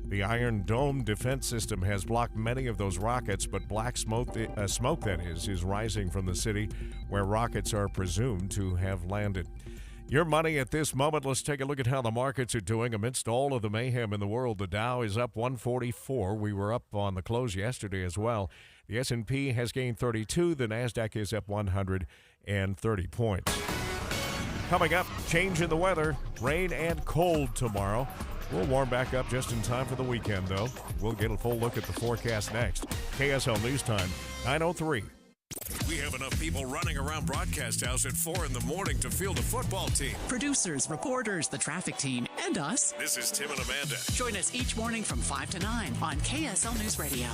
The Iron Dome defense system has blocked many of those rockets, but black smoke, that is rising from the city where rockets are presumed to have landed. Your money at this moment. Let's take a look at how the markets are doing amidst all of the mayhem in the world. The Dow is up 144. We were up on the close yesterday as well. The S&P has gained 32. The NASDAQ is up 130 points. Coming up, change in the weather, rain and cold tomorrow. We'll warm back up just in time for the weekend, though. We'll get a full look at the forecast next. KSL News Time, 9:03. We have enough people running around Broadcast House at 4 in the morning to field a football team. Producers, reporters, the traffic team, and us. This is Tim and Amanda. Join us each morning from 5 to 9 on KSL News Radio.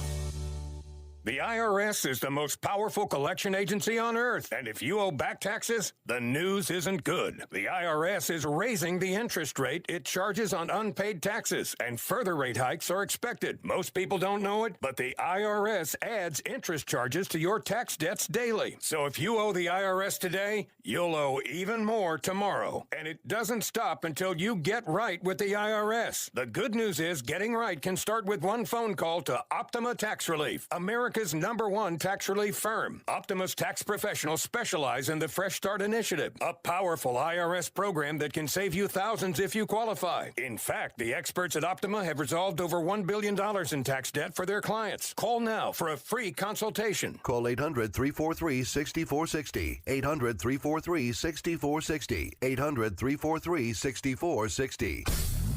The IRS is the most powerful collection agency on earth, and if you owe back taxes, the news isn't good. The IRS is raising the interest rate it charges on unpaid taxes, and further rate hikes are expected. Most people don't know it, but the IRS adds interest charges to your tax debts daily. So if you owe the IRS today, you'll owe even more tomorrow. And it doesn't stop until you get right with the IRS. The good news is getting right can start with one phone call to Optima Tax Relief, America's #1 tax relief firm. Optima's tax professionals specialize in the Fresh Start Initiative, a powerful IRS program that can save you thousands if you qualify. In fact, the experts at Optima have resolved over $1 billion in tax debt for their clients. Call now for a free consultation. Call 800-343-6460. 800-343-6460. 800-343-6460.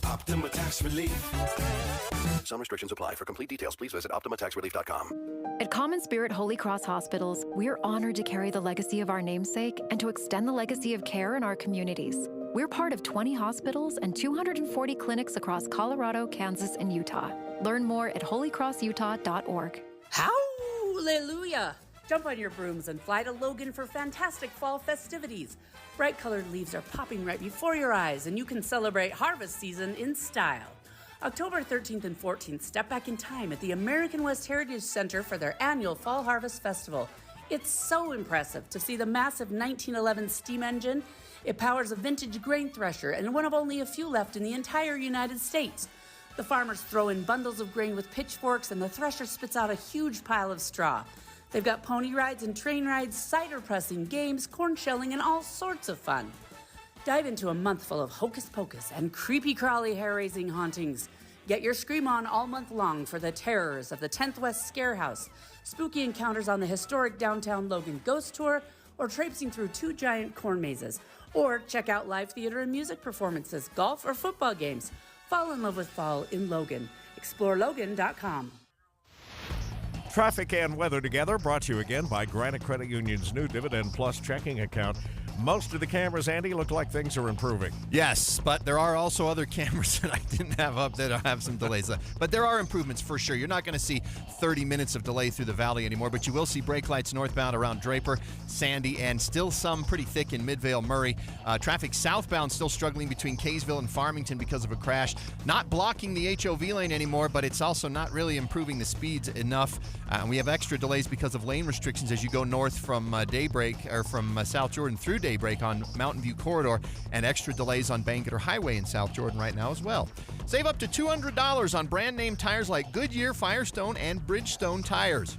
Optima Tax Relief. Some restrictions apply. For complete details, please visit OptimaTaxRelief.com. At Common Spirit Holy Cross Hospitals, we're honored to carry the legacy of our namesake and to extend the legacy of care in our communities. We're part of 20 hospitals and 240 clinics across Colorado, Kansas, and Utah. Learn more at holycrossutah.org. Hallelujah! Jump on your brooms and fly to Logan for fantastic fall festivities. Bright-colored leaves are popping right before your eyes, and you can celebrate harvest season in style. October 13th and 14th, step back in time at the American West Heritage Center for their annual Fall Harvest Festival. It's so impressive to see the massive 1911 steam engine. It powers a vintage grain thresher and one of only a few left in the entire United States. The farmers throw in bundles of grain with pitchforks, and the thresher spits out a huge pile of straw. They've got pony rides and train rides, cider pressing, games, corn shelling, and all sorts of fun. Dive into a month full of hocus pocus and creepy crawly hair-raising hauntings. Get your scream on all month long for the terrors of the 10th West Scare House, spooky encounters on the historic downtown Logan Ghost Tour, or traipsing through 2 giant corn mazes. Or check out live theater and music performances, golf, or football games. Fall in love with fall in Logan. ExploreLogan.com. Traffic and weather together, brought to you again by Granite Credit Union's new Dividend Plus checking account. Most of the cameras, Andy, look like things are improving. Yes, but there are also other cameras that I didn't have up that have some delays. But there are improvements for sure. You're not going to see 30 minutes of delay through the valley anymore, but you will see brake lights northbound around Draper, Sandy, and still some pretty thick in Midvale, Murray. Traffic southbound still struggling between Kaysville and Farmington because of a crash. Not blocking the HOV lane anymore, but it's also not really improving the speeds enough. We have extra delays because of lane restrictions as you go north from Daybreak, or from South Jordan through Daybreak on Mountain View Corridor, and extra delays on Bangerter Highway in South Jordan right now as well. Save up to $200 on brand name tires like Goodyear, Firestone, and Bridgestone tires.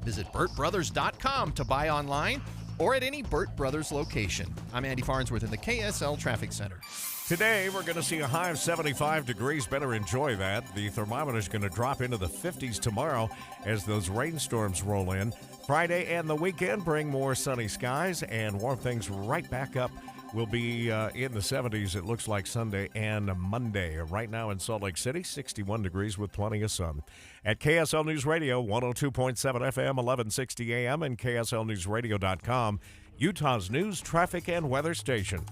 Visit BurtBrothers.com to buy online or at any Burt Brothers location. I'm Andy Farnsworth in the KSL Traffic Center. Today, we're going to see a high of 75 degrees. Better enjoy that. The thermometer is going to drop into the 50s tomorrow as those rainstorms roll in. Friday and the weekend bring more sunny skies and warm things right back up. We'll be in the 70s, it looks like, Sunday and Monday. Right now in Salt Lake City, 61 degrees with plenty of sun. At KSL News Radio, 102.7 FM, 1160 AM, and KSLNewsRadio.com, Utah's news, traffic, and weather station.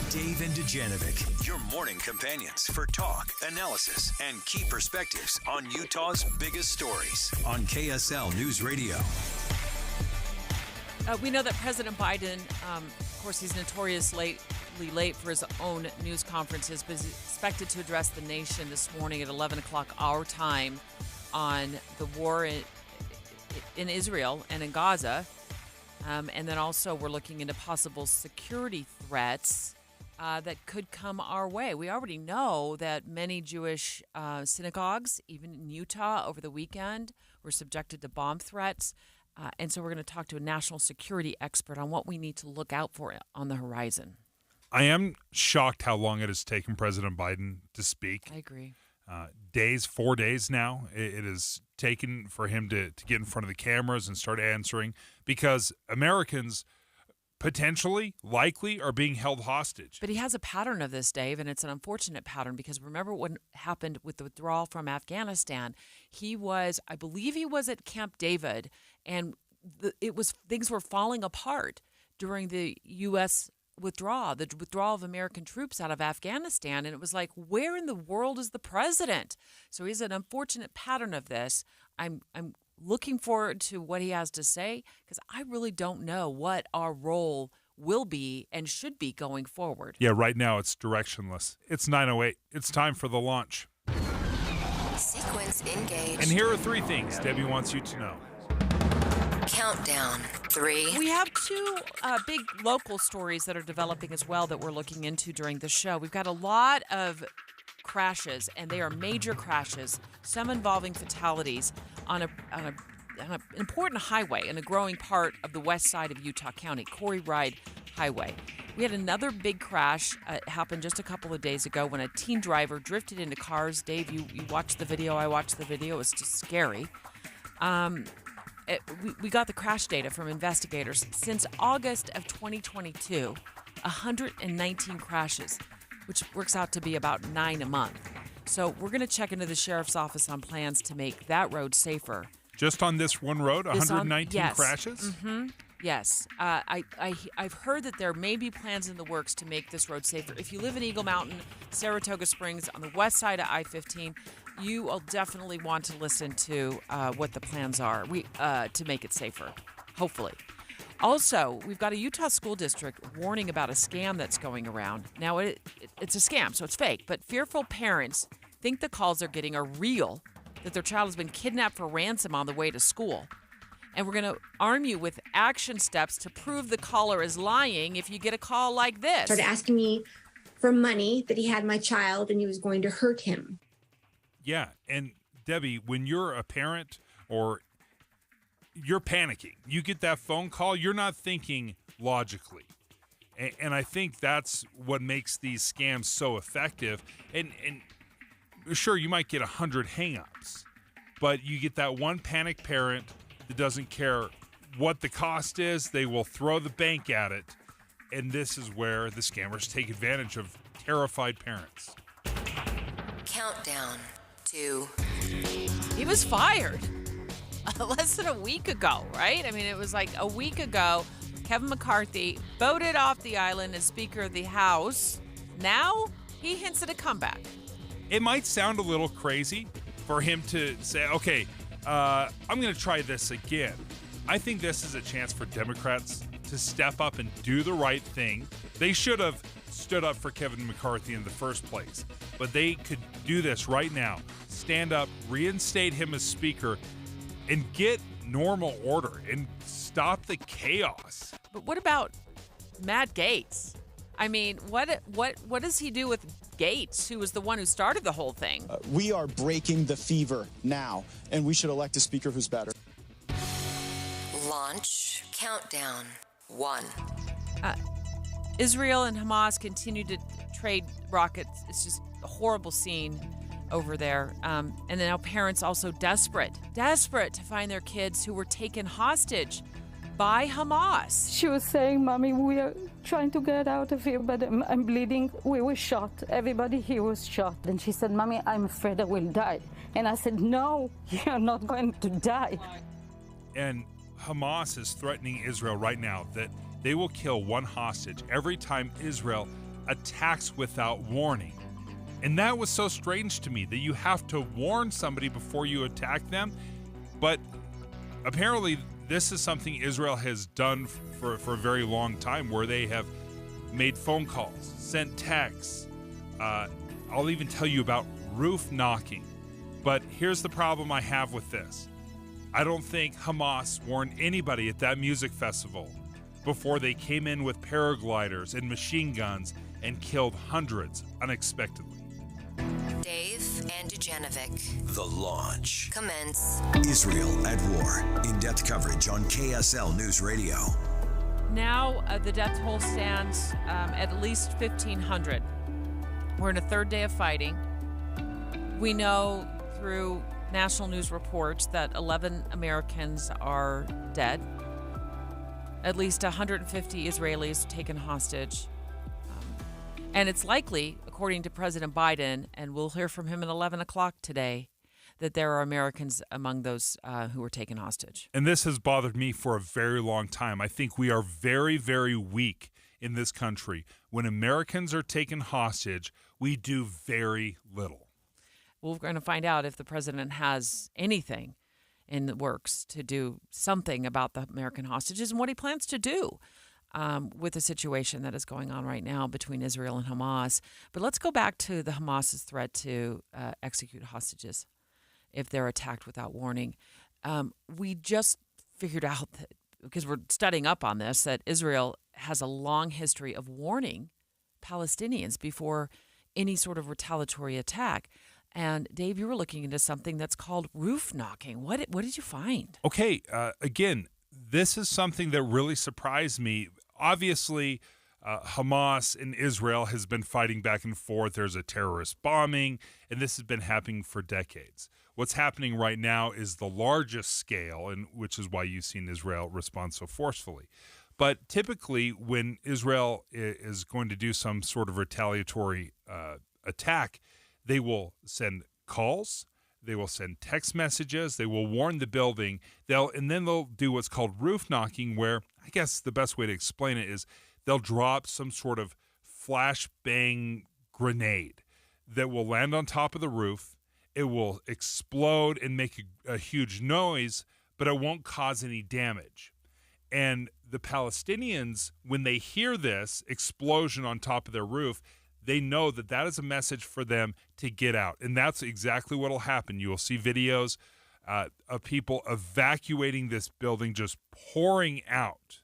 Dave and Dujanovic, your morning companions for talk, analysis, and key perspectives on Utah's biggest stories on KSL News Radio. We know that President Biden, of course, he's notoriously late for his own news conferences, but is expected to address the nation this morning at 11 o'clock our time on the war in Israel and in Gaza. And then also we're looking into possible security threats that could come our way. We already know that many Jewish synagogues, even in Utah over the weekend, were subjected to bomb threats. And so we're going to talk to a national security expert on what we need to look out for on the horizon. I am shocked how long it has taken President Biden to speak. I agree. 4 days now, it has taken for him to get in front of the cameras and start answering, because Americans potentially, likely, are being held hostage. But he has a pattern of this, Dave, and it's an unfortunate pattern, because remember what happened with the withdrawal from Afghanistan? I believe he was at Camp David, and things were falling apart during the U.S. the withdrawal of American troops out of Afghanistan, and it was like, where in the world is the president? So he's an unfortunate pattern of this. I'm looking forward to what he has to say, because I really don't know what our role will be and should be going forward. Yeah, right now it's directionless. It's 9:08. It's time for the launch. Sequence engaged. And here are 3 things Debbie wants you to know. Countdown. 3. We have 2 big local stories that are developing as well that we're looking into during the show. We've got a lot of crashes, and they are major crashes, some involving fatalities on an important highway in a growing part of the west side of Utah County, Corey Ride Highway. We had another big crash happen just a couple of days ago when a teen driver drifted into cars. Dave, you watched the video. I watched the video. It was just scary. We got the crash data from investigators. Since August of 2022, 119 crashes, which works out to be about 9 a month. So we're going to check into the sheriff's office on plans to make that road safer. Just on this one road, 119 yes. crashes? Mm-hmm. Yes. I've heard that there may be plans in the works to make this road safer. If you live in Eagle Mountain, Saratoga Springs, on the west side of I-15, you will definitely want to listen to what the plans are to make it safer, hopefully. Also, we've got a Utah school district warning about a scam that's going around. Now, it's a scam, so it's fake, but fearful parents think the calls they're getting are real, that their child has been kidnapped for ransom on the way to school. And we're going to arm you with action steps to prove the caller is lying if you get a call like this. Started asking me for money, that he had my child and he was going to hurt him. Yeah, and Debbie, when you're a parent or you're panicking, you get that phone call, you're not thinking logically. And I think that's what makes these scams so effective. And sure, you might get 100 hang-ups, but you get that one panic parent that doesn't care what the cost is. They will throw the bank at it. And this is where the scammers take advantage of terrified parents. Countdown. 2. He was fired less than a week ago, right? I mean, it was like a week ago, Kevin McCarthy voted off the island as Speaker of the House. Now he hints at a comeback. It might sound a little crazy for him to say, okay, I'm going to try this again. I think this is a chance for Democrats to step up and do the right thing. They should have stood up for Kevin McCarthy in the first place, but they could do this right now. Stand up, reinstate him as Speaker, and get normal order and stop the chaos. But what about Matt Gaetz? I mean, what does he do with Gaetz, who was the one who started the whole thing? We are breaking the fever now, and we should elect a speaker who's better. Launch countdown. 1. Israel and Hamas continue to trade rockets. It's just a horrible scene over there. And then now parents also desperate to find their kids who were taken hostage by Hamas. She was saying, Mommy, we are trying to get out of here, but I'm bleeding. We were shot. Everybody here was shot. And she said, Mommy, I'm afraid I will die. And I said, no, you're not going to die. And Hamas is threatening Israel right now that they will kill one hostage every time Israel attacks without warning. And that was so strange to me, that you have to warn somebody before you attack them. But apparently this is something Israel has done for a very long time, where they have made phone calls, sent texts. I'll even tell you about roof knocking. But here's the problem I have with this. I don't think Hamas warned anybody at that music festival before they came in with paragliders and machine guns and killed hundreds unexpectedly. Dave and Dujanovic. The launch. Commence. Israel at war. In-depth coverage on KSL News Radio. Now the death toll stands at least 1,500. We're in a third day of fighting. We know through national news reports that 11 Americans are dead. At least 150 Israelis taken hostage. And it's likely, according to President Biden, and we'll hear from him at 11 o'clock today, that there are Americans among those who were taken hostage. And this has bothered me for a very long time. I think we are very, very weak in this country. When Americans are taken hostage, we do very little. Well, we're going to find out if the president has anything in the works to do something about the American hostages and what he plans to do with the situation that is going on right now between Israel and Hamas. But let's go back to the Hamas's threat to execute hostages if they're attacked without warning. We just figured out that, because we're studying up on this, that Israel has a long history of warning Palestinians before any sort of retaliatory attack. And Dave, you were looking into something that's called roof knocking. What did you find? Okay, again, this is something that really surprised me. Obviously, Hamas and Israel has been fighting back and forth. There's a terrorist bombing, and this has been happening for decades. What's happening right now is the largest scale, and which is why you've seen Israel respond so forcefully. But typically, when Israel is going to do some sort of retaliatory attack, they will send calls, they will send text messages, they will warn the building, and then they'll do what's called roof knocking, where I guess the best way to explain it is they'll drop some sort of flashbang grenade that will land on top of the roof. It will explode and make a huge noise, but it won't cause any damage. And the Palestinians, when they hear this explosion on top of their roof, they know that that is a message for them to get out. And that's exactly what will happen. You will see videos of people evacuating this building, just pouring out.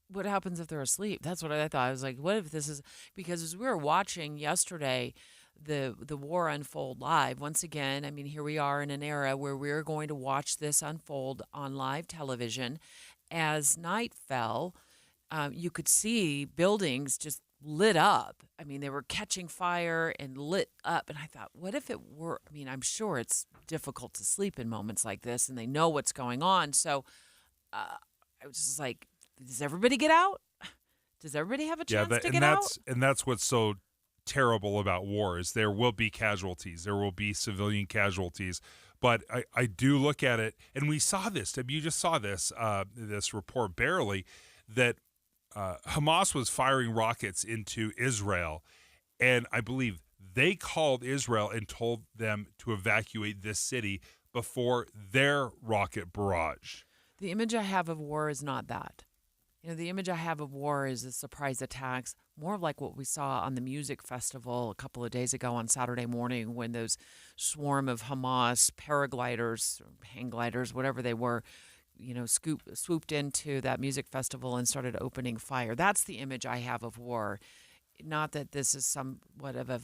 What happens if they're asleep? That's what I thought. I was like, what if this is, because as we were watching yesterday the war unfold live, once again, I mean, here we are in an era where we're going to watch this unfold on live television. As night fell, you could see buildings just lit up. I mean, they were catching fire and lit up. And I thought, what if it were, I mean, I'm sure it's difficult to sleep in moments like this, and they know what's going on. So I was just like, does everybody get out? Does everybody have a chance to get out? And that's what's so terrible about war is there will be casualties. There will be civilian casualties. But I do look at it, and we saw this. You just saw this, this report barely, that Hamas was firing rockets into Israel, and I believe they called Israel and told them to evacuate this city before their rocket barrage. The image I have of war is not that. You know, the image I have of war is the surprise attacks, more like what we saw on the music festival a couple of days ago on Saturday morning when those swarm of Hamas paragliders, hang gliders, whatever they were, you know, swooped into that music festival and started opening fire. That's the image I have of war. Not that this is somewhat of a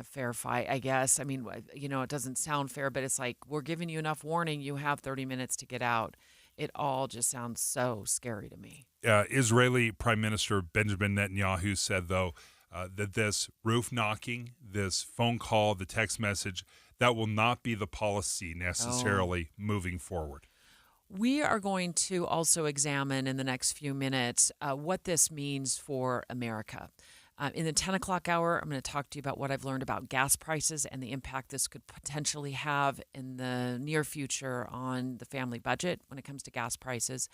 fair fight, I guess. I mean, you know, it doesn't sound fair, but it's like, we're giving you enough warning. You have 30 minutes to get out. It all just sounds so scary to me. Israeli Prime Minister Benjamin Netanyahu said, though, that this roof knocking, this phone call, the text message, that will not be the policy necessarily moving forward. We are going to also examine in the next few minutes what this means for America. In the 10 o'clock hour, I'm going to talk to you about what I've learned about gas prices and the impact this could potentially have in the near future on the family budget when it comes to gas prices.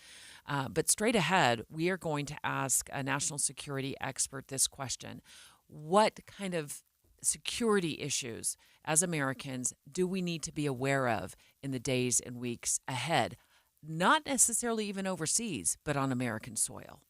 But straight ahead, we are going to ask a national security expert this question. What kind of security issues as Americans do we need to be aware of in the days and weeks ahead? Not necessarily even overseas, but on American soil.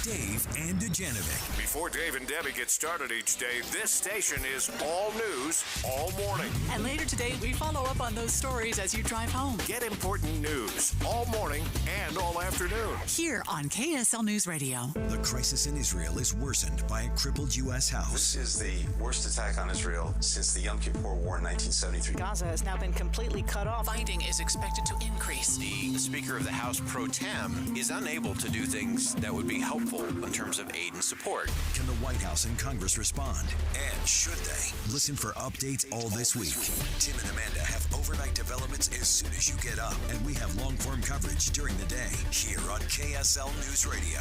Dave and Dujanovic. Before Dave and Debbie get started each day, this station is all news all morning. And later today, we follow up on those stories as you drive home. Get important news all morning and all afternoon. Here on KSL News Radio. The crisis in Israel is worsened by a crippled U.S. house. This is the worst attack on Israel since the Yom Kippur War in 1973. Gaza has now been completely cut off. Fighting is expected to increase. The Speaker of the House pro tem is unable to do things that would be helpful in terms of aid and support. Can the White House and Congress respond? And should they? Listen for updates all this week. Tim and Amanda have overnight developments as soon as you get up, and we have long-form coverage during the day here on KSL News Radio.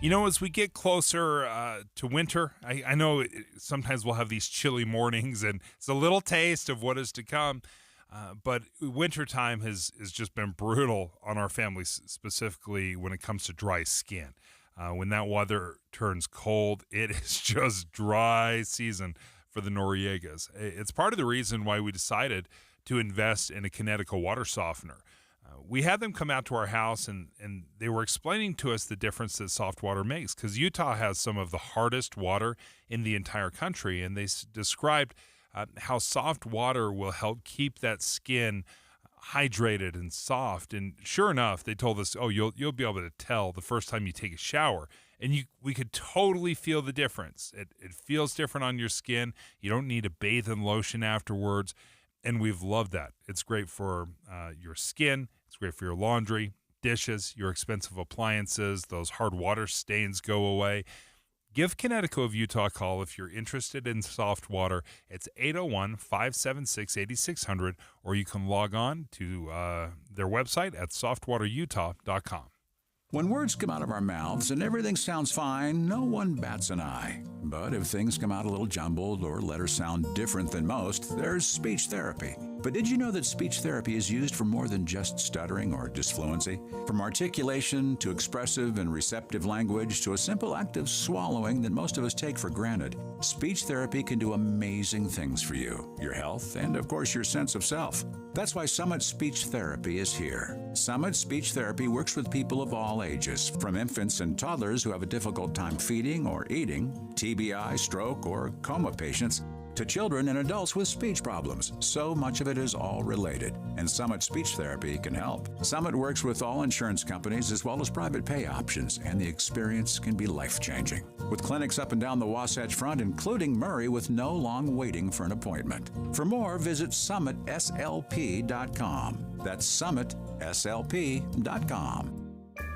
You know, as we get closer to winter, I know sometimes we'll have these chilly mornings, and it's a little taste of what is to come. But wintertime has just been brutal on our families, specifically when it comes to dry skin. When that weather turns cold, it is just dry season for the Noriegas. It's part of the reason why we decided to invest in a Connecticut water softener. We had them come out to our house, and they were explaining to us the difference that soft water makes, because Utah has some of the hardest water in the entire country, and they described how soft water will help keep that skin hydrated and soft. And sure enough, they told us, you'll be able to tell the first time you take a shower, and we could totally feel the difference. It feels different on your skin. You don't need to bathe in lotion afterwards, and we've loved that. It's great for your skin. It's great for your laundry, dishes, your expensive appliances. Those hard water stains go away. Give Connecticut of Utah a call if you're interested in soft water. It's 801-576-8600, or you can log on to their website at softwaterutah.com. When words come out of our mouths and everything sounds fine, no one bats an eye. But if things come out a little jumbled or letters sound different than most, there's speech therapy. But did you know that speech therapy is used for more than just stuttering or disfluency? From articulation to expressive and receptive language to a simple act of swallowing that most of us take for granted, speech therapy can do amazing things for you, your health, and of course your sense of self. That's why Summit Speech Therapy is here. Summit Speech Therapy works with people of all ages, from infants and toddlers who have a difficult time feeding or eating, TBI, stroke, or coma patients, to children and adults with speech problems. So much of it is all related, and Summit Speech Therapy can help. Summit works with all insurance companies as well as private pay options, and the experience can be life-changing. With clinics up and down the Wasatch Front, including Murray, with no long waiting for an appointment. For more, visit summitslp.com. That's summitslp.com.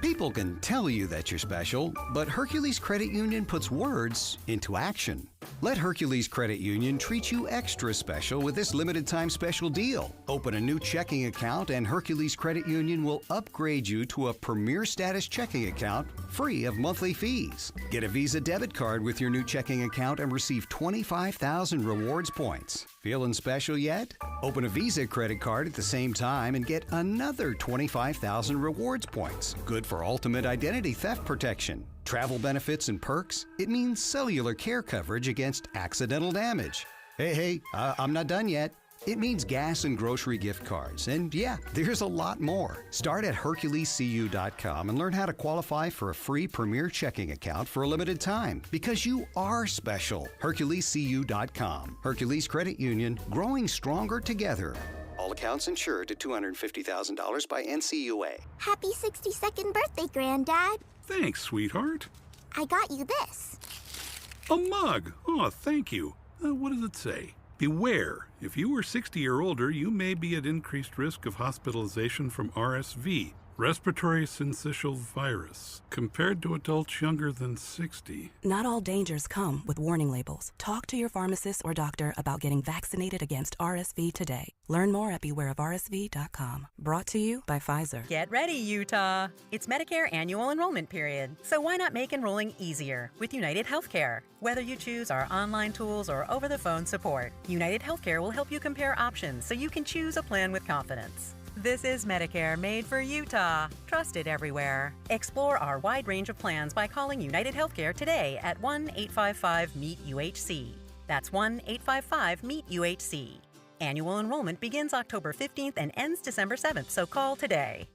People can tell you that you're special, but Hercules Credit Union puts words into action. Let Hercules Credit Union treat you extra special with this limited time special deal. Open a new checking account and Hercules Credit Union will upgrade you to a premier status checking account free of monthly fees. Get a Visa debit card with your new checking account and receive 25,000 rewards points. Feeling special yet? Open a Visa credit card at the same time and get another 25,000 rewards points. Good for ultimate identity theft protection. Travel benefits and perks. It means cellular care coverage against accidental damage. Hey, I'm not done yet. It means gas and grocery gift cards. And yeah, there's a lot more. Start at HerculesCU.com and learn how to qualify for a free premier checking account for a limited time, because you are special. HerculesCU.com. Hercules Credit Union, growing stronger together. All accounts insured to $250,000 by NCUA. Happy 62nd birthday, Granddad. Thanks, sweetheart. I got you this. A mug. Oh, thank you. What does it say? Beware. If you are 60 or older, you may be at increased risk of hospitalization from RSV, respiratory syncytial virus, compared to adults younger than 60. Not all dangers come with warning labels. Talk to your pharmacist or doctor about getting vaccinated against RSV today. Learn more at bewareofrsv.com. Brought to you by Pfizer. Get ready, Utah. It's Medicare annual enrollment period. So why not make enrolling easier with United Healthcare? Whether you choose our online tools or over-the-phone support, United Healthcare will help you compare options so you can choose a plan with confidence. This is Medicare made for Utah. Trusted everywhere. Explore our wide range of plans by calling United Healthcare today at 1-855-MEET-UHC. That's 1-855-MEET-UHC. Annual enrollment begins October 15th and ends December 7th, so call today.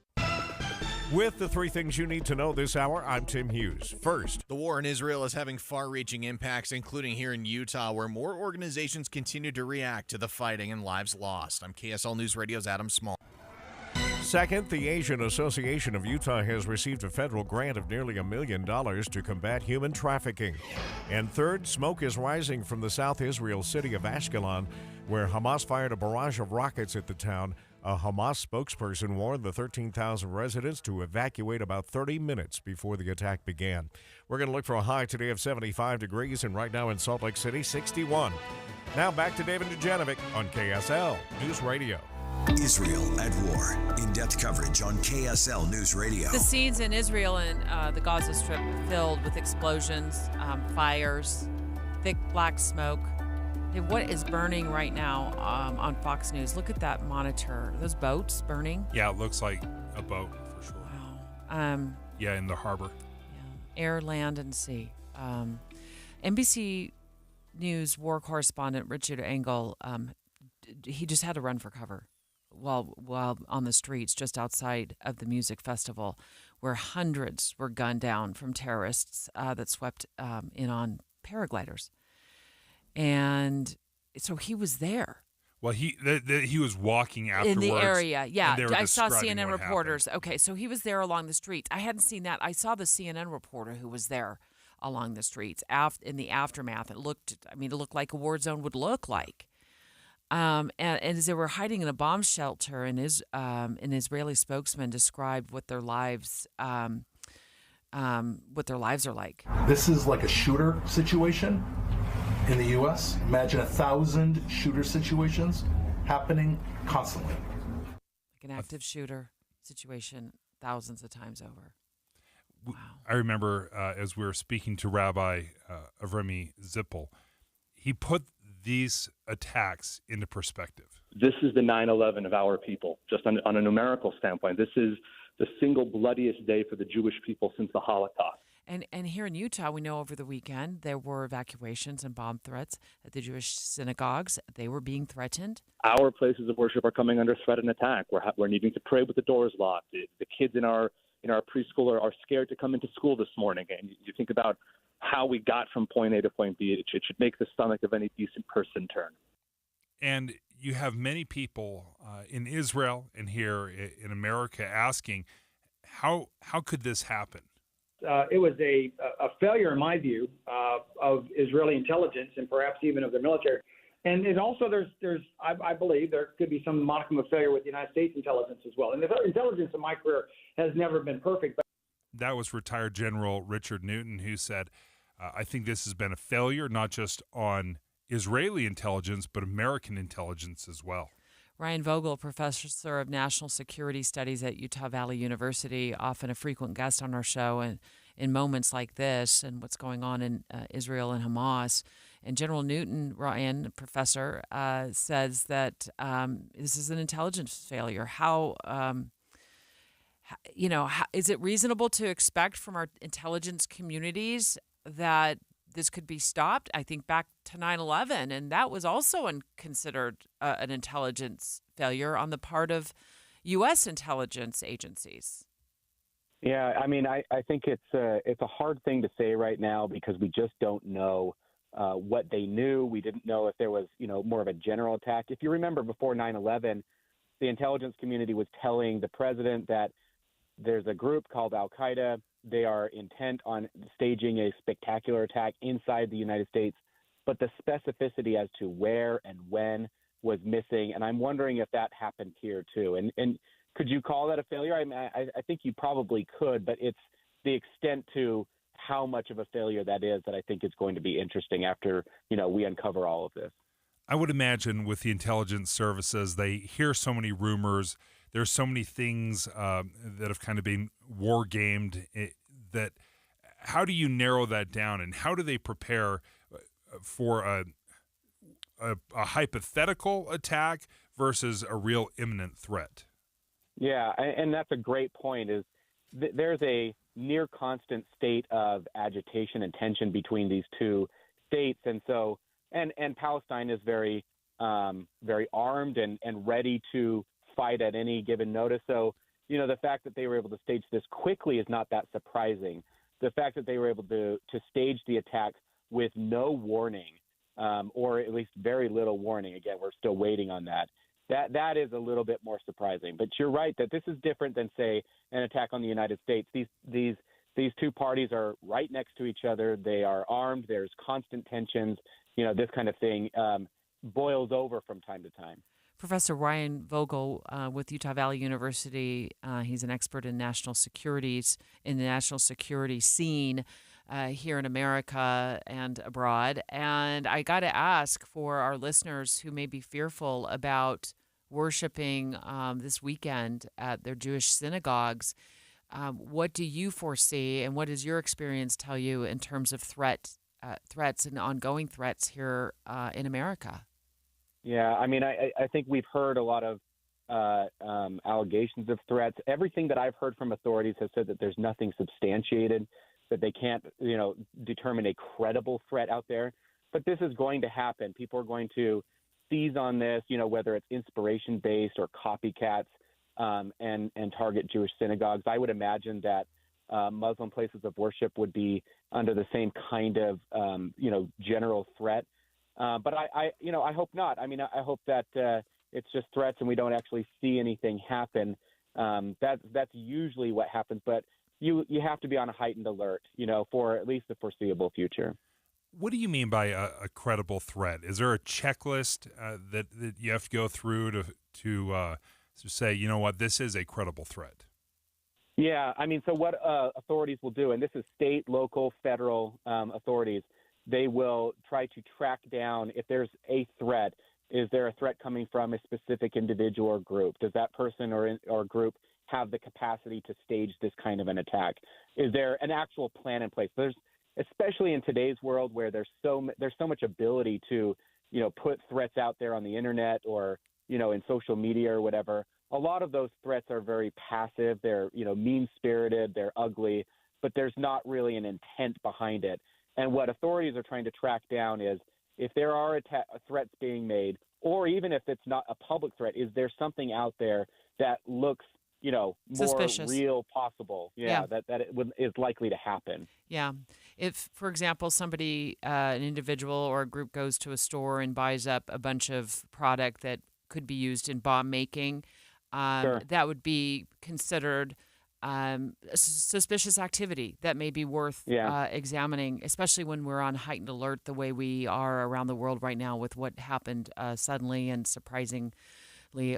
With the three things you need to know this hour, I'm Tim Hughes. First, the war in Israel is having far-reaching impacts, including here in Utah, where more organizations continue to react to the fighting and lives lost. I'm KSL News Radio's Adam Small. Second, the Asian Association of Utah has received a federal grant of nearly $1 million to combat human trafficking. And third, smoke is rising from the South Israel city of Ashkelon, where Hamas fired a barrage of rockets at the town. A Hamas spokesperson warned the 13,000 residents to evacuate about 30 minutes before the attack began. We're going to look for a high today of 75 degrees, and right now in Salt Lake City, 61. Now back to David Dujanovic on KSL News Radio. Israel at war. In-depth coverage on KSL News Radio. The scenes in Israel and the Gaza Strip filled with explosions, fires, thick black smoke. Hey, what is burning right now on Fox News? Look at that monitor. Those boats burning? Yeah, it looks like a boat for sure. Wow. Yeah, in the harbor. Yeah. Air, land, and sea. NBC News war correspondent Richard Engel, he just had to run for cover while on the streets just outside of the music festival, where hundreds were gunned down from terrorists that swept in on paragliders. And so he was there. Well, he was walking afterwards. In the area, yeah. I saw CNN reporters. Okay, so he was there along the streets. I hadn't seen that. I saw the CNN reporter who was there along the streets in the aftermath. It looked like a war zone would look like. And as they were hiding in a bomb shelter, an Israeli spokesman described what their lives are like. This is like a shooter situation in the U.S. Imagine 1,000 shooter situations happening constantly. Like an active shooter situation thousands of times over. Wow. I remember as we were speaking to Rabbi Avremi Zippel, he put these attacks into perspective. This is the 9/11 of our people, just on a numerical standpoint. This is the single bloodiest day for the Jewish people since the Holocaust. And here in Utah, we know over the weekend there were evacuations and bomb threats at the Jewish synagogues. They were being threatened. Our places of worship are coming under threat and attack. We're needing to pray with the doors locked. The kids in our preschool are scared to come into school this morning. And you think about how we got from point A to point B. It should make the stomach of any decent person turn. And you have many people in Israel and here in America asking, how could this happen? It was a failure, in my view, of Israeli intelligence and perhaps even of the military. And it also, I believe there could be some modicum of failure with the United States intelligence as well. And the intelligence in my career has never been perfect. But that was retired General Richard Newton, who said, I think this has been a failure, not just on Israeli intelligence, but American intelligence as well. Ryan Vogel, professor of national security studies at Utah Valley University, often a frequent guest on our show, and in moments like this and what's going on in Israel and Hamas. And General Newton, Ryan, professor, says that this is an intelligence failure. Is it reasonable to expect from our intelligence communities that this could be stopped? I think back to 9/11, and that was also considered an intelligence failure on the part of U.S. intelligence agencies. Yeah, I mean, I think it's a hard thing to say right now because we just don't know what they knew. We didn't know if there was, more of a general attack. If you remember before 9/11, the intelligence community was telling the president that there's a group called Al-Qaeda. They are intent on staging a spectacular attack inside the United States, but the specificity as to where and when was missing. And I'm wondering if that happened here too. And could you call that a failure? I think you probably could, but it's the extent to how much of a failure that is that I think is going to be interesting after, we uncover all of this. I would imagine with the intelligence services, they hear so many rumors. There's so many things that have kind of been war gamed that how do you narrow that down, and how do they prepare for a hypothetical attack versus a real imminent threat? Yeah, and that's a great point. Is there's a near constant state of agitation and tension between these two states, and so and Palestine is very very armed and ready to fight at any given notice. So the fact that they were able to stage this quickly is not that surprising. The fact that they were able to stage the attack with no warning, or at least very little warning, again, we're still waiting on that. That is a little bit more surprising. But you're right that this is different than, say, an attack on the United States. These two parties are right next to each other. They are armed. There's constant tensions. This kind of thing boils over from time to time. Professor Ryan Vogel with Utah Valley University. He's an expert in national securities, in the national security scene here in America and abroad. And I got to ask, for our listeners who may be fearful about worshiping this weekend at their Jewish synagogues, what do you foresee, and what does your experience tell you in terms of threats and ongoing threats here in America? Yeah, I mean, I think we've heard a lot of allegations of threats. Everything that I've heard from authorities has said that there's nothing substantiated, that they can't, determine a credible threat out there. But this is going to happen. People are going to seize on this, whether it's inspiration-based or copycats, and target Jewish synagogues. I would imagine that Muslim places of worship would be under the same kind of, general threat. But I hope not. I mean, I hope that it's just threats and we don't actually see anything happen. That's usually what happens. But you have to be on a heightened alert, for at least the foreseeable future. What do you mean by a credible threat? Is there a checklist that you have to go through to say, this is a credible threat? Yeah, I mean, so what authorities will do, and this is state, local, federal authorities, they will try to track down if there's a threat. Is there a threat coming from a specific individual or group? Does that person or group have the capacity to stage this kind of an attack? Is there an actual plan in place? Especially in today's world where there's so much ability to, put threats out there on the internet or, in social media or whatever. A lot of those threats are very passive. They're, mean-spirited. They're ugly, but there's not really an intent behind it. And what authorities are trying to track down is if there are threats being made, or even if it's not a public threat, is there something out there that looks, more suspicious, real, possible? That is likely to happen. Yeah. If, for example, somebody, an individual or a group goes to a store and buys up a bunch of product that could be used in bomb making, Sure. that would be considered suspicious activity that may be worth examining, especially when we're on heightened alert the way we are around the world right now with what happened suddenly and surprisingly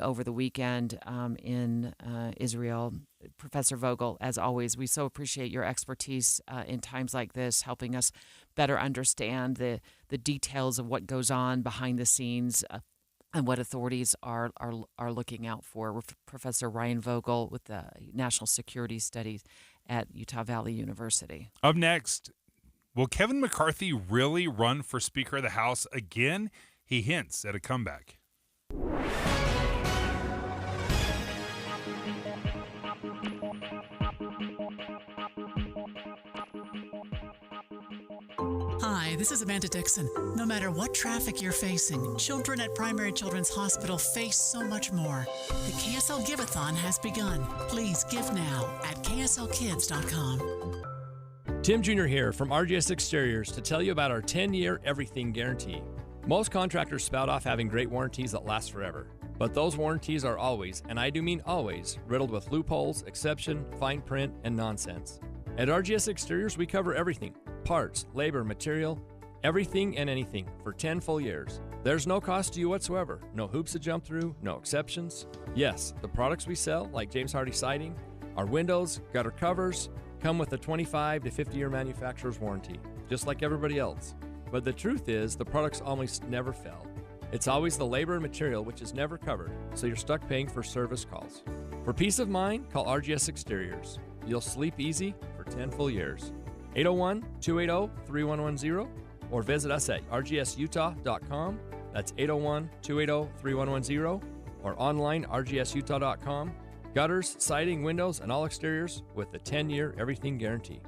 over the weekend in Israel. Professor Vogel, as always, we so appreciate your expertise in times like this, helping us better understand the details of what goes on behind the scenes and what authorities are looking out for. We're Professor Ryan Vogel with the National Security Studies at Utah Valley University. Up next, will Kevin McCarthy really run for Speaker of the House again? He hints at a comeback. Hi, this is Amanda Dixon. No matter what traffic you're facing, children at Primary Children's Hospital face so much more. The KSL Giveathon has begun. Please give now at kslkids.com. Tim Jr. here from RGS Exteriors to tell you about our 10-year everything guarantee. Most contractors spout off having great warranties that last forever. But those warranties are always, and I do mean always, riddled with loopholes, exception, fine print, and nonsense. At RGS Exteriors, we cover everything. Parts, labor, material, everything and anything for 10 full years. There's no cost to you whatsoever. No hoops to jump through, no exceptions. Yes, the products we sell, like James Hardy Siding, our windows, gutter covers, come with a 25 to 50-year manufacturer's warranty, just like everybody else. But the truth is, the products almost never fail. It's always the labor and material which is never covered, so you're stuck paying for service calls. For peace of mind, call RGS Exteriors. You'll sleep easy for 10 full years. 801-280-3110 or visit us at rgsutah.com. That's 801-280-3110 or online rgsutah.com. Gutters, siding, windows, and all exteriors with the 10-year everything guarantee.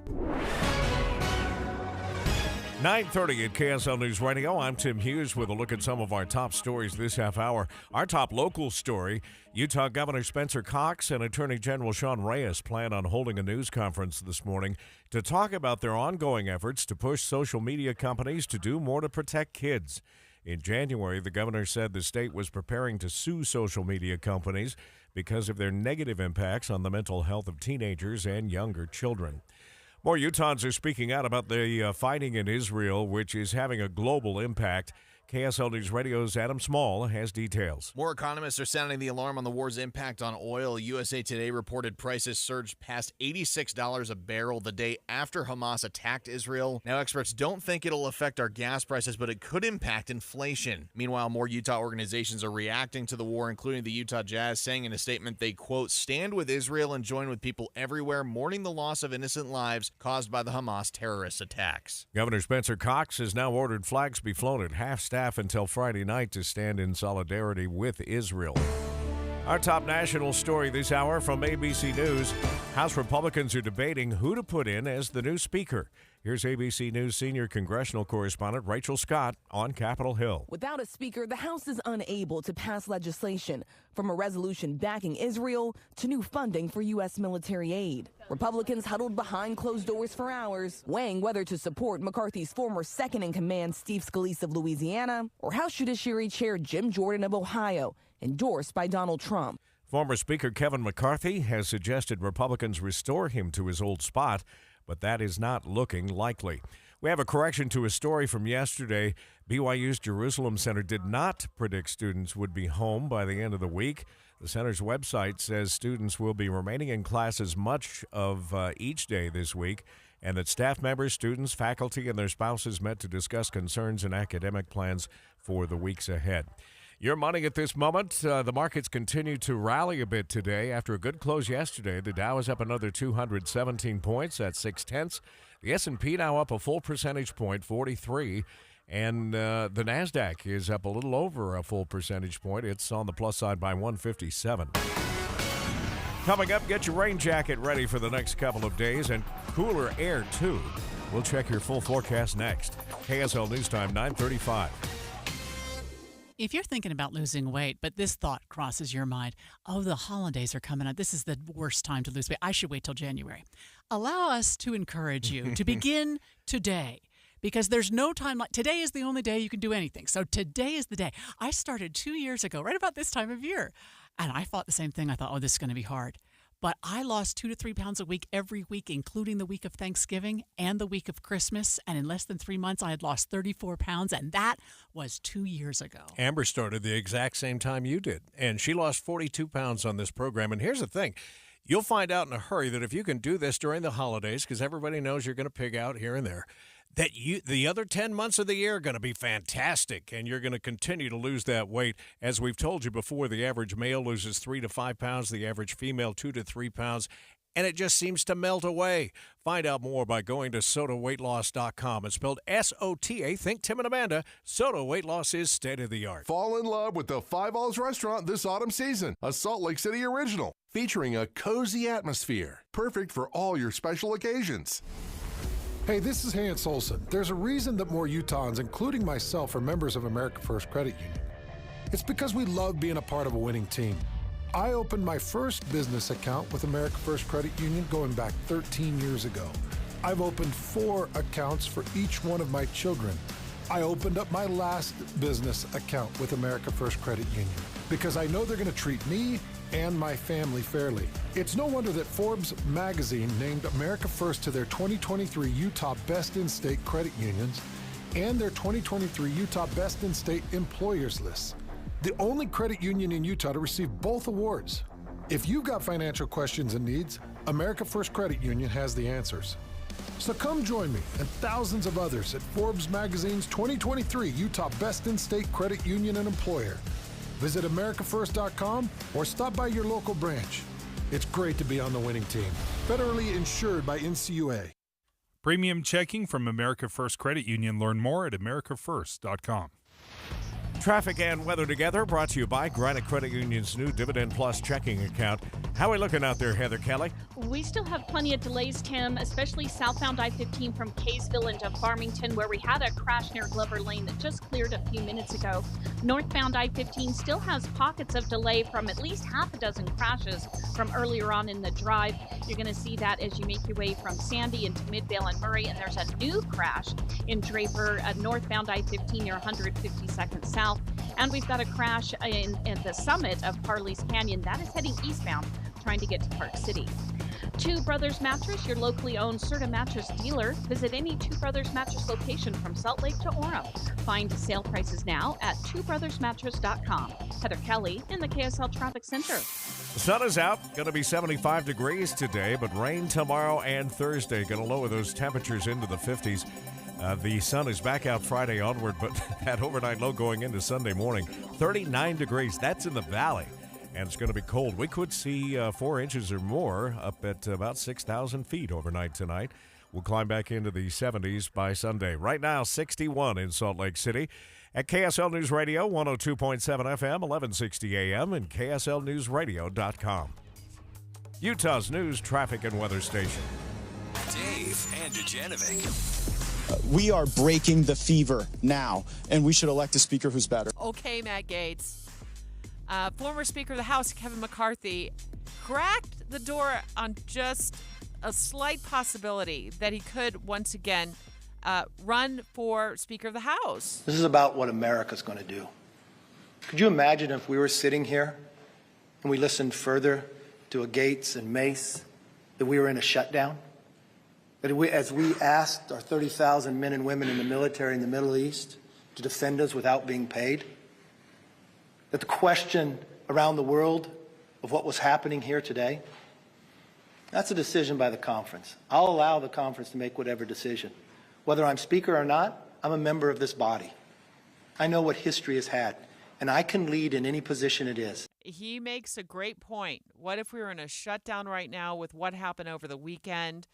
9:30 at KSL News Radio. I'm Tim Hughes with a look at some of our top stories this half hour. Our top local story, Utah Governor Spencer Cox and Attorney General Sean Reyes plan on holding a news conference this morning to talk about their ongoing efforts to push social media companies to do more to protect kids. In January, the governor said the state was preparing to sue social media companies because of their negative impacts on the mental health of teenagers and younger children. More Utahns are speaking out about the fighting in Israel, which is having a global impact. KSL News Radio's Adam Small has details. More economists are sounding the alarm on the war's impact on oil. USA Today reported prices surged past $86 a barrel the day after Hamas attacked Israel. Now, experts don't think it'll affect our gas prices, but it could impact inflation. Meanwhile, more Utah organizations are reacting to the war, including the Utah Jazz, saying in a statement they, quote, stand with Israel and join with people everywhere mourning the loss of innocent lives caused by the Hamas terrorist attacks. Governor Spencer Cox has now ordered flags be flown at half-staff until Friday night to stand in solidarity with Israel. Our top national story this hour from ABC News. House Republicans are debating who to put in as the new speaker. Here's ABC News senior congressional correspondent Rachel Scott on Capitol Hill. Without a speaker, the House is unable to pass legislation, from a resolution backing Israel to new funding for U.S. military aid. Republicans huddled behind closed doors for hours, weighing whether to support McCarthy's former second-in-command Steve Scalise of Louisiana or House Judiciary Chair Jim Jordan of Ohio, endorsed by Donald Trump. Former Speaker Kevin McCarthy has suggested Republicans restore him to his old spot, but that is not looking likely. We have a correction to a story from yesterday. BYU's Jerusalem Center did not predict students would be home by the end of the week. The center's website says students will be remaining in classes much of each day this week, and that staff members, students, faculty, and their spouses met to discuss concerns and academic plans for the weeks ahead. Your money at this moment, the markets continue to rally a bit today. After a good close yesterday, the Dow is up another 217 points at 0.6. The S&P now up a full percentage point, 43. And the NASDAQ is up a little over a full percentage point. It's on the plus side by 157. Coming up, get your rain jacket ready for the next couple of days and cooler air, too. We'll check your full forecast next. KSL News Time, 9:35. If you're thinking about losing weight, but this thought crosses your mind, oh, the holidays are coming up. This is the worst time to lose weight. I should wait till January. Allow us to encourage you to begin today, because there's no time like today is the only day you can do anything. So today is the day. I started 2 years ago, right about this time of year, and I thought the same thing. I thought, oh, this is going to be hard. But I lost 2 to 3 pounds a week every week, including the week of Thanksgiving and the week of Christmas. And in less than 3 months, I had lost 34 pounds, and that was 2 years ago. Amber started the exact same time you did, and she lost 42 pounds on this program. And here's the thing. You'll find out in a hurry that if you can do this during the holidays, because everybody knows you're going to pig out here and there, that the other 10 months of the year are going to be fantastic, and you're going to continue to lose that weight. As we've told you before, the average male loses 3 to 5 pounds, the average female 2 to 3 pounds, and it just seems to melt away. Find out more by going to SotaWeightLoss.com. It's spelled S-O-T-A. Think Tim and Amanda. Soda Weight Loss is state-of-the-art. Fall in love with the Five Olives restaurant this autumn season, a Salt Lake City original, featuring a cozy atmosphere, perfect for all your special occasions. Hey, this is Hans Olsen. There's a reason that more Utahns, including myself, are members of America First Credit Union. It's because we love being a part of a winning team. I opened my first business account with America First Credit Union going back 13 years ago. I've opened 4 accounts for each one of my children. I opened up my last business account with America First Credit Union because I know they're going to treat me and my family fairly. It's no wonder that Forbes magazine named America First to their 2023 Utah Best in State Credit Unions and their 2023 Utah Best in State Employers list. The only credit union in Utah to receive both awards. If you've got financial questions and needs, America First Credit Union has the answers. So come join me and thousands of others at Forbes magazine's 2023 Utah Best in State Credit Union and Employer. Visit AmericaFirst.com or stop by your local branch. It's great to be on the winning team. Federally insured by NCUA. Premium checking from America First Credit Union. Learn more at AmericaFirst.com. Traffic and weather together, brought to you by Granite Credit Union's new Dividend Plus checking account. How are we looking out there, Heather Kelly? We still have plenty of delays, Tim, especially southbound I-15 from Kaysville into Farmington, where we had a crash near Glover Lane that just cleared a few minutes ago. Northbound I-15 still has pockets of delay from at least half a dozen crashes from earlier on in the drive. You're going to see that as you make your way from Sandy into Midvale and Murray, and there's a new crash in Draper, northbound I-15 near 152nd South. And we've got a crash in the summit of Parley's Canyon. That is heading eastbound, trying to get to Park City. Two Brothers Mattress, your locally owned Serta Mattress dealer. Visit any Two Brothers Mattress location from Salt Lake to Orem. Find sale prices now at twobrothersmattress.com. Heather Kelly in the KSL Traffic Center. The sun is out, going to be 75 degrees today, but rain tomorrow and Thursday. Going to lower those temperatures into the 50s. The sun is back out Friday onward, but that overnight low going into Sunday morning, 39 degrees. That's in the valley, and it's going to be cold. We could see 4 inches or more up at about 6,000 feet overnight tonight. We'll climb back into the 70s by Sunday. Right now, 61 in Salt Lake City. At KSL News Radio, 102.7 FM, 1160 AM, and KSLNewsRadio.com. Utah's news, traffic, and weather station. Dave and Dujanovic. We are breaking the fever now, and we should elect a speaker who's better. Okay, Matt Gaetz. Former Speaker of the House, Kevin McCarthy, cracked the door on just a slight possibility that he could once again run for Speaker of the House. This is about what America's going to do. Could you imagine if we were sitting here and we listened further to a Gaetz and Mace, that we were in a shutdown? That as we asked our 30,000 men and women in the military in the Middle East to defend us without being paid, that the question around the world of what was happening here today, that's a decision by the conference. I'll allow the conference to make whatever decision. Whether I'm speaker or not, I'm a member of this body. I know what history has had, and I can lead in any position it is. He makes a great point. What if we were in a shutdown right now with what happened over the weekend,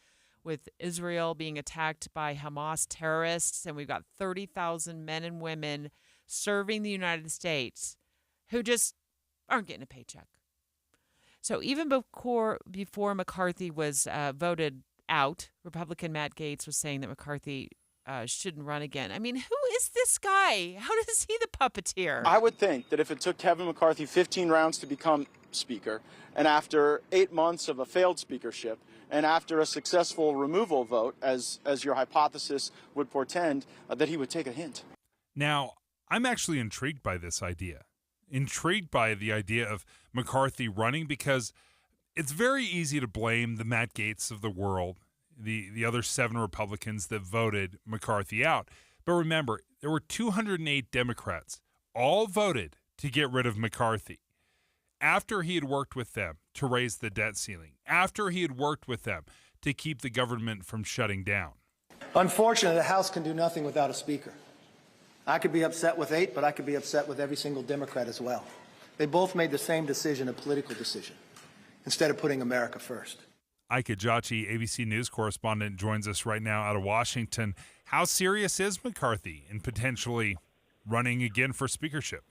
with Israel being attacked by Hamas terrorists, and we've got 30,000 men and women serving the United States who just aren't getting a paycheck. So even before McCarthy was voted out, Republican Matt Gaetz was saying that McCarthy shouldn't run again. I mean, who is this guy? How is he the puppeteer? I would think that if it took Kevin McCarthy 15 rounds to become speaker, and after 8 months of a failed speakership, and after a successful removal vote, as your hypothesis would portend, that he would take a hint. Now, I'm actually intrigued by this idea. Intrigued by the idea of McCarthy running, because it's very easy to blame the Matt Gaetz of the world, the other 7 Republicans that voted McCarthy out. But remember, there were 208 Democrats, all voted to get rid of McCarthy. After he had worked with them to raise the debt ceiling, after he had worked with them to keep the government from shutting down. Unfortunately, the House can do nothing without a speaker. I could be upset with 8, but I could be upset with every single Democrat as well. They both made the same decision, a political decision, instead of putting America first. Ike Ajachi, ABC News correspondent, joins us right now out of Washington. How serious is McCarthy in potentially running again for speakership?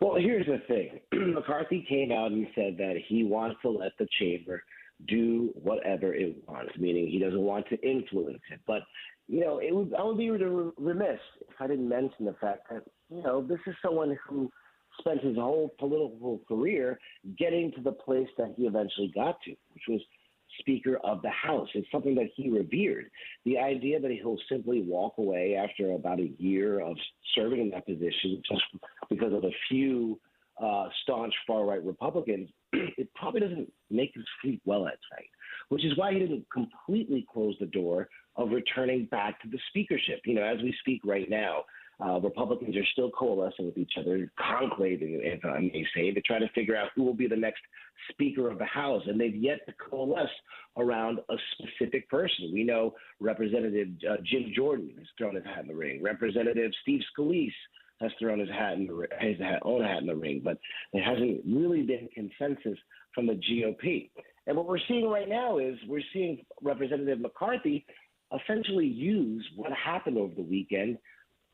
Well, here's the thing. McCarthy came out and said that he wants to let the chamber do whatever it wants, meaning he doesn't want to influence it. But, I would be remiss if I didn't mention the fact that, this is someone who spent his whole political career getting to the place that he eventually got to, which was Speaker of the House. It's something that he revered. The idea that he'll simply walk away after about a year of serving in that position just because of a few staunch far-right Republicans, it probably doesn't make him sleep well at night, which is why he didn't completely close the door of returning back to the speakership. As we speak right now, Republicans are still coalescing with each other, conclaving, if I may say, to try to figure out who will be the next Speaker of the House. And they've yet to coalesce around a specific person. We know Representative Jim Jordan has thrown his hat in the ring. Representative Steve Scalise has thrown his own hat in the ring. But there hasn't really been consensus from the GOP. And what we're seeing right now is we're seeing Representative McCarthy essentially use what happened over the weekend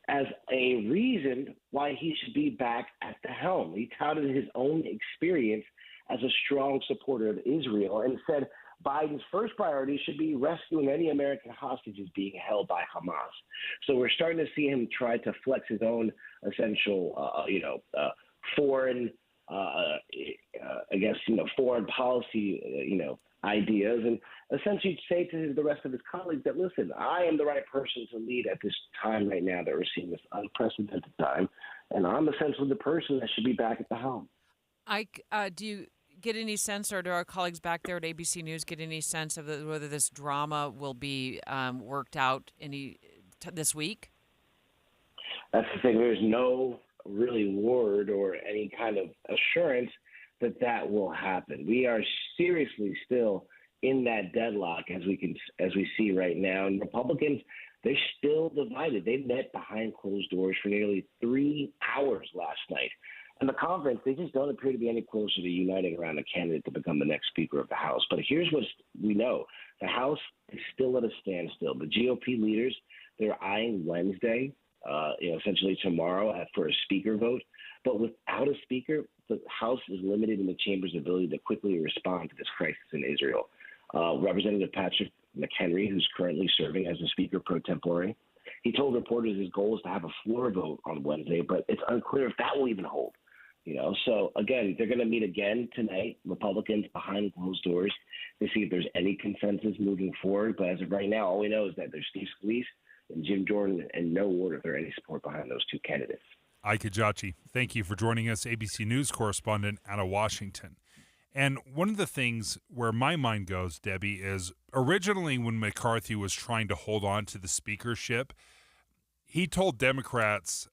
as a reason why he should be back at the helm. He touted his own experience as a strong supporter of Israel and said Biden's first priority should be rescuing any American hostages being held by Hamas. So we're starting to see him try to flex his own essential, foreign, foreign policy, ideas, and essentially say to the rest of his colleagues that, listen, I am the right person to lead at this time right now that we're seeing this unprecedented time, and I'm essentially the person that should be back at the helm. Ike, do you get any sense, or do our colleagues back there at ABC News get any sense of whether this drama will be worked out this week? That's the thing. There's no really word or any kind of assurance that will happen. We are seriously still in that deadlock as we see right now. And Republicans, they're still divided. They met behind closed doors for nearly 3 hours last night. And the conference, they just don't appear to be any closer to uniting around a candidate to become the next Speaker of the House. But here's what we know. The House is still at a standstill. The GOP leaders, they're eyeing Wednesday, essentially tomorrow, for a Speaker vote. But without a Speaker, the House is limited in the chamber's ability to quickly respond to this crisis in Israel. Representative Patrick McHenry, who's currently serving as the Speaker pro tempore, he told reporters his goal is to have a floor vote on Wednesday, but it's unclear if that will even hold. So again, they're going to meet again tonight, Republicans behind closed doors, to see if there's any consensus moving forward. But as of right now, all we know is that there's Steve Scalise and Jim Jordan, and no word if there's any support behind those two candidates. Ike Giachi, thank you for joining us, ABC News correspondent out of Washington. And one of the things where my mind goes, Debbie, is originally when McCarthy was trying to hold on to the speakership, he told Democrats,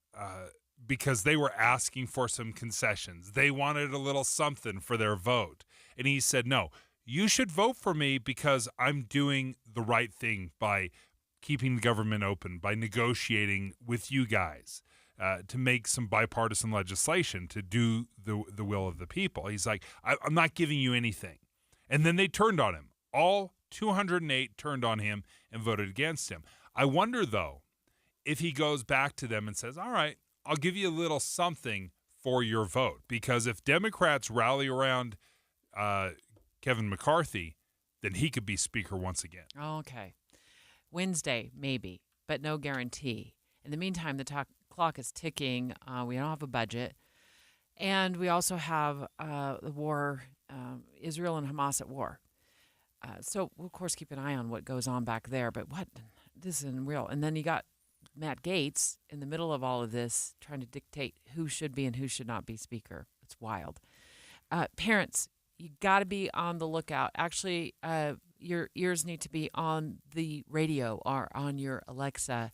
because they were asking for some concessions, they wanted a little something for their vote. And he said, no, you should vote for me because I'm doing the right thing by keeping the government open, by negotiating with you guys. To make some bipartisan legislation to do the will of the people. He's like, I'm not giving you anything. And then they turned on him. All 208 turned on him and voted against him. I wonder, though, if he goes back to them and says, all right, I'll give you a little something for your vote. Because if Democrats rally around Kevin McCarthy, then he could be Speaker once again. Okay. Wednesday, maybe, but no guarantee. In the meantime, the clock is ticking. We don't have a budget. And we also have the war, Israel and Hamas at war. So we'll, of course, keep an eye on what goes on back there. But this is unreal. And then you got Matt Gaetz in the middle of all of this trying to dictate who should be and who should not be Speaker. It's wild. Parents, you got to be on the lookout. Actually, your ears need to be on the radio or on your Alexa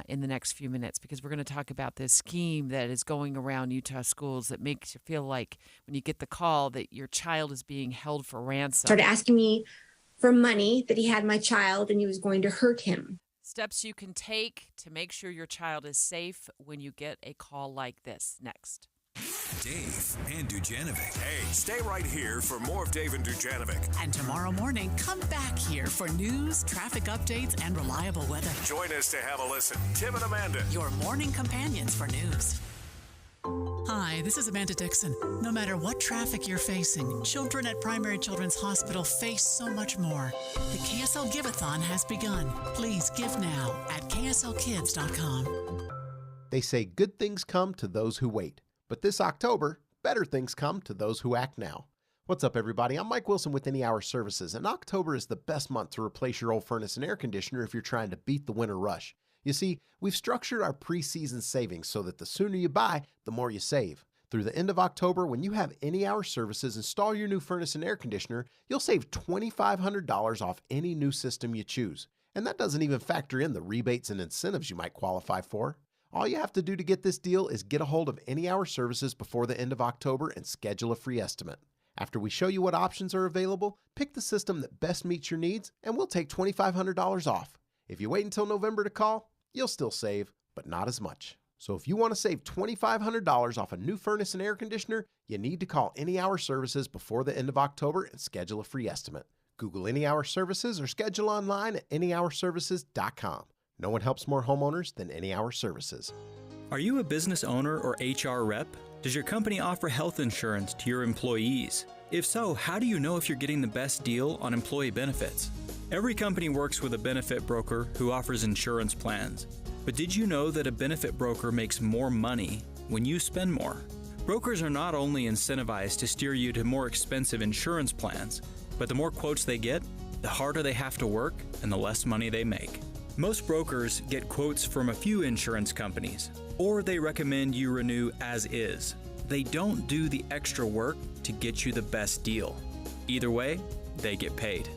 in the next few minutes, because we're going to talk about this scheme that is going around Utah schools that makes you feel like when you get the call that your child is being held for ransom. Started asking me for money, that he had my child and he was going to hurt him. Steps you can take to make sure your child is safe when you get a call like this. Next. Dave and Dujanovic. Hey, stay right here for more of Dave and Dujanovic. And tomorrow morning, come back here for news, traffic updates, and reliable weather. Join us to have a listen. Tim and Amanda. Your morning companions for news. Hi, this is Amanda Dixon. No matter what traffic you're facing, children at Primary Children's Hospital face so much more. The KSL Giveathon has begun. Please give now at kslkids.com. They say good things come to those who wait. But this October, better things come to those who act now. What's up, everybody? I'm Mike Wilson with Any Hour Services, and October is the best month to replace your old furnace and air conditioner if you're trying to beat the winter rush. You see, we've structured our pre-season savings so that the sooner you buy, the more you save. Through the end of October, when you have Any Hour Services install your new furnace and air conditioner, you'll save $2,500 off any new system you choose. And that doesn't even factor in the rebates and incentives you might qualify for. All you have to do to get this deal is get a hold of Any Hour Services before the end of October and schedule a free estimate. After we show you what options are available, pick the system that best meets your needs, and we'll take $2,500 off. If you wait until November to call, you'll still save, but not as much. So if you want to save $2,500 off a new furnace and air conditioner, you need to call Any Hour Services before the end of October and schedule a free estimate. Google Any Hour Services or schedule online at anyhourservices.com. No one helps more homeowners than Any Hour Services. Are you a business owner or HR rep? Does your company offer health insurance to your employees? If so, how do you know if you're getting the best deal on employee benefits? Every company works with a benefit broker who offers insurance plans. But did you know that a benefit broker makes more money when you spend more? Brokers are not only incentivized to steer you to more expensive insurance plans, but the more quotes they get, the harder they have to work and the less money they make. Most brokers get quotes from a few insurance companies, or they recommend you renew as is. They don't do the extra work to get you the best deal. Either way, they get paid.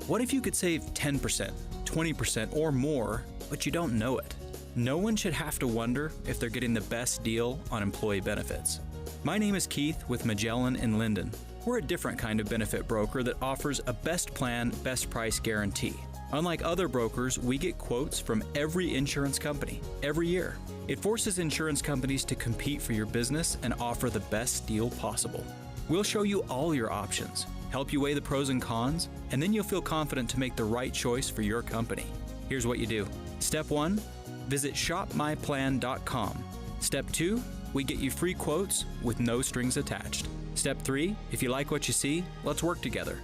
What if you could save 10%, 20%, or more, but you don't know it? No one should have to wonder if they're getting the best deal on employee benefits. My name is Keith with Magellan & Linden. We're a different kind of benefit broker that offers a best plan, best price guarantee. Unlike other brokers, we get quotes from every insurance company, every year. It forces insurance companies to compete for your business and offer the best deal possible. We'll show you all your options, help you weigh the pros and cons, and then you'll feel confident to make the right choice for your company. Here's what you do. Step 1, visit shopmyplan.com. Step 2, we get you free quotes with no strings attached. Step 3, if you like what you see, let's work together.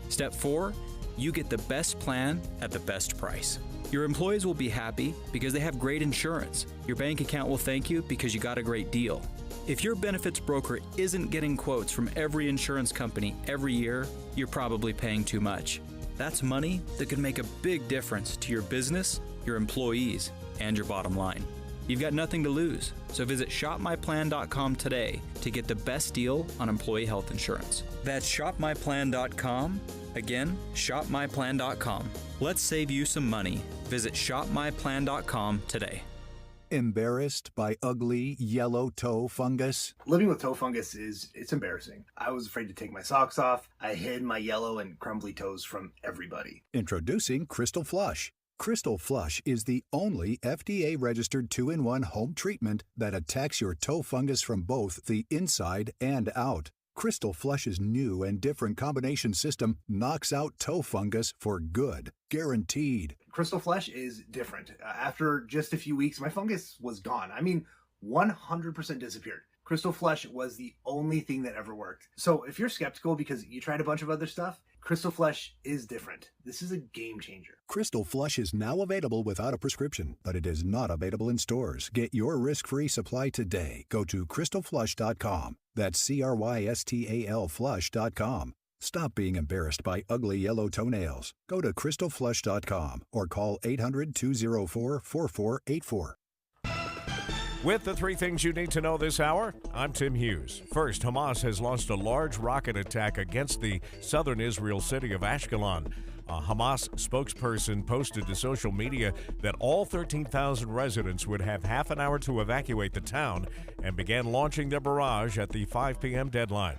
Step 4, you get the best plan at the best price. Your employees will be happy because they have great insurance. Your bank account will thank you because you got a great deal. If your benefits broker isn't getting quotes from every insurance company every year, you're probably paying too much. That's money that could make a big difference to your business, your employees, and your bottom line. You've got nothing to lose, so visit shopmyplan.com today to get the best deal on employee health insurance. That's shopmyplan.com. Again, shopmyplan.com. Let's save you some money. Visit shopmyplan.com today. Embarrassed by ugly yellow toe fungus? Living with toe fungus it's embarrassing. I was afraid to take my socks off. I hid my yellow and crumbly toes from everybody. Introducing Crystal Flush. Crystal Flush is the only FDA-registered 2-in-1 home treatment that attacks your toe fungus from both the inside and out. Crystal Flush's new and different combination system knocks out toe fungus for good. Guaranteed. Crystal Flush is different. After just a few weeks, my fungus was gone. 100% disappeared. Crystal Flush was the only thing that ever worked. So if you're skeptical because you tried a bunch of other stuff, Crystal Flush is different. This is a game changer. Crystal Flush is now available without a prescription, but it is not available in stores. Get your risk-free supply today. Go to crystalflush.com. That's CRYSTAL flush.com. Stop being embarrassed by ugly yellow toenails. Go to crystalflush.com or call 800-204-4484. With the three things you need to know this hour, I'm Tim Hughes. First, Hamas has launched a large rocket attack against the southern Israel city of Ashkelon. A Hamas spokesperson posted to social media that all 13,000 residents would have half an hour to evacuate the town and began launching their barrage at the 5 p.m. deadline.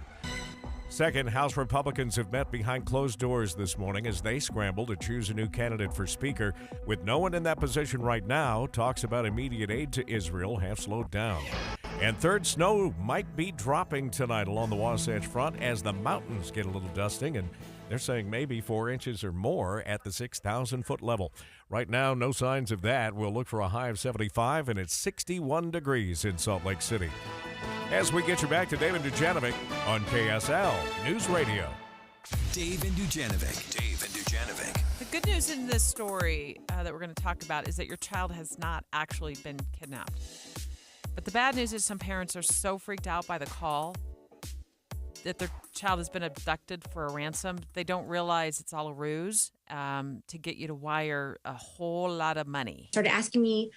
Second, House Republicans have met behind closed doors this morning as they scramble to choose a new candidate for Speaker. With no one in that position right now, talks about immediate aid to Israel have slowed down. And third, snow might be dropping tonight along the Wasatch Front as the mountains get a little dusting, and they're saying maybe 4 inches or more at the 6,000-foot level. Right now, no signs of that. We'll look for a high of 75, and it's 61 degrees in Salt Lake City. As we get you back to Dave and Dujanovic on KSL News Radio. Dave and Dujanovic. Dave and Dujanovic. The good news in this story that we're going to talk about is that your child has not actually been kidnapped. But the bad news is some parents are so freaked out by the call that their child has been abducted for a ransom. They don't realize it's all a ruse to get you to wire a whole lot of money. Started asking me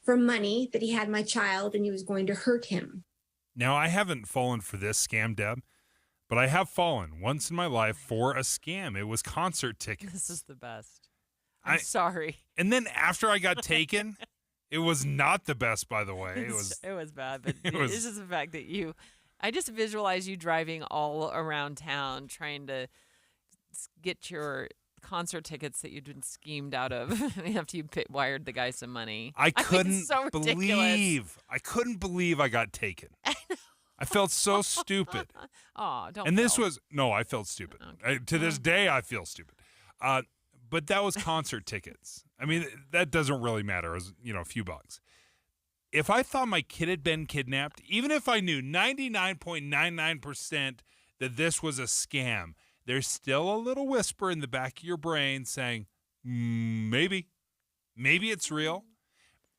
for money that he had my child and he was going to hurt him. Now, I haven't fallen for this scam, Deb, but I have fallen once in my life for a scam. It was concert tickets. This is the best. I'm sorry. And then after I got taken, it was not the best, by the way. It was bad, but it's just the fact that I just visualize you driving all around town trying to get your concert tickets that you'd been schemed out of after you wired the guy some money. I couldn't believe I got taken. I felt so stupid. Oh, don't. And this was I felt stupid. Okay. To this day, I feel stupid. But that was concert tickets. I mean, that doesn't really matter. It was, a few bucks. If I thought my kid had been kidnapped, even if I knew 99.99% that this was a scam, there's still a little whisper in the back of your brain saying, maybe it's real.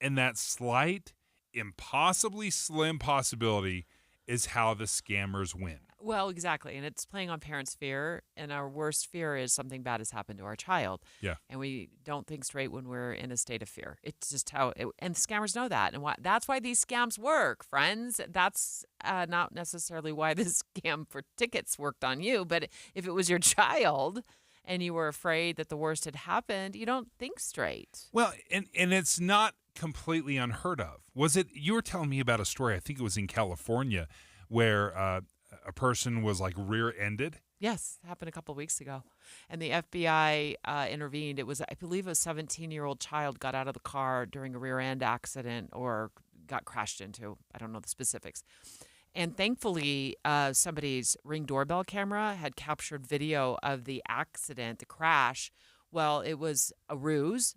And that slight, impossibly slim possibility is how the scammers win. Well, exactly. And it's playing on parents' fear. And our worst fear is something bad has happened to our child. Yeah. And we don't think straight when we're in a state of fear. It's just how and scammers know that. And that's why these scams work, friends. That's not necessarily why this scam for tickets worked on you. But if it was your child and you were afraid that the worst had happened, you don't think straight. Well, and it's not completely unheard of. Was it? You were telling me about a story, I think it was in California, where a person was like rear-ended. Yes, happened a couple of weeks ago. And the FBI intervened. It was, I believe, a 17-year-old child got out of the car during a rear-end accident or got crashed into. I don't know the specifics. And thankfully, somebody's Ring doorbell camera had captured video of the accident, the crash. Well, it was a ruse.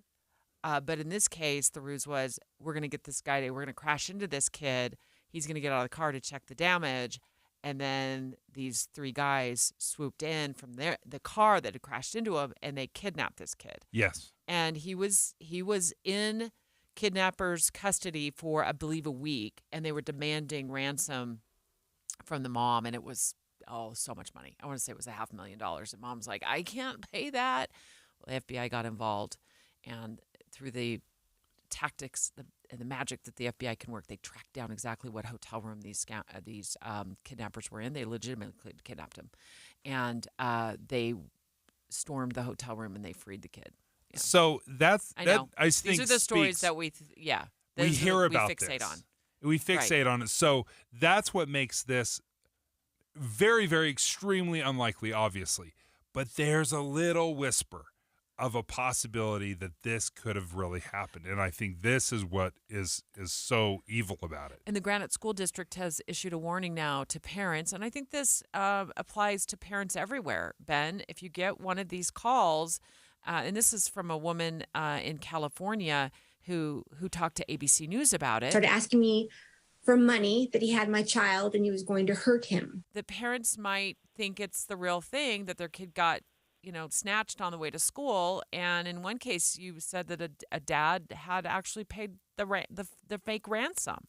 But in this case, the ruse was, we're going to get this guy, we're going to crash into this kid. He's going to get out of the car to check the damage. And then these three guys swooped in from the car that had crashed into him, and they kidnapped this kid. Yes. And he was in kidnappers' custody for, I believe, a week, and they were demanding ransom from the mom, and it was, so much money. I want to say it was $500,000. And mom's like, I can't pay that. Well, the FBI got involved, and through the tactics and the magic that the FBI can work, they tracked down exactly what hotel room these kidnappers were in. They legitimately kidnapped him, and they stormed the hotel room and they freed the kid. Yeah. So that's I know. I think these are the stories that we hear about. We fixate on. We fixate on it. So that's what makes this very, very extremely unlikely, obviously. But there's a little whisper of a possibility that this could have really happened. And I think this is what is so evil about it. And the Granite School District has issued a warning now to parents, and I think this applies to parents everywhere, Ben. If you get one of these calls, and this is from a woman in California who talked to ABC News about it. Started asking me for money that he had my child and he was going to hurt him. The parents might think it's the real thing, that their kid got snatched on the way to school. And in one case, you said that a dad had actually paid the fake ransom.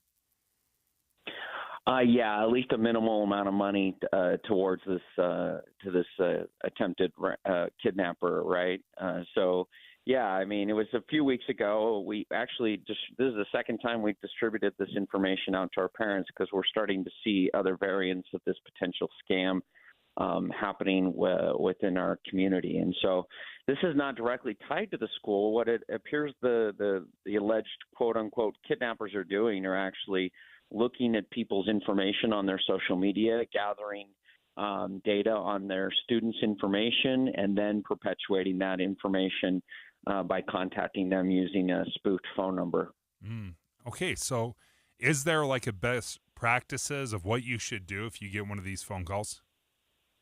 Yeah, at least a minimal amount of money towards this attempted kidnapper, right? So, yeah, I mean, it was a few weeks ago. We actually this is the second time we've distributed this information out to our parents because we're starting to see other variants of this potential scam happening within our community. And so this is not directly tied to the school. What it appears the alleged quote-unquote kidnappers are doing are actually looking at people's information on their social media, gathering data on their students' information, and then perpetuating that information by contacting them using a spoofed phone number. Okay, so is there like a best practices of what you should do if you get one of these phone calls?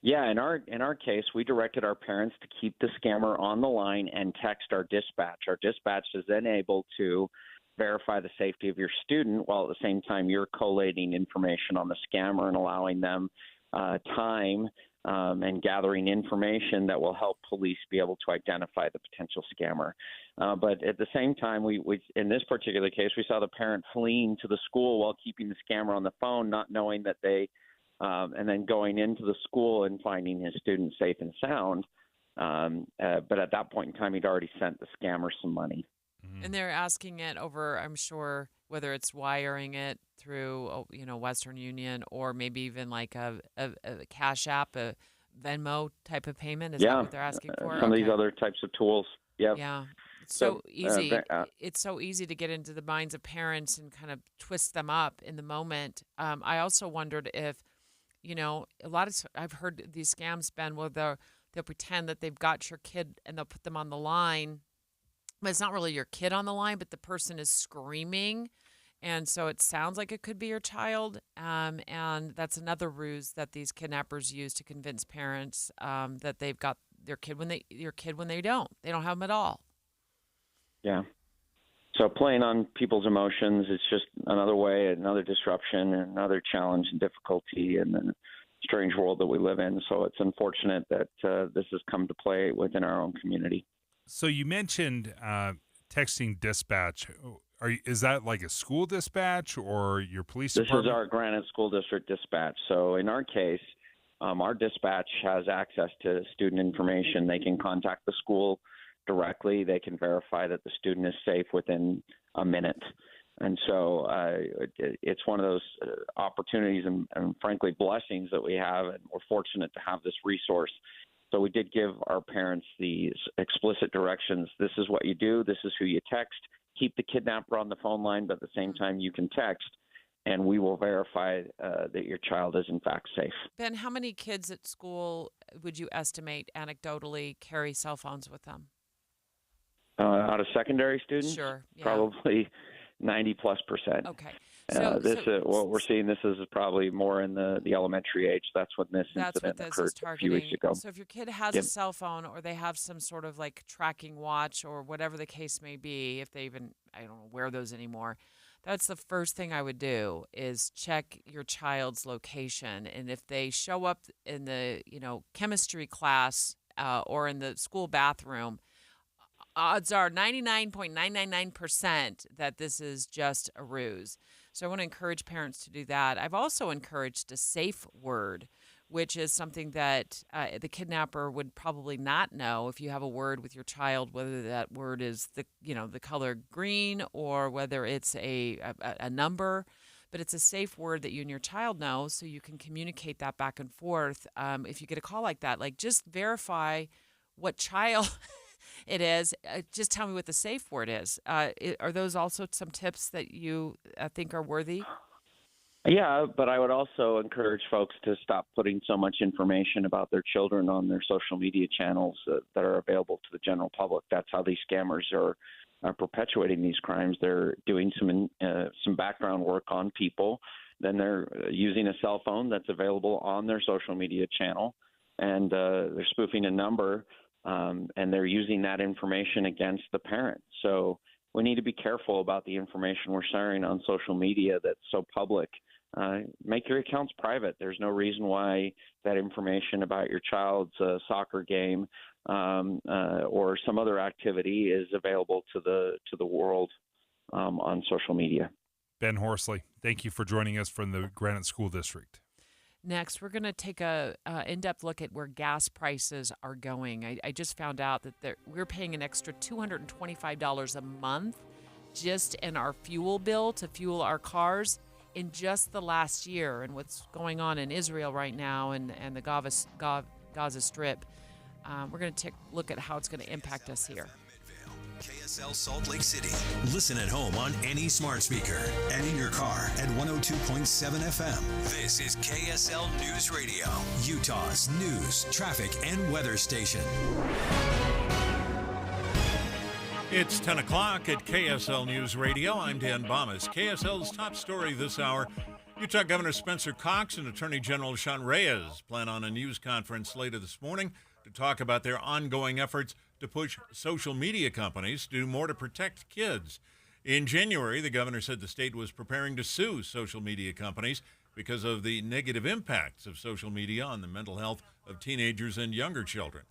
Yeah, in our case, we directed our parents to keep the scammer on the line and text our dispatch. Our dispatch is then able to verify the safety of your student while at the same time you're collating information on the scammer and allowing them time and gathering information that will help police be able to identify the potential scammer. But at the same time, we in this particular case, we saw the parent fleeing to the school while keeping the scammer on the phone, not knowing that they and then going into the school and finding his student safe and sound. But at that point in time, he'd already sent the scammer some money. And they're asking it over, I'm sure, whether it's wiring it through, Western Union or maybe even like a Cash App, a Venmo type of payment. Is that what they're asking for? Some of these other types of tools. Yep. Yeah. It's so easy. It's so easy to get into the minds of parents and kind of twist them up in the moment. I also wondered if, I've heard these scams, Ben, where they'll pretend that they've got your kid and they'll put them on the line. But it's not really your kid on the line, but the person is screaming. And so it sounds like it could be your child. And that's another ruse that these kidnappers use to convince parents that they've got your kid when they don't have them at all. Yeah. So playing on people's emotions is just another way, another disruption, another challenge and difficulty in the strange world that we live in. So it's unfortunate that this has come to play within our own community. So you mentioned texting dispatch. Is that like a school dispatch or your police department? This is our Granite School District dispatch. So in our case, our dispatch has access to student information. They can contact the school directly. They can verify that the student is safe within a minute. And so it's one of those opportunities and frankly, blessings that we have. And we're fortunate to have this resource. So we did give our parents these explicit directions. This is what you do. This is who you text. Keep the kidnapper on the phone line, but at the same time you can text, and we will verify that your child is in fact safe. Ben, how many kids at school would you estimate anecdotally carry cell phones with them? Out of secondary students? Sure. Yeah. Probably 90+%. Okay. What we're seeing, this is probably more in the elementary age. That's when this incident occurred a few weeks ago. So if your kid has a cell phone or they have some sort of like tracking watch or whatever the case may be, if they even, I don't know, wear those anymore, that's the first thing I would do is check your child's location. And if they show up in the, chemistry class or in the school bathroom, odds are 99.999% that this is just a ruse. So I want to encourage parents to do that. I've also encouraged a safe word, which is something that the kidnapper would probably not know if you have a word with your child, whether that word is the color green or whether it's a number. But it's a safe word that you and your child know, so you can communicate that back and forth. If you get a call like that, like just verify what child it is. Just tell me what the safe word is. Are those also some tips that you think are worthy? Yeah, but I would also encourage folks to stop putting so much information about their children on their social media channels that are available to the general public. That's how these scammers are perpetuating these crimes. They're doing some background work on people. Then they're using a cell phone that's available on their social media channel, and they're spoofing a number. And they're using that information against the parent. So we need to be careful about the information we're sharing on social media that's so public. Make your accounts private. There's no reason why that information about your child's soccer game or some other activity is available to the world on social media. Ben Horsley, thank you for joining us from the Granite School District. Next, we're going to take a in-depth look at where gas prices are going. I just found out that we're paying an extra $225 a month just in our fuel bill to fuel our cars in just the last year. And what's going on in Israel right now and the Gaza Strip, we're going to take a look at how it's going to impact us here. KSL Salt Lake City. Listen at home on any smart speaker and in your car at 102.7 FM. This is KSL News Radio, Utah's news, traffic, and weather station. It's 10 o'clock at KSL News Radio. I'm Dan Bomas. KSL's top story this hour. Utah Governor Spencer Cox and Attorney General Sean Reyes plan on a news conference later this morning to talk about their ongoing efforts to push social media companies to do more to protect kids. In January, the governor said the state was preparing to sue social media companies because of the negative impacts of social media on the mental health of teenagers and younger children.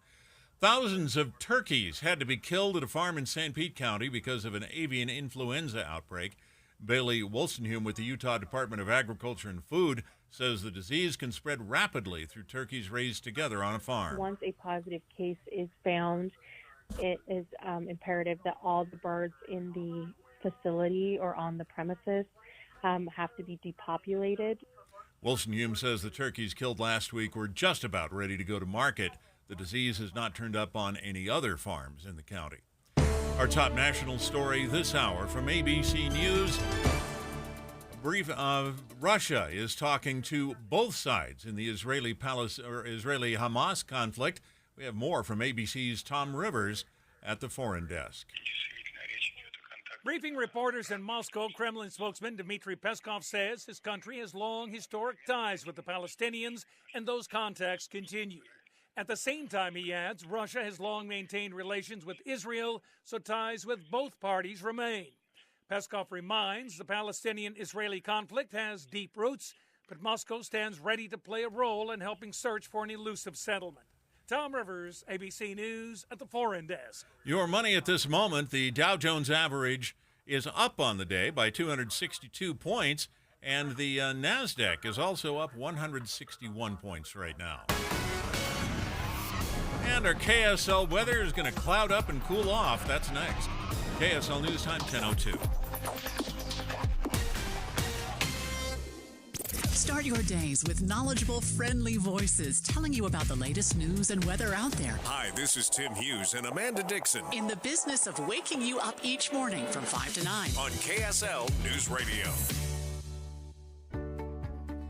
Thousands of turkeys had to be killed at a farm in St. Pete County because of an avian influenza outbreak. Bailey Wolstenhume with the Utah Department of Agriculture and Food says the disease can spread rapidly through turkeys raised together on a farm. Once a positive case is found, it is imperative that all the birds in the facility or on the premises have to be depopulated. Wolstenhume says the turkeys killed last week were just about ready to go to market. The disease has not turned up on any other farms in the county. Our top national story this hour from ABC News. Russia is talking to both sides in the Israeli-Hamas conflict. We have more from ABC's Tom Rivers at the foreign desk. Briefing reporters in Moscow, Kremlin spokesman Dmitry Peskov says his country has long historic ties with the Palestinians, and those contacts continue. At the same time, he adds, Russia has long maintained relations with Israel, so ties with both parties remain. Peskov reminds the Palestinian-Israeli conflict has deep roots, but Moscow stands ready to play a role in helping search for an elusive settlement. Tom Rivers, ABC News at the Foreign Desk. Your money at this moment, the Dow Jones average is up on the day by 262 points, and the NASDAQ is also up 161 points right now. And our KSL weather is going to cloud up and cool off. That's next. KSL News Time, 10:02. Start your days with knowledgeable, friendly voices telling you about the latest news and weather out there. Hi, this is Tim Hughes and Amanda Dixon In the business of waking you up each morning from 5 to 9. on KSL News Radio.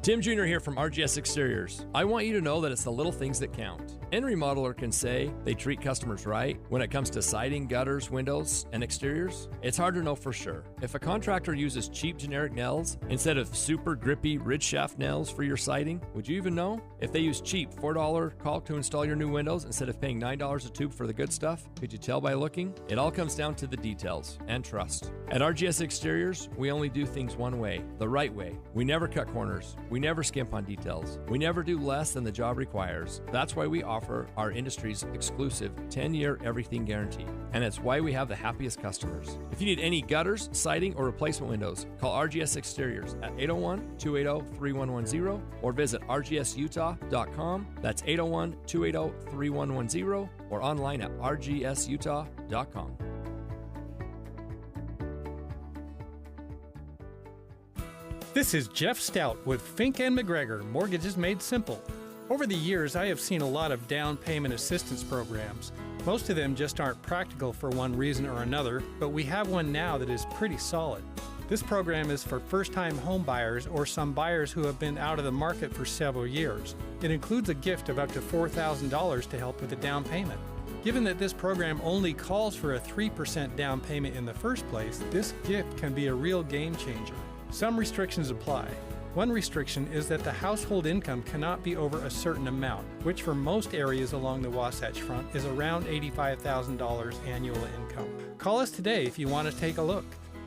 Tim Jr. here from RGS Exteriors. I want you to know that it's the little things that count. Any remodeler can say they treat customers right when it comes to siding, gutters, windows, and exteriors. It's hard to know for sure. If a contractor uses cheap generic nails instead of super grippy ridge shaft nails for your siding, would you even know? If they use cheap $4 caulk to install your new windows instead of paying $9 a tube for the good stuff, could you tell by looking? It all comes down to the details and trust. At RGS Exteriors, we only do things one way, the right way. We never cut corners. We never skimp on details. We never do less than the job requires. That's why we offer our industry's exclusive 10-year everything guarantee. And it's why we have the happiest customers. If you need any gutters, siding, or replacement windows, call RGS Exteriors at 801-280-3110 or visit rgsutah.com. That's 801-280-3110 or online at rgsutah.com. This is Jeff Stout with Fink & McGregor, Mortgages Made Simple. Over the years, I have seen a lot of down payment assistance programs. Most of them just aren't practical for one reason or another, but we have one now that is pretty solid. This program is for first-time home buyers or some buyers who have been out of the market for several years. It includes a gift of up to $4,000 to help with the down payment. Given that this program only calls for a 3% down payment in the first place, this gift can be a real game changer. Some restrictions apply. One restriction is that the household income cannot be over a certain amount, which for most areas along the Wasatch Front is around $85,000 annual income. Call us today if you want to take a look.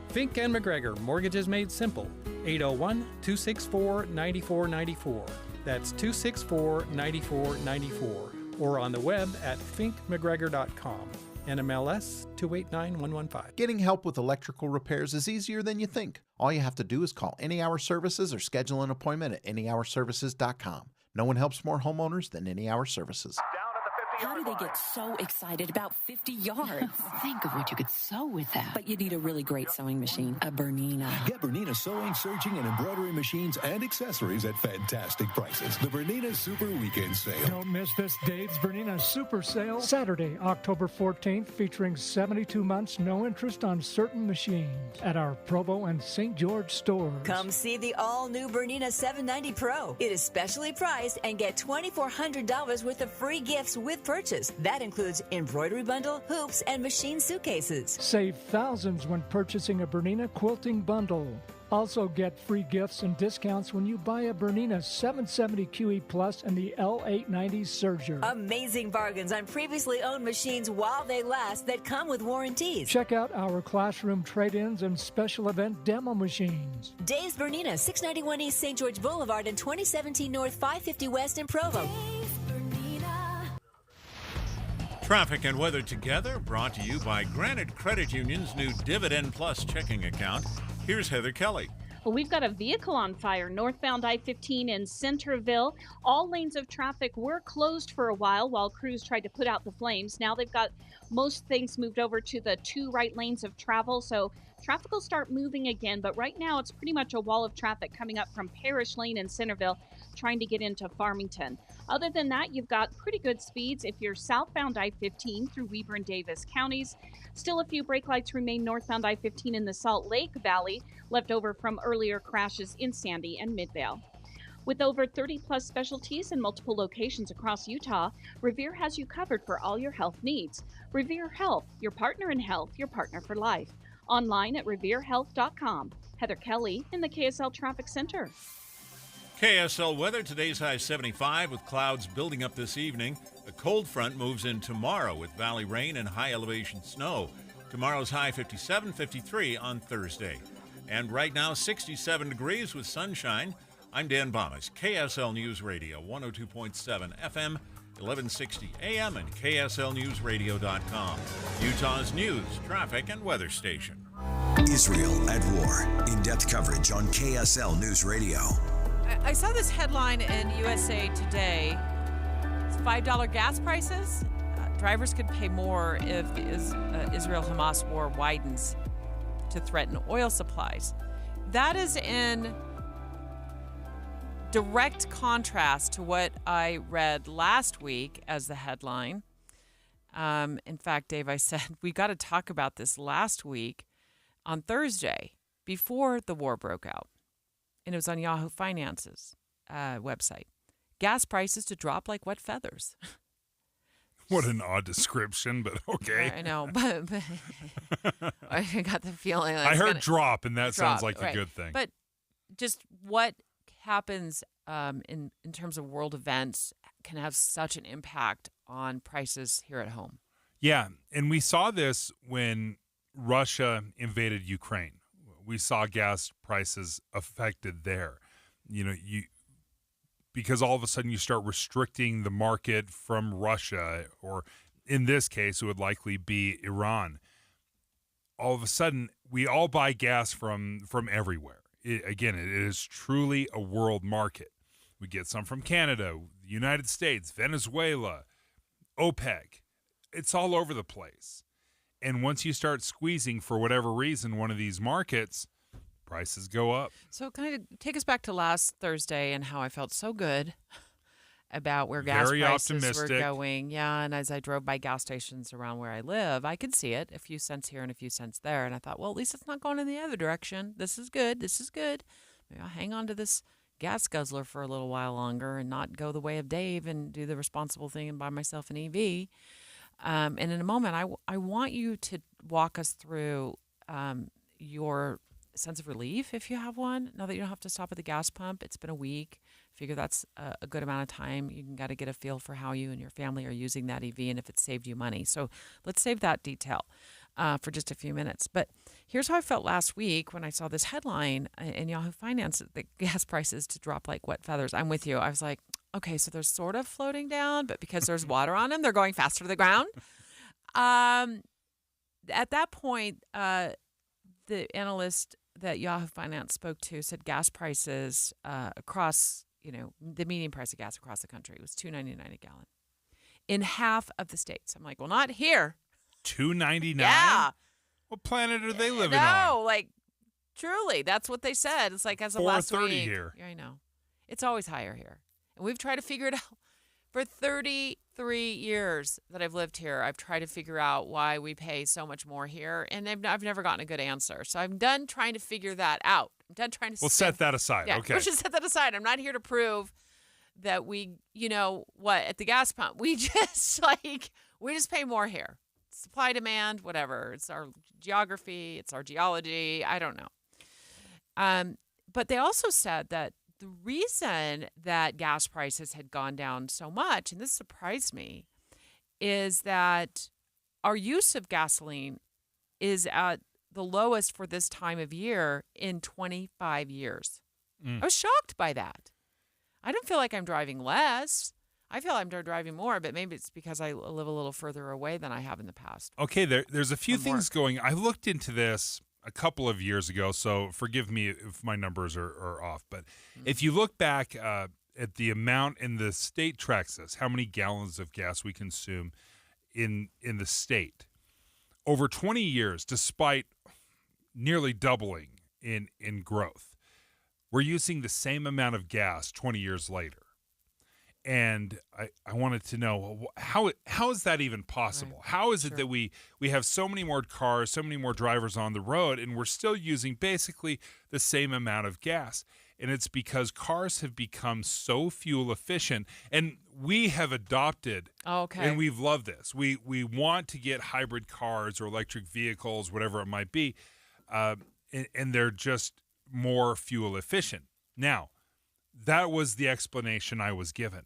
Fink & McGregor, Mortgages Made Simple, 801-264-9494. That's 264-9494. Or on the web at finkmcgregor.com. NMLS 289115. Getting help with electrical repairs is easier than you think. All you have to do is call Any Hour Services or schedule an appointment at anyhourservices.com. No one helps more homeowners than Any Hour Services. How do they get so excited about 50 yards? Think of what you could sew with that. But you need a really great sewing machine, a Bernina. Get Bernina sewing, serging, and embroidery machines and accessories at fantastic prices. The Bernina Super Weekend Sale. Don't miss this Dave's Bernina Super Sale, Saturday, October 14th, featuring 72 months, no interest on certain machines at our Provo and St. George stores. Come see the all-new Bernina 790 Pro. It is specially priced and get $2,400 worth of free gifts with purchase. That includes embroidery bundle, hoops, and machine suitcases. Save thousands when purchasing a Bernina quilting bundle. Also get free gifts and discounts when you buy a Bernina 770 QE Plus and the L890 Serger. Amazing bargains on previously owned machines while they last that come with warranties. Check out our classroom trade-ins and special event demo machines. Dave's Bernina, 691 East St. George Boulevard and 2017 North 550 West in Provo. Traffic and weather together, brought to you by Granite Credit Union's new Dividend Plus checking account. Here's Heather Kelly. Well, we've got a vehicle on fire northbound I-15 in Centerville. All lanes of traffic were closed for a while crews tried to put out the flames. Now they've got most things moved over to the 2 right lanes of travel, so traffic will start moving again. But right now it's pretty much a wall of traffic coming up from Parish Lane in Centerville, trying to get into Farmington. Other than that, you've got pretty good speeds if you're southbound I-15 through Weber and Davis counties. Still a few brake lights remain northbound I-15 in the Salt Lake Valley, left over from earlier crashes in Sandy and Midvale. With over 30-plus specialties in multiple locations across Utah, Revere has you covered for all your health needs. Revere Health, your partner in health, your partner for life. Online at reverehealth.com. Heather Kelly in the KSL Traffic Center. KSL weather, today's high 75 with clouds building up this evening. A cold front moves in tomorrow with valley rain and high elevation snow. Tomorrow's high 57, 53 on Thursday. And right now 67 degrees with sunshine. I'm Dan Bomas, KSL News Radio, 102.7 FM, 1160 AM and KSLNewsRadio.com. Utah's news, traffic, and weather station. Israel at war. In-depth coverage on KSL News Radio. I saw this headline in USA Today. It's $5 gas prices. Drivers could pay more if the Israel-Hamas war widens to threaten oil supplies. That is in direct contrast to what I read last week as the headline. In fact, Dave, I said we got to talk about this last week on Thursday before the war broke out. And it was on Yahoo Finance's website. Gas prices to drop like wet feathers. What an odd description, but okay. I know, but I got the feeling. I heard drop, and that sounds like a good thing. But just what happens in terms of world events can have such an impact on prices here at home. Yeah, and we saw this when Russia invaded Ukraine. We saw gas prices affected there. Because all of a sudden you start restricting the market from Russia, or in this case, it would likely be Iran. All of a sudden, we all buy gas from everywhere. It is truly a world market. We get some from Canada, the United States, Venezuela, OPEC. It's all over the place. And once you start squeezing, for whatever reason, one of these markets, prices go up. So kind of take us back to last Thursday and how I felt so good about where gas prices were going. Yeah, and as I drove by gas stations around where I live, I could see it, a few cents here and a few cents there. And I thought, well, at least it's not going in the other direction. This is good. This is good. Maybe I'll hang on to this gas guzzler for a little while longer and not go the way of Dave and do the responsible thing and buy myself an EV. And in a moment, I want you to walk us through your sense of relief, if you have one, now that you don't have to stop at the gas pump. It's been a week. Figure that's a good amount of time. You can got to get a feel for how you and your family are using that EV and if it's saved you money. So let's save that detail for just a few minutes. But here's how I felt last week when I saw this headline in Yahoo Finance, the gas prices to drop like wet feathers. I'm with you. I was like, okay, so they're sort of floating down, but because there's water on them, they're going faster to the ground. At that point, the analyst that Yahoo Finance spoke to said gas prices across, the median price of gas across the country was $2.99 a gallon in half of the states. I'm like, well, not here. $2.99? Yeah. What planet are they living on? No, like truly, that's what they said. It's like as of last week. $4.30 here. Yeah, I know. It's always higher here. And we've tried to figure it out. For 33 years that I've lived here, I've tried to figure out why we pay so much more here, and I've never gotten a good answer. So I'm done trying to figure that out. I'm done trying to... We'll set that aside. Yeah, okay. We'll just set that aside. I'm not here to prove that we, at the gas pump, we just pay more here. Supply, demand, whatever. It's our geography. It's our geology. I don't know. But they also said that the reason that gas prices had gone down so much, and this surprised me, is that our use of gasoline is at the lowest for this time of year in 25 years. I was shocked by that. I don't feel like I'm driving less. I feel I'm driving more, but maybe it's because I live a little further away than I have in the past. Okay, there's a few things going. I looked into this a couple of years ago, so forgive me if my numbers are off. But if you look back at the amount in the state tracks us, how many gallons of gas we consume in the state, over 20 years, despite nearly doubling in growth, we're using the same amount of gas 20 years later. And I wanted to know, how is that even possible? Right. How is it that we have so many more cars, so many more drivers on the road, and we're still using basically the same amount of gas? And it's because cars have become so fuel efficient, and we have adopted, and we've loved this. We want to get hybrid cars or electric vehicles, whatever it might be, and they're just more fuel efficient. Now, that was the explanation I was given.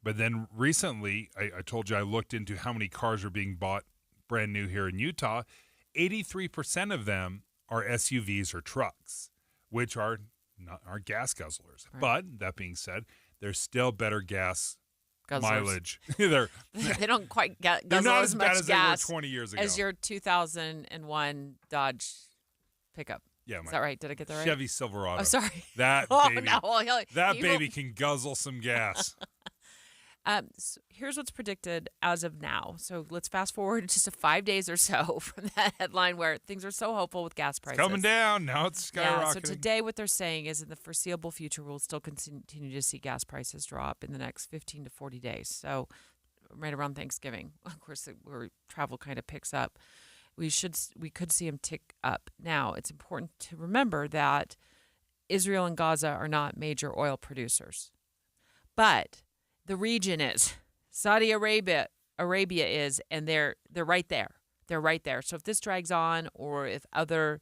But then recently, I told you I looked into how many cars are being bought brand new here in Utah. 83% of them are SUVs or trucks, which are gas guzzlers. Right. But that being said, there's still better gas guzzlers. Mileage. They don't quite guzzle not as much as gas they were 20 years ago. as your 2001 Dodge pickup. Yeah, is that right? Did I get that right? Chevy Silverado. Oh, sorry. That baby, no. Well, that baby can guzzle some gas. So here's what's predicted as of now. So let's fast forward just 5 days or so from that headline where things are so hopeful with gas prices. It's coming down. Now it's skyrocketing. Yeah, so today what they're saying is in the foreseeable future, we'll still continue to see gas prices drop in the next 15 to 40 days. So right around Thanksgiving, of course, where travel kind of picks up, we could see them tick up. Now, it's important to remember that Israel and Gaza are not major oil producers, but the region is. Saudi Arabia is, and they're right there. They're right there. So if this drags on, or if other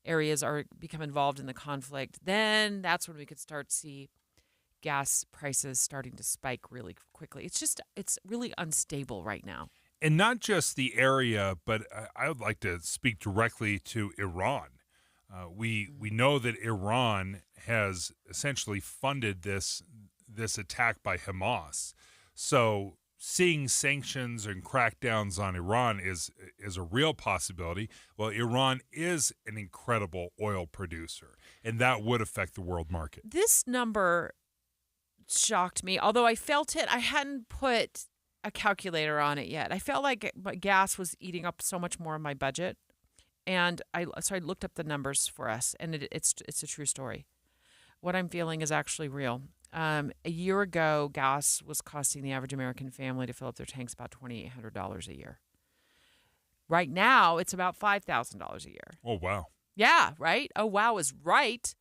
areas become involved in the conflict, then that's when we could start to see gas prices starting to spike really quickly. It's really unstable right now. And not just the area, but I would like to speak directly to Iran. We know that Iran has essentially funded this attack by Hamas. So seeing sanctions and crackdowns on Iran is a real possibility. Well, Iran is an incredible oil producer, and that would affect the world market. This number shocked me, although I felt it. I hadn't put a calculator on it yet. I felt like gas was eating up so much more of my budget, and I looked up the numbers for us, and it's a true story. What I'm feeling is actually real. A year ago, gas was costing the average American family to fill up their tanks about $2,800 a year. Right now, it's about $5,000 a year. Oh, wow. Yeah, right? Oh, wow is right.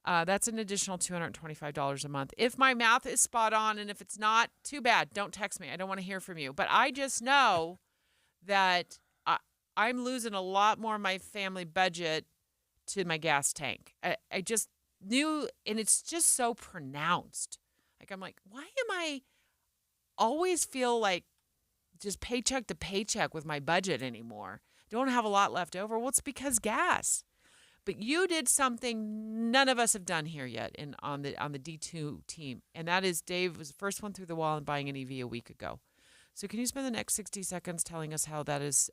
That's an additional $225 a month. If my math is spot on, and if it's not, too bad. Don't text me. I don't want to hear from you. But I just know that I'm losing a lot more of my family budget to my gas tank. I just knew, and it's just so pronounced. Like, I'm like, why am I always feel like just paycheck to paycheck with my budget anymore? Don't have a lot left over. Well, it's because gas. But you did something none of us have done here yet on the D2 team, and that is Dave was the first one through the wall and buying an EV a week ago. So can you spend the next 60 seconds telling us how that has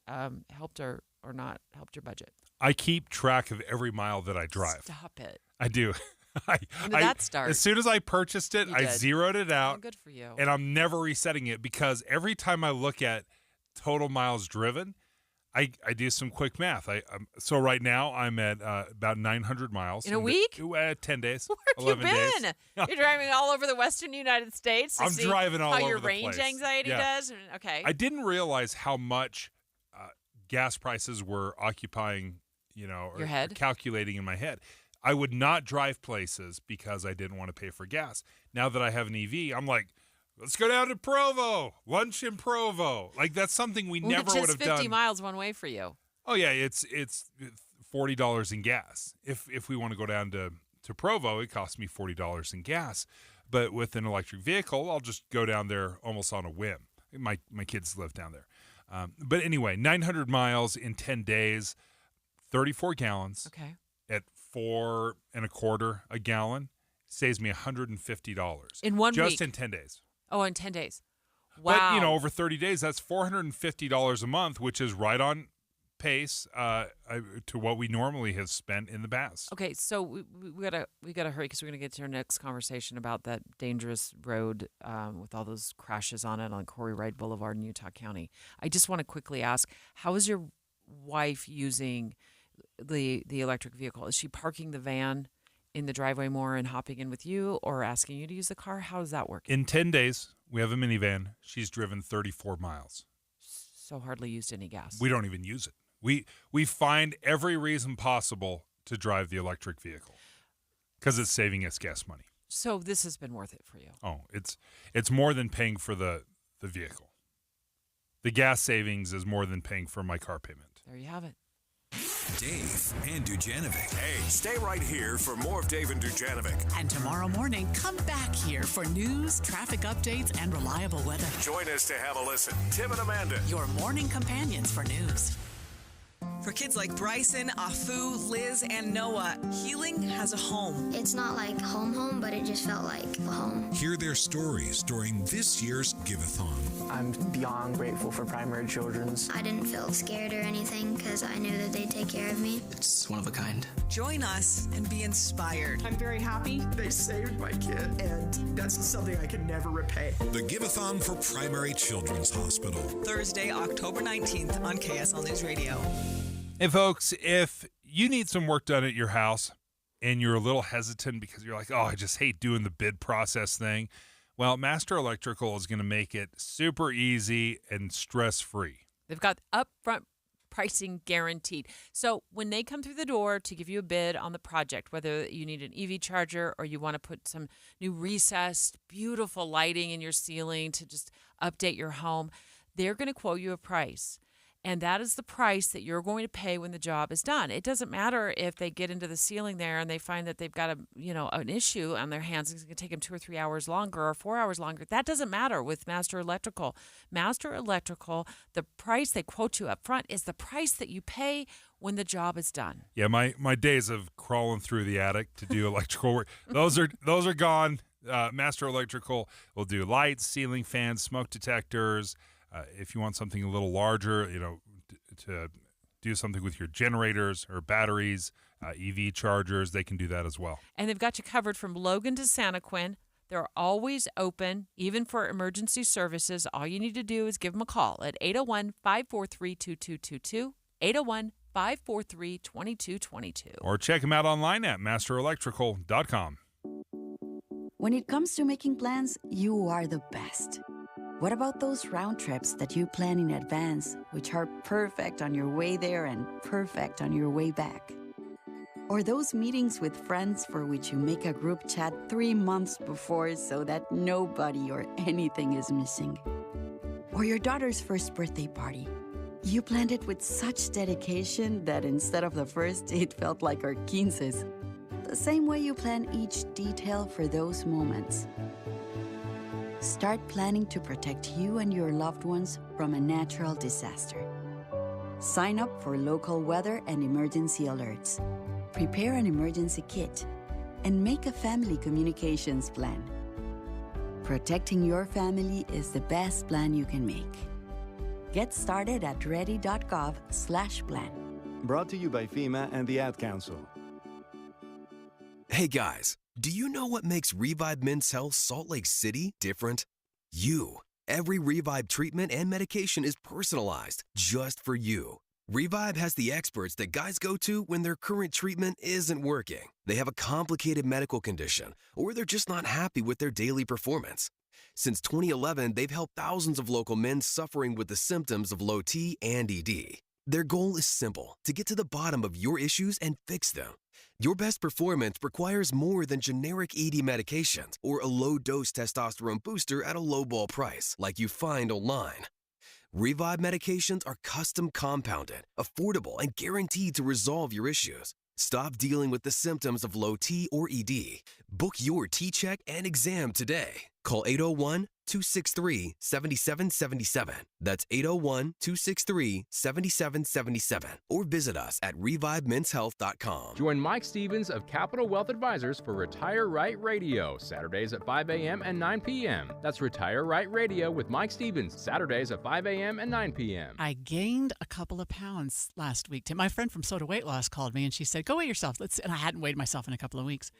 helped or not helped your budget? I keep track of every mile that I drive. Stop it. I do. When did that start? As soon as I purchased it, I zeroed it out. Oh, good for you. And I'm never resetting it because every time I look at total miles driven, I do some quick math. So right now I'm at about 900 miles. In a week? 10 days. Where have you been? Days. You're driving all over the western United States to see driving all how over your the range place. anxiety does? Okay. I didn't realize how much gas prices were occupying, your head? Calculating in my head. I would not drive places because I didn't want to pay for gas. Now that I have an EV, I'm like, let's go down to Provo, lunch in Provo. Like, that's something we never would have done. Just 50 miles one way for you. Oh, yeah, it's $40 in gas. If we want to go down to Provo, it costs me $40 in gas. But with an electric vehicle, I'll just go down there almost on a whim. My kids live down there. But anyway, 900 miles in 10 days, 34 gallons. Okay. At $4.25 a gallon, saves me $150 in 1 week. Just in 10 days. Oh, in 10 days. Wow. But over 30 days, that's $450 a month, which is right on pace to what we normally have spent in the past. Okay, so we gotta hurry because we're gonna get to our next conversation about that dangerous road with all those crashes on it on Corey Wright Boulevard in Utah County. I just want to quickly ask, how is your wife using the electric vehicle? Is she parking the van in the driveway more and hopping in with you, or asking you to use the car? How does that work? In 10 days, we have a minivan. She's driven 34 miles. So hardly used any gas. We don't even use it. We find every reason possible to drive the electric vehicle because it's saving us gas money. So this has been worth it for you. Oh, it's more than paying for the vehicle. The gas savings is more than paying for my car payment. There you have it. Dave and Dujanovic. Hey, stay right here for more of Dave and Dujanovic. And tomorrow morning, come back here for news, traffic updates, and reliable weather. Join us to have a listen. Tim and Amanda. Your morning companions for news. For kids like Bryson, Afu, Liz, and Noah, healing has a home. It's not like home, but it just felt like a home. Hear their stories during this year's Giveathon. I'm beyond grateful for Primary Children's. I didn't feel scared or anything because I knew that they'd take care of me. It's one of a kind. Join us and be inspired. I'm very happy. They saved my kid, and that's something I can never repay. The Giveathon for Primary Children's Hospital. Thursday, October 19th on KSL News Radio. Hey, folks, if you need some work done at your house and you're a little hesitant because you're like, oh, I just hate doing the bid process thing, well, Master Electrical is going to make it super easy and stress-free. They've got upfront pricing guaranteed. So when they come through the door to give you a bid on the project, whether you need an EV charger or you want to put some new recessed, beautiful lighting in your ceiling to just update your home, they're going to quote you a price. And that is the price that you're going to pay when the job is done. It doesn't matter if they get into the ceiling there and they find that they've got an issue on their hands. It's going to take them 2 or 3 hours longer or 4 hours longer. That doesn't matter with Master Electrical. Master Electrical, the price they quote you up front is the price that you pay when the job is done. Yeah, my days of crawling through the attic to do electrical work, those are gone. Master Electrical will do lights, ceiling fans, smoke detectors. If you want something a little larger, to do something with your generators or batteries, EV chargers, they can do that as well. And they've got you covered from Logan to Santaquin. They're always open, even for emergency services. All you need to do is give them a call at 801-543-2222, 801-543-2222. Or check them out online at masterelectrical.com. When it comes to making plans, you are the best. What about those round trips that you plan in advance, which are perfect on your way there and perfect on your way back? Or those meetings with friends for which you make a group chat 3 months before so that nobody or anything is missing? Or your daughter's first birthday party. You planned it with such dedication that instead of the first, it felt like our 15s. The same way you plan each detail for those moments. Start planning to protect you and your loved ones from a natural disaster. Sign up for local weather and emergency alerts. Prepare an emergency kit and make a family communications plan. Protecting your family is the best plan you can make. Get started at ready.gov/plan. Brought to you by FEMA and the Ad Council. Hey guys, do you know what makes Revive Men's Health Salt Lake City different? You. Every Revive treatment and medication is personalized just for you. Revive has the experts that guys go to when their current treatment isn't working. They have a complicated medical condition, or they're just not happy with their daily performance. Since 2011, they've helped thousands of local men suffering with the symptoms of low T and ED. Their goal is simple, to get to the bottom of your issues and fix them. Your best performance requires more than generic ED medications or a low-dose testosterone booster at a low-ball price like you find online. Revive medications are custom compounded, affordable, and guareed to resolve your issues. Stop dealing with the symptoms of low T or ED. Book your T-check and exam today. Call 801-263-7777. That's 801-263-7777. Or visit us at revivemenshealth.com. Join Mike Stevens of Capital Wealth Advisors for Retire Right Radio, Saturdays at 5 a.m. and 9 p.m. That's Retire Right Radio with Mike Stevens, Saturdays at 5 a.m. and 9 p.m. I gained a couple of pounds last week. My friend from Soda Weight Loss called me and she said, go weigh yourself. And I hadn't weighed myself in a couple of weeks.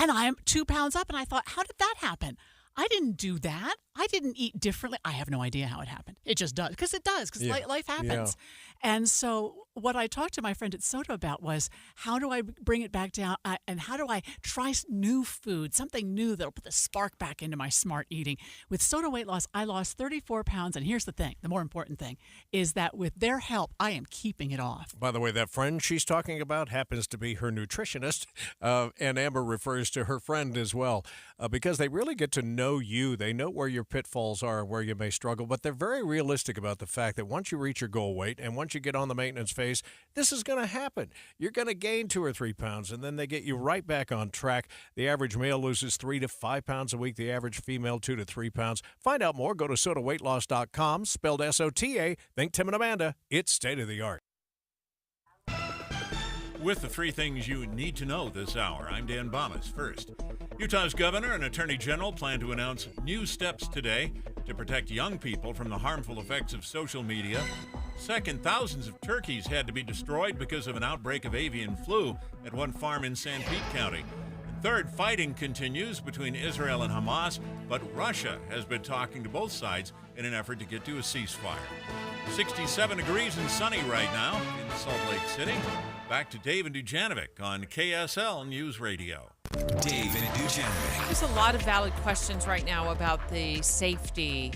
And I'm 2 pounds up. And I thought, how did that happen? I didn't do that. I didn't eat differently. I have no idea how it happened. It just does. Because it does. Because life happens. Yeah. And so what I talked to my friend at Soda about was, how do I bring it back down? And how do I try new food, something new that'll put the spark back into my smart eating? With Soda Weight Loss, I lost 34 pounds. And here's the thing. The more important thing is that with their help, I am keeping it off. By the way, that friend she's talking about happens to be her nutritionist. And Amber refers to her friend as well, because they really get to know know you. They know where your pitfalls are and where you may struggle, but they're very realistic about the fact that once you reach your goal weight and once you get on the maintenance phase, this is going to happen. You're going to gain 2 or 3 pounds, and then they get you right back on track. The average male loses 3 to 5 pounds a week. The average female 2 to 3 pounds. Find out more. Go to SOTAweightLoss.com, spelled SOTA. Think Tim and Amanda. It's state of the art. With the 3 things you need to know this hour, I'm Dan Bomas. First, Utah's governor and attorney general plan to announce new steps today to protect young people from the harmful effects of social media. Second, thousands of turkeys had to be destroyed because of an outbreak of avian flu at one farm in San Pete County. Third, fighting continues between Israel and Hamas, but Russia has been talking to both sides in an effort to get to a ceasefire. 67 degrees and sunny right now in Salt Lake City. Back to Dave and Dujanovic on KSL News Radio. Dave and Dujanovic. There's a lot of valid questions right now about the safety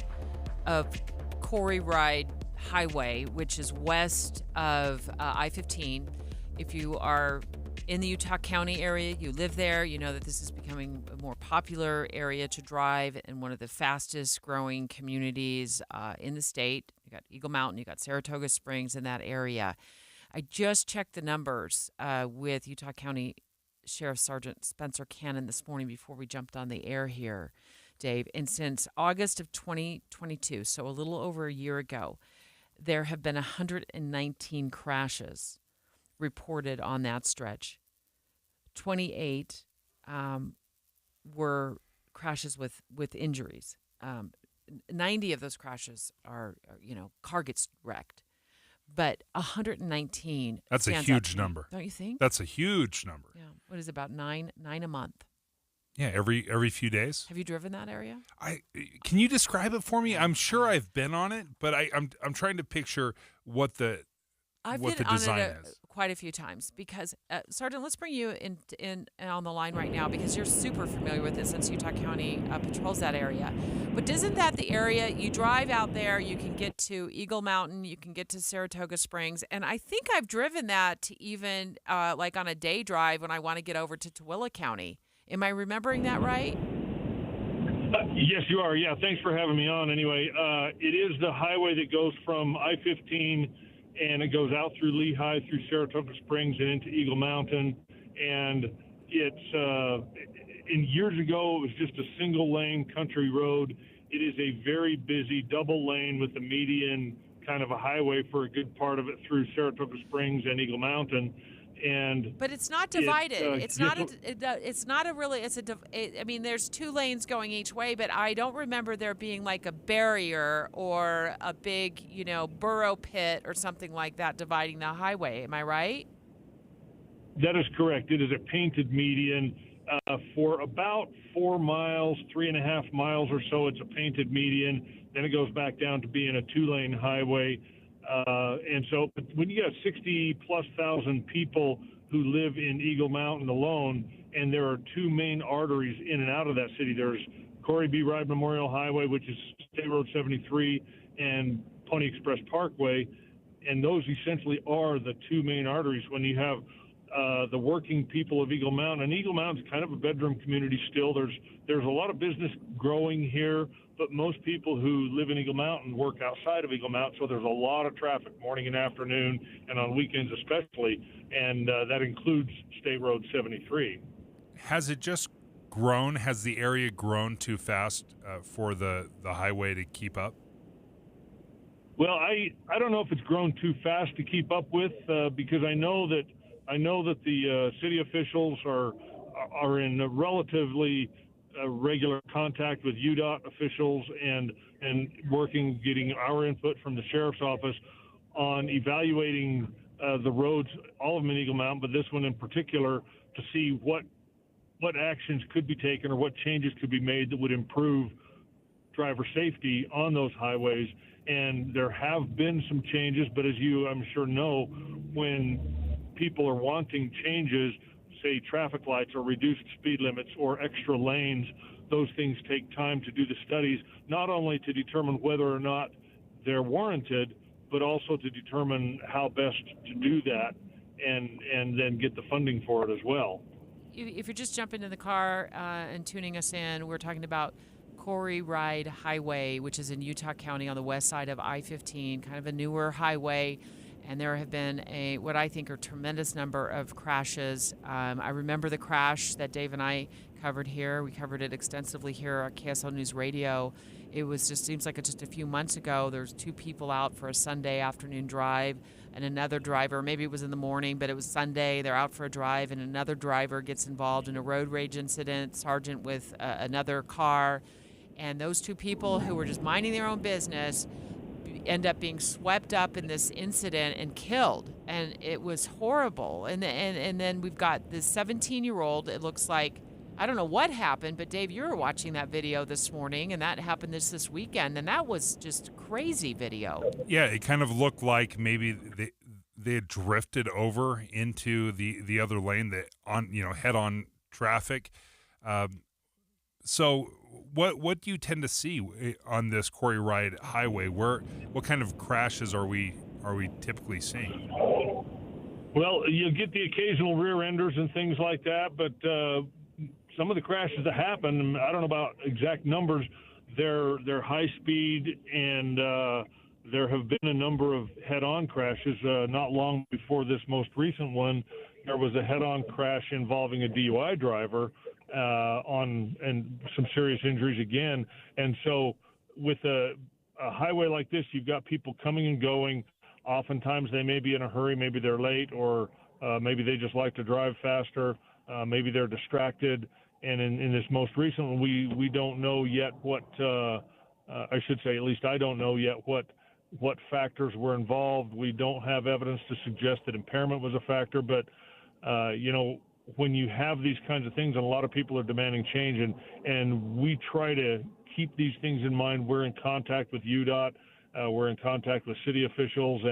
of Corey Ride Highway, which is west of I-15. If you are in the Utah County area, you live there, you know that this is becoming a more popular area to drive and one of the fastest growing communities in the state. You got Eagle Mountain, you got Saratoga Springs in that area. I just checked the numbers with Utah County Sheriff Sergeant Spencer Cannon this morning before we jumped on the air here, Dave. And since August of 2022, so a little over a year ago, there have been 119 crashes reported on that stretch. 28 were crashes with injuries. 90 of those crashes are, car gets wrecked. But 119. That's a huge number. Don't you think? That's a huge number. Yeah. What is it, about nine a month? Yeah, every few days. Have you driven that area? Can you describe it for me? I'm sure I've been on it, but I'm trying to picture what the design is. Quite a few times because Sergeant, let's bring you in on the line right now because you're super familiar with it since Utah County patrols that area. But isn't that the area you drive out there? You can get to Eagle Mountain, you can get to Saratoga Springs, and I think I've driven that to even like on a day drive when I want to get over to Tooele County. Am I remembering that right? Yes, you are. Yeah, thanks for having me on. Anyway, it is the highway that goes from I-15. And it goes out through Lehigh, through Saratoga Springs, and into Eagle Mountain. And it's years ago, it was just a single-lane country road. It is a very busy double lane with a median kind of a highway for a good part of it through Saratoga Springs and Eagle Mountain. But it's not divided. I mean, there's 2 lanes going each way, but I don't remember there being like a barrier or a big, burrow pit or something like that dividing the highway. Am I right? That is correct. It is a painted median for about 4 miles, 3.5 miles or so. It's a painted median. Then it goes back down to being a 2-lane highway. And so when you got 60,000+ people who live in Eagle Mountain alone, and there are 2 main arteries in and out of that city, there's Corey B. Ride Memorial Highway, which is State Road 73, and Pony Express Parkway, and those essentially are the 2 main arteries. When you have the working people of Eagle Mountain, and Eagle Mountain's kind of a bedroom community still. There's a lot of business growing here, but most people who live in Eagle Mountain work outside of Eagle Mountain, so there's a lot of traffic morning and afternoon, and on weekends especially, and that includes State Road 73. Has it just grown? Has the area grown too fast for the highway to keep up? Well, I don't know if it's grown too fast to keep up with because I know that the city officials are in a relatively regular contact with UDOT officials and getting our input from the sheriff's office on evaluating the roads, all of them in Eagle Mountain, but this one in particular, to see what actions could be taken or what changes could be made that would improve driver safety on those highways. And there have been some changes, but as you, I'm sure, know, when people are wanting changes, say traffic lights or reduced speed limits or extra lanes, those things take time to do the studies, not only to determine whether or not they're warranted, but also to determine how best to do that and then get the funding for it as well. If you're just jumping in the car and tuning us in, we're talking about Corey Ride Highway, which is in Utah County on the west side of I-15, kind of a newer highway. And there have been what I think are tremendous number of crashes. I remember the crash that Dave and I covered here. We covered it extensively here at KSL News Radio. It was seems like just a few months ago. There's 2 people out for a Sunday afternoon drive, and another driver, maybe it was in the morning, but it was Sunday. They're out for a drive, and another driver gets involved in a road rage incident, sergeant with another car. And those 2 people who were just minding their own business end up being swept up in this incident and killed, and it was horrible. And then we've got this 17-year-old. It looks like, I don't know what happened, but Dave, you were watching that video this morning, and that happened this weekend, and that was just crazy video. Yeah, it kind of looked like maybe they had drifted over into the other lane, that head-on traffic. So what do you tend to see on this Corey Ride Highway? What kind of crashes are we typically seeing? Well, you get the occasional rear enders and things like that, but some of the crashes that happen, I don't know about exact numbers, they're high speed, and there have been a number of head-on crashes. Not long before this most recent one, there was a head-on crash involving a DUI driver, and some serious injuries again. And so with a highway like this, you've got people coming and going. Oftentimes they may be in a hurry, maybe they're late, or maybe they just like to drive faster. Maybe they're distracted. And in this most recent one, we don't know yet what, I should say, at least I don't know yet what factors were involved. We don't have evidence to suggest that impairment was a factor, but, when you have these kinds of things, and a lot of people are demanding change, and we try to keep these things in mind. We're in contact with UDOT, we're in contact with city officials,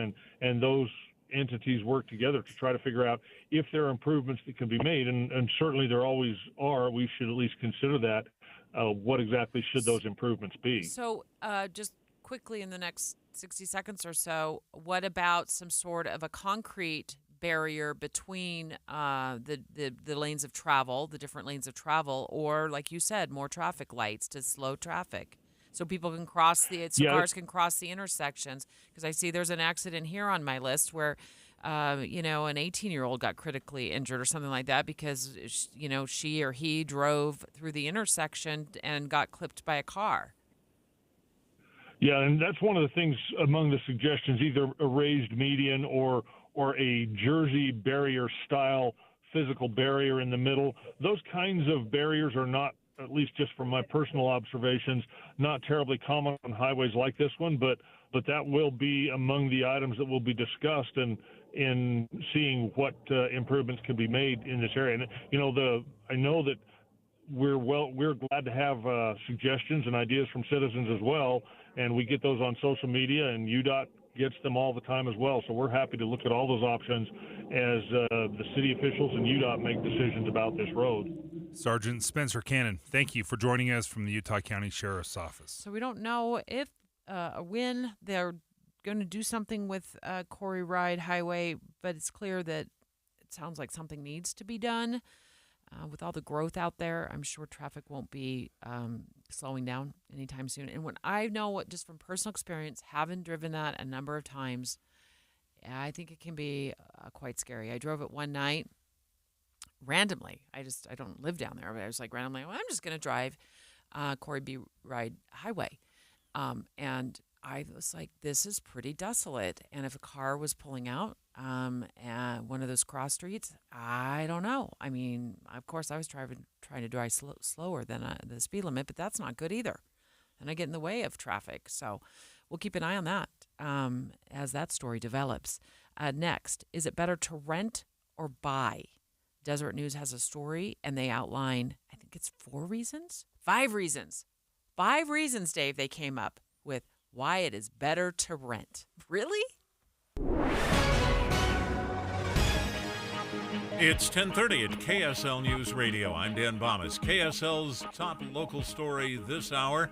and those entities work together to try to figure out if there are improvements that can be made, and certainly there always are. We should at least consider that. What exactly should those improvements be? So just quickly in the next 60 seconds or so, what about some sort of a concrete barrier between the lanes of travel, the different lanes of travel, or, like you said, more traffic lights to slow traffic so people can cars can cross the intersections? Because I see there's an accident here on my list where an 18-year-old got critically injured or something like that because she or he drove through the intersection and got clipped by a car. Yeah, and that's one of the things among the suggestions, either a raised median or a Jersey barrier style physical barrier in the middle. Those kinds of barriers are not, at least just from my personal observations, not terribly common on highways like this one, but that will be among the items that will be discussed in seeing what improvements can be made in this area. And I know that we're glad to have suggestions and ideas from citizens as well, and we get those on social media, and UDOT gets them all the time as well. So we're happy to look at all those options as the city officials and UDOT make decisions about this road. Sergeant Spencer Cannon, thank you for joining us from the Utah County Sheriff's Office. So we don't know if when they're going to do something with Corey Ride Highway, but it's clear that it sounds like something needs to be done. With all the growth out there, I'm sure traffic won't be slowing down anytime soon. And when I know just from personal experience, having driven that a number of times, I think it can be quite scary. I drove it one night randomly. I don't live down there, but I was like randomly, I'm just going to drive Corey B. Ride Highway. And I was like, this is pretty desolate. And if a car was pulling out at one of those cross streets, I don't know. I mean, of course, I was trying to drive slower than the speed limit, but that's not good either. And I get in the way of traffic. So we'll keep an eye on that as that story develops. Next, is it better to rent or buy? Deseret News has a story, and they outline, I think it's 5 reasons, Dave, they came up with why it is better to rent. Really? It's 10:30 at KSL News Radio. I'm Dan Bomas. KSL's top local story this hour.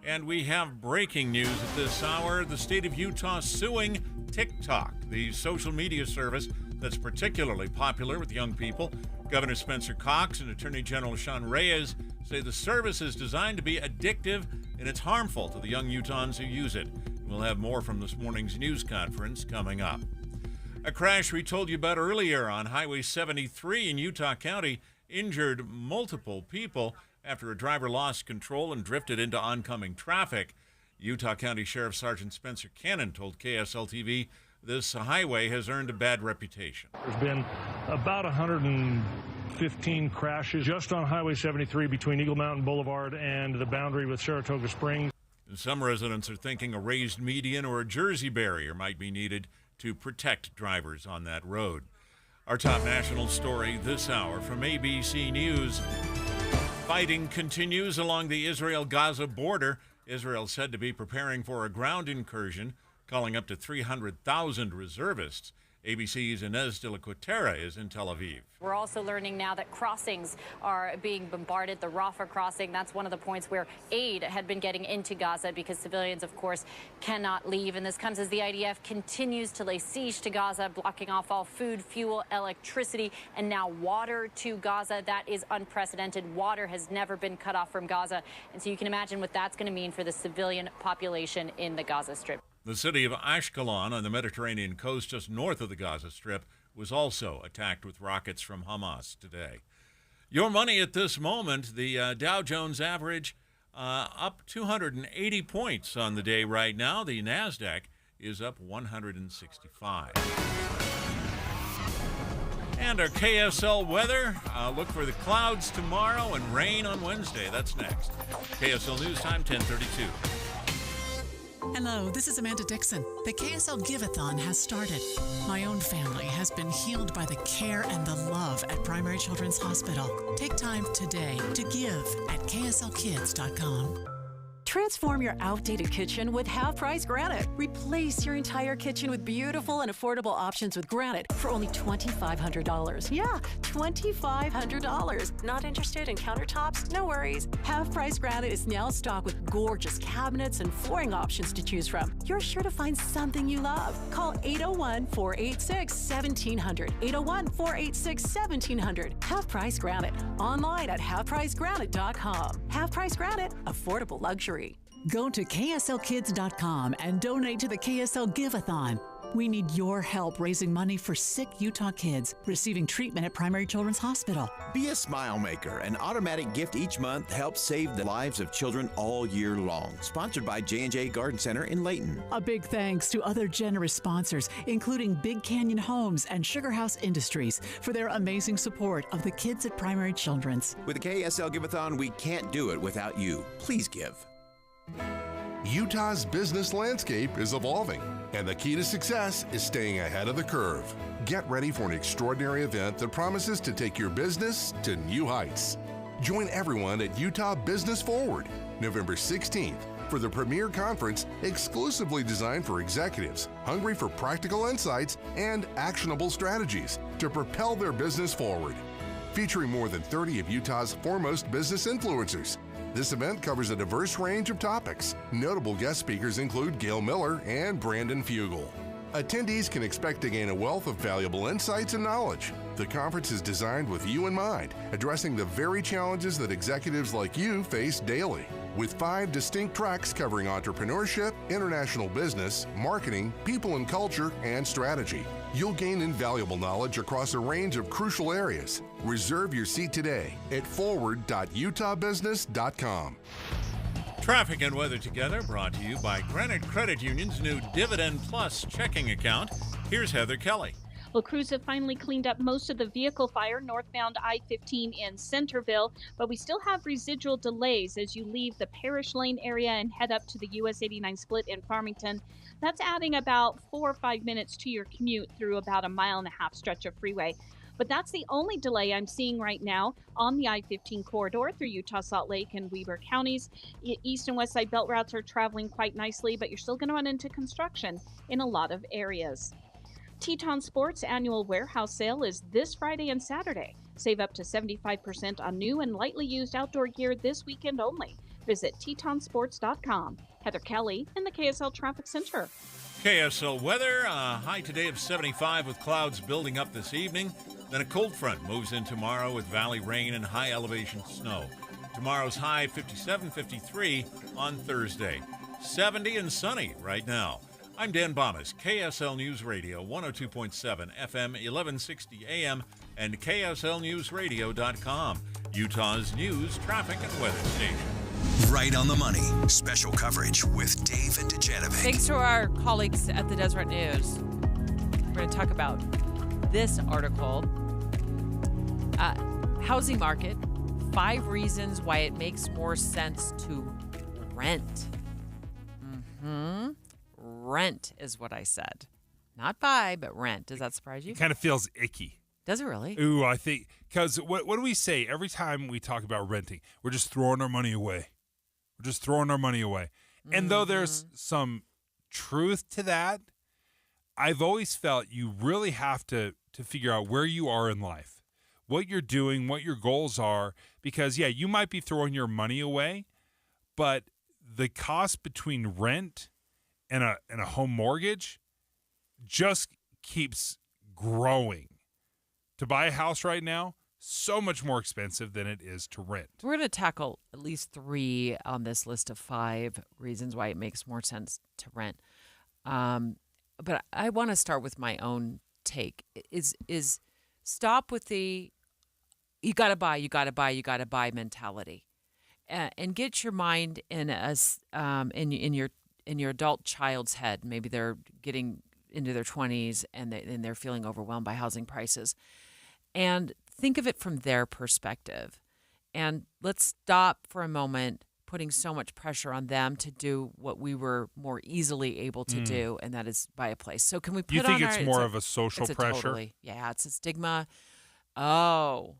And we have breaking news at this hour. The state of Utah suing TikTok, the social media service that's particularly popular with young people. Governor Spencer Cox and Attorney General Sean Reyes say the service is designed to be addictive and it's harmful to the young Utahns who use it. We'll have more from this morning's news conference coming up. A crash we told you about earlier on Highway 73 in Utah County injured multiple people after a driver lost control and drifted into oncoming traffic. Utah County Sheriff Sergeant Spencer Cannon told KSL-TV this highway has earned a bad reputation. There's been about 115 crashes just on Highway 73 between Eagle Mountain Boulevard and the boundary with Saratoga Springs. Some residents are thinking a raised median or a Jersey barrier might be needed to protect drivers on that road. Our top national story this hour from ABC News. Fighting continues along the Israel-Gaza border. Israel said to be preparing for a ground incursion, calling up to 300,000 reservists. ABC's Inez de la Cuetera is in Tel Aviv. We're also learning now that crossings are being bombarded. The Rafah crossing, that's one of the points where aid had been getting into Gaza because civilians, of course, cannot leave. And this comes as the IDF continues to lay siege to Gaza, blocking off all food, fuel, electricity, and now water to Gaza. That is unprecedented. Water has never been cut off from Gaza. And so you can imagine what that's going to mean for the civilian population in the Gaza Strip. The city of Ashkelon on the Mediterranean coast just north of the Gaza Strip was also attacked with rockets from Hamas today. Your money at this moment, the Dow Jones average up 280 points on the day right now. The NASDAQ is up 165. And our KSL weather, look for the clouds tomorrow and rain on Wednesday. That's next. KSL News Time, 10:32. Hello, this is Amanda Dixon. The KSL Giveathon has started. My own family has been healed by the care and the love at Primary Children's Hospital. Take time today to give at kslkids.com. Transform your outdated kitchen with half-price granite. Replace your entire kitchen with beautiful and affordable options with granite for only $2,500. Yeah, $2,500. Not interested in countertops? No worries. Half-price granite is now stocked with gorgeous cabinets and flooring options to choose from. You're sure to find something you love. Call 801-486-1700. 801-486-1700. Half-price granite. Online at halfpricegranite.com. Half-price granite. Affordable luxury. Go to kslkids.com and donate to the KSL Giveathon. We need your help raising money for sick Utah kids receiving treatment at Primary Children's Hospital. Be a smile maker. An automatic gift each month helps save the lives of children all year long. Sponsored by J&J Garden Center in Layton. A big thanks to other generous sponsors, including Big Canyon Homes and Sugar House Industries, for their amazing support of the kids at Primary Children's. With the KSL Giveathon, we can't do it without you. Please give. Utah's business landscape is evolving, and the key to success is staying ahead of the curve. Get ready for an extraordinary event that promises to take your business to new heights. Join everyone at Utah Business Forward, November 16th, for the premier conference exclusively designed for executives hungry for practical insights and actionable strategies to propel their business forward. Featuring more than 30 of Utah's foremost business influencers, this event covers a diverse range of topics. Notable guest speakers include Gail Miller and Brandon Fugel. Attendees can expect to gain a wealth of valuable insights and knowledge. The conference is designed with you in mind, addressing the very challenges that executives like you face daily. With 5 distinct tracks covering entrepreneurship, international business, marketing, people and culture, and strategy. You'll gain invaluable knowledge across a range of crucial areas. Reserve your seat today at forward.utahbusiness.com. Traffic and weather together brought to you by Granite Credit Union's new Dividend Plus checking account. Here's Heather Kelly. Well, crews have finally cleaned up most of the vehicle fire northbound I-15 in Centerville, but we still have residual delays as you leave the Parish Lane area and head up to the US 89 split in Farmington. That's adding about 4 or 5 minutes to your commute through about a 1.5 mile stretch of freeway. But that's the only delay I'm seeing right now on the I-15 corridor through Utah, Salt Lake, and Weber counties. East and west side belt routes are traveling quite nicely, but you're still going to run into construction in a lot of areas. Teton Sports annual warehouse sale is this Friday and Saturday. Save up to 75% on new and lightly used outdoor gear this weekend only. Visit tetonsports.com. Heather Kelly in the KSL Traffic Center. KSL weather, a high today of 75 with clouds building up this evening. Then a cold front moves in tomorrow with valley rain and high elevation snow. Tomorrow's high 57, 53 on Thursday. 70 and sunny right now. I'm Dan Bomas, KSL News Radio, 102.7 FM, 1160 AM, and KSLNewsRadio.com, Utah's news, traffic, and weather station. Right on the money. Special coverage with Dave and Dujanovic. Thanks to our colleagues at the Deseret News. We're going to talk about this article. Housing market, 5 reasons why it makes more sense to rent. Rent is what I said. Not buy, but rent. Does that surprise you? It kind of feels icky. Does it really? Ooh, I think, because what do we say every time we talk about renting? We're just throwing our money away. We're just throwing our money away. And though there's some truth to that, I've always felt you really have to figure out where you are in life, what you're doing, what your goals are, because, yeah, you might be throwing your money away, but the cost between rent and a home mortgage just keeps growing. To buy a house right now, so much more expensive than it is to rent. We're going to tackle at least 3 on this list of 5 reasons why it makes more sense to rent. But I want to start with my own take. Is stop with the you got to buy mentality, and get your mind in your adult child's head. Maybe they're getting into their 20s and they're feeling overwhelmed by housing prices. And think of it from their perspective. And let's stop for a moment putting so much pressure on them to do what we were more easily able to do, and that is buy a place. So can we put on You think it's more of a social pressure? Totally, yeah, it's a stigma. Oh,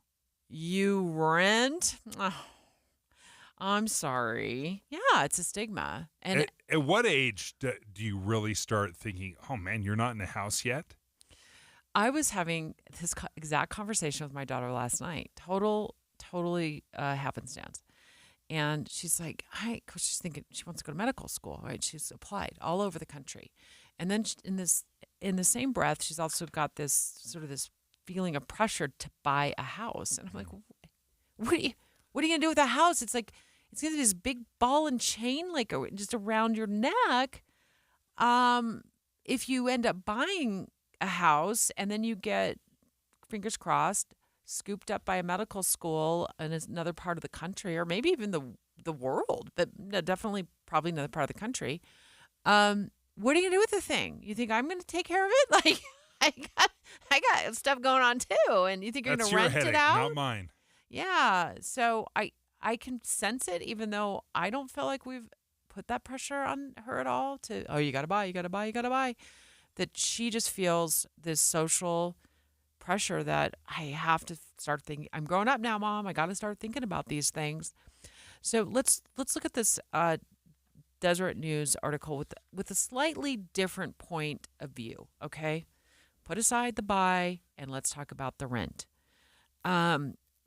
you rent? Oh, I'm sorry. Yeah, it's a stigma. And at what age do you really start thinking, oh, man, you're not in a house yet? I was having this exact conversation with my daughter last night. Totally happenstance. And she's like, she's thinking she wants to go to medical school, right? She's applied all over the country. And then in the same breath, she's also got this feeling of pressure to buy a house. And I'm like, what are you going to do with a house? It's like, it's going to be this big ball and chain, like just around your neck. If you end up buying a house and then you get, fingers crossed, scooped up by a medical school in another part of the country, or maybe even the world, but definitely probably another part of the country. What are you gonna do with the thing? You think I'm gonna take care of it? Like I got stuff going on too, and you think you're That's gonna rent your headache, it out? not mine. Yeah. So I can sense it, even though I don't feel like we've put that pressure on her at all. You gotta buy. That she just feels this social pressure that I have to start thinking. I'm growing up now, Mom. I got to start thinking about these things. So let's look at this Deseret News article with a slightly different point of view. Okay, put aside the buy and let's talk about the rent.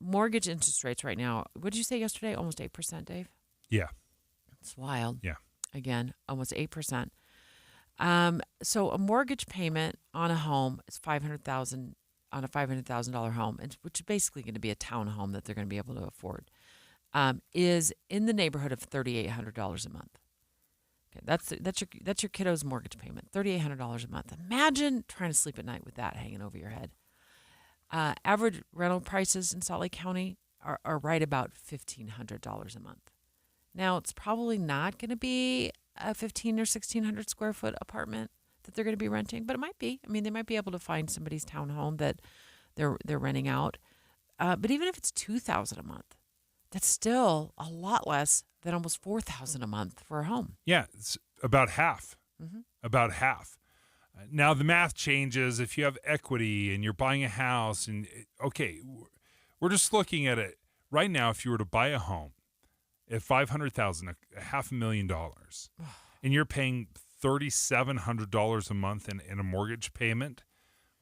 Mortgage interest rates right now. What did you say yesterday? Almost 8%, Dave. Yeah, it's wild. Yeah, again, almost 8%. So a mortgage payment on a home is $500,000 on a $500,000 home, which is basically going to be a town home that they're going to be able to afford, is in the neighborhood of $3,800 a month. Okay, that's your kiddo's mortgage payment, $3,800 a month. Imagine trying to sleep at night with that hanging over your head. Average rental prices in Salt Lake County are right about $1,500 a month. Now, it's probably not going to be a 1,500 or 1,600 square foot apartment that they're going to be renting, but it might be. I mean, they might be able to find somebody's townhome that they're renting out. But even if it's $2,000 a month, that's still a lot less than almost $4,000 a month for a home. Yeah, it's about half. Mm-hmm. About half. Now the math changes if you have equity and you're buying a house. And okay, we're just looking at it right now. If you were to buy a home at $500,000, $500,000, and you're paying $3,700 a month in a mortgage payment,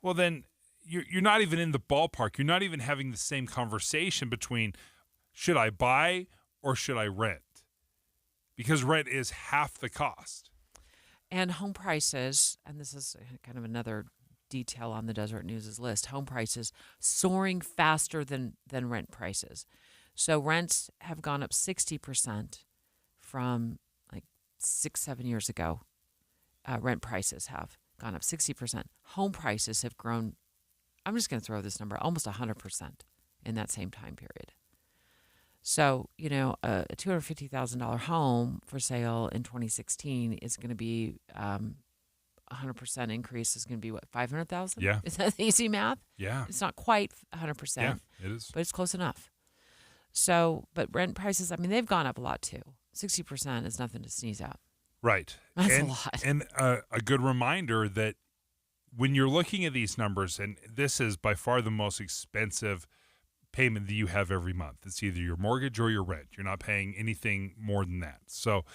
well, then you're not even in the ballpark. You're not even having the same conversation between should I buy or should I rent? because rent is half the cost. And home prices, and this is kind of another detail on the Deseret News' list, home prices soaring faster than rent prices. So rents have gone up 60% from like 6-7 years ago. Rent prices have gone up 60%. Home prices have grown, I'm just going to throw this number, almost 100% in that same time period. So, you know, a $250,000 home for sale in 2016 is going to be 100% increase is going to be, what, $500,000? Yeah. Is that easy math? Yeah. It's not quite 100%. Yeah, it is. But it's close enough. So, but rent prices, I mean, they've gone up a lot too. 60% is nothing to sneeze at. Right. That's a lot. And a good reminder that when you're looking at these numbers, and this is by far the most expensive payment that you have every month. It's either your mortgage or your rent. You're not paying anything more than that. So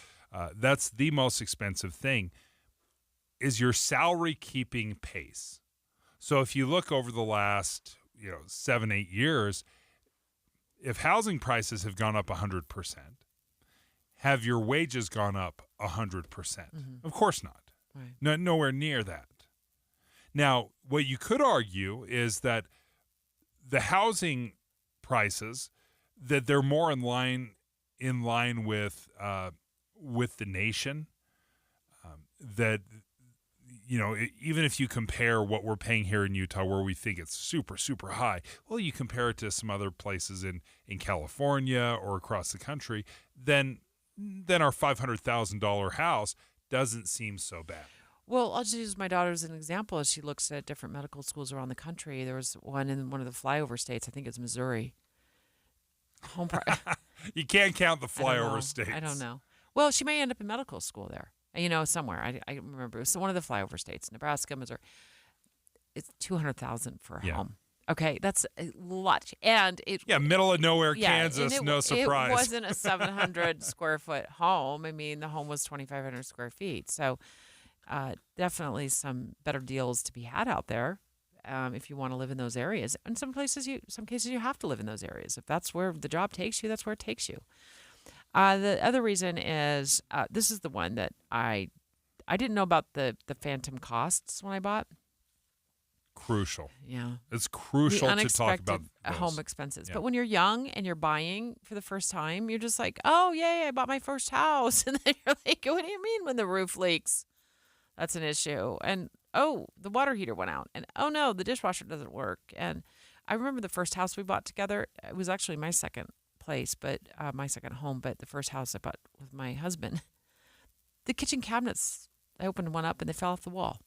that's the most expensive thing, is your salary keeping pace. So if you look over the last 7-8 years, if housing prices have gone up 100%, have your wages gone up 100%? Mm-hmm. Of course not. Right. No, nowhere near that. Now, what you could argue is that the housing prices, that they're more in line with the nation. That even if you compare what we're paying here in Utah, where we think it's super, super high, well, you compare it to some other places in California or across the country, then our $500,000 house doesn't seem so bad. Well, I'll just use my daughter as an example. As she looks at different medical schools around the country, there was one in one of the flyover states. I think it's Missouri. Home price. You can't count the flyover states. I don't know. Well, she may end up in medical school there. Somewhere. I remember. It was one of the flyover states, Nebraska, Missouri. It's $200,000 for a home. Okay, that's a lot. And middle of nowhere, yeah, Kansas, no surprise. It wasn't a 700 square foot home. I mean, the home was 2,500 square feet. So definitely some better deals to be had out there if you want to live in those areas. In some cases, you have to live in those areas. If that's where the job takes you, that's where it takes you. The other reason is this is the one that I didn't know about the phantom costs when I bought. Crucial. Yeah. It's crucial to talk about those. Home expenses. Yeah. But when you're young and you're buying for the first time, you're just like, oh, yay, I bought my first house. And then you're like, what do you mean when the roof leaks? That's an issue. And, oh, the water heater went out. And, oh, no, the dishwasher doesn't work. And I remember the first house we bought together. It was actually my second place, but my second home. But the first house I bought with my husband, the kitchen cabinets, I opened one up and they fell off the wall.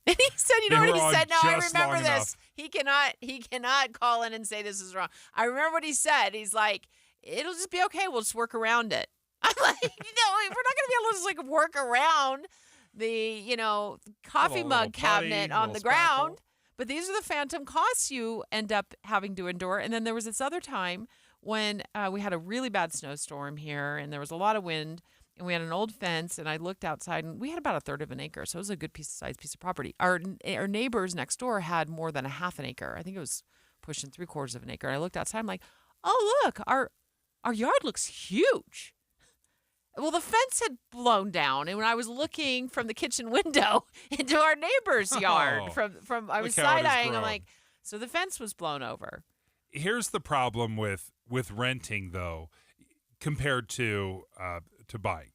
And he said, you know what he said? No, I remember this. He cannot call in and say this is wrong. I remember what he said. He's like, it'll just be okay. We'll just work around it. I'm like, we're not going to be able to just like work around the, coffee mug cabinet on the ground. But these are the phantom costs you end up having to endure. And then there was this other time when we had a really bad snowstorm here and there was a lot of wind. And we had an old fence, and I looked outside, and we had about a third of an acre, so it was a good piece of property. Our neighbors next door had more than a half an acre. I think it was pushing 3/4 of an acre. And I looked outside, I'm like, oh, look, our yard looks huge. Well, the fence had blown down, and when I was looking from the kitchen window into our neighbor's yard, from I was side-eyeing, I'm like, so the fence was blown over. Here's the problem with renting, though, compared to buying.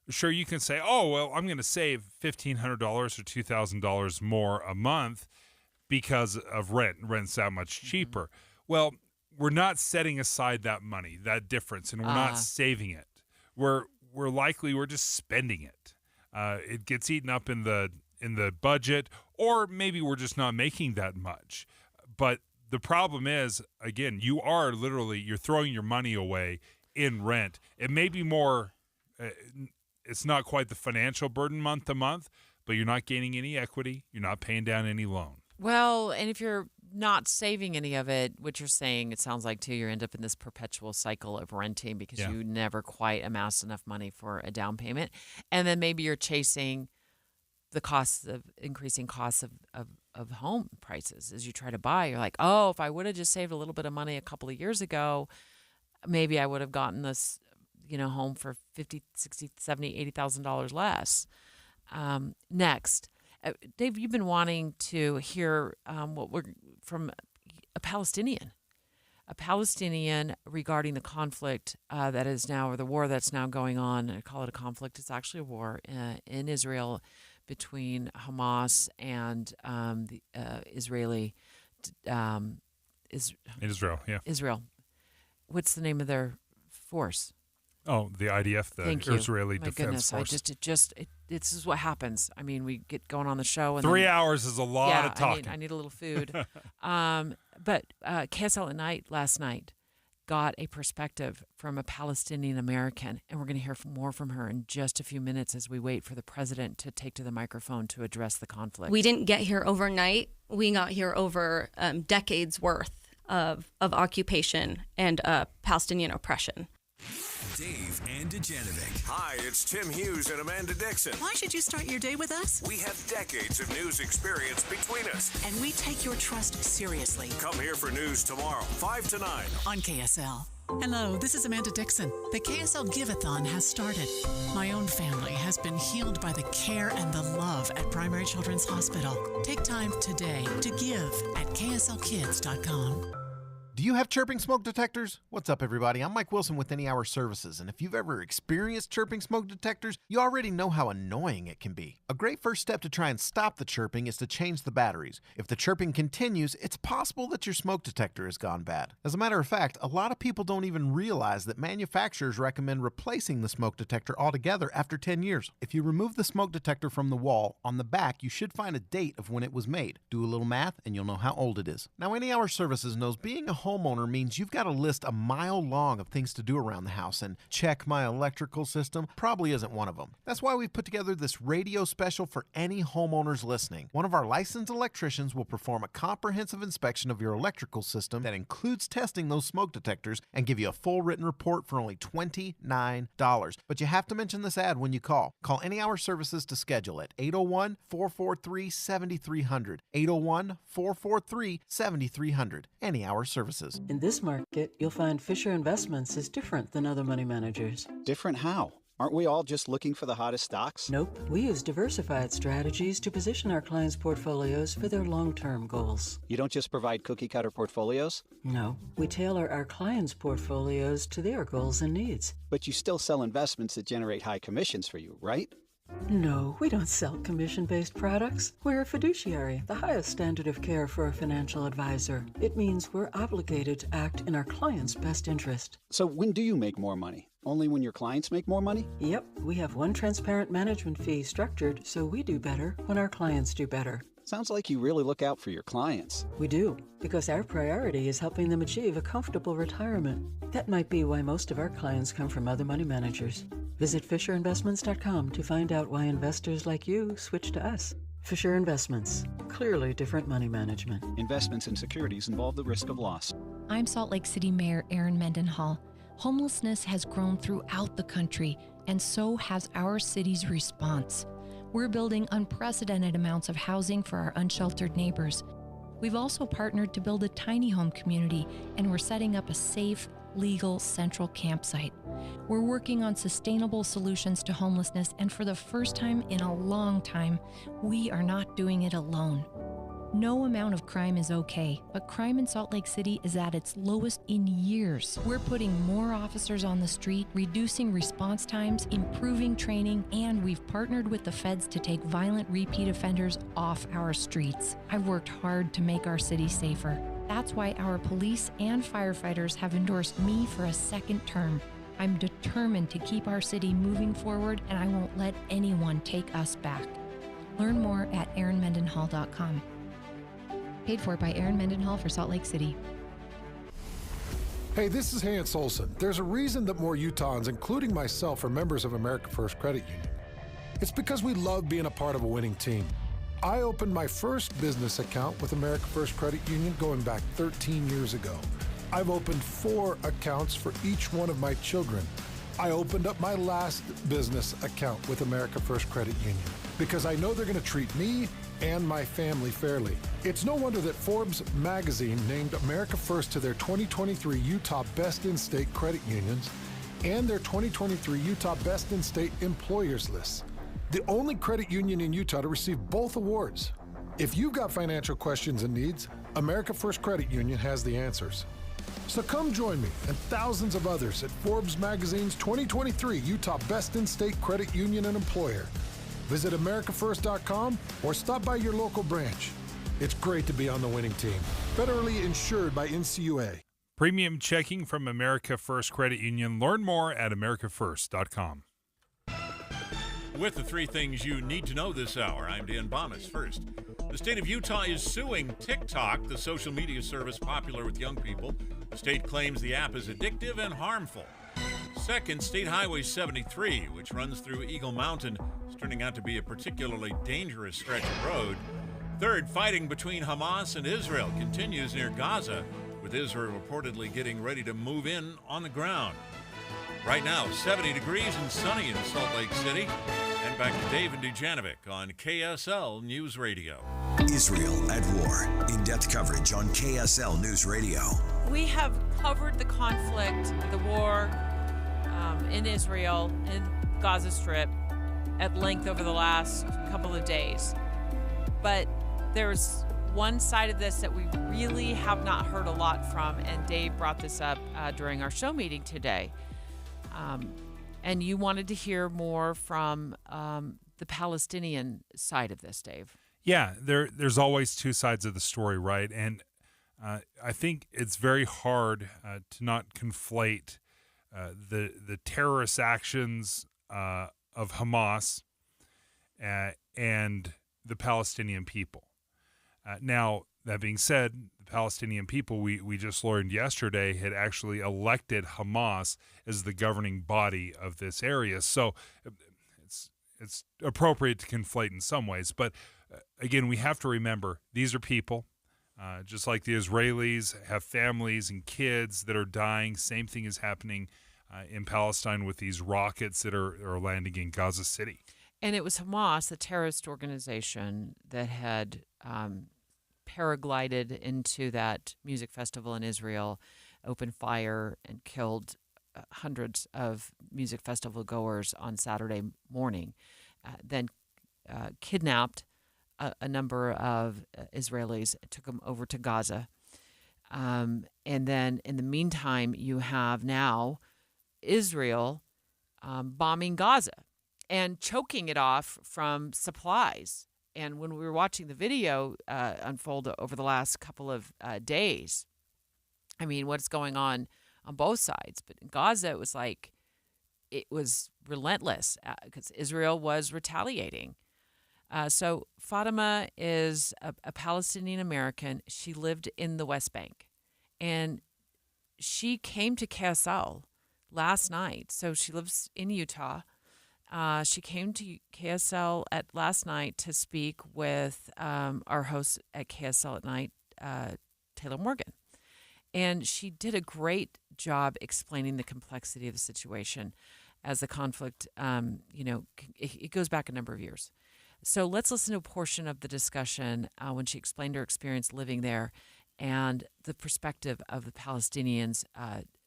Sure, you can say, oh, well, I'm going to save $1,500 or $2,000 more a month because of rent. Rent's that much cheaper. Well, we're not setting aside that money, that difference, and we're not saving it. We're just spending it. It gets eaten up in the budget, or maybe we're just not making that much. But the problem is, again, you're throwing your money away in rent. It may be more, it's not quite the financial burden month to month, but you're not gaining any equity. You're not paying down any loan. Well, and if you're not saving any of it, what you're saying, it sounds like too, you end up in this perpetual cycle of renting because you never quite amassed enough money for a down payment. And then maybe you're chasing the increasing costs of home prices as you try to buy. You're like, oh, if I would have just saved a little bit of money a couple of years ago, maybe I would have gotten this home for $50,000, $60,000, $70,000, $80,000 less. Next, Dave, you've been wanting to hear what we're from a Palestinian regarding the conflict that is now, or the war that's now going on. I call it a conflict. It's actually a war in Israel between Hamas and the Israeli. Israel, yeah. Israel. What's the name of their force? Oh, the IDF, the Israeli Defense Force. This is what happens. I mean, we get going on the show. And 3 hours is a lot of talking. I need a little food. But KSL at Night last night got a perspective from a Palestinian American, and we're going to hear more from her in just a few minutes as we wait for the president to take to the microphone to address the conflict. We didn't get here overnight. We got here over decades worth of occupation and Palestinian oppression. Dave and Dujanovic. Hi, it's Tim Hughes and Amanda Dixon. Why should you start your day with us? We have decades of news experience between us. And we take your trust seriously. Come here for news tomorrow, 5 to 9. On KSL. Hello, this is Amanda Dixon. The KSL Giveathon has started. My own family has been healed by the care and the love at Primary Children's Hospital. Take time today to give at kslkids.com. Do you have chirping smoke detectors? What's up, everybody? I'm Mike Wilson with Any Hour Services, and if you've ever experienced chirping smoke detectors, you already know how annoying it can be. A great first step to try and stop the chirping is to change the batteries. If the chirping continues, it's possible that your smoke detector has gone bad. As a matter of fact, a lot of people don't even realize that manufacturers recommend replacing the smoke detector altogether after 10 years. If you remove the smoke detector from the wall, on the back you should find a date of when it was made. Do a little math and you'll know how old it is. Now, Any Hour Services knows being a homeowner means you've got a list a mile long of things to do around the house, and check my electrical system probably isn't one of them. That's why we've put together this radio special for any homeowners listening. One of our licensed electricians will perform a comprehensive inspection of your electrical system that includes testing those smoke detectors and give you a full written report for only $29. But you have to mention this ad when you call. Call Any Hour Services to schedule at 801-443-7300. 801-443-7300. Any Hour Services. In this market, you'll find Fisher Investments is different than other money managers. Different how? Aren't we all just looking for the hottest stocks? Nope. We use diversified strategies to position our clients' portfolios for their long-term goals. You don't just provide cookie-cutter portfolios? No. We tailor our clients' portfolios to their goals and needs. But you still sell investments that generate high commissions for you, right? No, we don't sell commission-based products. We're a fiduciary, the highest standard of care for a financial advisor. It means we're obligated to act in our client's best interest. So when do you make more money? Only when your clients make more money? Yep, we have one transparent management fee structured so we do better when our clients do better. Sounds like you really look out for your clients. We do, because our priority is helping them achieve a comfortable retirement. That might be why most of our clients come from other money managers. Visit FisherInvestments.com to find out why investors like you switch to us. Fisher Investments. Clearly different money management. Investments in securities involve the risk of loss. I'm Salt Lake City Mayor Erin Mendenhall. Homelessness has grown throughout the country, and so has our city's response. We're building unprecedented amounts of housing for our unsheltered neighbors. We've also partnered to build a tiny home community, and we're setting up a safe, legal central campsite. We're working on sustainable solutions to homelessness, and for the first time in a long time, we are not doing it alone. No amount of crime is okay, but crime in Salt Lake City is at its lowest in years. We're putting more officers on the street, reducing response times, improving training, and we've partnered with the feds to take violent repeat offenders off our streets. I've worked hard to make our city safer. That's why our police and firefighters have endorsed me for a second term. I'm determined to keep our city moving forward, and I won't let anyone take us back. Learn more at erinmendenhall.com. Paid for by Erin Mendenhall for Salt Lake City. Hey, this is Hans Olsen. There's a reason that more Utahns, including myself, are members of America First Credit Union. It's because we love being a part of a winning team. I opened my first business account with America First Credit Union going back 13 years ago. I've opened 4 accounts for each one of my children. I opened up my last business account with America First Credit Union because I know they're going to treat me and my family fairly. It's no wonder that Forbes magazine named America First to their 2023 Utah Best in-State Credit Unions, and their 2023 Utah Best in State Employers list. The only credit union in Utah to receive both awards. If you've got financial questions and needs, America First Credit Union has the answers. So come join me and thousands of others at Forbes Magazine's 2023 Utah Best in State Credit Union and Employer. Visit americafirst.com or stop by your local branch. It's great to be on the winning team. Federally insured by NCUA. Premium checking from America First Credit Union. Learn more at americafirst.com. With the three things you need to know this hour, I'm Dan Bomas. First, the state of Utah is suing TikTok, the social media service popular with young people. The state claims the app is addictive and harmful. Second, State Highway 73, which runs through Eagle Mountain, is turning out to be a particularly dangerous stretch of road. Third, fighting between Hamas and Israel continues near Gaza, with Israel reportedly getting ready to move in on the ground. Right now, 70 degrees and sunny in Salt Lake City. And back to Dave and Dujanovic on KSL News Radio. Israel at war. In-depth coverage on KSL News Radio. We have covered the conflict, the war in Israel, in Gaza Strip, at length over the last couple of days. But there's one side of this that we really have not heard a lot from, and Dave brought this up during our show meeting today. And you wanted to hear more from the Palestinian side of this, Dave. Yeah, there's always two sides of the story, right? And I think it's very hard to not conflate the terrorist actions of Hamas and the Palestinian people. Now, that being said, the Palestinian people, we just learned yesterday, had actually elected Hamas as the governing body of this area. So it's appropriate to conflate in some ways. But again, we have to remember, these are people. Just like the Israelis have families and kids that are dying. Same thing is happening in Palestine with these rockets that are landing in Gaza City. And it was Hamas, the terrorist organization, that had paraglided into that music festival in Israel, opened fire, and killed hundreds of music festival goers on Saturday morning, then kidnapped a number of Israelis, took them over to Gaza. And then in the meantime, you have now Israel bombing Gaza and choking it off from supplies. And when we were watching the video unfold over the last couple of days, I mean, what's going on both sides. But in Gaza, it was relentless because Israel was retaliating. So Fatima is a Palestinian American. She lived in the West Bank, and she came to KSL last night. So she lives in Utah. She came to KSL last night to speak with our host at KSL at Night, Taylor Morgan. And she did a great job explaining the complexity of the situation as the conflict, it goes back a number of years. So let's listen to a portion of the discussion when she explained her experience living there and the perspective of the Palestinians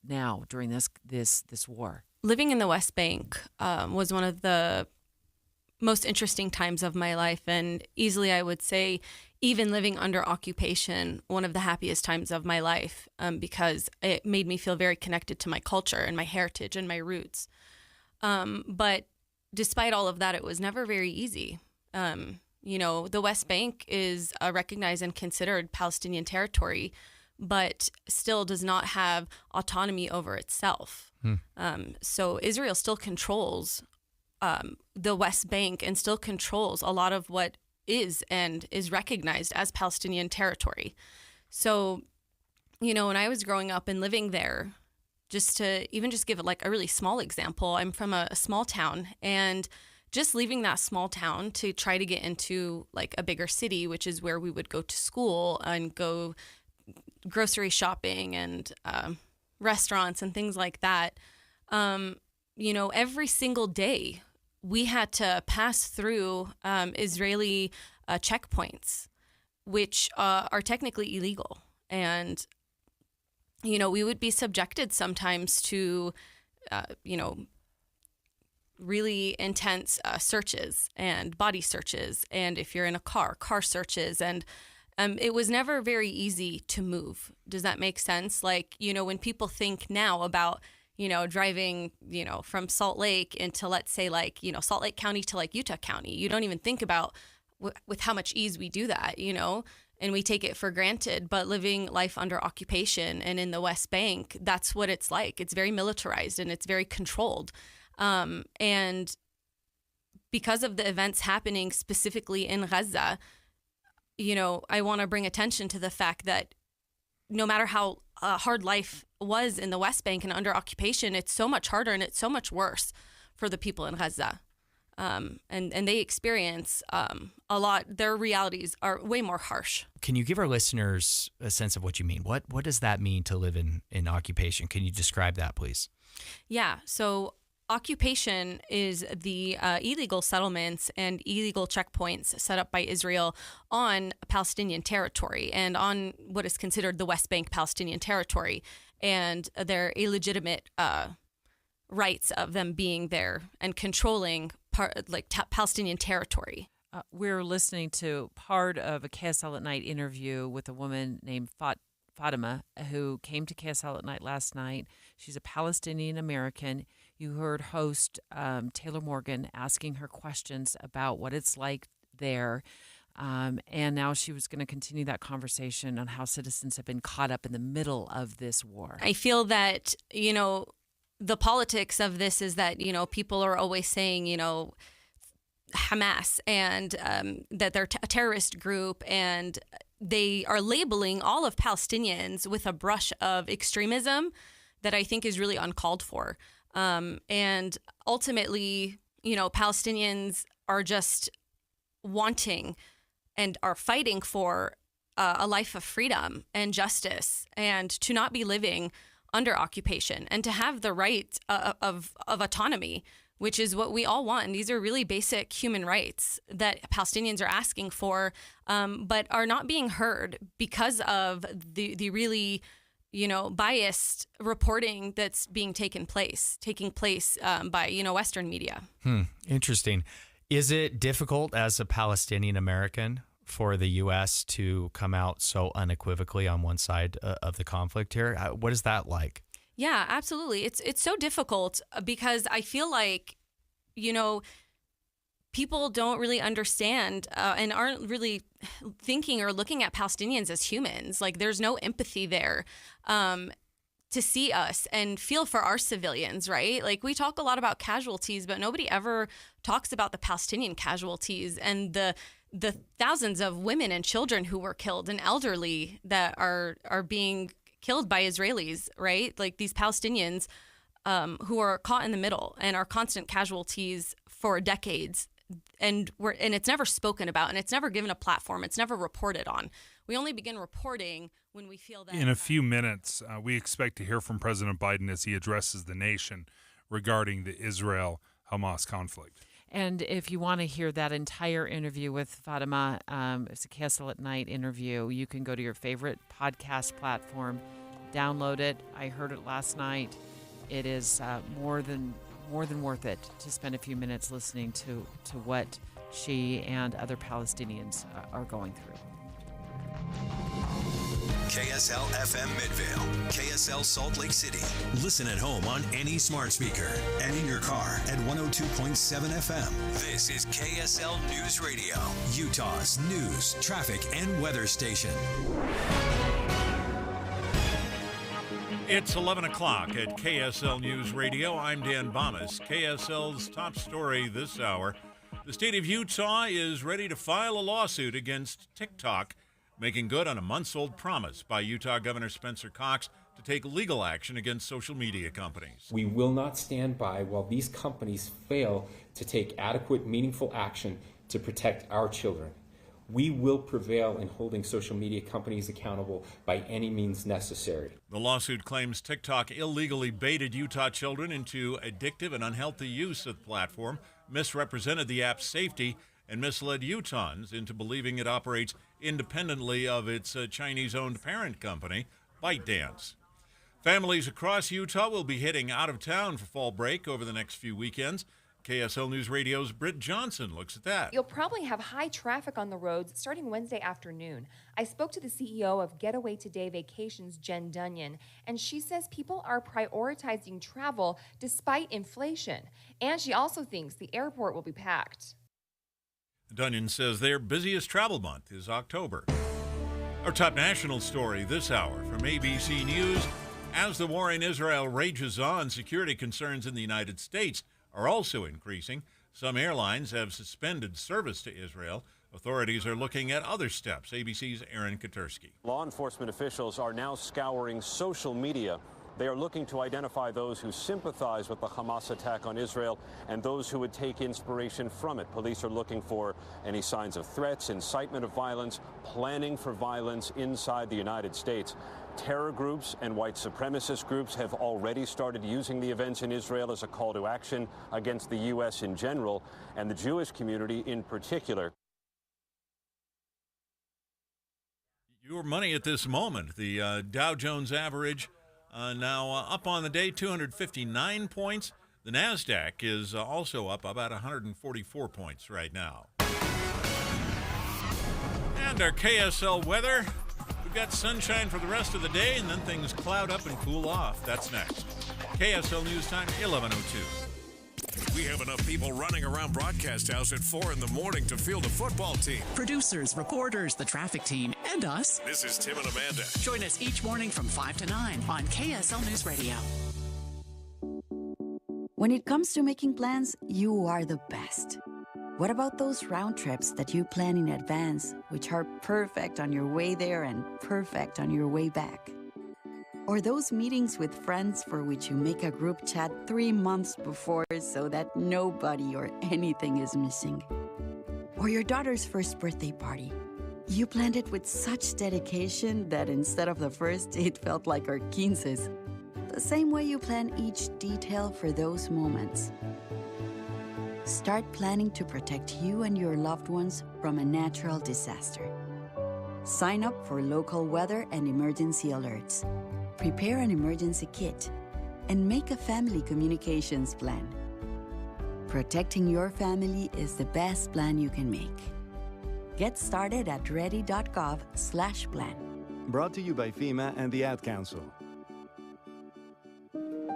now during this war. Living in the West Bank was one of the most interesting times of my life, and easily I would say even living under occupation, one of the happiest times of my life, because it made me feel very connected to my culture and my heritage and my roots. But despite all of that, it was never very easy. The West Bank is a recognized and considered Palestinian territory, but still does not have autonomy over itself. So Israel still controls the West Bank and still controls a lot of what is and is recognized as Palestinian territory. So, when I was growing up and living there, just to give like a really small example, I'm from a small town, and just leaving that small town to try to get into like a bigger city, which is where we would go to school and go grocery shopping and restaurants and things like that. Every single day we had to pass through Israeli checkpoints, which are technically illegal. And, we would be subjected sometimes to really intense searches and body searches. And if you're in a car searches. And it was never very easy to move. Does that make sense? Like, when people think now about, driving, from Salt Lake into, let's say, like, Salt Lake County to like Utah County, you don't even think about with how much ease we do that, and we take it for granted. But living life under occupation and in the West Bank, that's what it's like. It's very militarized and it's very controlled. And because of the events happening specifically in Gaza, I want to bring attention to the fact that no matter how hard life was in the West Bank and under occupation, it's so much harder and it's so much worse for the people in Gaza. And they experience a lot. Their realities are way more harsh. Can you give our listeners a sense of what you mean? What does that mean to live in occupation? Can you describe that, please? Yeah. So occupation is the illegal settlements and illegal checkpoints set up by Israel on Palestinian territory and on what is considered the West Bank Palestinian territory, and their illegitimate rights of them being there and controlling Palestinian territory. We're listening to part of a KSL at Night interview with a woman named Fatima, who came to KSL at Night last night. She's a Palestinian American. You heard host Taylor Morgan asking her questions about what it's like there. And now she was going to continue that conversation on how citizens have been caught up in the middle of this war. I feel that, the politics of this is that, people are always saying, Hamas and that they're a terrorist group, and they are labeling all of Palestinians with a brush of extremism that I think is really uncalled for. And ultimately, Palestinians are just wanting and are fighting for a life of freedom and justice, and to not be living under occupation, and to have the right of autonomy, which is what we all want. And these are really basic human rights that Palestinians are asking for, but are not being heard because of the really, biased reporting that's taking place by, Western media. Interesting. Is it difficult as a Palestinian American for the U.S. to come out so unequivocally on one side of the conflict here? What is that like? Yeah, absolutely. It's so difficult because I feel like, people don't really understand and aren't really thinking or looking at Palestinians as humans. Like, there's no empathy there to see us and feel for our civilians, right? Like, we talk a lot about casualties, but nobody ever talks about the Palestinian casualties and the thousands of women and children who were killed and elderly that are being killed by Israelis, right? Like, these Palestinians who are caught in the middle and are constant casualties for decades. And it's never spoken about, and it's never given a platform. It's never reported on. We only begin reporting when we feel that. In a few minutes, we expect to hear from President Biden as he addresses the nation regarding the Israel-Hamas conflict. And if you want to hear that entire interview with Fatima, it's a KSL at Night interview. You can go to your favorite podcast platform, download it. I heard it last night. It is more than worth it to spend a few minutes listening to what she and other Palestinians are going through. KSL FM Midvale, KSL Salt Lake City. Listen at home on any smart speaker and in your car at 102.7 FM. This is KSL News Radio, Utah's news, traffic, and weather station. It's 11 o'clock at KSL News Radio. I'm Dan Bomas. KSL's top story this hour. The state of Utah is ready to file a lawsuit against TikTok, making good on a months-old promise by Utah Governor Spencer Cox to take legal action against social media companies. We will not stand by while these companies fail to take adequate, meaningful action to protect our children. We will prevail in holding social media companies accountable by any means necessary. The lawsuit claims TikTok illegally baited Utah children into addictive and unhealthy use of the platform, misrepresented the app's safety, and misled Utahns into believing it operates independently of its Chinese-owned parent company, ByteDance. Families across Utah will be heading out of town for fall break over the next few weekends. KSL News Radio's Britt Johnson looks at that. You'll probably have high traffic on the roads starting Wednesday afternoon. I spoke to the CEO of Getaway Today Vacations, Jen Dunyan, and she says people are prioritizing travel despite inflation. And she also thinks the airport will be packed. Dunyan says their busiest travel month is October. Our top national story this hour from ABC News. As the war in Israel rages on, security concerns in the United States are also increasing. Some airlines have suspended service to Israel. Authorities are looking at other steps. ABC's Aaron Katursky. Law enforcement officials are now scouring social media. They are looking to identify those who sympathize with the Hamas attack on Israel and those who would take inspiration from it. Police are looking for any signs of threats, incitement of violence, planning for violence inside the United States. Terror groups and white supremacist groups have already started using the events in Israel as a call to action against the U.S. in general and the Jewish community in particular. Your money at this moment, the Dow Jones average now up on the day, 259 points. The NASDAQ is also up about 144 points right now. And our KSL weather. We've got sunshine for the rest of the day, and then things cloud up and cool off. That's next. KSL News Time, 11:02. We have enough people running around Broadcast House at 4 in the morning to field a football team. Producers, reporters, the traffic team, and us. This is Tim and Amanda. Join us each morning from 5 to 9 on KSL News Radio. When it comes to making plans, you are the best. What about those round trips that you plan in advance, which are perfect on your way there and perfect on your way back? Or those meetings with friends for which you make a group chat 3 months before so that nobody or anything is missing? Or your daughter's first birthday party. You planned it with such dedication that instead of the first, it felt like our quinces. The same way you plan each detail for those moments. Start planning to protect you and your loved ones from a natural disaster. Sign up for local weather and emergency alerts. Prepare an emergency kit and make a family communications plan. Protecting your family is the best plan you can make. Get started at ready.gov/plan. Brought to you by FEMA and the Ad Council.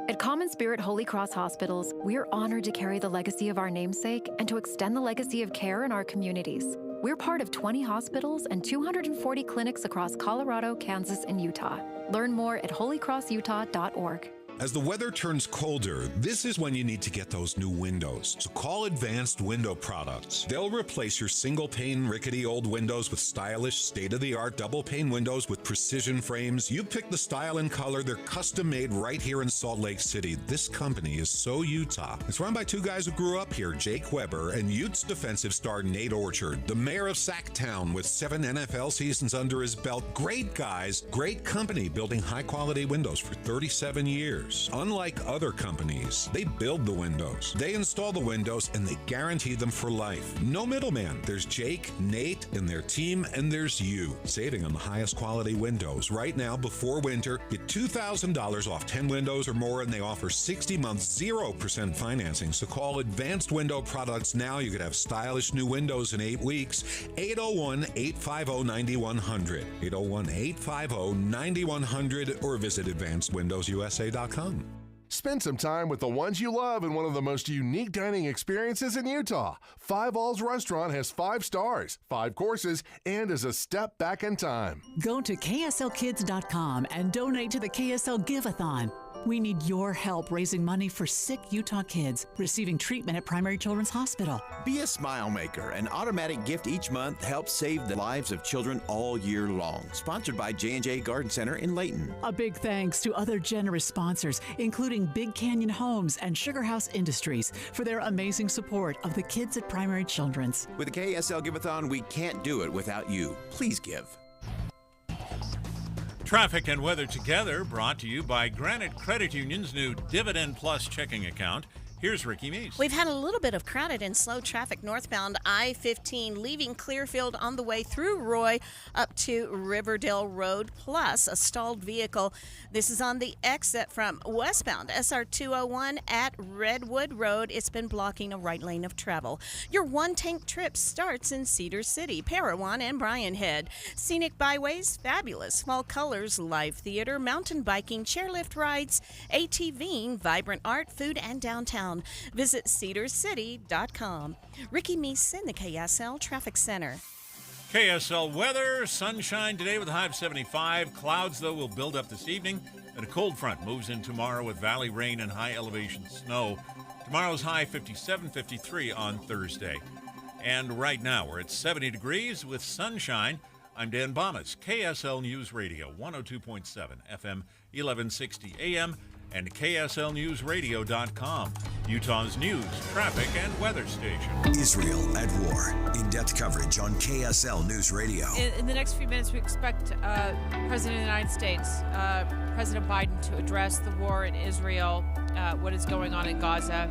At Common Spirit Holy Cross Hospitals, we're honored to carry the legacy of our namesake and to extend the legacy of care in our communities. We're part of 20 hospitals and 240 clinics across Colorado, Kansas, and Utah. Learn more at holycrossutah.org. As the weather turns colder, this is when you need to get those new windows. So call Advanced Window Products. They'll replace your single-pane, rickety old windows with stylish, state-of-the-art double-pane windows with precision frames. You pick the style and color. They're custom-made right here in Salt Lake City. This company is so Utah. It's run by two guys who grew up here, Jake Weber and Utes defensive star Nate Orchard, the mayor of Sacktown with 7 NFL seasons under his belt. Great guys, great company building high-quality windows for 37 years. Unlike other companies, they build the windows, they install the windows, and they guarantee them for life. No middleman. There's Jake, Nate, and their team, and there's you. Saving on the highest quality windows. Right now, before winter, get $2,000 off 10 windows or more, and they offer 60 months, 0% financing. So call Advanced Window Products now. You could have stylish new windows in 8 weeks. 801-850-9100. 801-850-9100 or visit AdvancedWindowsUSA.com. Spend some time with the ones you love in one of the most unique dining experiences in Utah. Five All's Restaurant has 5 stars, 5 courses, and is a step back in time. Go to KSLkids.com and donate to the KSL Giveathon. We need your help raising money for sick Utah kids receiving treatment at Primary Children's Hospital. Be a smile maker. An automatic gift each month helps save the lives of children all year long. Sponsored by J&J Garden Center in Layton. A big thanks to other generous sponsors, including Big Canyon Homes and Sugar House Industries, for their amazing support of the kids at Primary Children's. With the KSL Giveathon, we can't do it without you. Please give. Traffic and weather together, brought to you by Granite Credit Union's new Dividend Plus checking account. Here's Ricky Meese. We've had a little bit of crowded and slow traffic northbound I-15 leaving Clearfield on the way through Roy up to Riverdale Road, plus a stalled vehicle. This is on the exit from westbound SR-201 at Redwood Road. It's been blocking a right lane of travel. Your one-tank trip starts in Cedar City, Parowan, and Bryan Head. Scenic byways, fabulous fall colors, live theater, mountain biking, chairlift rides, ATVing, vibrant art, food, and downtown. Visit cedarcity.com. Ricky Meese in the KSL Traffic Center. KSL weather, sunshine today with a high of 75. Clouds, though, will build up this evening. And a cold front moves in tomorrow with valley rain and high elevation snow. Tomorrow's high 57, 53 on Thursday. And right now we're at 70 degrees with sunshine. I'm Dan Bomas, KSL News Radio, 102.7 FM, 1160 AM, and KSLNewsRadio.com, Utah's news, traffic, and weather station. Israel at war. In-depth coverage on KSL News Radio. In the next few minutes, we expect President of the United States, President Biden, to address the war in Israel, what is going on in Gaza.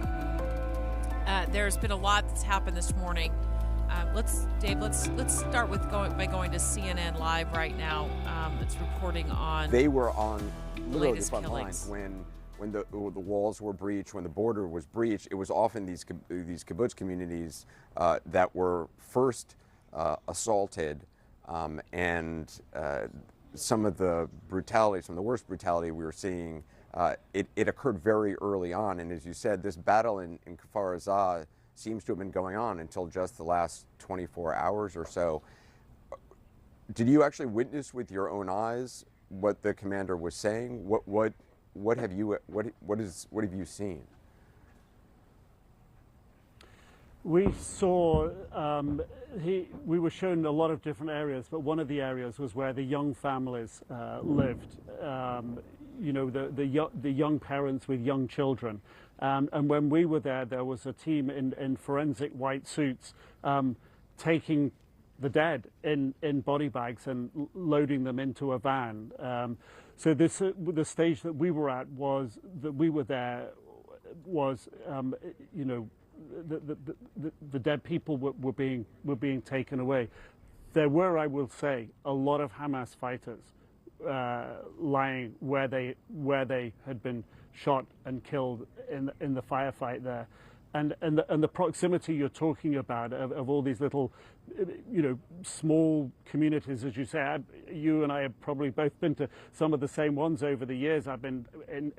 There's been a lot that's happened this morning. Let's start with going to CNN Live right now. It's reporting on. They were on literally the latest front killings. lines when the walls were breached, when the border was breached. It was often these kibbutz communities that were first assaulted, and some of the brutality, some of the worst brutality we were seeing, it occurred very early on. And as you said, this battle in Kfar Aza seems to have been going on until just the last 24 hours or so. Did you actually witness with your own eyes what the commander was saying? What have you seen? We saw we were shown a lot of different areas, but one of the areas was where the young families lived. The young parents with young children. And when we were there was a team in forensic white suits taking the dead in body bags and loading them into a van. So the stage that we were at was that we were there was the dead people were being taken away. There were, I will say, a lot of Hamas fighters lying where they had been shot and killed in the firefight there, and the proximity you're talking about of all these little, small communities, as you say. You and I have probably both been to some of the same ones over the years. I've been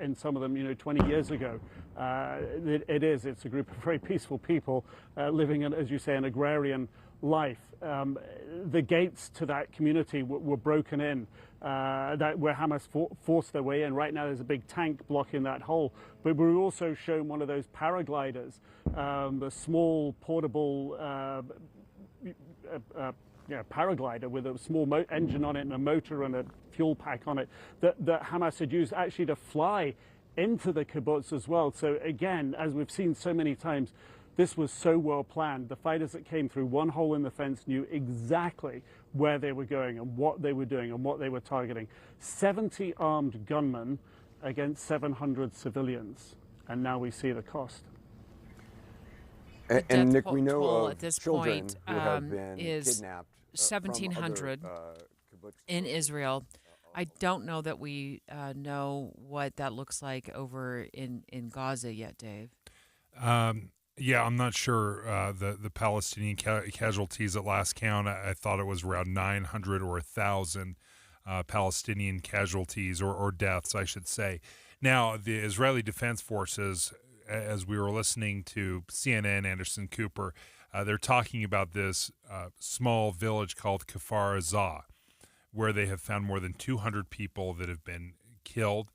in some of them, 20 years ago. It's a group of very peaceful people living in, as you say, an agrarian life. The gates to that community were broken in, where Hamas forced their way in. Right now there's a big tank blocking that hole. But we were also shown one of those paragliders, a small portable paraglider with a small engine on it and a motor and a fuel pack on it that Hamas had used actually to fly into the kibbutz as well. So again, as we've seen so many times, this was so well planned. The fighters that came through one hole in the fence knew exactly where they were going and what they were doing and what they were targeting. 70 armed gunmen against 700 civilians. And now we see the cost. And Nick, we know at this children point who have been is kidnapped. 1,700 in Israel. I don't know that we know what that looks like over in Gaza yet, Dave. Yeah, I'm not sure the Palestinian casualties at last count. I thought it was around 900 or 1,000 Palestinian casualties or deaths, I should say. Now, the Israeli Defense Forces, as we were listening to CNN, Anderson Cooper, they're talking about this small village called Kfar Aza, where they have found more than 200 people that have been killed,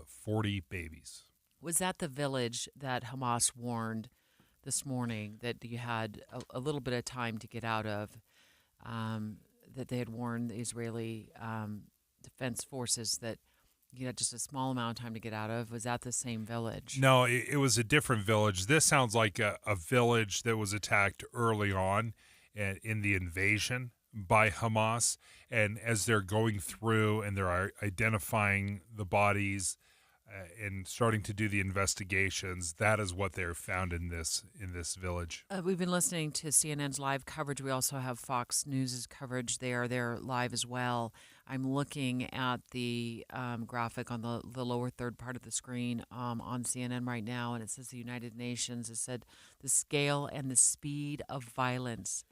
40 babies. Was that the village that Hamas warned this morning that you had a little bit of time to get out of, that they had warned the Israeli Defense Forces that you had just a small amount of time to get out of? Was that the same village? No, it was a different village. This sounds like a village that was attacked early on in the invasion by Hamas. And as they're going through and they're identifying the bodies, and starting to do the investigations. That is what they're found in this village. We've been listening to CNN's live coverage. We also have Fox News' coverage. They are there live as well. I'm looking at the graphic on the lower third part of the screen on CNN right now, and it says the United Nations has said the scale and the speed of violence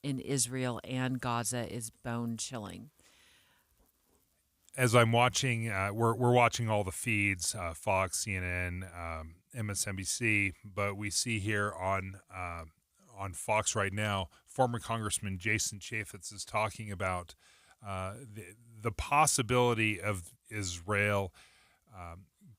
in Israel and Gaza is bone-chilling. As I'm watching, we're watching all the feeds, Fox, CNN, MSNBC, but we see here on Fox right now, former Congressman Jason Chaffetz is talking about the possibility of Israel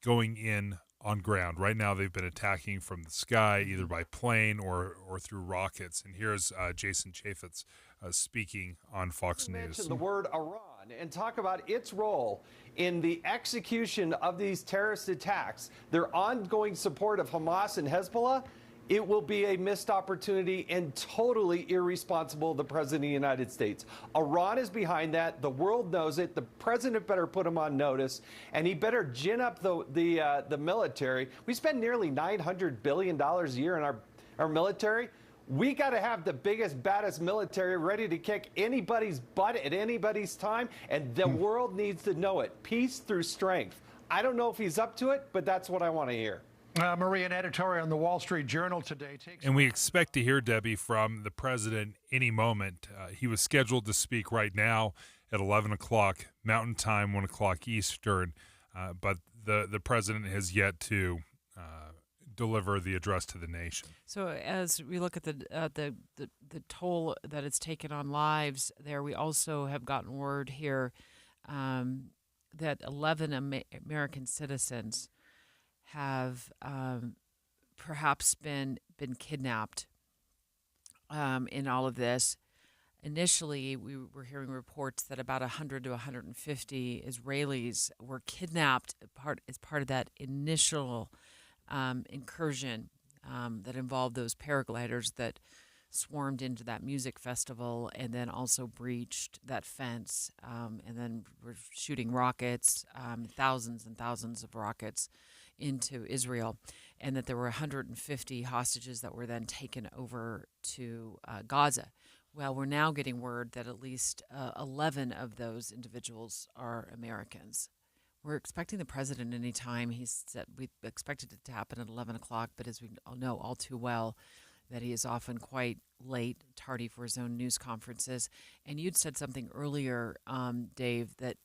going in on ground. Right now, they've been attacking from the sky, either by plane or through rockets. And here's Jason Chaffetz speaking on Fox News. Mention the word Iran and talk about its role in the execution of these terrorist attacks, their ongoing support of Hamas and Hezbollah. It will be a missed opportunity and totally irresponsible of the President of the United States. Iran is behind that. The world knows it. The President better put him on notice, and he better gin up the military. We spend nearly $900 billion a year in our military. We got to have the biggest, baddest military ready to kick anybody's butt at anybody's time, and the world needs to know it. Peace through strength. I don't know if he's up to it, but that's what I want to hear. Maria, an editorial in the Wall Street Journal today takes. And we expect to hear, Debbie, from the president any moment. He was scheduled to speak right now at 11 o'clock Mountain Time, 1 o'clock Eastern, but the president has yet to deliver the address to the nation. So as we look at the toll that it's taken on lives there, we also have gotten word here that 11 American citizens have perhaps been kidnapped in all of this. Initially, we were hearing reports that about 100 to 150 Israelis were kidnapped as part of that initial incursion that involved those paragliders that swarmed into that music festival and then also breached that fence and then were shooting rockets, thousands and thousands of rockets into Israel, and that there were 150 hostages that were then taken over to Gaza. Well, we're now getting word that at least 11 of those individuals are Americans. We're expecting the president anytime. He said we expected it to happen at 11 o'clock, but as we all know all too well, that he is often quite late, tardy for his own news conferences. And you'd said something earlier, Dave, that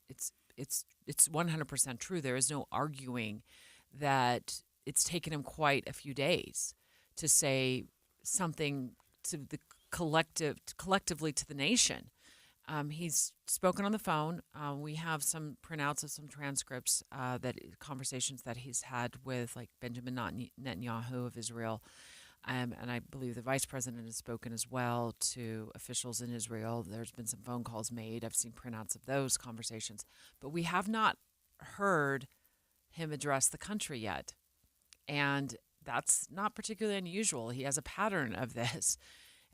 it's 100% true. There is no arguing that it's taken him quite a few days to say something to the collectively to the nation. He's spoken on the phone. We have some printouts of some transcripts conversations that he's had with like Benjamin Netanyahu of Israel. And I believe the vice president has spoken as well to officials in Israel. There's been some phone calls made. I've seen printouts of those conversations. But we have not heard him address the country yet. And that's not particularly unusual. He has a pattern of this.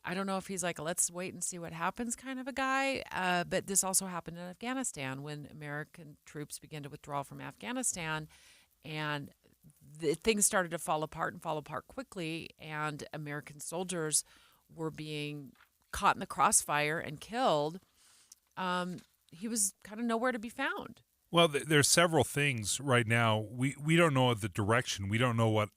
I don't know if he's like, let's wait and see what happens kind of a guy. But this also happened in Afghanistan when American troops began to withdraw from Afghanistan. And things started to fall apart quickly, and American soldiers were being caught in the crossfire and killed. He was kind of nowhere to be found. Well, there's several things right now. We don't know the direction. We don't know what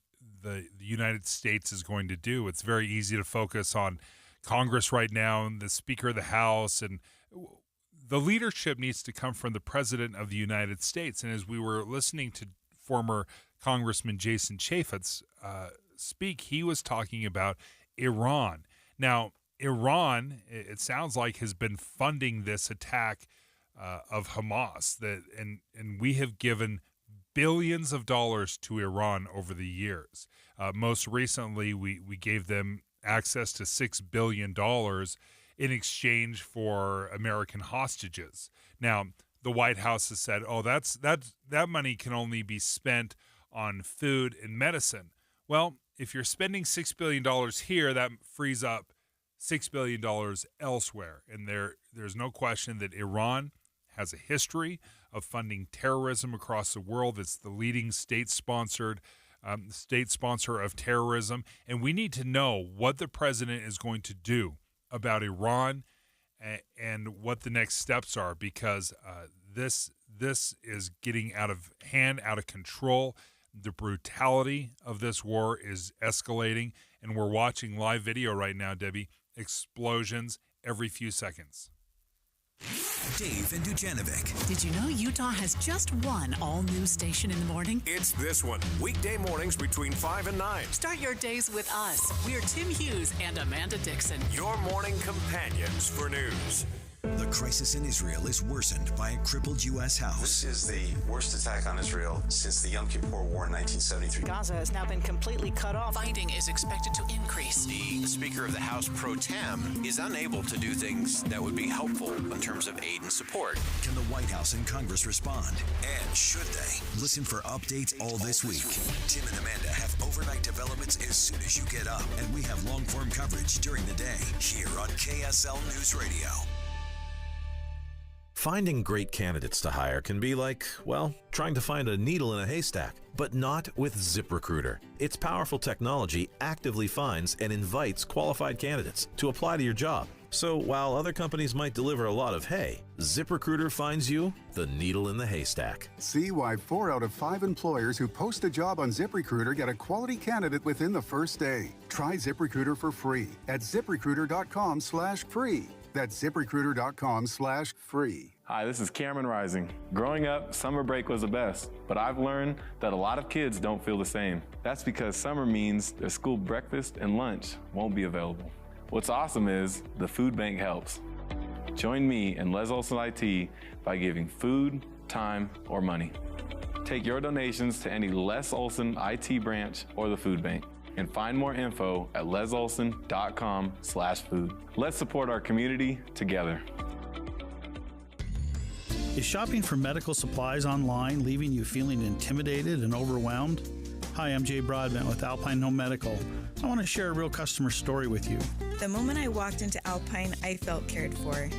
the United States is going to do. It's very easy to focus on Congress right now and the Speaker of the House, and the leadership needs to come from the President of the United States. And as we were listening to former Congressman Jason Chaffetz speak, he was talking about Iran. Now, Iran, it sounds like, has been funding this attack of Hamas, and we have given billions of dollars to Iran over the years. Most recently, we gave them access to $6 billion in exchange for American hostages. Now, the White House has said, that money can only be spent on food and medicine. Well, if you're spending $6 billion here, that frees up $6 billion elsewhere. And there's no question that Iran has a history of funding terrorism across the world. It's the leading state sponsor of terrorism. And we need to know what the president is going to do about Iran and what the next steps are, because this is getting out of hand, out of control. The brutality of this war is escalating, and we're watching live video right now, Debbie, explosions every few seconds. Dave and Dujanovic. Did you know Utah has just one all-new station in the morning? It's this one, weekday mornings between 5 and 9. Start your days with us. We're Tim Hughes and Amanda Dixon. Your morning companions for news. The crisis in Israel is worsened by a crippled U.S. house. This is the worst attack on Israel since the Yom Kippur War in 1973. Gaza has now been completely cut off. Fighting is expected to increase. The Speaker of the House Pro Tem is unable to do things that would be helpful in terms of aid and support. Can the White House and Congress respond? And should they? Listen for updates all this week. Tim and Amanda have overnight developments as soon as you get up, and we have long-form coverage during the day here on KSL News Radio. Finding great candidates to hire can be like, well, trying to find a needle in a haystack, but not with ZipRecruiter. Its powerful technology actively finds and invites qualified candidates to apply to your job. So while other companies might deliver a lot of hay, ZipRecruiter finds you the needle in the haystack. See why 4 out of 5 employers who post a job on ZipRecruiter get a quality candidate within the first day. Try ZipRecruiter for free at ZipRecruiter.com/free. That's ZipRecruiter.com/free. Hi, this is Cameron Rising. Growing up, summer break was the best, but I've learned that a lot of kids don't feel the same. That's because summer means their school breakfast and lunch won't be available. What's awesome is the food bank helps. Join me and Les Olson IT by giving food, time, or money. Take your donations to any Les Olson IT branch or the food bank. And find more info at lesolson.com/food. Let's support our community together. Is shopping for medical supplies online leaving you feeling intimidated and overwhelmed? Hi, I'm Jay Broadbent with Alpine Home Medical. I want to share a real customer story with you. The moment I walked into Alpine, I felt cared for.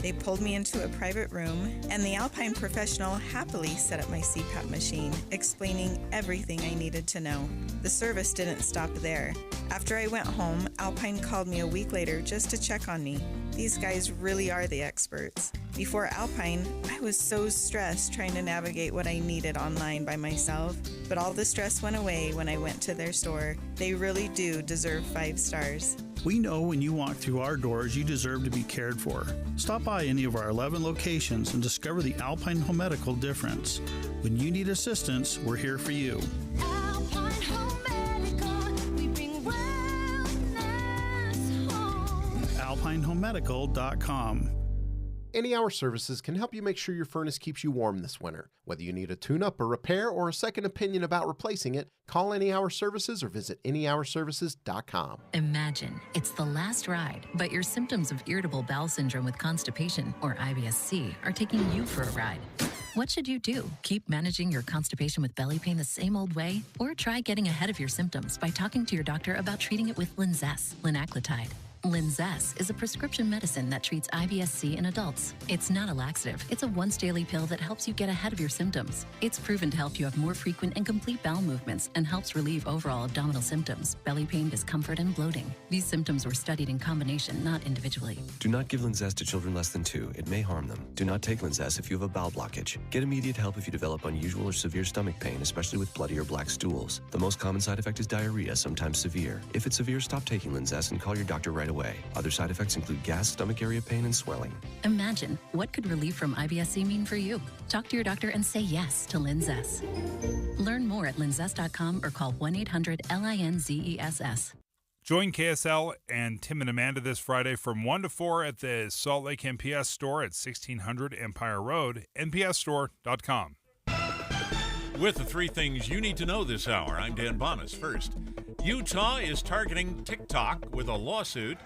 They pulled me into a private room, and the Alpine professional happily set up my CPAP machine, explaining everything I needed to know. The service didn't stop there. After I went home, Alpine called me a week later just to check on me. These guys really are the experts. Before Alpine, I was so stressed trying to navigate what I needed online by myself, but all the stress went away when I went to their store. They really do deserve 5 stars. We know when you walk through our doors, you deserve to be cared for. Stop by any of our 11 locations and discover the Alpine Home Medical difference. When you need assistance, we're here for you. Alpine Home Medical, we bring wellness home. AlpineHomeMedical.com. Any Hour Services can help you make sure your furnace keeps you warm this winter. Whether you need a tune-up, a repair, or a second opinion about replacing it, call Any Hour Services or visit anyhourservices.com. Imagine it's the last ride, but your symptoms of irritable bowel syndrome with constipation, or IBS-C, are taking you for a ride. What should you do? Keep managing your constipation with belly pain the same old way? Or try getting ahead of your symptoms by talking to your doctor about treating it with Linzess, linaclotide. Linzess is a prescription medicine that treats IBS-C in adults. It's not a laxative. It's a once-daily pill that helps you get ahead of your symptoms. It's proven to help you have more frequent and complete bowel movements and helps relieve overall abdominal symptoms, belly pain, discomfort, and bloating. These symptoms were studied in combination, not individually. Do not give Linzess to children less than 2. It may harm them. Do not take Linzess if you have a bowel blockage. Get immediate help if you develop unusual or severe stomach pain, especially with bloody or black stools. The most common side effect is diarrhea, sometimes severe. If it's severe, stop taking Linzess and call your doctor right away. Other side effects include gas, stomach area pain, and swelling. Imagine, what could relief from IBS-C mean for you? Talk to your doctor and say yes to Linzess. Learn more at linzess.com or call 1-800-LINZESS. Join KSL and Tim and Amanda this Friday from 1 to 4 at the Salt Lake NPS store at 1600 Empire Road, npsstore.com. With the 3 things you need to know this hour, I'm Dan Bonas. First, Utah is targeting TikTok with a lawsuit.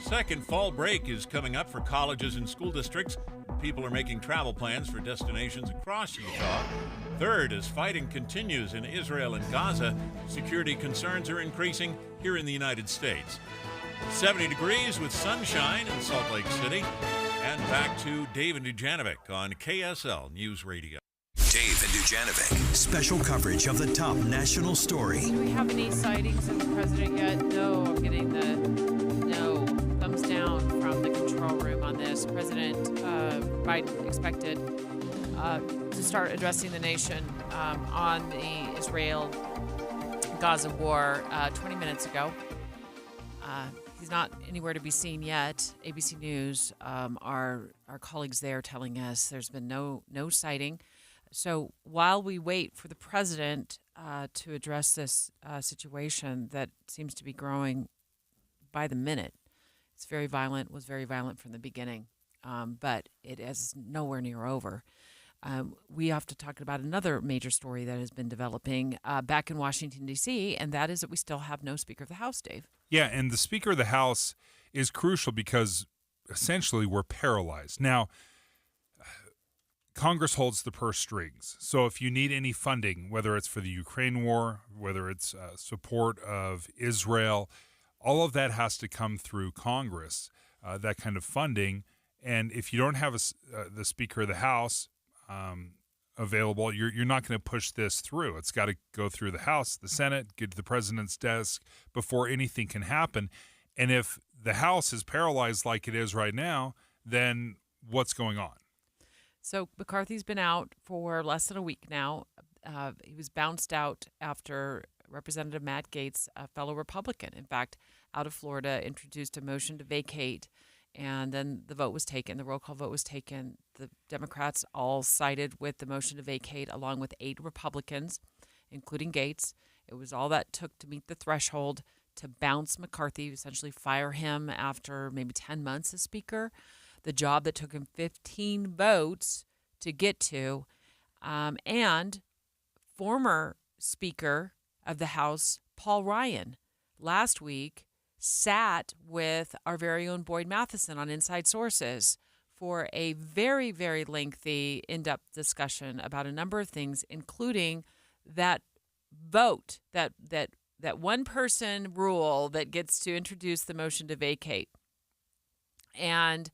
Second, fall break is coming up for colleges and school districts. People are making travel plans for destinations across Utah. Third, as fighting continues in Israel and Gaza, security concerns are increasing here in the United States. 70 degrees with sunshine in Salt Lake City. And back to Dave and Dujanovic on KSL News Radio. Dave and Dujanovic, special coverage of the top national story. Do we have any sightings of the president yet? No, I'm getting the no thumbs down from the control room on this. President Biden expected to start addressing the nation on the Israel-Gaza war 20 minutes ago. He's not anywhere to be seen yet. ABC News, our colleagues there telling us there's been no sighting. So while we wait for the president to address this situation that seems to be growing by the minute, it's very violent, was very violent from the beginning, but it is nowhere near over. We have to talk about another major story that has been developing back in Washington, D.C., and that is that we still have no Speaker of the House, Dave. Yeah, and the Speaker of the House is crucial because essentially we're paralyzed. Now, Congress holds the purse strings. So if you need any funding, whether it's for the Ukraine war, whether it's support of Israel, all of that has to come through Congress, that kind of funding. And if you don't have the Speaker of the House available, you're not going to push this through. It's got to go through the House, the Senate, get to the president's desk before anything can happen. And if the House is paralyzed like it is right now, then what's going on? So McCarthy's been out for less than a week now. He was bounced out after Representative Matt Gaetz, a fellow Republican, in fact, out of Florida, introduced a motion to vacate. And then the vote was taken. The roll call vote was taken. The Democrats all sided with the motion to vacate, along with 8 Republicans, including Gaetz. It was all that took to meet the threshold to bounce McCarthy, essentially fire him after maybe 10 months as Speaker, the job that took him 15 votes to get to. And former Speaker of the House, Paul Ryan, last week sat with our very own Boyd Matheson on Inside Sources for a very, very lengthy, in-depth discussion about a number of things, including that vote, that one-person rule that gets to introduce the motion to vacate. And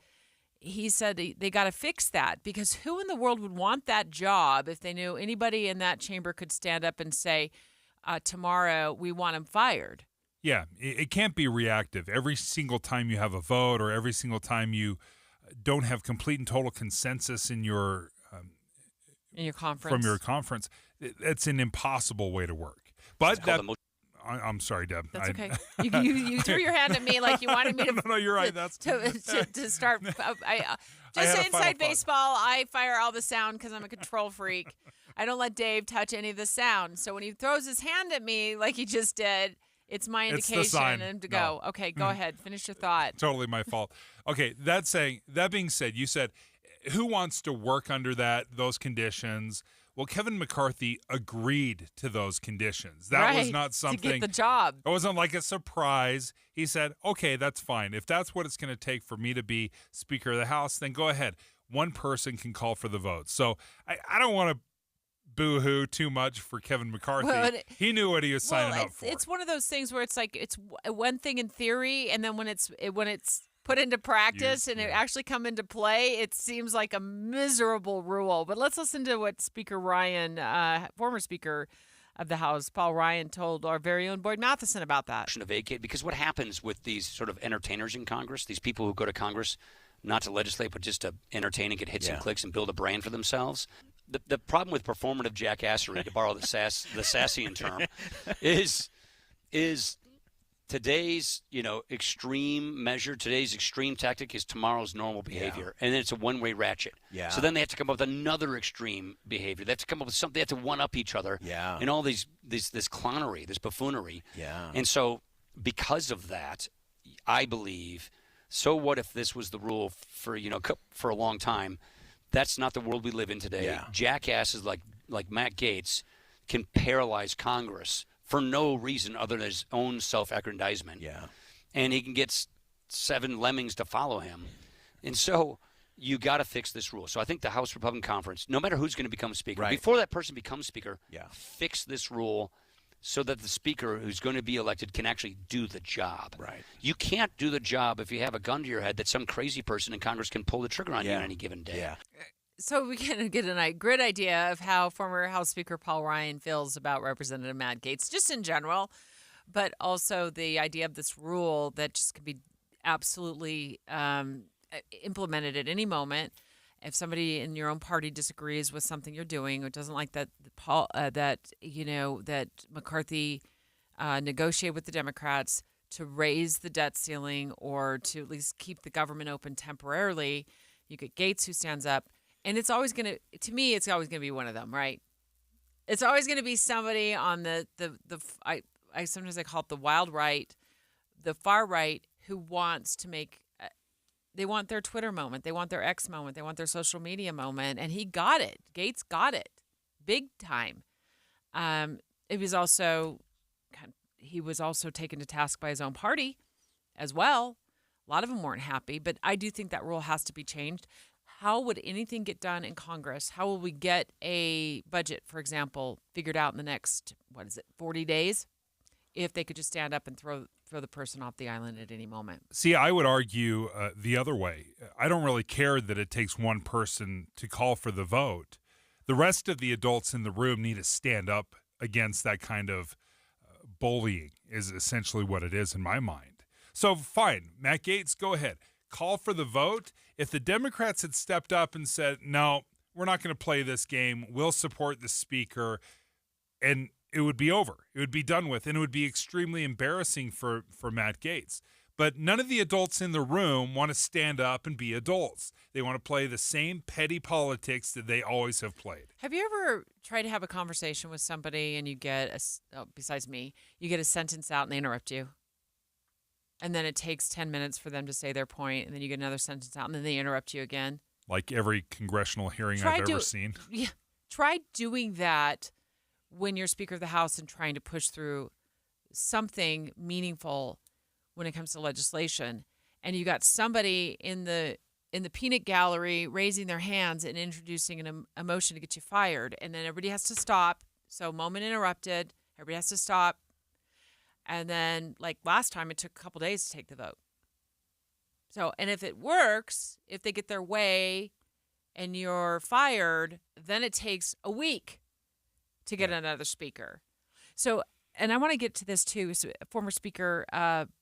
he said they got to fix that, because who in the world would want that job if they knew anybody in that chamber could stand up and say, tomorrow we want him fired? Yeah, it can't be reactive. Every single time you have a vote, or every single time you don't have complete and total consensus in your conference, from your conference, it's an impossible way to work. But I'm sorry, Deb. That's okay. You threw your hand at me like you wanted me to. No, you're right. To start. Just inside baseball, I fire all the sound because I'm a control freak. I don't let Dave touch any of the sound. So when he throws his hand at me like he just did, it's my indication and to go. Okay, go ahead. Finish your thought. Totally my fault. Okay, that being said, you said, who wants to work under those conditions? Well, Kevin McCarthy agreed to those conditions. That was not something to get the job. It wasn't like a surprise. He said, okay, that's fine. If that's what it's going to take for me to be Speaker of the House, then go ahead. One person can call for the vote. So I don't want to boo-hoo too much for Kevin McCarthy. Well, he knew what he was signing up for. It's one of those things where it's like it's one thing in theory, and then when it's put into practice and it actually come into play, it seems like a miserable rule. But let's listen to what Speaker Ryan, former Speaker of the House, Paul Ryan, told our very own Boyd Matheson about that. To vacate, because what happens with these sort of entertainers in Congress, these people who go to Congress not to legislate but just to entertain and get hits and clicks and build a brand for themselves. The problem with performative jackassery, to borrow the Sassian term, is today's extreme measure, today's extreme tactic is tomorrow's normal behavior, and then it's a one-way ratchet. Yeah. So then they have to come up with another extreme behavior. They have to come up with something. They have to one-up each other. Yeah. And all this clownery, this buffoonery. Yeah. And so because of that, I believe. So what if this was the rule for a long time? That's not the world we live in today. Yeah. Jackasses like Matt Gaetz can paralyze Congress for no reason other than his own self-aggrandizement. Yeah. And he can get 7 lemmings to follow him. And so you got to fix this rule. So I think the House Republican Conference, no matter who's going to become Speaker, before that person becomes Speaker, fix this rule so that the speaker who's going to be elected can actually do the job. Right. You can't do the job if you have a gun to your head that some crazy person in Congress can pull the trigger on you on any given day. Yeah. So we can get a great idea of how former House Speaker Paul Ryan feels about Representative Matt Gaetz, just in general, but also the idea of this rule that just can be absolutely implemented at any moment. If somebody in your own party disagrees with something you're doing or doesn't like that that McCarthy negotiate with the Democrats to raise the debt ceiling or to at least keep the government open temporarily, you get Gaetz who stands up, and it's always going to me, it's always going to be one of them, right? It's always going to be somebody on I sometimes I call it the wild right, the far right, who wants to make. They want their Twitter moment. They want their X moment. They want their social media moment. And he got it. Gaetz got it big time. He was also taken to task by his own party as well. A lot of them weren't happy. But I do think that rule has to be changed. How would anything get done in Congress? How will we get a budget, for example, figured out in the next, 40 days? If they could just stand up and throw the person off the island at any moment. See, I would argue the other way. I don't really care that it takes one person to call for the vote. The rest of the adults in the room need to stand up against that kind of bullying is essentially what it is in my mind. So fine, Matt Gaetz, go ahead. Call for the vote. If the Democrats had stepped up and said, no, we're not going to play this game, we'll support the speaker, and it would be over. It would be done with, and it would be extremely embarrassing for Matt Gaetz. But none of the adults in the room want to stand up and be adults. They want to play the same petty politics that they always have played. Have you ever tried to have a conversation with somebody and you get, besides me, you get a sentence out and they interrupt you? And then it takes 10 minutes for them to say their point, and then you get another sentence out, and then they interrupt you again? Like every congressional hearing I've ever seen. Yeah. Try doing that when you're Speaker of the House and trying to push through something meaningful when it comes to legislation, and you got somebody in the peanut gallery raising their hands and introducing a motion to get you fired, and then everybody has to stop. So moment interrupted, everybody has to stop. And then, like last time, it took a couple days to take the vote. So, and if it works, if they get their way and you're fired, then it takes a week to get another speaker. So, and I want to get to this too. So former Speaker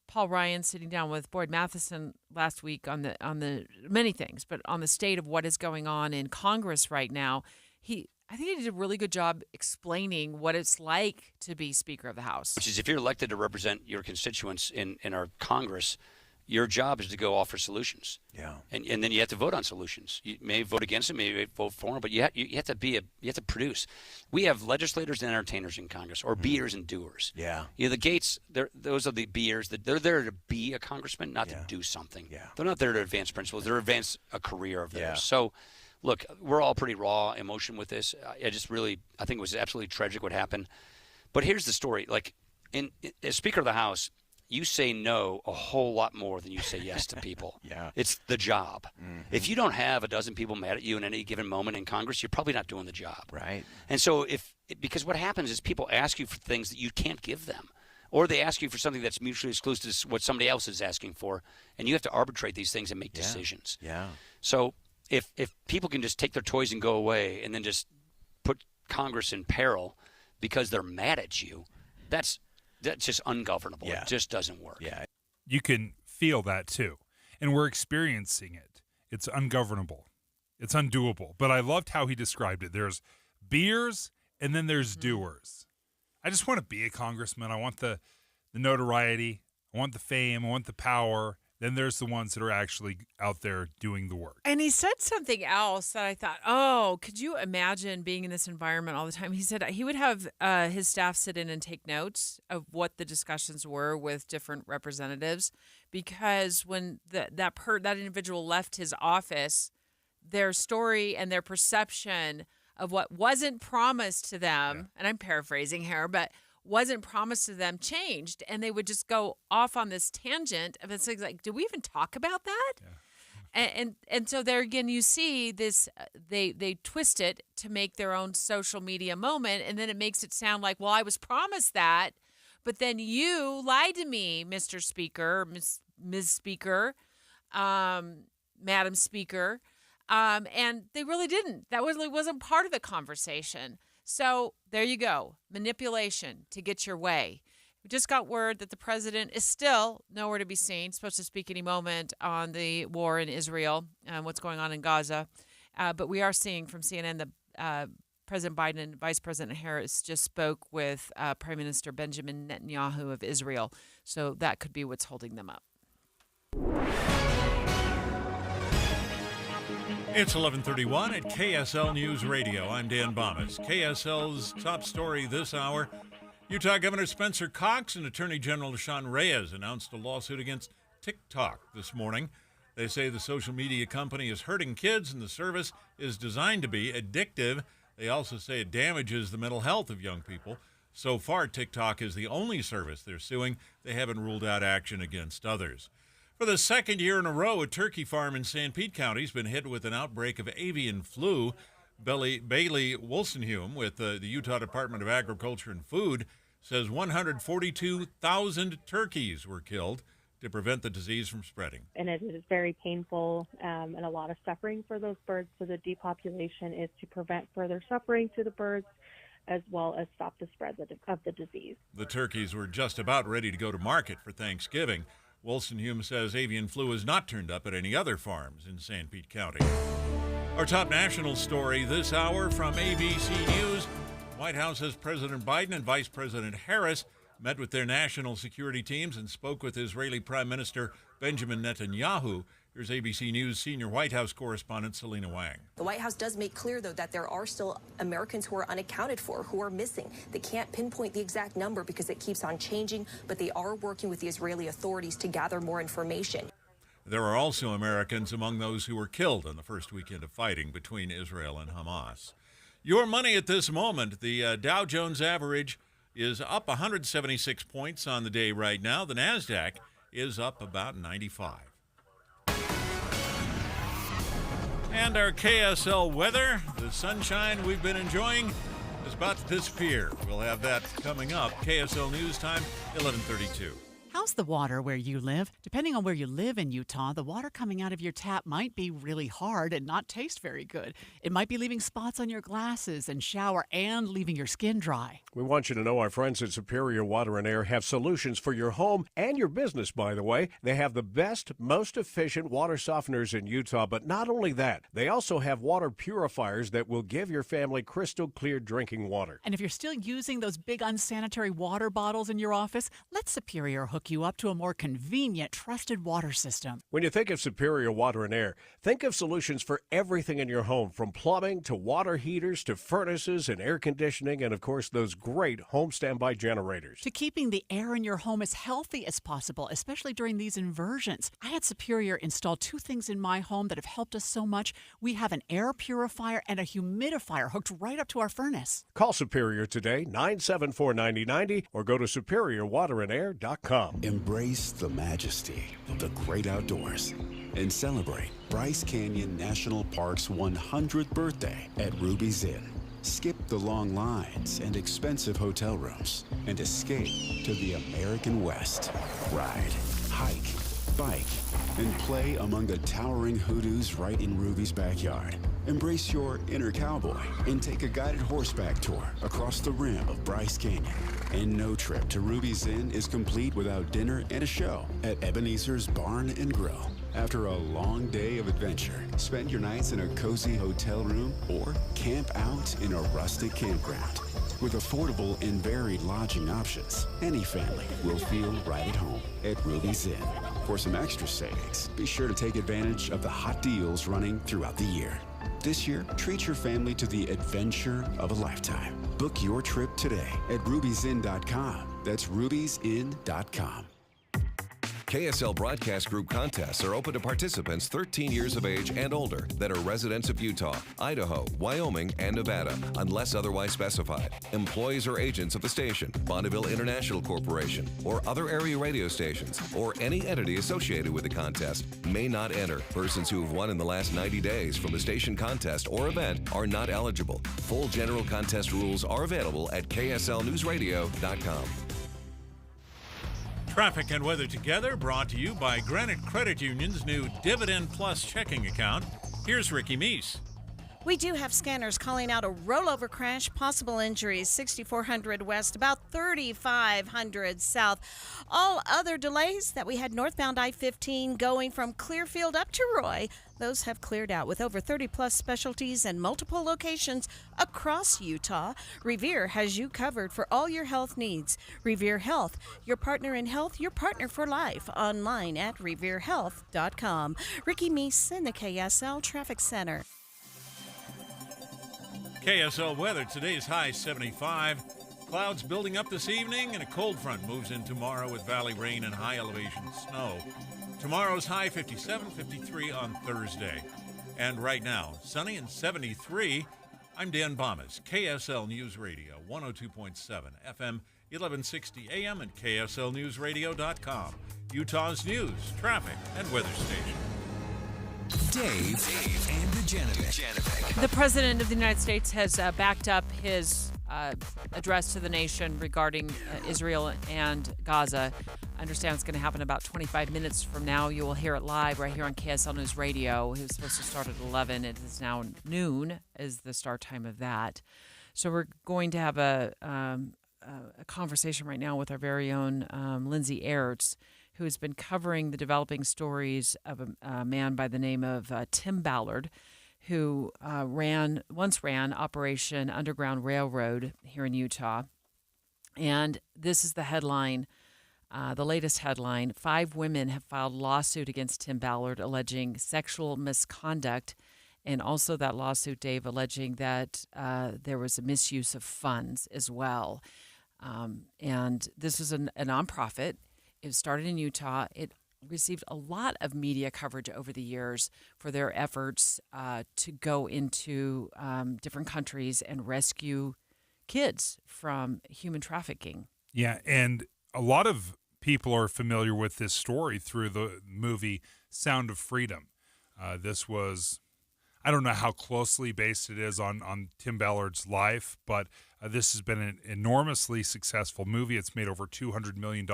Paul Ryan sitting down with Boyd Matheson last week on the many things, but on the state of what is going on in Congress right now. I think he did a really good job explaining what it's like to be Speaker of the House. Which is, if you're elected to represent your constituents in our Congress, your job is to go offer solutions. Yeah. And then you have to vote on solutions. You may vote against them, maybe vote for them, but you have to produce. We have legislators and entertainers in Congress, or beers and doers. Yeah. The Gaetz, those are the beers. They're there to be a congressman, not to do something. Yeah. They're not there to advance principles. They're to advance a career of theirs. Yeah. So, look, we're all pretty raw emotion with this. I think it was absolutely tragic what happened. But here's the story. Like, as Speaker of the House, you say no a whole lot more than you say yes to people. Yeah. It's the job. Mm-hmm. If you don't have a dozen people mad at you in any given moment in Congress, you're probably not doing the job. Right. And so because what happens is people ask you for things that you can't give them, or they ask you for something that's mutually exclusive to what somebody else is asking for, and you have to arbitrate these things and make decisions. Yeah. So if people can just take their toys and go away and then just put Congress in peril because they're mad at you, that's just ungovernable. Yeah. It just doesn't work. Yeah. You can feel that too. And we're experiencing it. It's ungovernable. It's undoable. But I loved how he described it. There's beers and then there's doers. I just want to be a congressman. I want the notoriety. I want the fame. I want the power. Then there's the ones that are actually out there doing the work. And he said something else that I thought, could you imagine being in this environment all the time? He said he would have his staff sit in and take notes of what the discussions were with different representatives, because when that individual left his office, their story and their perception of what wasn't promised to them, and I'm paraphrasing here, but wasn't promised to them changed, and they would just go off on this tangent of it's like, did we even talk about that? Yeah. And so there again, you see this, they twist it to make their own social media moment, and then it makes it sound like, well, I was promised that, but then you lied to me, Mr. Speaker, Ms. Speaker, Madam Speaker, and they really didn't. That wasn't part of the conversation. So there you go, manipulation to get your way. We just got word that the president is still nowhere to be seen, supposed to speak any moment on the war in Israel and what's going on in Gaza. But we are seeing from CNN that President Biden and Vice President Harris just spoke with Prime Minister Benjamin Netanyahu of Israel. So that could be what's holding them up. It's 11:31 at KSL News Radio. I'm Dan Bomas. KSL's top story this hour. Utah Governor Spencer Cox and Attorney General Sean Reyes announced a lawsuit against TikTok this morning. They say the social media company is hurting kids and the service is designed to be addictive. They also say it damages the mental health of young people. So far, TikTok is the only service they're suing. They haven't ruled out action against others. For the second year in a row, a turkey farm in St. Pete County has been hit with an outbreak of avian flu. Bailey Wolstenhume with the Utah Department of Agriculture and Food says 142,000 turkeys were killed to prevent the disease from spreading. And it is very painful and a lot of suffering for those birds. So the depopulation is to prevent further suffering to the birds as well as stop the spread of the disease. The turkeys were just about ready to go to market for Thanksgiving. Wolstenhume says avian flu has not turned up at any other farms in St. Pete County. Our top national story this hour from ABC News. White House says President Biden and Vice President Harris met with their national security teams and spoke with Israeli Prime Minister Benjamin Netanyahu. Here's ABC News senior White House correspondent Selena Wang. The White House does make clear, though, that there are still Americans who are unaccounted for, who are missing. They can't pinpoint the exact number because it keeps on changing, but they are working with the Israeli authorities to gather more information. There are also Americans among those who were killed on the first weekend of fighting between Israel and Hamas. Your money at this moment, the Dow Jones average is up 176 points on the day right now. The NASDAQ is up about 95. And our KSL weather, the sunshine we've been enjoying is about to disappear. We'll have that coming up. KSL News Time, 11:32. How's the water where you live? Depending on where you live in Utah, the water coming out of your tap might be really hard and not taste very good. It might be leaving spots on your glasses and shower and leaving your skin dry. We want you to know our friends at Superior Water and Air have solutions for your home and your business, by the way. They have the best, most efficient water softeners in Utah, but not only that, they also have water purifiers that will give your family crystal clear drinking water. And if you're still using those big unsanitary water bottles in your office, let Superior hook you up to a more convenient, trusted water system. When you think of Superior Water and Air, think of solutions for everything in your home, from plumbing to water heaters to furnaces and air conditioning, and of course those great home standby generators. To keeping the air in your home as healthy as possible, especially during these inversions. I had Superior install two things in my home that have helped us so much. We have an air purifier and a humidifier hooked right up to our furnace. Call Superior today, 974-9090, or go to superiorwaterandair.com. Embrace the majesty of the great outdoors and celebrate Bryce Canyon National Park's 100th birthday at Ruby's Inn. Skip the long lines and expensive hotel rooms and escape to the American West. Ride, hike, bike, and play among the towering hoodoos right in Ruby's backyard. Embrace your inner cowboy and take a guided horseback tour across the rim of Bryce Canyon. And no trip to Ruby's Inn is complete without dinner and a show at Ebenezer's Barn and Grill. After a long day of adventure, spend your nights in a cozy hotel room or camp out in a rustic campground. With affordable and varied lodging options, any family will feel right at home at Ruby's Inn. For some extra savings, be sure to take advantage of the hot deals running throughout the year. This year, treat your family to the adventure of a lifetime. Book your trip today at ruby'sinn.com. That's ruby'sinn.com. KSL Broadcast Group contests are open to participants 13 years of age and older that are residents of Utah, Idaho, Wyoming, and Nevada, unless otherwise specified. Employees or agents of the station, Bonneville International Corporation, or other area radio stations, or any entity associated with the contest may not enter. Persons who have won in the last 90 days from the station contest or event are not eligible. Full general contest rules are available at kslnewsradio.com. Traffic and weather together, brought to you by Granite Credit Union's new Dividend Plus checking account. Here's Ricky Meese. We do have scanners calling out a rollover crash, possible injuries, 6400 west, about 3500 south. All other delays that we had northbound I-15 going from Clearfield up to Roy, those have cleared out with over 30-plus specialties and multiple locations across Utah. Revere has you covered for all your health needs. Revere Health, your partner in health, your partner for life. Online at reverehealth.com. Ricky Meese in the KSL Traffic Center. KSL weather, today's high 75. Clouds building up this evening, and a cold front moves in tomorrow with valley rain and high elevation snow. Tomorrow's high 57, 53 on Thursday. And right now, sunny and 73. I'm Dan Bomas, KSL News Radio, 102.7 FM, 1160 AM, and KSLNewsRadio.com. Utah's news, traffic, and weather station. Dave and Dujanovic. The President of the United States has backed up his address to the nation regarding Israel and Gaza. I understand it's going to happen about 25 minutes from now. You will hear it live right here on KSL News Radio. It was supposed to start at 11. It is now noon is the start time of that. So we're going to have a conversation right now with our very own Lindsay Aerts, who has been covering the developing stories of a man by the name of Tim Ballard, who once ran Operation Underground Railroad here in Utah. And this is the headline, the latest headline. 5 women have filed a lawsuit against Tim Ballard alleging sexual misconduct, and also that lawsuit, Dave, alleging that there was a misuse of funds as well. And this is a nonprofit. It started in Utah. It received a lot of media coverage over the years for their efforts to go into different countries and rescue kids from human trafficking. Yeah, and a lot of people are familiar with this story through the movie Sound of Freedom. This was, I don't know how closely based it is on Tim Ballard's life, but this has been an enormously successful movie. It's made over $200 million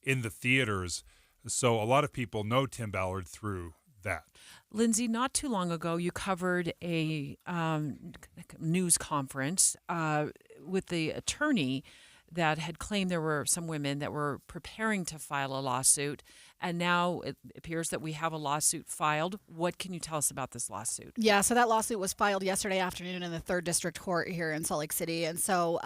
in the theaters. So a lot of people know Tim Ballard through that. Lindsay, not too long ago, you covered a news conference with the attorney that had claimed there were some women that were preparing to file a lawsuit. And now it appears that we have a lawsuit filed. What can you tell us about this lawsuit? Yeah, so that lawsuit was filed yesterday afternoon in the 3rd District Court here in Salt Lake City. And so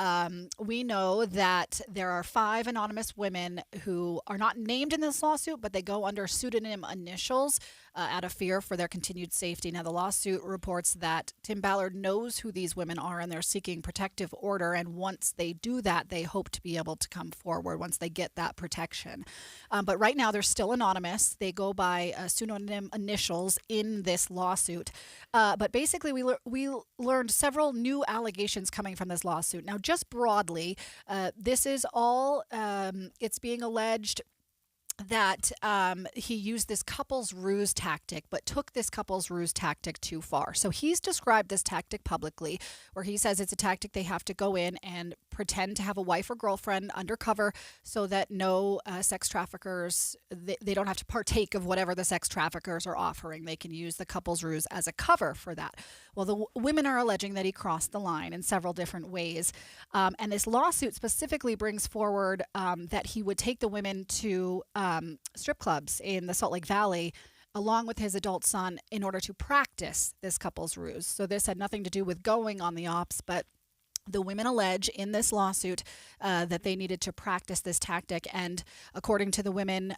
we know that there are 5 anonymous women who are not named in this lawsuit, but they go under pseudonym initials out of fear for their continued safety. Now, the lawsuit reports that Tim Ballard knows who these women are and they're seeking protective order. And once they do that, they hope to be able to come forward once they get that protection. But right now, they're still anonymous. They go by pseudonym initials in this lawsuit. But basically, we learned several new allegations coming from this lawsuit. Now, just broadly, this is all, it's being alleged that he used this couple's ruse tactic, but took this couple's ruse tactic too far. So he's described this tactic publicly, where he says it's a tactic they have to go in and pretend to have a wife or girlfriend undercover so that no sex traffickers, they don't have to partake of whatever the sex traffickers are offering. They can use the couple's ruse as a cover for that. Well, the women are alleging that he crossed the line in several different ways. And this lawsuit specifically brings forward that he would take the women to strip clubs in the Salt Lake Valley along with his adult son in order to practice this couple's ruse. So this had nothing to do with going on the ops, but the women allege in this lawsuit that they needed to practice this tactic. And according to the women,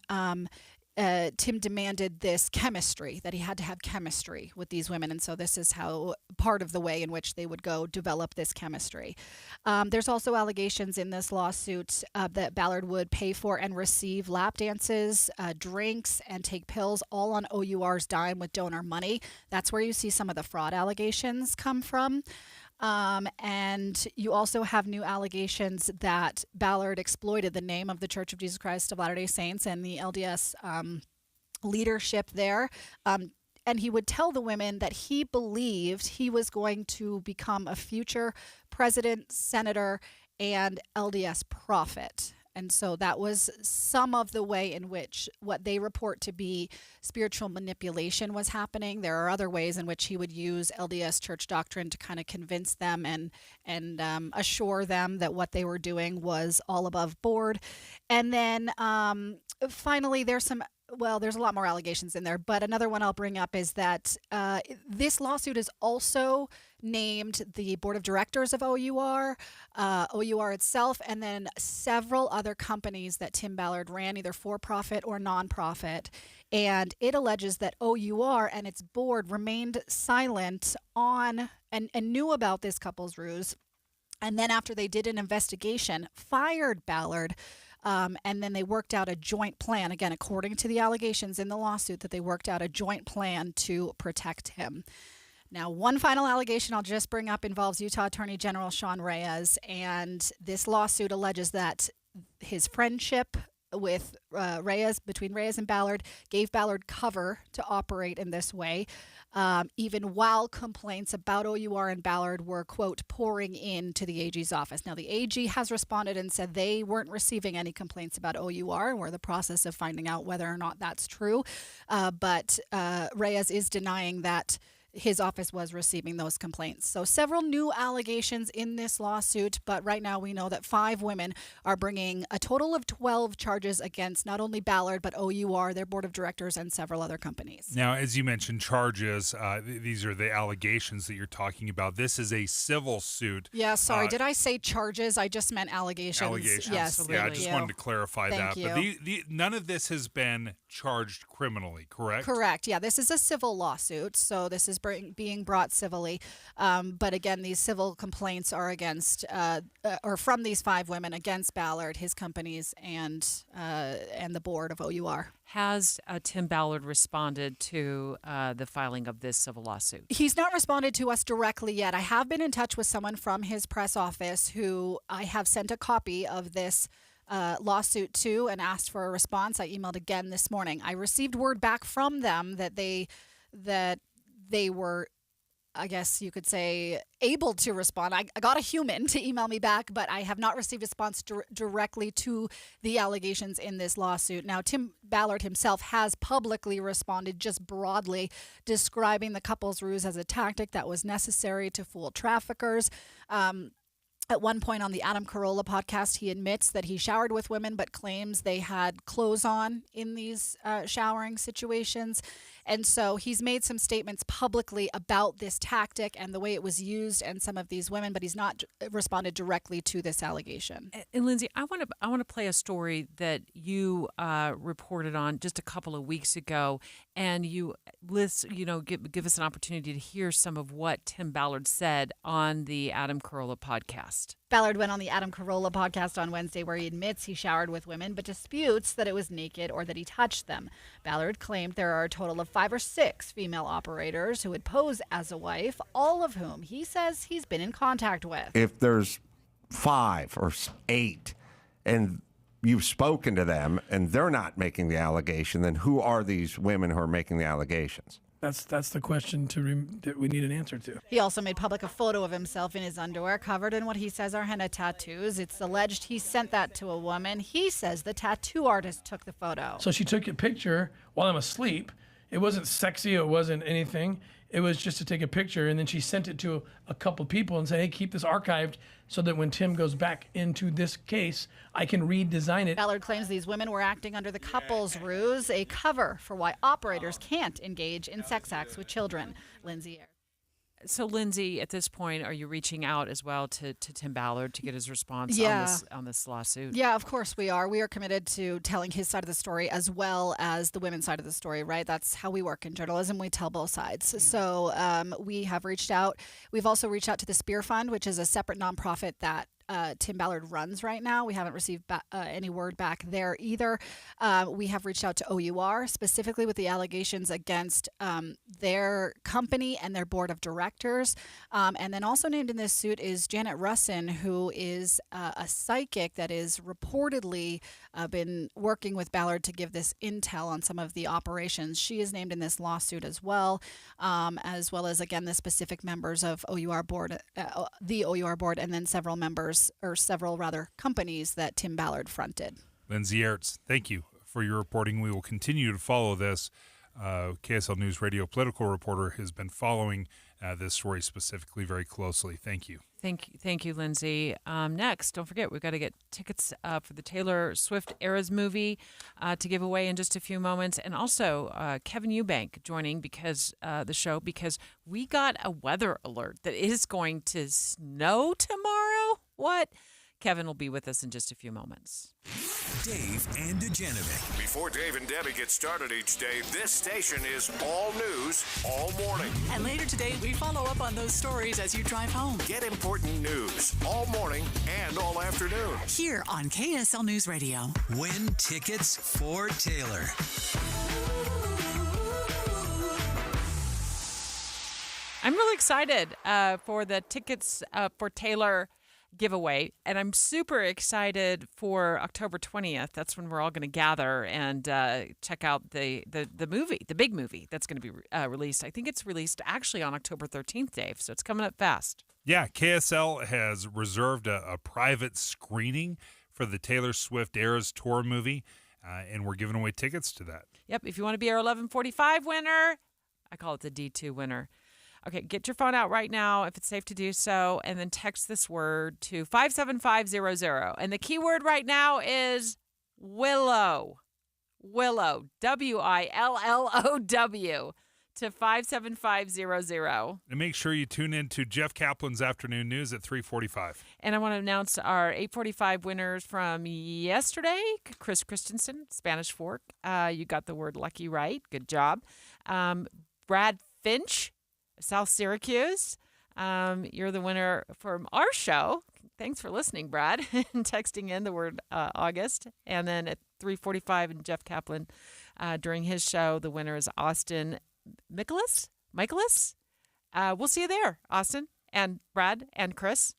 Tim demanded this chemistry, that he had to have chemistry with these women. And so this is how part of the way in which they would go develop this chemistry. There's also allegations in this lawsuit that Ballard would pay for and receive lap dances, drinks, and take pills, all on OUR's dime with donor money. That's where you see some of the fraud allegations come from. And you also have new allegations that Ballard exploited the name of the Church of Jesus Christ of Latter-day Saints and the LDS leadership there. And he would tell the women that he believed he was going to become a future president, senator, and LDS prophet. And so that was some of the way in which what they report to be spiritual manipulation was happening. There are other ways in which he would use LDS church doctrine to kind of convince them and assure them that what they were doing was all above board. And then finally, there's a lot more allegations in there, but another one I'll bring up is that this lawsuit is also named the board of directors of OUR, OUR itself, and then several other companies that Tim Ballard ran, either for-profit or non-profit. And it alleges that OUR and its board remained silent on and knew about this couple's ruse. And then after they did an investigation, fired Ballard. And then they worked out a joint plan, again, according to the allegations in the lawsuit, that they worked out a joint plan to protect him. Now, one final allegation I'll just bring up involves Utah Attorney General Sean Reyes, and this lawsuit alleges that his friendship with between Reyes and Ballard, gave Ballard cover to operate in this way, even while complaints about OUR and Ballard were, quote, pouring into the AG's office. Now, the AG has responded and said they weren't receiving any complaints about OUR, and we're in the process of finding out whether or not that's true. But Reyes is denying that his office was receiving those complaints. So several new allegations in this lawsuit, but right now we know that 5 women are bringing a total of 12 charges against not only Ballard, but OUR, their board of directors, and several other companies. Now, as you mentioned, charges, these are the allegations that you're talking about. This is a civil suit. Yeah, sorry, did I say charges? I just meant allegations. Allegations. Yes. Absolutely. Yeah, I just wanted to clarify that. You. But none of this has been charged criminally, correct? Correct. Yeah, this is a civil lawsuit, so this is being brought civilly. But again, these civil complaints are against, or from these 5 women against Ballard, his companies, and the board of OUR. Has Tim Ballard responded to the filing of this civil lawsuit? He's not responded to us directly yet. I have been in touch with someone from his press office who I have sent a copy of this lawsuit to and asked for a response. I emailed again this morning. I received word back from them that they were, I guess you could say, able to respond. I got a human to email me back, but I have not received a response directly to the allegations in this lawsuit. Now, Tim Ballard himself has publicly responded just broadly, describing the couple's ruse as a tactic that was necessary to fool traffickers. At one point on the Adam Carolla podcast, he admits that he showered with women, but claims they had clothes on in these showering situations. And so he's made some statements publicly about this tactic and the way it was used and some of these women, but he's not responded directly to this allegation. And Lindsay, I want to play a story that you reported on just a couple of weeks ago, and give us an opportunity to hear some of what Tim Ballard said on the Adam Carolla podcast. Ballard went on the Adam Carolla podcast on Wednesday where he admits he showered with women but disputes that it was naked or that he touched them. Ballard claimed there are a total of 5 or 6 female operators who would pose as a wife, all of whom he says he's been in contact with. If there's 5 or 8 and you've spoken to them and they're not making the allegation, then who are these women who are making the allegations? That's the question that we need an answer to. He also made public a photo of himself in his underwear covered in what he says are henna tattoos. It's alleged he sent that to a woman. He says the tattoo artist took the photo. So she took a picture while I'm asleep. It wasn't sexy. It wasn't anything. It was just to take a picture, and then she sent it to a couple people and said, hey, keep this archived so that when Tim goes back into this case, I can redesign it. Ballard claims these women were acting under the couple's ruse, a cover for why operators can't engage in sex acts with children. Lindsay. So, Lindsay, at this point, are you reaching out as well to Tim Ballard to get his response on this lawsuit? Yeah, of course we are. We are committed to telling his side of the story as well as the women's side of the story, right? That's how we work in journalism. We tell both sides. Yeah. So we have reached out. We've also reached out to the Spear Fund, which is a separate nonprofit that Tim Ballard runs right now. We haven't received any word back there either. We have reached out to OUR specifically with the allegations against their company and their board of directors. And then also named in this suit is Janet Russin, who is a psychic that is reportedly been working with Ballard to give this intel on some of the operations. She is named in this lawsuit as well as, again, the specific members of OUR board, the OUR board, and then several companies that Tim Ballard fronted. Lindsay Ertz, thank you for your reporting. We will continue to follow this. KSL News Radio political reporter has been following this story specifically very closely. Thank you. Thank you, Lindsay. Next, don't forget, we've got to get tickets for the Taylor Swift Eras movie to give away in just a few moments. And also Kevin Eubank joining the show because we got a weather alert that is going to snow tomorrow. What? Kevin will be with us in just a few moments. Dave and Dujanovic. Before Dave and Debbie get started each day, this station is all news all morning. And later today, we follow up on those stories as you drive home. Get important news all morning and all afternoon. Here on KSL News Radio. Win tickets for Taylor. I'm really excited for the tickets for Taylor giveaway, and I'm super excited for October 20th. That's when we're all going to gather and check out the movie, the big movie that's going to be released. I think it's released actually on October 13th, Dave, so it's coming up fast. Yeah, KSL has reserved a private screening for the Taylor Swift Eras Tour movie, and we're giving away tickets to that. Yep, if you want to be our 1145 winner, I call it the D2 winner. Okay, get your phone out right now if it's safe to do so, and then text this word to 57500. And the key word right now is Willow. Willow, WILLOW, to 57500. And make sure you tune in to Jeff Kaplan's Afternoon News at 3:45. And I want to announce our 845 winners from yesterday. Chris Christensen, Spanish Fork. You got the word lucky right. Good job. Brad Finch, South Syracuse. You're the winner from our show. Thanks for listening, Brad, and texting in the word August. And then at 3:45, and Jeff Kaplan during his show, the winner is Austin Michaelis. We'll see you there, Austin and Brad and Chris.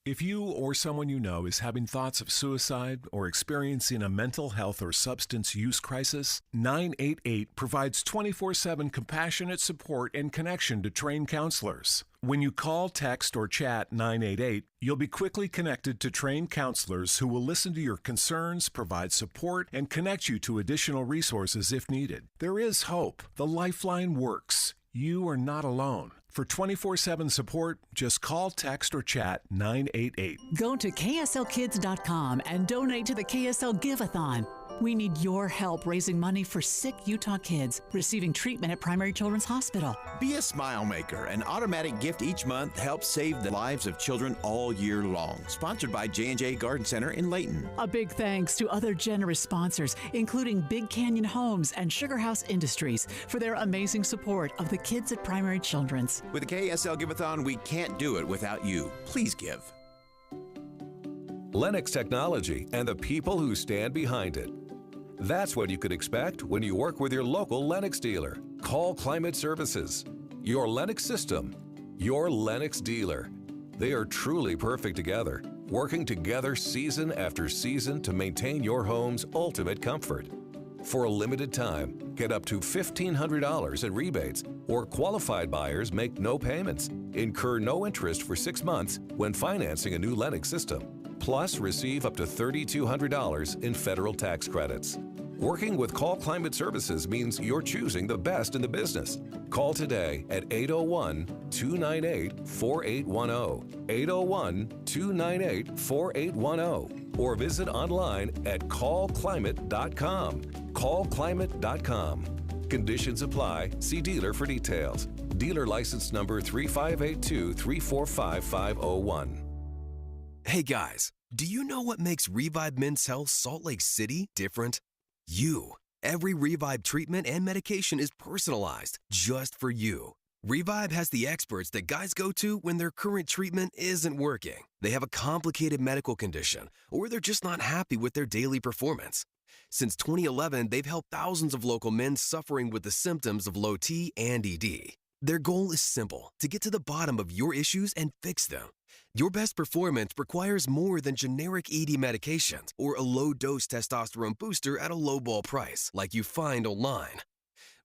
If you or someone you know is having thoughts of suicide or experiencing a mental health or substance use crisis, 988 provides 24/7 compassionate support and connection to trained counselors. When you call, text, or chat 988, you'll be quickly connected to trained counselors who will listen to your concerns, provide support, and connect you to additional resources if needed. There is hope. The Lifeline works. You are not alone. For 24/7 support, just call, text, or chat 988. Go to KSLkids.com and donate to the KSL Giveathon. We need your help raising money for sick Utah kids receiving treatment at Primary Children's Hospital. Be a smile maker. An automatic gift each month helps save the lives of children all year long. Sponsored by J&J Garden Center in Layton. A big thanks to other generous sponsors, including Big Canyon Homes and Sugar House Industries, for their amazing support of the kids at Primary Children's. With the KSL Giveathon, we can't do it without you. Please give. Lennox Technology and the people who stand behind it. That's what you could expect when you work with your local Lennox dealer. Call Climate Services. Your Lennox system. Your Lennox dealer. They are truly perfect together, working together season after season to maintain your home's ultimate comfort. For a limited time, get up to $1,500 in rebates, or qualified buyers make no payments, incur no interest for 6 months when financing a new Lennox system. Plus, receive up to $3,200 in federal tax credits. Working with Call Climate Services means you're choosing the best in the business. Call today at 801-298-4810, 801-298-4810, or visit online at callclimate.com. Callclimate.com. Conditions apply. See dealer for details. Dealer license number 3582-345501. Hey guys, do you know what makes Revive Men's Health Salt Lake City different? You. Every Revive treatment and medication is personalized just for you. Revive has the experts that guys go to when their current treatment isn't working. They have a complicated medical condition, or they're just not happy with their daily performance. Since 2011, they've helped thousands of local men suffering with the symptoms of low T and ED. Their goal is simple, to get to the bottom of your issues and fix them. Your best performance requires more than generic ED medications or a low-dose testosterone booster at a low-ball price like you find online.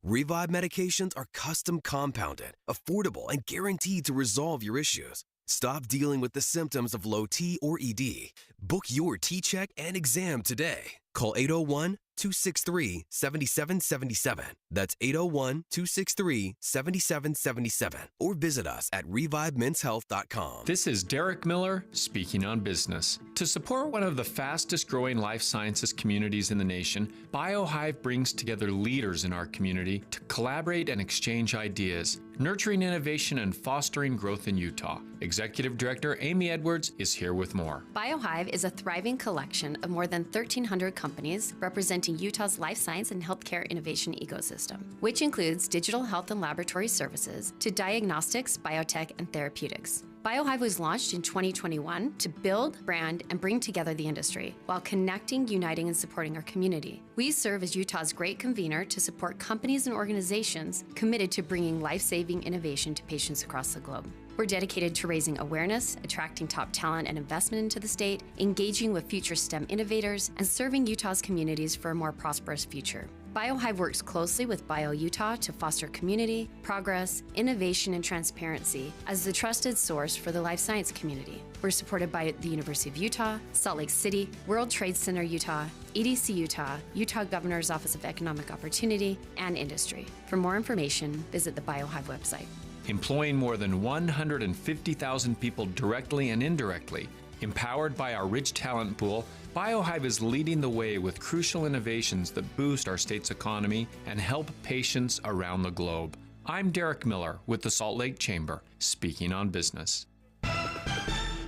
Revive medications are custom compounded, affordable, and guaranteed to resolve your issues. Stop dealing with the symptoms of low T or ED. Book your T-check and exam today. Call 801-263-7777. That's 801-263-7777. Or visit us at revivemenshealth.com. This is Derek Miller speaking on business. To support one of the fastest growing life sciences communities in the nation, BioHive brings together leaders in our community to collaborate and exchange ideas, nurturing innovation and fostering growth in Utah. Executive Director Amy Edwards is here with more. BioHive is a thriving collection of more than 1,300 companies representing Utah's life science and healthcare innovation ecosystem, which includes digital health and laboratory services to diagnostics, biotech, and therapeutics. BioHive was launched in 2021 to build, brand, and bring together the industry while connecting, uniting, and supporting our community. We serve as Utah's great convener to support companies and organizations committed to bringing life-saving innovation to patients across the globe. We're dedicated to raising awareness, attracting top talent and investment into the state, engaging with future STEM innovators, and serving Utah's communities for a more prosperous future. BioHive works closely with BioUtah to foster community, progress, innovation, and transparency as the trusted source for the life science community. We're supported by the University of Utah, Salt Lake City, World Trade Center Utah, EDC Utah, Utah Governor's Office of Economic Opportunity, and industry. For more information, visit the BioHive website. Employing more than 150,000 people directly and indirectly, empowered by our rich talent pool, BioHive is leading the way with crucial innovations that boost our state's economy and help patients around the globe. I'm Derek Miller with the Salt Lake Chamber, speaking on business.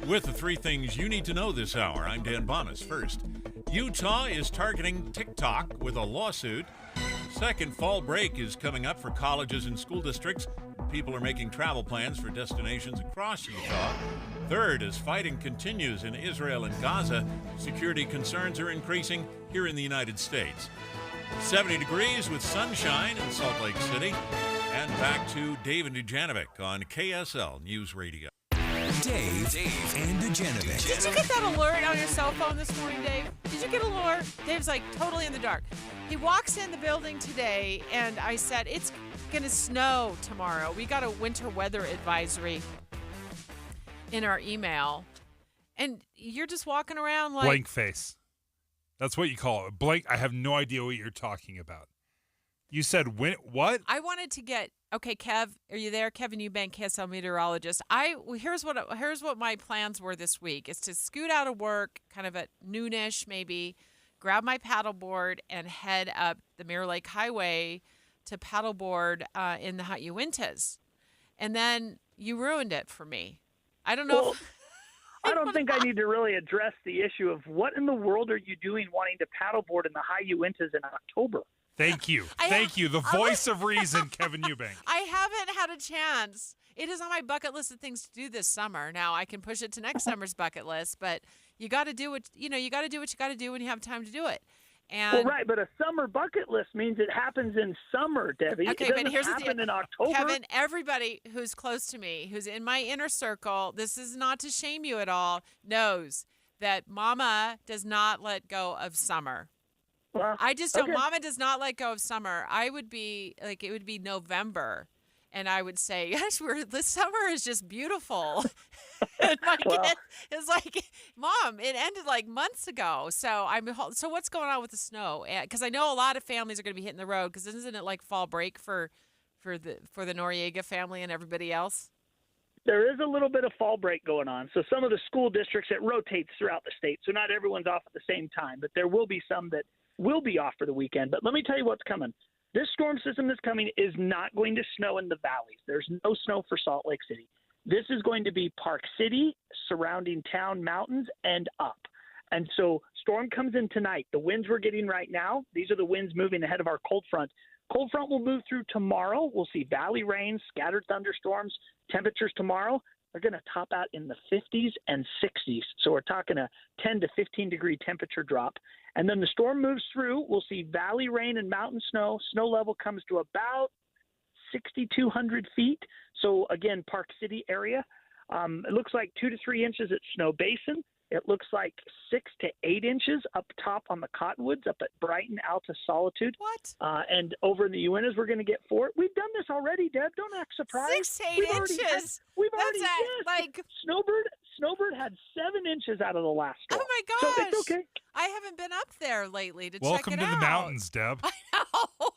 With the three things you need to know this hour, I'm Dan Bomas. First, Utah is targeting TikTok with a lawsuit. Second, fall break is coming up for colleges and school districts. People are making travel plans for destinations across Utah. Third, as fighting continues in Israel and Gaza, security concerns are increasing here in the United States. 70 degrees with sunshine in Salt Lake City. And back to Dave and Dujanovic on KSL News Radio. Dave and Dujanovic. Did you get that alert on your cell phone this morning, Dave? Did you get an alert? Dave's like totally in the dark. He walks in the building today, and I said, it's going to snow tomorrow. We got a winter weather advisory in our email, and you're just walking around like... Blank face. That's what you call it. Blank. I have no idea what you're talking about. You said what? I wanted to get... Okay, Kev, are you there? Kevin Eubank, KSL meteorologist. Here's what my plans were this week, is to scoot out of work kind of at noonish maybe, grab my paddleboard and head up the Mirror Lake Highway to paddleboard in the Hot Uintas. And then you ruined it for me. I don't know. Well, I don't think I need to really address the issue of what in the world are you doing wanting to paddleboard in the High Uintas in October? Thank you. Thank you. The voice of reason, Kevin Eubank. I haven't had a chance. It is on my bucket list of things to do this summer. Now I can push it to next summer's bucket list, but you got to do what you got to do when you have time to do it. And well, right, but a summer bucket list means it happens in summer, Debbie. Okay, it doesn't but here's happen the deal. in October. Kevin, everybody who's close to me, who's in my inner circle, this is not to shame you at all, knows that Mama does not let go of summer. Well, I just don't. okay. Mama does not let go of summer. I would be like, it would be November, and I would say, "Yes, this summer is just beautiful." And my kid is like, "Mom, it ended like months ago." So So what's going on with the snow? Because I know a lot of families are going to be hitting the road. Because isn't it like fall break for the Noriega family and everybody else? There is a little bit of fall break going on. So some of the school districts, it rotates throughout the state. So not everyone's off at the same time, but there will be some that will be off for the weekend. But let me tell you what's coming. This storm system that's coming is not going to snow in the valleys. There's no snow for Salt Lake City. This is going to be Park City, surrounding town, mountains, and up. And so storm comes in tonight. The winds we're getting right now, these are the winds moving ahead of our cold front. Cold front will move through tomorrow. We'll see valley rain, scattered thunderstorms. Temperatures tomorrow are going to top out in the 50s and 60s. So we're talking a 10 to 15 degree temperature drop. And then the storm moves through. We'll see valley rain and mountain snow. Snow level comes to about 6,200 feet. So again, Park City area. It looks like 2 to 3 inches at Snow Basin. It looks like 6 to 8 inches up top on the Cottonwoods, up at Brighton, Alta, Solitude. What? And over in the Uintas, we're going to get 4. We've done this already, Deb. Don't act surprised. 6 to 8 inches. Snowbird had 7 inches out of the last storm. Oh my gosh! So it's okay. I haven't been up there lately to Welcome check it to out. the mountains, Deb.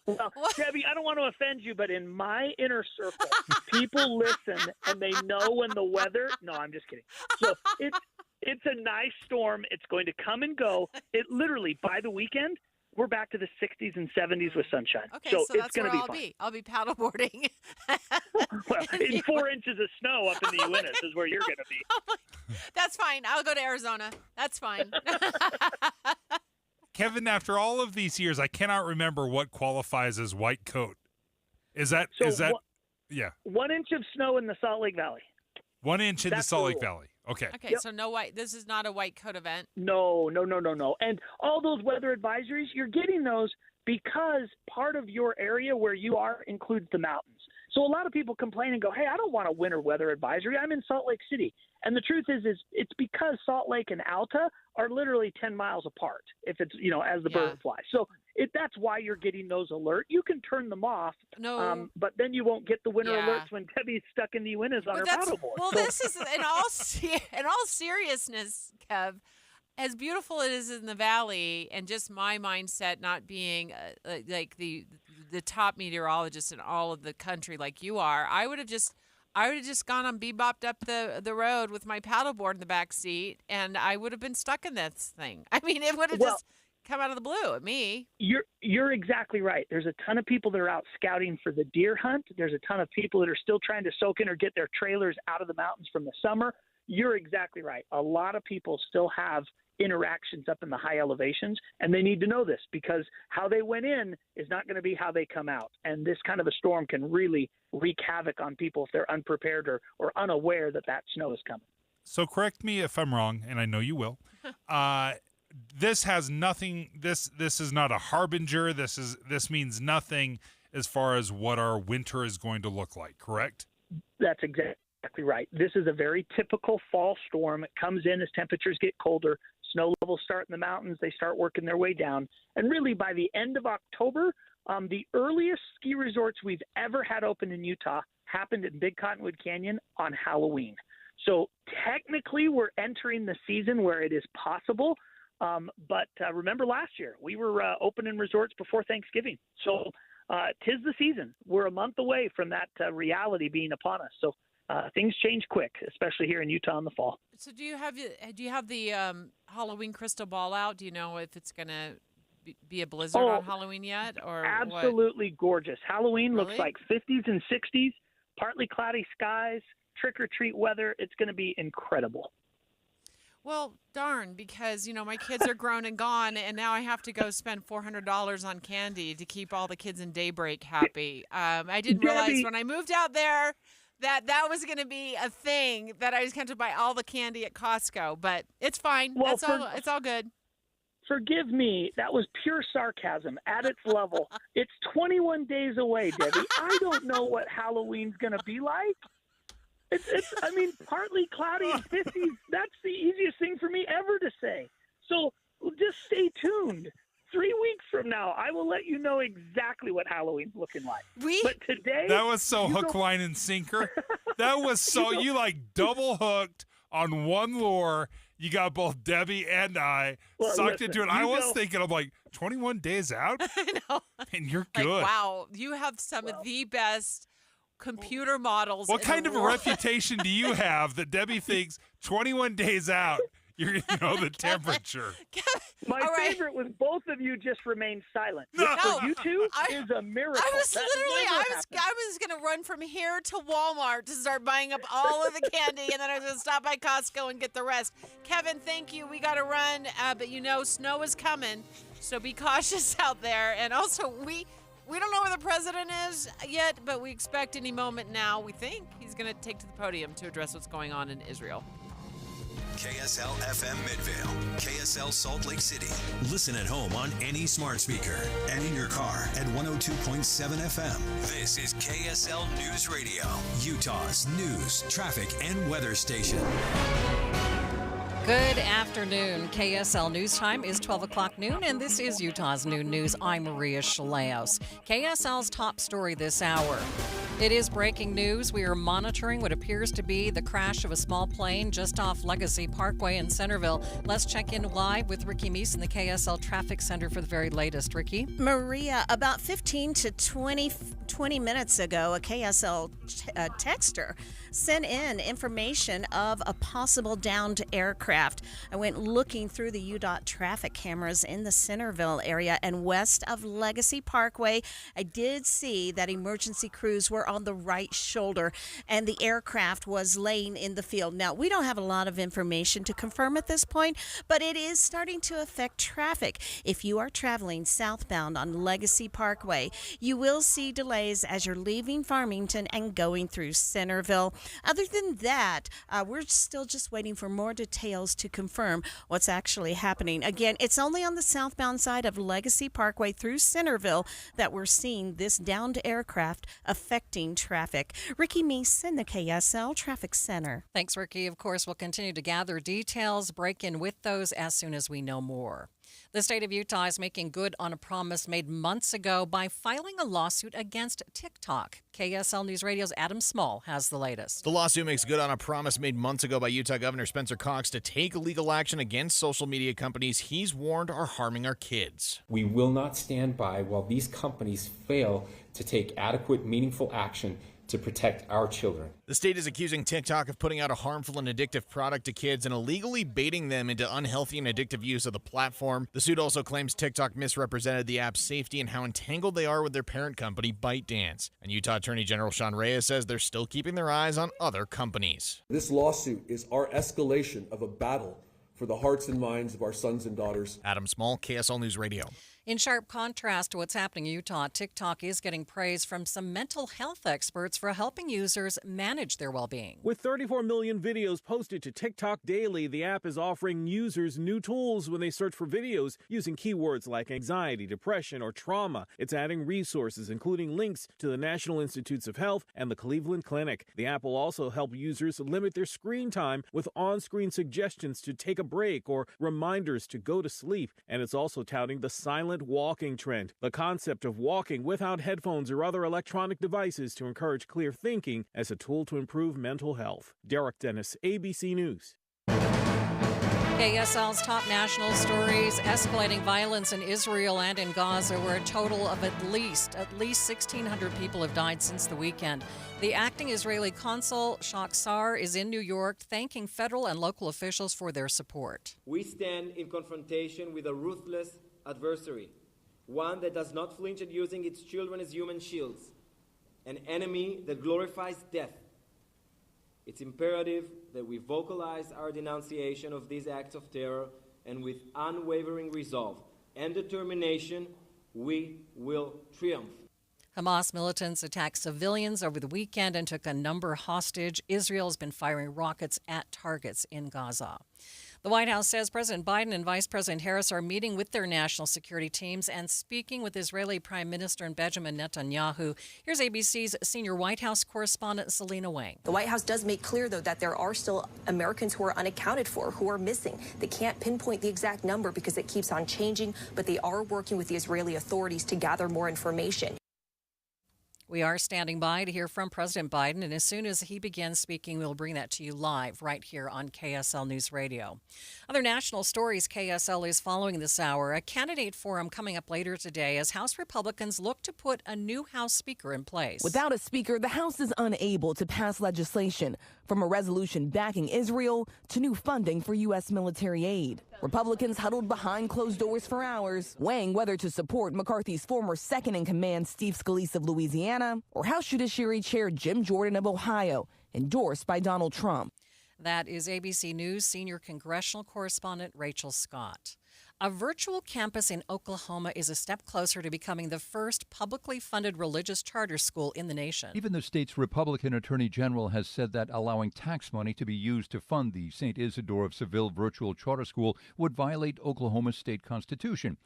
Well, Debbie, I don't want to offend you, but in my inner circle, people listen and they know when the weather. No, I'm just kidding. So it's a nice storm. It's going to come and go. It literally, by the weekend, we're back to the 60s and 70s with sunshine. Okay, so that's it's going where to be I'll fun. be. I'll be paddleboarding. Well, in 4 inches of snow up in the Uintas is where you're going to be. That's fine. I'll go to Arizona. That's fine. Kevin, after all of these years, I cannot remember what qualifies as white coat. Is that yeah? 1 inch of snow in the Salt Lake Valley. 1 inch in the That's Salt the Lake rule. Valley. Okay. Okay, so no white. This is not a white coat event. No. And all those weather advisories, you're getting those because part of your area where you are includes the mountains. So a lot of people complain and go, hey, I don't want a winter weather advisory. I'm in Salt Lake City. And the truth is it's because Salt Lake and Alta are literally 10 miles apart if it's, as the bird flies. So that's why you're getting those alerts. You can turn them off, but then you won't get the winter alerts when Debbie's stuck in the Uintas on her paddleboard. Well, this is, in all seriousness, Kev, as beautiful it is in the valley, and just my mindset not being like the top meteorologist in all of the country like you are, I would have just gone and bebopped up the road with my paddleboard in the back seat, and I would have been stuck in this thing. I mean, it would have just come out of the blue at me. You're exactly right. There's a ton of people that are out scouting for the deer hunt. There's a ton of people that are still trying to soak in or get their trailers out of the mountains from the summer. You're exactly right. A lot of people still have interactions up in the high elevations, and they need to know this because how they went in is not going to be how they come out. And this kind of a storm can really wreak havoc on people if they're unprepared or unaware that snow is coming. So correct me if I'm wrong, and I know you will. This has nothing. This is not a harbinger. This means nothing as far as what our winter is going to look like. Correct? That's exactly right. This is a very typical fall storm. It comes in as temperatures get colder. Snow levels start in the mountains. They start working their way down. And really by the end of October, the earliest ski resorts we've ever had open in Utah happened in Big Cottonwood Canyon on Halloween. So technically we're entering the season where it is possible. But remember last year, we were opening resorts before Thanksgiving. So 'tis the season. We're a month away from that reality being upon us. So things change quick, especially here in Utah in the fall. So do you have the Halloween crystal ball out? Do you know if it's going to be a blizzard on Halloween yet? Or absolutely gorgeous. Halloween Really? looks like 50s and 60s, partly cloudy skies, trick-or-treat weather. It's going to be incredible. Well, darn, because, my kids are grown and gone, and now I have to go spend $400 on candy to keep all the kids in Daybreak happy. I didn't realize when I moved out there that was going to be a thing, that I was going to buy all the candy at Costco, but it's fine. Well, it's all good. Forgive me, that was pure sarcasm at its level. It's 21 days away, Debbie. I don't know what Halloween's going to be like. It's partly cloudy and 50s. That's the easiest thing for me ever to say. So just stay tuned. 3 weeks from now, I will let you know exactly what Halloween's looking like. But today, that was so hook, line, and sinker. That was so you double hooked on one lure. You got both Debbie and I sucked into it. I was thinking, I'm like, 21 days out? I know. And you're Like, good. wow, you have some of the best computer models. What in kind the of a world. reputation do you have that Debbie thinks 21 days out, You're going to know the temperature. My favorite was both of you just remained silent. No. For you two is a miracle. I was That literally, never I happens. was going to run from here to Walmart to start buying up all of the candy, and then I was going to stop by Costco and get the rest. Kevin, thank you. We got to run, but snow is coming, so be cautious out there. And also, we don't know where the president is yet, but we expect any moment now. We think he's going to take to the podium to address what's going on in Israel. KSL FM Midvale, KSL Salt Lake City. Listen at home on any smart speaker and in your car at 102.7 FM. This is KSL News Radio, Utah's news, traffic, and weather station. Good afternoon. KSL News Time is 12 o'clock noon, and this is Utah's Noon News. I'm Maria Shaleos. KSL's top story this hour. It is breaking news. We are monitoring what appears to be the crash of a small plane just off Legacy Parkway in Centerville. Let's check in live with Ricky Meese in the KSL Traffic Center for the very latest. Ricky? Maria, about 15 to 20 minutes ago, a KSL texter sent in information of a possible downed aircraft. I went looking through the UDOT traffic cameras in the Centerville area and west of Legacy Parkway. I did see that emergency crews were on the right shoulder and the aircraft was laying in the field. Now, we don't have a lot of information to confirm at this point, but it is starting to affect traffic. If you are traveling southbound on Legacy Parkway, you will see delays as you're leaving Farmington and going through Centerville. Other than that, we're still just waiting for more details to confirm what's actually happening. Again, it's only on the southbound side of Legacy Parkway through Centerville that we're seeing this downed aircraft affecting traffic. Ricky Meese in the KSL Traffic Center. Thanks, Ricky. Of course, we'll continue to gather details, break in with those as soon as we know more. The state of Utah is making good on a promise made months ago by filing a lawsuit against TikTok. KSL News Radio's Adam Small has the latest. The lawsuit makes good on a promise made months ago by Utah Governor Spencer Cox to take legal action against social media companies he's warned are harming our kids. We will not stand by while these companies fail to take adequate, meaningful action to protect our children. The state is accusing TikTok of putting out a harmful and addictive product to kids and illegally baiting them into unhealthy and addictive use of the platform. The suit also claims TikTok misrepresented the app's safety and how entangled they are with their parent company, ByteDance. And Utah Attorney General Sean Reyes says they're still keeping their eyes on other companies. This lawsuit is our escalation of a battle for the hearts and minds of our sons and daughters. Adam Small, KSL News Radio. In sharp contrast to what's happening in Utah, TikTok is getting praise from some mental health experts for helping users manage their well-being. With 34 million videos posted to TikTok daily, the app is offering users new tools when they search for videos using keywords like anxiety, depression, or trauma. It's adding resources, including links to the National Institutes of Health and the Cleveland Clinic. The app will also help users limit their screen time with on-screen suggestions to take a break or reminders to go to sleep. And it's also touting the silent walking trend, the concept of walking without headphones or other electronic devices to encourage clear thinking as a tool to improve mental health. Derek Dennis, ABC News. KSL's top national stories: escalating violence in Israel and in Gaza, where a total of at least 1,600 people have died since the weekend. The acting Israeli consul, Shak Sar, is in New York, thanking federal and local officials for their support. We stand in confrontation with a ruthless adversary, one that does not flinch at using its children as human shields, an enemy that glorifies death. It's imperative that we vocalize our denunciation of these acts of terror, and with unwavering resolve and determination, we will triumph. Hamas militants attacked civilians over the weekend and took a number hostage. Israel has been firing rockets at targets in Gaza. The White House says President Biden and Vice President Harris are meeting with their national security teams and speaking with Israeli Prime Minister Benjamin Netanyahu. Here's ABC's senior White House correspondent Selena Wang. The White House does make clear, though, that there are still Americans who are unaccounted for, who are missing. They can't pinpoint the exact number because it keeps on changing, but they are working with the Israeli authorities to gather more information. We are standing by to hear from President Biden, and as soon as he begins speaking, we'll bring that to you live right here on KSL News Radio. Other national stories KSL is following this hour. A candidate forum coming up later today as House Republicans look to put a new House Speaker in place. Without a speaker, the House is unable to pass legislation, from a resolution backing Israel to new funding for U.S. military aid. Republicans huddled behind closed doors for hours, weighing whether to support McCarthy's former second-in-command Steve Scalise of Louisiana or House Judiciary Chair Jim Jordan of Ohio, endorsed by Donald Trump. That is ABC News senior congressional correspondent Rachel Scott. A virtual campus in Oklahoma is a step closer to becoming the first publicly funded religious charter school in the nation. Even the state's Republican Attorney General has said that allowing tax money to be used to fund the St. Isidore of Seville virtual charter school would violate Oklahoma's state constitution.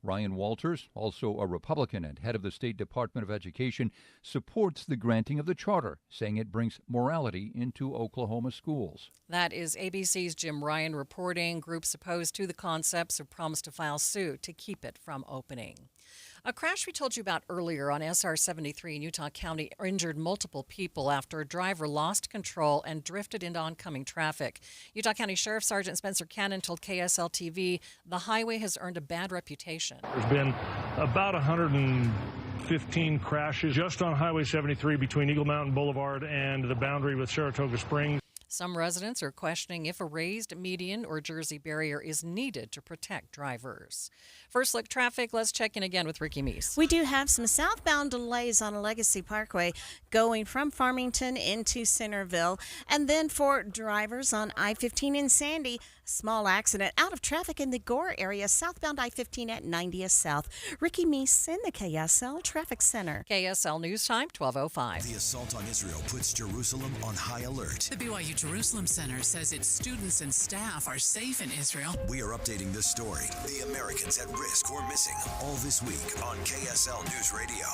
Ryan Walters, also a Republican and head of the State Department of Education, supports the granting of the charter, saying it brings morality into Oklahoma schools. That is ABC's Jim Ryan reporting. Groups opposed to the concepts have promised to file suit to keep it from opening. A crash we told you about earlier on SR 73 in Utah County injured multiple people after a driver lost control and drifted into oncoming traffic. Utah County Sheriff Sergeant Spencer Cannon told KSL TV the highway has earned a bad reputation. There's been about 115 crashes just on Highway 73 between Eagle Mountain Boulevard and the boundary with Saratoga Springs. Some residents are questioning if a raised median or Jersey barrier is needed to protect drivers. First look traffic, let's check in again with Ricky Meese. We do have some southbound delays on Legacy Parkway going from Farmington into Centerville. And then for drivers on I-15 in Sandy, small accident out of traffic in the Gore area, southbound I-15 at 90th South. Ricky Meese in the KSL Traffic Center. KSL News Time, 12:05. The assault on Israel puts Jerusalem on high alert. The BYU Jerusalem Center says its students and staff are safe in Israel. We are updating this story. The Americans at risk or missing all this week on KSL News Radio.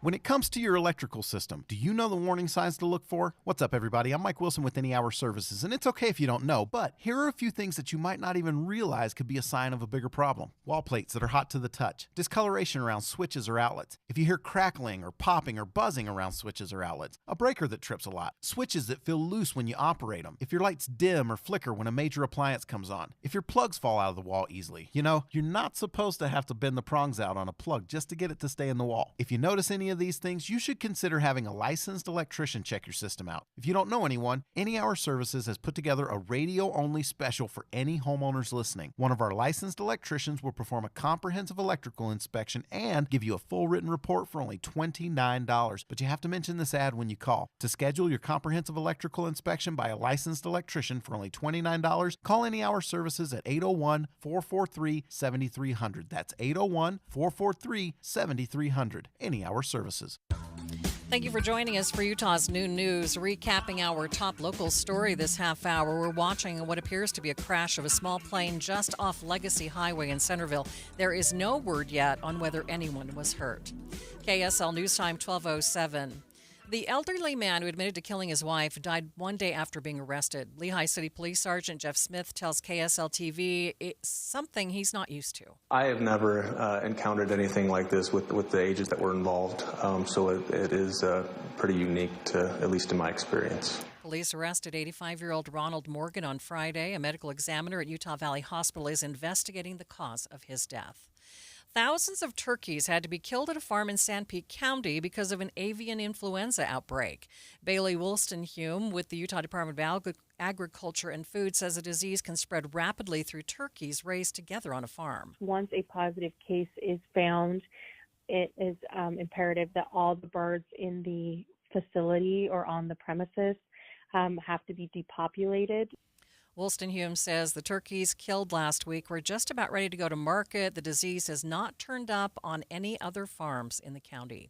When it comes to your electrical system, do you know the warning signs to look for? What's up, everybody? I'm Mike Wilson with Any Hour Services, and it's okay if you don't know, but here are a few things that you might not even realize could be a sign of a bigger problem. Wall plates that are hot to the touch, discoloration around switches or outlets, if you hear crackling or popping or buzzing around switches or outlets, a breaker that trips a lot, switches that feel loose when you operate them, if your lights dim or flicker when a major appliance comes on, if your plugs fall out of the wall easily. You know, you're not supposed to have to bend the prongs out on a plug just to get it to stay in the wall. If you notice any of these things, you should consider having a licensed electrician check your system out. If you don't know anyone, Any Hour Services has put together a radio-only special for any homeowners listening. One of our licensed electricians will perform a comprehensive electrical inspection and give you a full written report for only $29. But you have to mention this ad when you call. To schedule your comprehensive electrical inspection by a licensed electrician for only $29, call Any Hour Services at 801-443-7300. That's 801-443-7300. Any Hour Services. Thank you for joining us for Utah's Noon News. Recapping our top local story this half hour, we're watching what appears to be a crash of a small plane just off Legacy Highway in Centerville. There is no word yet on whether anyone was hurt. KSL News Time, 12:07. The elderly man who admitted to killing his wife died one day after being arrested. Lehigh City Police Sergeant Jeff Smith tells KSL TV it's something he's not used to. I have never encountered anything like this with the ages that were involved, so it is pretty unique, at least in my experience. Police arrested 85-year-old Ronald Morgan on Friday. A medical examiner at Utah Valley Hospital is investigating the cause of his death. Thousands of turkeys had to be killed at a farm in Sanpete County because of an avian influenza outbreak. Bailey Woolstenhume with the Utah Department of Agriculture and Food says the disease can spread rapidly through turkeys raised together on a farm. Once a positive case is found, it is imperative that all the birds in the facility or on the premises have to be depopulated. Woolstenhume says the turkeys killed last week were just about ready to go to market. The disease has not turned up on any other farms in the county.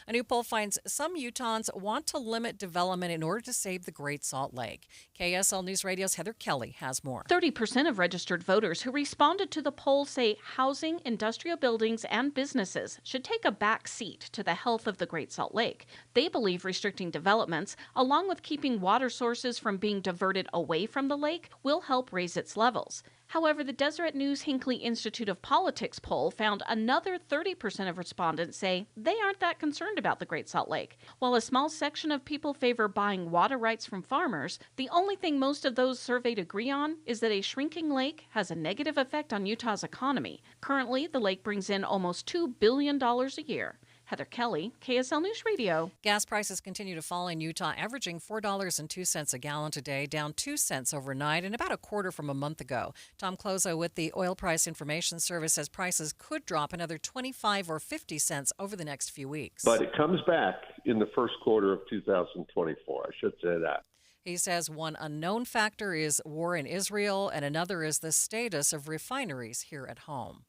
A new poll finds some Utahns want to limit development in order to save the Great Salt Lake. KSL News Radio's Heather Kelly has more. 30% of registered voters who responded to the poll say housing, industrial buildings, and businesses should take a back seat to the health of the Great Salt Lake. They believe restricting developments, along with keeping water sources from being diverted away from the lake, will help raise its levels. However, the Deseret News Hinckley Institute of Politics poll found another 30% of respondents say they aren't that concerned about the Great Salt Lake. While a small section of people favor buying water rights from farmers, the only thing most of those surveyed agree on is that a shrinking lake has a negative effect on Utah's economy. Currently, the lake brings in almost $2 billion a year. Heather Kelly, KSL News Radio. Gas prices continue to fall in Utah, averaging $4.02 a gallon today, down 2 cents overnight and about a quarter from a month ago. Tom Clozo with the Oil Price Information Service says prices could drop another 25 or 50 cents over the next few weeks. But it comes back in the first quarter of 2024. I should say that. He says one unknown factor is war in Israel and another is the status of refineries here at home.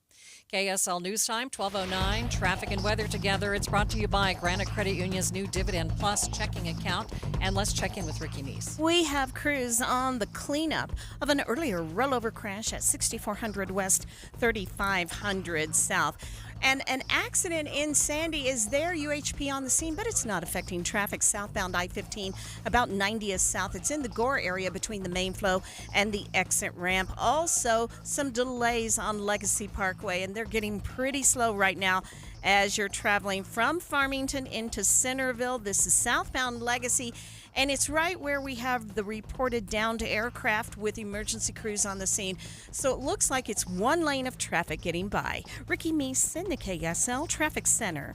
KSL News Time, 12:09. Traffic and weather together. It's brought to you by Granite Credit Union's new Dividend Plus checking account. And let's check in with Ricky Neese. We have crews on the cleanup of an earlier rollover crash at 6400 West, 3500 South. And an accident in Sandy is there, UHP on the scene, but it's not affecting traffic southbound I-15 about 90th South. It's in the Gore area between the main flow and the exit ramp. Also, some delays on Legacy Parkway, and they're getting pretty slow right now as you're traveling from Farmington into Centerville. This is southbound Legacy, and it's right where we have the reported downed aircraft with emergency crews on the scene. So it looks like it's one lane of traffic getting by. Ricky Meese in the KSL Traffic Center.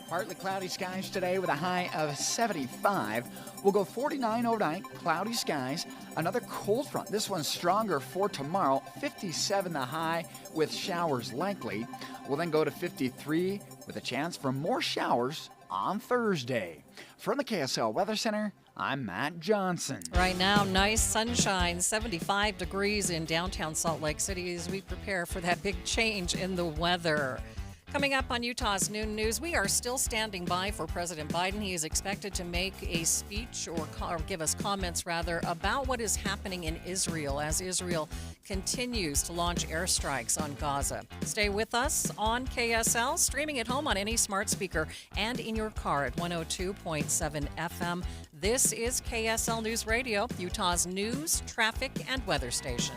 Partly cloudy skies today with a high of 75. We'll go 49 overnight, cloudy skies. Another cold front. This one's stronger for tomorrow. 57 the high with showers likely. We'll then go to 53 with a chance for more showers on Thursday. From the KSL Weather Center, I'm Matt Johnson. Right now, nice sunshine, 75 degrees in downtown Salt Lake City as we prepare for that big change in the weather. Coming up on Utah's Noon News, we are still standing by for President Biden. He is expected to make a speech or give us comments, rather, about what is happening in Israel as Israel continues to launch airstrikes on Gaza. Stay with us on KSL, streaming at home on any smart speaker and in your car at 102.7 FM. This is KSL News Radio, Utah's news, traffic, and weather station.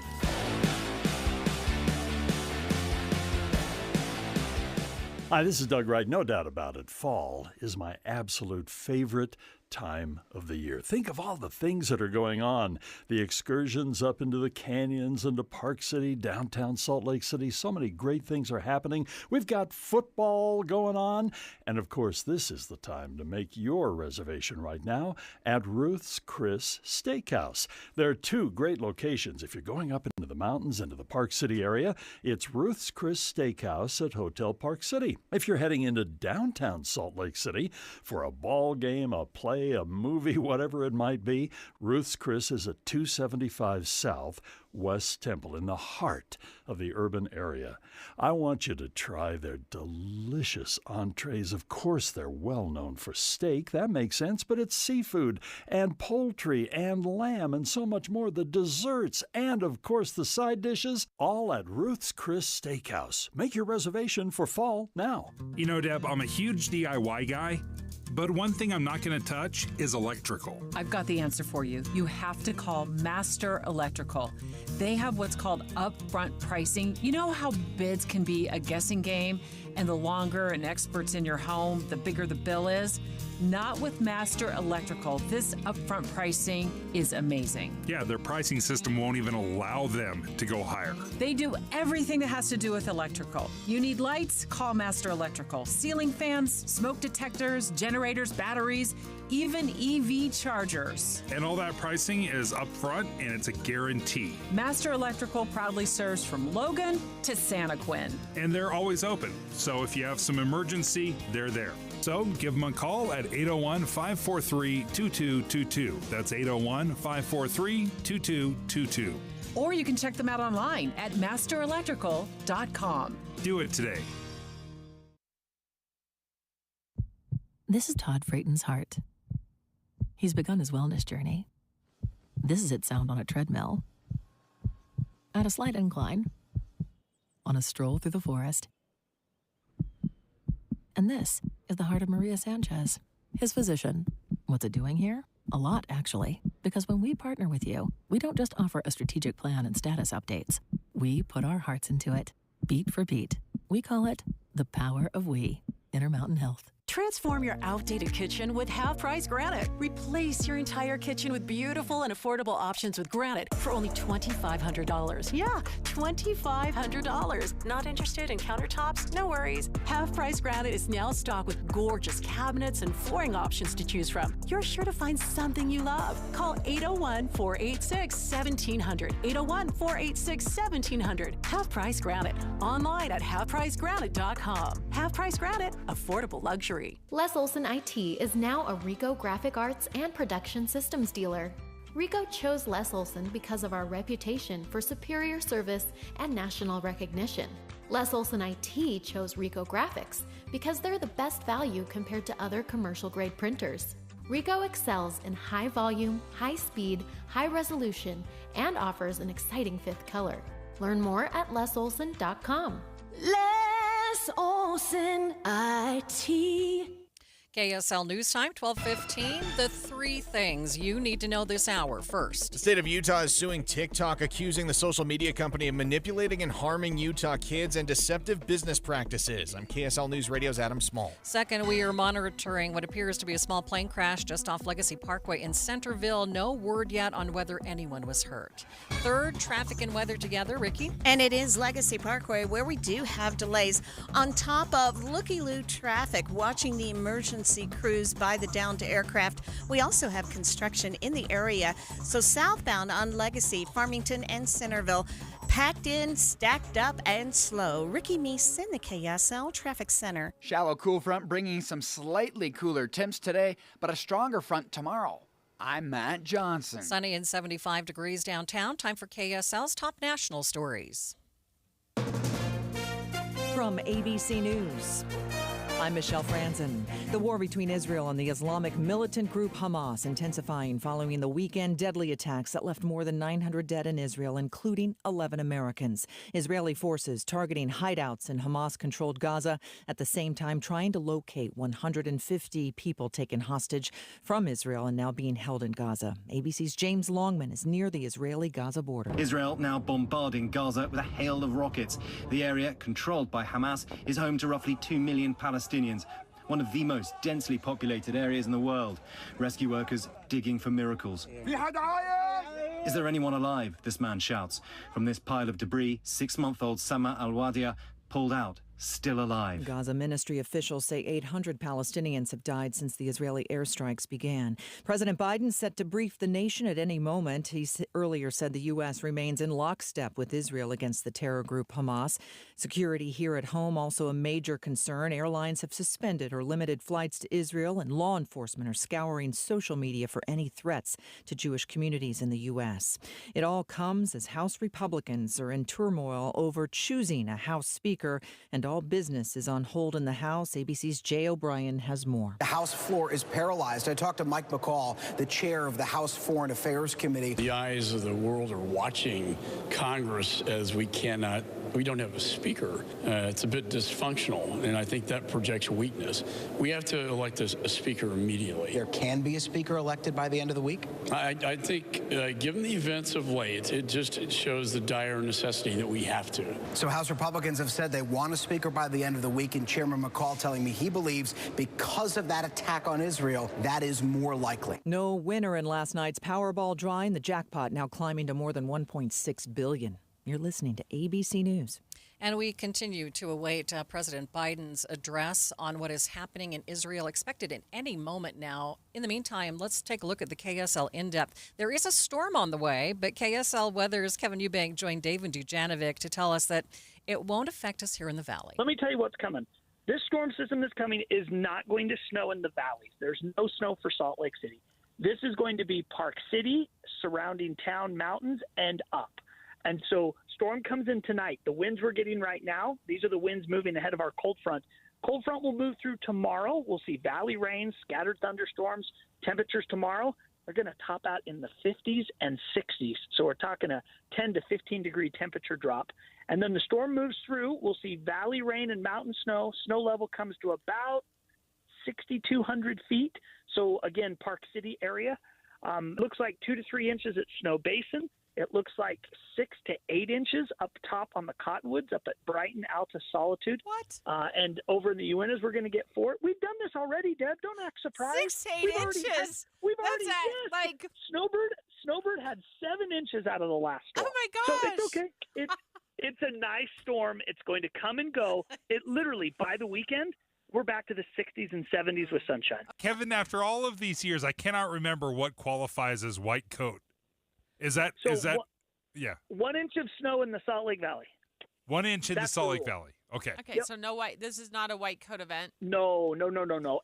Hi, this is Doug Wright. No doubt about it, fall is my absolute favorite time of the year. Think of all the things that are going on. The excursions up into the canyons, into Park City, downtown Salt Lake City. So many great things are happening. We've got football going on. And of course, this is the time to make your reservation right now at Ruth's Chris Steakhouse. There are two great locations. If you're going up into the mountains, into the Park City area, it's Ruth's Chris Steakhouse at Hotel Park City. If you're heading into downtown Salt Lake City for a ball game, a play, a movie, whatever it might be, Ruth's Chris is at 275 South West Temple in the heart of the urban area. I want you to try their delicious entrees. Of course, they're well known for steak. That makes sense, but it's seafood and poultry and lamb and so much more. The desserts and, of course, the side dishes, all at Ruth's Chris Steakhouse. Make your reservation for fall now. You know, Deb, I'm a huge DIY guy, but one thing I'm not going to touch is electrical. I've got the answer for you. You have to call Master Electrical. They have what's called upfront pricing. You know how bids can be a guessing game, and the longer an expert's in your home, the bigger the bill is? Not with Master Electrical. This upfront pricing is amazing. Yeah, their pricing system won't even allow them to go higher. They do everything that has to do with electrical. You need lights? Call Master Electrical. Ceiling fans, smoke detectors, generators, batteries, even EV chargers. And all that pricing is upfront, and it's a guarantee. Master Electrical proudly serves from Logan to Santa Quinn. And they're always open, so if you have some emergency, they're there. So give them a call at 801-543-2222. That's 801-543-2222. Or you can check them out online at masterelectrical.com. Do it today. This is Todd Frayton's heart. He's begun his wellness journey. This is its sound on a treadmill, at a slight incline, on a stroll through the forest. And this is the heart of Maria Sanchez, his physician. What's it doing here? A lot, actually. Because when we partner with you, we don't just offer a strategic plan and status updates. We put our hearts into it, beat for beat. We call it the power of we. Intermountain Health. Transform your outdated kitchen with half-price granite. Replace your entire kitchen with beautiful and affordable options with granite for only $2,500. Yeah, $2,500. Not interested in countertops? No worries. Half-price granite is now stocked with gorgeous cabinets and flooring options to choose from. You're sure to find something you love. Call 801-486-1700. 801-486-1700. Half-price granite. Online at halfpricegranite.com. Half-price granite. Affordable luxury. Les Olson IT is now a Ricoh Graphic Arts and Production Systems dealer. Ricoh chose Les Olson because of our reputation for superior service and national recognition. Les Olson IT chose Ricoh Graphics because they're the best value compared to other commercial-grade printers. Ricoh excels in high volume, high speed, high resolution, and offers an exciting fifth color. Learn more at lesolson.com. Les Olson IT. KSL News Time, 12:15. The three things you need to know this hour. First, the state of Utah is suing TikTok, accusing the social media company of manipulating and harming Utah kids and deceptive business practices. I'm KSL News Radio's Adam Small. Second, we are monitoring what appears to be a small plane crash just off Legacy Parkway in Centerville. No word yet on whether anyone was hurt. Third, traffic and weather together. Ricky? And it is Legacy Parkway where we do have delays. On top of looky-loo traffic, watching the emergency crews by the downed aircraft. We also have construction in the area. So southbound on Legacy, Farmington, and Centerville, packed in, stacked up, and slow. Ricky Meese in the KSL Traffic Center. Shallow cool front bringing some slightly cooler temps today, but a stronger front tomorrow. I'm Matt Johnson. Sunny and 75 degrees downtown. Time for KSL's top national stories. From ABC News, I'm Michelle Franzen. The war between Israel and the Islamic militant group Hamas intensifying following the weekend deadly attacks that left more than 900 dead in Israel, including 11 Americans. Israeli forces targeting hideouts in Hamas-controlled Gaza, at the same time trying to locate 150 people taken hostage from Israel and now being held in Gaza. ABC's James Longman is near the Israeli-Gaza border. Israel now bombarding Gaza with a hail of rockets. The area, controlled by Hamas, is home to roughly 2 million Palestinians, one of the most densely populated areas in the world. Rescue workers digging for miracles. Is there anyone alive? This man shouts. From this pile of debris, 6-month-old Sama al-Wadia pulled out, still alive. Gaza ministry officials say 800 Palestinians have died since the Israeli airstrikes began. President Biden set to brief the nation at any moment. He earlier said the U.S. remains in lockstep with Israel against the terror group Hamas. Security here at home also a major concern. Airlines have suspended or limited flights to Israel, and law enforcement are scouring social media for any threats to Jewish communities in the U.S. It all comes as House Republicans are in turmoil over choosing a House Speaker, and all business is on hold in the House. ABC's Jay O'Brien has more. The House floor is paralyzed. I talked to Mike McCall, the chair of the House Foreign Affairs Committee. The eyes of the world are watching Congress as we don't have a speaker. It's a bit dysfunctional, and I think that projects weakness. We have to elect a speaker immediately. There can be a speaker elected by the end of the week? I think, given the events of late, it shows the dire necessity that we have to. So House Republicans have said they want a speaker by the end of the week, and Chairman McCall telling me he believes because of that attack on Israel, that is more likely. No winner in last night's Powerball drawing. The jackpot now climbing to more than $1.6 billion. You're listening to ABC News. And we continue to await President Biden's address on what is happening in Israel, expected in any moment now. In the meantime, let's take a look at the KSL in-depth. There is a storm on the way, but KSL Weather's Kevin Eubank joined David Dujanovic to tell us that it won't affect us here in the valley. Let me tell you what's coming. This storm system that's coming is not going to snow in the valleys. There's no snow for Salt Lake City. This is going to be Park City, surrounding town, mountains, and up. And so storm comes in tonight. The winds we're getting right now, these are the winds moving ahead of our cold front. Cold front will move through tomorrow. We'll see valley rain, scattered thunderstorms. Temperatures tomorrow are going to top out in the 50s and 60s. So we're talking a 10 to 15 degree temperature drop. And then the storm moves through. We'll see valley rain and mountain snow. Snow level comes to about 6,200 feet. So again, Park City area. Looks like 2 to 3 inches at Snow Basin. It looks like 6 to 8 inches up top on the Cottonwoods, up at Brighton, Alta Solitude. What? And over in the Uintas, we're going to get 4. We've done this already, Deb. Don't act surprised. 6 to 8 inches. Like Snowbird had 7 inches out of the last storm. Oh my gosh! So it's okay. It's a nice storm. It's going to come and go. It literally, by the weekend, we're back to the 60s and 70s with sunshine. Kevin, after all of these years, I cannot remember what qualifies as white coat. Is that yeah? 1 inch of snow in the Salt Lake Valley. 1 inch in the Salt Lake Valley. Okay. Okay, so no white. This is not a white coat event. No.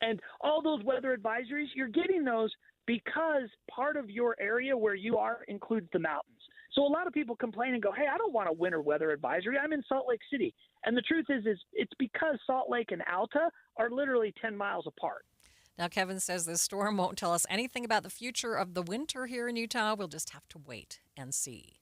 And all those weather advisories, you're getting those because part of your area where you are includes the mountains. So a lot of people complain and go, hey, I don't want a winter weather advisory. I'm in Salt Lake City. And the truth is it's because Salt Lake and Alta are literally 10 miles apart. Now, Kevin says this storm won't tell us anything about the future of the winter here in Utah. We'll just have to wait and see.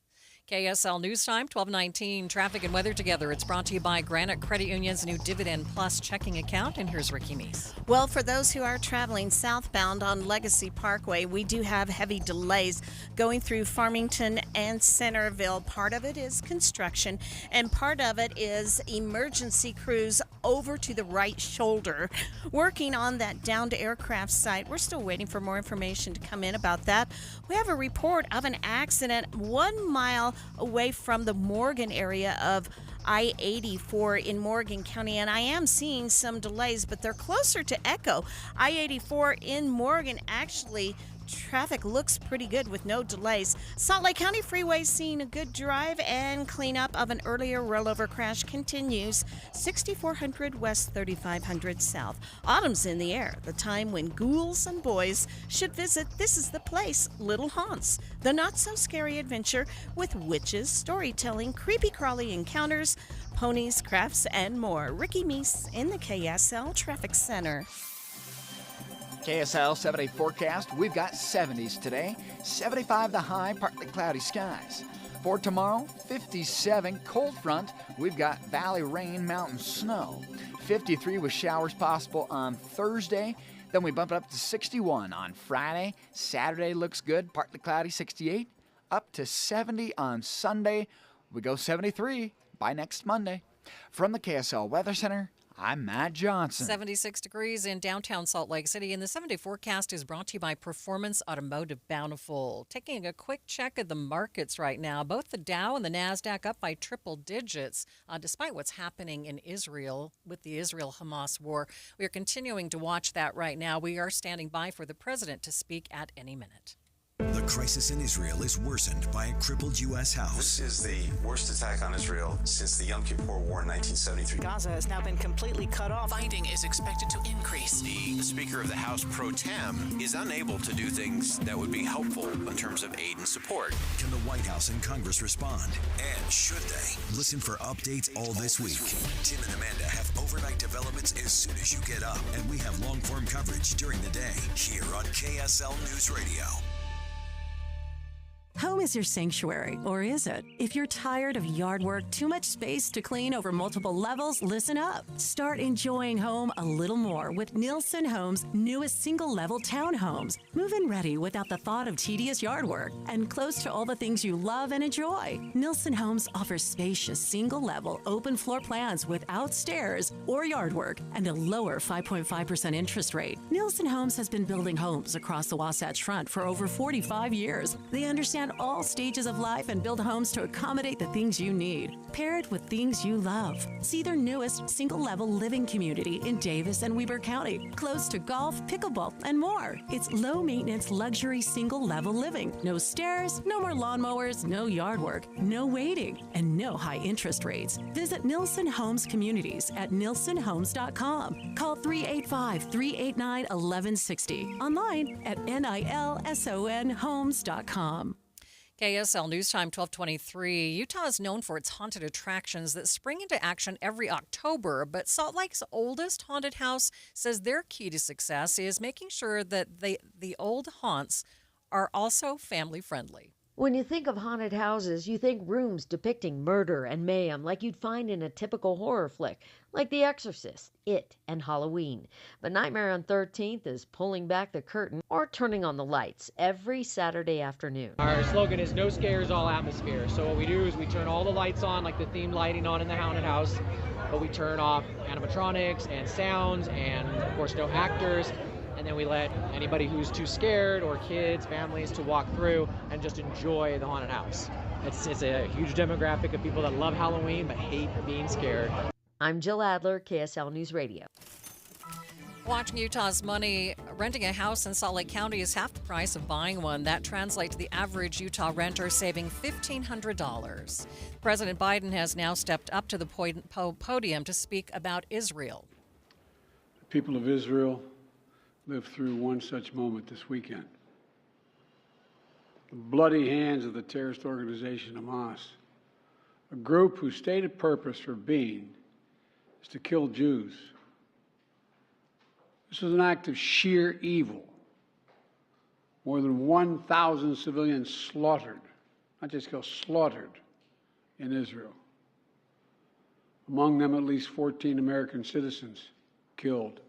KSL News Time, 12:19. Traffic and weather together. It's brought to you by Granite Credit Union's new Dividend Plus checking account. And here's Ricky Meese. Well, for those who are traveling southbound on Legacy Parkway, we do have heavy delays going through Farmington and Centerville. Part of it is construction, and part of it is emergency crews over to the right shoulder working on that downed aircraft site. We're still waiting for more information to come in about that. We have a report of an accident 1 mile away from the Morgan area of I-84 in Morgan County, and I am seeing some delays, but they're closer to Echo. I-84 in Morgan, actually, traffic looks pretty good with no delays. Salt Lake County Freeway seeing a good drive, and cleanup of an earlier rollover crash continues. 6400 west, 3500 south. Autumn's in the air, the time when ghouls and boys should visit. This is the place, Little Haunts, the not-so-scary adventure with witches, storytelling, creepy-crawly encounters, ponies, crafts, and more. Ricky Meese in the KSL Traffic Center. KSL 7-day forecast, we've got 70s today, 75 the high, partly cloudy skies. For tomorrow, 57, cold front, we've got valley rain, mountain snow. 53 with showers possible on Thursday, then we bump it up to 61 on Friday. Saturday looks good, partly cloudy, 68, up to 70 on Sunday. We go 73 by next Monday. From the KSL Weather Center, I'm Matt Johnson. 76 degrees in downtown Salt Lake City, and the 7-day forecast is brought to you by Performance Automotive Bountiful. Taking a quick check of the markets right now, both the Dow and the NASDAQ up by triple digits, despite what's happening in Israel with the Israel-Hamas war. We are continuing to watch that right now. We are standing by for the president to speak at any minute. The crisis in Israel is worsened by a crippled U.S. house. This is the worst attack on Israel since the Yom Kippur War in 1973. Gaza has now been completely cut off. Funding is expected to increase. The Speaker of the House pro tem is unable to do things that would be helpful in terms of aid and support. Can the White House and Congress respond? And should they? Listen for updates all this week. Tim and Amanda have overnight developments as soon as you get up, and we have long-form coverage during the day here on KSL News Radio. Home is your sanctuary, or is it? If you're tired of yard work, too much space to clean over multiple levels, listen up. Start enjoying home a little more with Nielsen Homes' newest single-level townhomes. Move-in ready without the thought of tedious yard work and close to all the things you love and enjoy. Nielsen Homes offers spacious, single-level, open floor plans without stairs or yard work and a lower 5.5% interest rate. Nielsen Homes has been building homes across the Wasatch Front for over 45 years. They understand all stages of life and build homes to accommodate the things you need, paired with things you love. See their newest single-level living community in Davis and Weber County, close to golf, pickleball, and more. It's low-maintenance luxury single-level living. No stairs, no more lawnmowers, no yard work, no waiting, and no high interest rates. Visit Nielsen Homes Communities at nielsenhomes.com. Call 385-389-1160. Online at nilsonhomes.com. KSL News Time, 12:23. Utah is known for its haunted attractions that spring into action every October, but Salt Lake's oldest haunted house says their key to success is making sure that the old haunts are also family friendly. When you think of haunted houses, you think rooms depicting murder and mayhem like you'd find in a typical horror flick, like The Exorcist, It, and Halloween. But Nightmare on 13th is pulling back the curtain or turning on the lights every Saturday afternoon. Our slogan is no scares, all atmosphere. So what we do is we turn all the lights on, like the themed lighting on in the haunted house, but we turn off animatronics and sounds and, of course, no actors. And then we let anybody who's too scared, or kids, families, to walk through and just enjoy the haunted house. It's a huge demographic of people that love Halloween but hate being scared. I'm Jill Adler, KSL News Radio. Watching Utah's money, renting a house in Salt Lake County is half the price of buying one. That translates to the average Utah renter saving $1,500. President Biden has now stepped up to the podium to speak about Israel. The people of Israel lived through one such moment this weekend. The bloody hands of the terrorist organization Hamas, a group whose stated purpose for being is to kill Jews. This was an act of sheer evil. More than 1,000 civilians slaughtered, not just killed, slaughtered in Israel. Among them, at least 14 American citizens killed.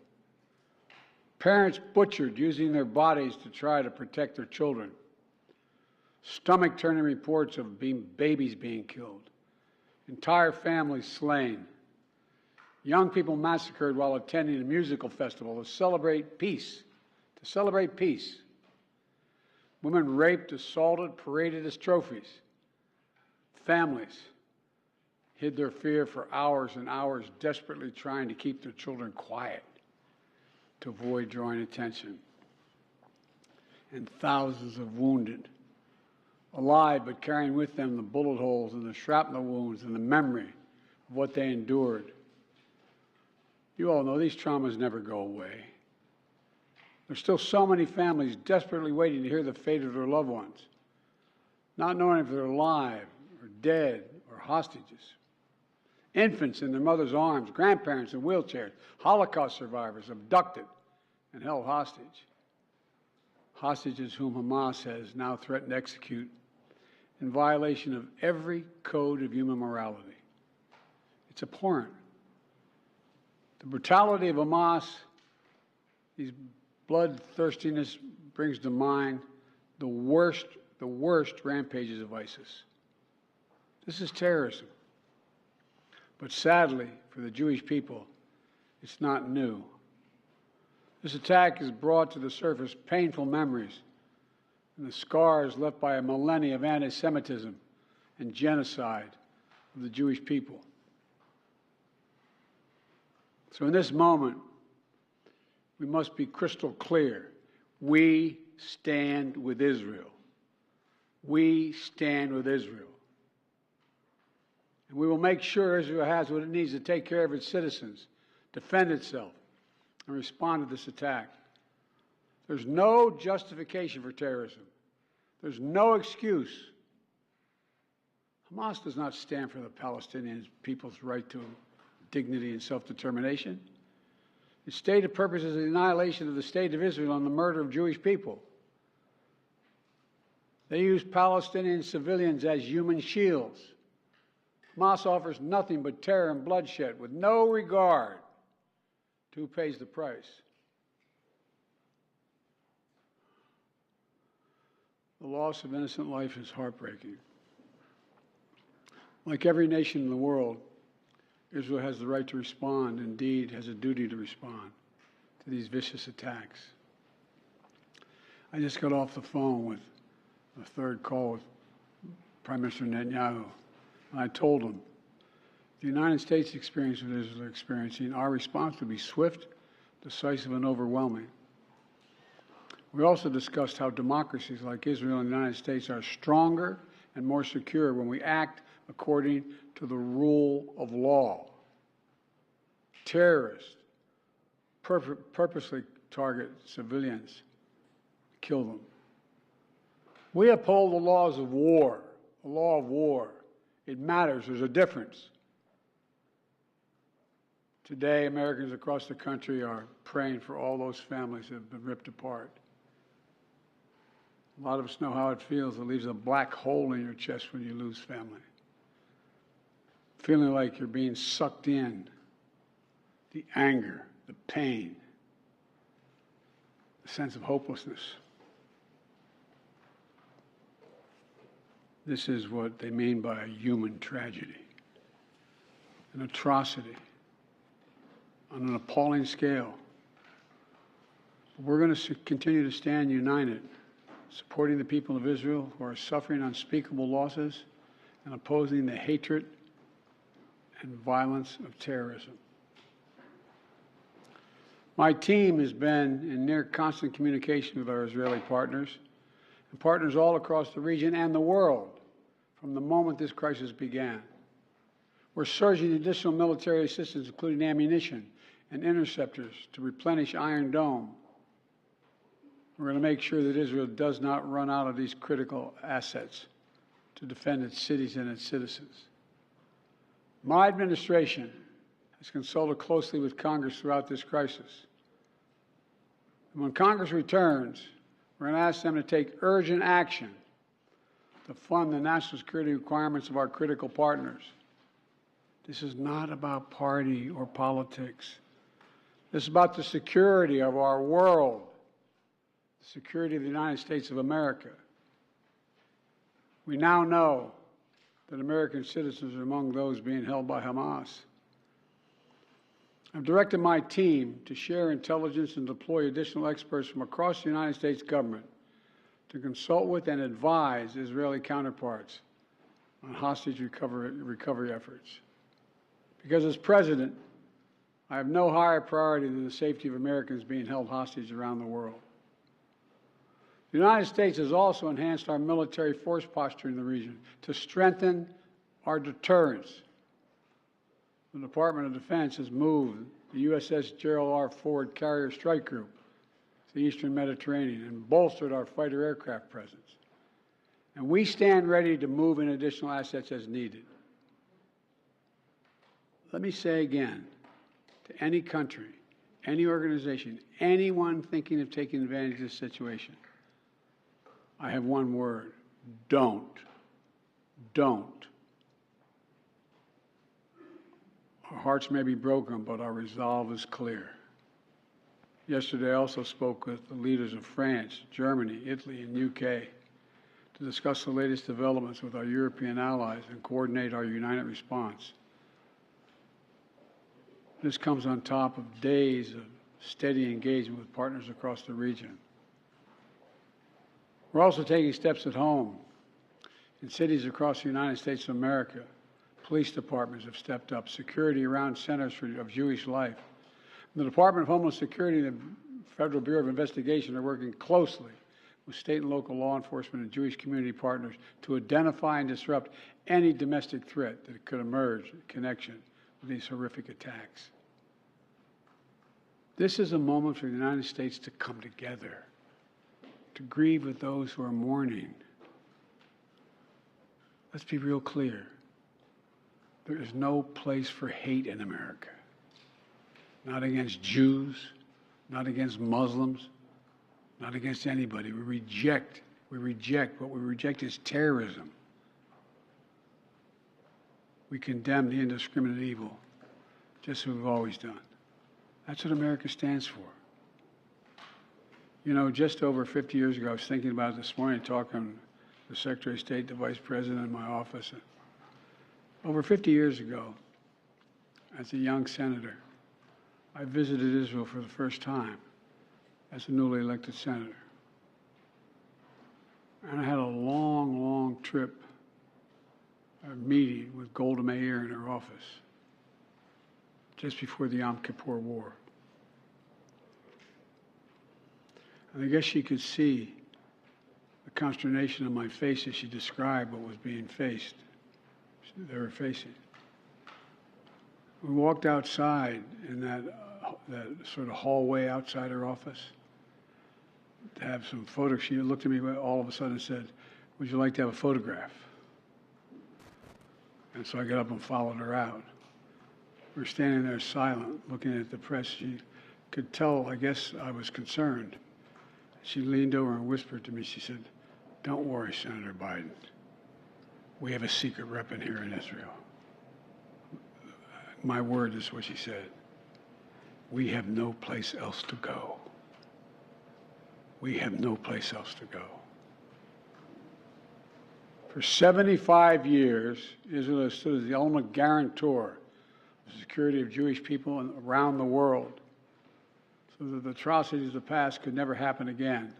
Parents butchered using their bodies to try to protect their children. Stomach-turning reports of babies being killed. Entire families slain. Young people massacred while attending a musical festival to celebrate peace. Women raped, assaulted, paraded as trophies. Families hid their fear for hours and hours, desperately trying to keep their children quiet to avoid drawing attention. And thousands of wounded, alive but carrying with them the bullet holes and the shrapnel wounds and the memory of what they endured. You all know these traumas never go away. There's still so many families desperately waiting to hear the fate of their loved ones, not knowing if they're alive or dead or hostages. Infants in their mother's arms, grandparents in wheelchairs, Holocaust survivors abducted and held hostage. Hostages whom Hamas has now threatened to execute in violation of every code of human morality. It's abhorrent. The brutality of Hamas, these bloodthirstiness brings to mind the worst rampages of ISIS. This is terrorism. But sadly, for the Jewish people, it's not new. This attack has brought to the surface painful memories and the scars left by a millennia of anti-Semitism and genocide of the Jewish people. So in this moment, we must be crystal clear. We stand with Israel. We stand with Israel. And we will make sure Israel has what it needs to take care of its citizens, defend itself, and respond to this attack. There's no justification for terrorism. There's no excuse. Hamas does not stand for the Palestinian people's right to dignity and self-determination. Its stated purpose is the annihilation of the state of Israel and the murder of Jewish people. They use Palestinian civilians as human shields. Hamas offers nothing but terror and bloodshed with no regard to who pays the price. The loss of innocent life is heartbreaking. Like every nation in the world, Israel has the right to respond, indeed has a duty to respond to these vicious attacks. I just got off the phone with a third call with Prime Minister Netanyahu, and I told him, the United States experience what Israel is experiencing, our response will be swift, decisive, and overwhelming. We also discussed how democracies like Israel and the United States are stronger and more secure when we act according to the rule of law. Terrorists purposely target civilians, kill them. We uphold the laws of war, the law of war. It matters. There's a difference. Today, Americans across the country are praying for all those families that have been ripped apart. A lot of us know how it feels. It leaves a black hole in your chest when you lose family. Feeling like you're being sucked in. The anger, the pain, the sense of hopelessness. This is what they mean by a human tragedy, an atrocity on an appalling scale. We're going to continue to stand united, supporting the people of Israel who are suffering unspeakable losses and opposing the hatred and violence of terrorism. My team has been in near constant communication with our Israeli partners and partners all across the region and the world from the moment this crisis began. We're surging additional military assistance, including ammunition and interceptors, to replenish Iron Dome. We're going to make sure that Israel does not run out of these critical assets to defend its cities and its citizens. My administration has consulted closely with Congress throughout this crisis. And when Congress returns, we're going to ask them to take urgent action to fund the national security requirements of our critical partners. This is not about party or politics. This is about the security of our world, the security of the United States of America. We now know that American citizens are among those being held by Hamas. I've directed my team to share intelligence and deploy additional experts from across the United States government to consult with and advise Israeli counterparts on hostage recovery efforts. Because as president, I have no higher priority than the safety of Americans being held hostage around the world. The United States has also enhanced our military force posture in the region to strengthen our deterrence. The Department of Defense has moved the USS Gerald R. Ford Carrier Strike Group to the Eastern Mediterranean and bolstered our fighter aircraft presence. And we stand ready to move in additional assets as needed. Let me say again, to any country, any organization, anyone thinking of taking advantage of this situation, I have one word: don't. Don't. Our hearts may be broken, but our resolve is clear. Yesterday, I also spoke with the leaders of France, Germany, Italy, and UK to discuss the latest developments with our European allies and coordinate our united response. This comes on top of days of steady engagement with partners across the region. We're also taking steps at home. In cities across the United States of America, police departments have stepped up. Security around centers of Jewish life. The Department of Homeland Security and the Federal Bureau of Investigation are working closely with state and local law enforcement and Jewish community partners to identify and disrupt any domestic threat that could emerge in connection with these horrific attacks. This is a moment for the United States to come together, to grieve with those who are mourning. Let's be real clear. There is no place for hate in America. Not against Jews, not against Muslims, not against anybody. We reject. What we reject is terrorism. We condemn the indiscriminate evil, just as we've always done. That's what America stands for. You know, just over 50 years ago, I was thinking about it this morning, talking to the Secretary of State, the Vice President in my office. Over 50 years ago, as a young senator, I visited Israel for the first time as a newly elected senator. And I had a long, long trip, a meeting with Golda Meir in her office just before the Yom Kippur War. And I guess she could see the consternation on my face as she described what was being faced. They were facing. We walked outside in that sort of hallway outside her office to have some photos. She looked at me all of a sudden and said, "Would you like to have a photograph?" And so I got up and followed her out. We were standing there silent, looking at the press. She could tell, I guess, I was concerned. She leaned over and whispered to me. She said, Don't worry, Senator Biden. We have a secret rep in here in Israel. My word is what she said. We have no place else to go. We have no place else to go. For 75 years, Israel has stood as the ultimate guarantor of the security of Jewish people around the world, so that the atrocities of the past could never happen again.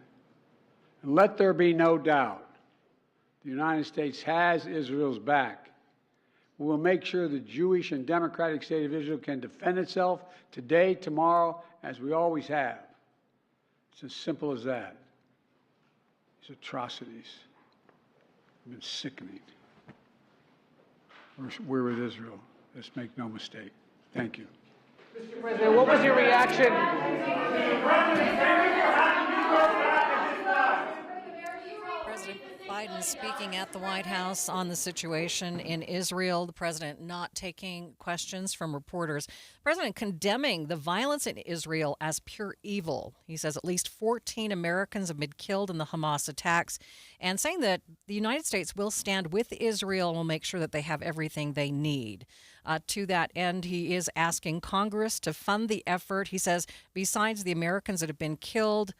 And let there be no doubt, the United States has Israel's back. We will make sure the Jewish and democratic state of Israel can defend itself today, tomorrow, as we always have. It's as simple as that. These atrocities have been sickening. We're with Israel. Let's make no mistake. Thank you. Mr. President, what was your reaction? President Biden speaking at the White House on the situation in Israel. The president not taking questions from reporters. The president condemning the violence in Israel as pure evil. He says at least 14 Americans have been killed in the Hamas attacks, and saying that the United States will stand with Israel and will make sure that they have everything they need. To that end, he is asking Congress to fund the effort. He says besides the Americans that have been killed,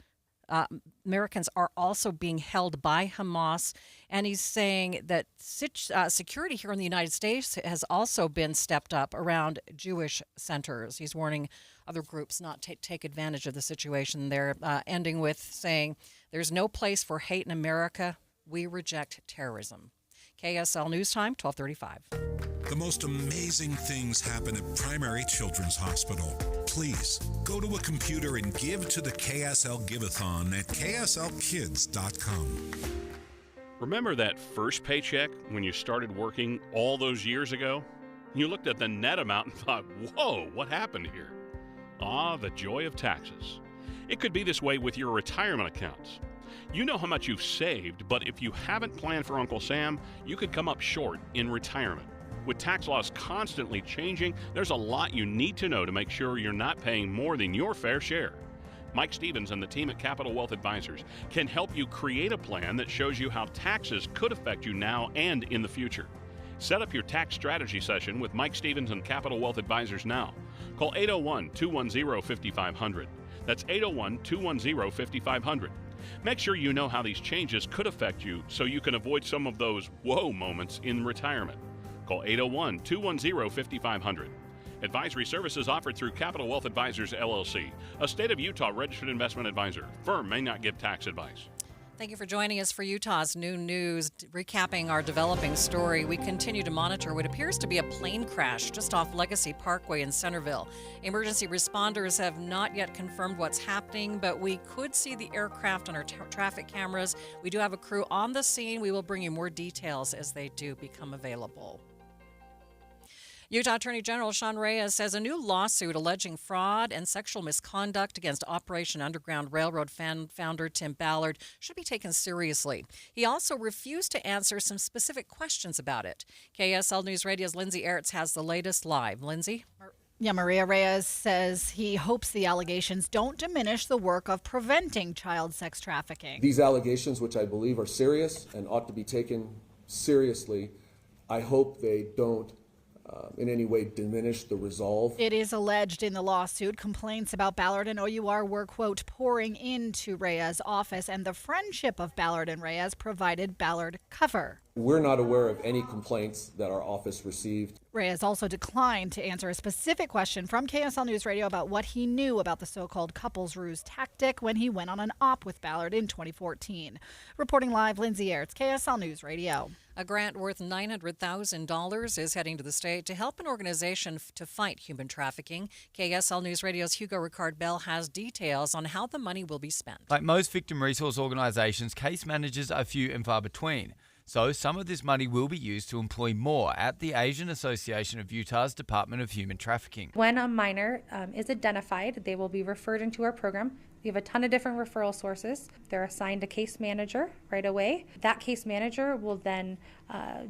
Americans are also being held by Hamas, and he's saying that security here in the United States has also been stepped up around Jewish centers. He's warning other groups not to take advantage of the situation there, ending with saying, "There's no place for hate in America. We reject terrorism." KSL News Time, 12:35. The most amazing things happen at Primary Children's Hospital. Please go to a computer and give to the KSL Giveathon at kslkids.com. Remember that first paycheck when you started working all those years ago? You looked at the net amount and thought, whoa, what happened here? Ah, the joy of taxes. It could be this way with your retirement accounts. You know how much you've saved, but if you haven't planned for Uncle Sam, you could come up short in retirement. With tax laws constantly changing, there's a lot you need to know to make sure you're not paying more than your fair share. Mike Stevens and the team at Capital Wealth Advisors can help you create a plan that shows you how taxes could affect you now and in the future. Set up your tax strategy session with Mike Stevens and Capital Wealth Advisors now. Call 801-210-5500. That's 801-210-5500. Make sure you know how these changes could affect you so you can avoid some of those whoa moments in retirement. Call 801-210-5500. Advisory services offered through Capital Wealth Advisors, LLC, a state of Utah registered investment advisor. Firm may not give tax advice. Thank you for joining us for Utah's Noon News. Recapping our developing story, we continue to monitor what appears to be a plane crash just off Legacy Parkway in Centerville. Emergency responders have not yet confirmed what's happening, but we could see the aircraft on our traffic cameras. We do have a crew on the scene. We will bring you more details as they do become available. Utah Attorney General Sean Reyes says a new lawsuit alleging fraud and sexual misconduct against Operation Underground Railroad founder Tim Ballard should be taken seriously. He also refused to answer some specific questions about it. KSL News Radio's Lindsay Eretz has the latest live. Lindsay? Yeah, Maria Reyes says he hopes the allegations don't diminish the work of preventing child sex trafficking. These allegations, which I believe are serious and ought to be taken seriously, I hope they don't in any way diminish the resolve. It is alleged in the lawsuit complaints about Ballard and OUR were, quote, pouring into Reyes' office, and the friendship of Ballard and Reyes provided Ballard cover. We're not aware of any complaints that our office received. Reyes also declined to answer a specific question from KSL News Radio about what he knew about the so-called couples ruse tactic when he went on an op with Ballard in 2014. Reporting live, Lindsay Eretz, KSL News Radio. A grant worth $900,000 is heading to the state to help an organization to fight human trafficking. KSL News Radio's Hugo Ricard-Bell has details on how the money will be spent. Like most victim resource organisations, case managers are few and far between. So some of this money will be used to employ more at the Asian Association of Utah's Department of Human Trafficking. When a minor is identified, they will be referred into our program We have a ton of different referral sources. They're assigned a case manager right away. That case manager will then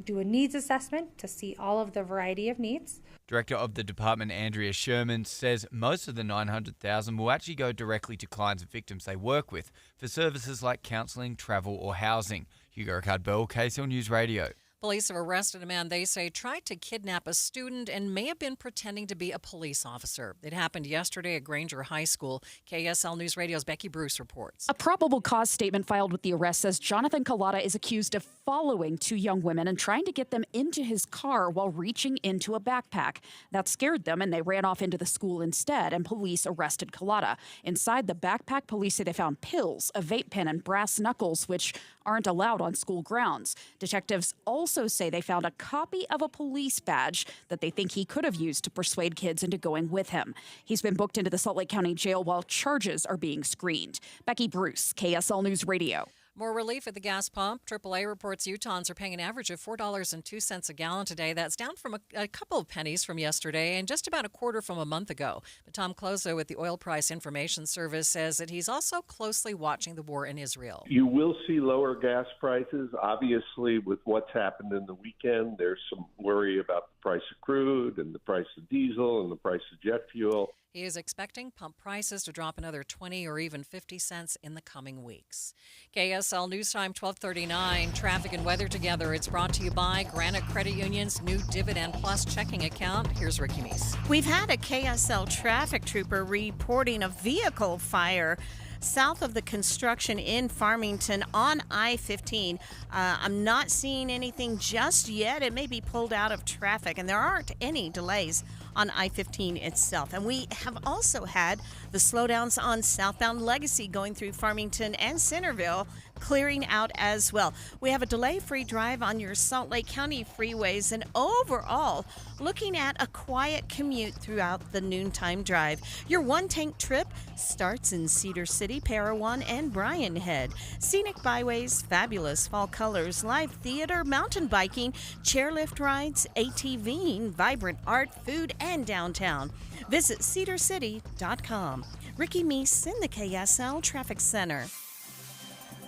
do a needs assessment to see all of the variety of needs. Director of the department, Andrea Sherman, says most of the $900,000 will actually go directly to clients and victims they work with for services like counselling, travel or housing. Hugo Ricard-Bell, KSL News Radio. Police have arrested a man they say tried to kidnap a student and may have been pretending to be a police officer. It happened yesterday at Granger High School. KSL News Radio's Becky Bruce reports. A probable cause statement filed with the arrest says Jonathan Collada is accused of following two young women and trying to get them into his car while reaching into a backpack. That scared them and they ran off into the school instead, and police arrested Collada. Inside the backpack, police say they found pills, a vape pen, and brass knuckles, which aren't allowed on school grounds. Detectives also say they found a copy of a police badge that they think he could have used to persuade kids into going with him. He's been booked into the Salt Lake County Jail while charges are being screened. Becky Bruce, KSL News Radio. More relief at the gas pump. AAA reports Utahns are paying an average of $4.02 a gallon today. That's down from a couple of pennies from yesterday and just about a quarter from a month ago. But Tom Closo with the Oil Price Information Service says that he's also closely watching the war in Israel. You will see lower gas prices. Obviously, with what's happened in the weekend, there's some worry about the price of crude and the price of diesel and the price of jet fuel. He is expecting pump prices to drop another 20 or even 50 cents in the coming weeks. KSL News Time 1239. Traffic and weather together. It's brought to you by Granite Credit Union's new Dividend Plus checking account. Here's Ricky Meese. We've had a KSL traffic trooper reporting a vehicle fire south of the construction in Farmington on I-15. I'm not seeing anything just yet. It may be pulled out of traffic, and there aren't any delays on I-15 itself. And we have also had the slowdowns on southbound Legacy going through Farmington and Centerville clearing out as well. We have a delay-free drive on your Salt Lake County freeways, and overall looking at a quiet commute throughout the noontime drive. Your one-tank trip starts in Cedar City, Parowan, and Bryan Head. Scenic byways, fabulous fall colors, live theater, mountain biking, chairlift rides, ATVing, vibrant art, food, and downtown. Visit cedarcity.com. Ricky Meese in the KSL Traffic Center.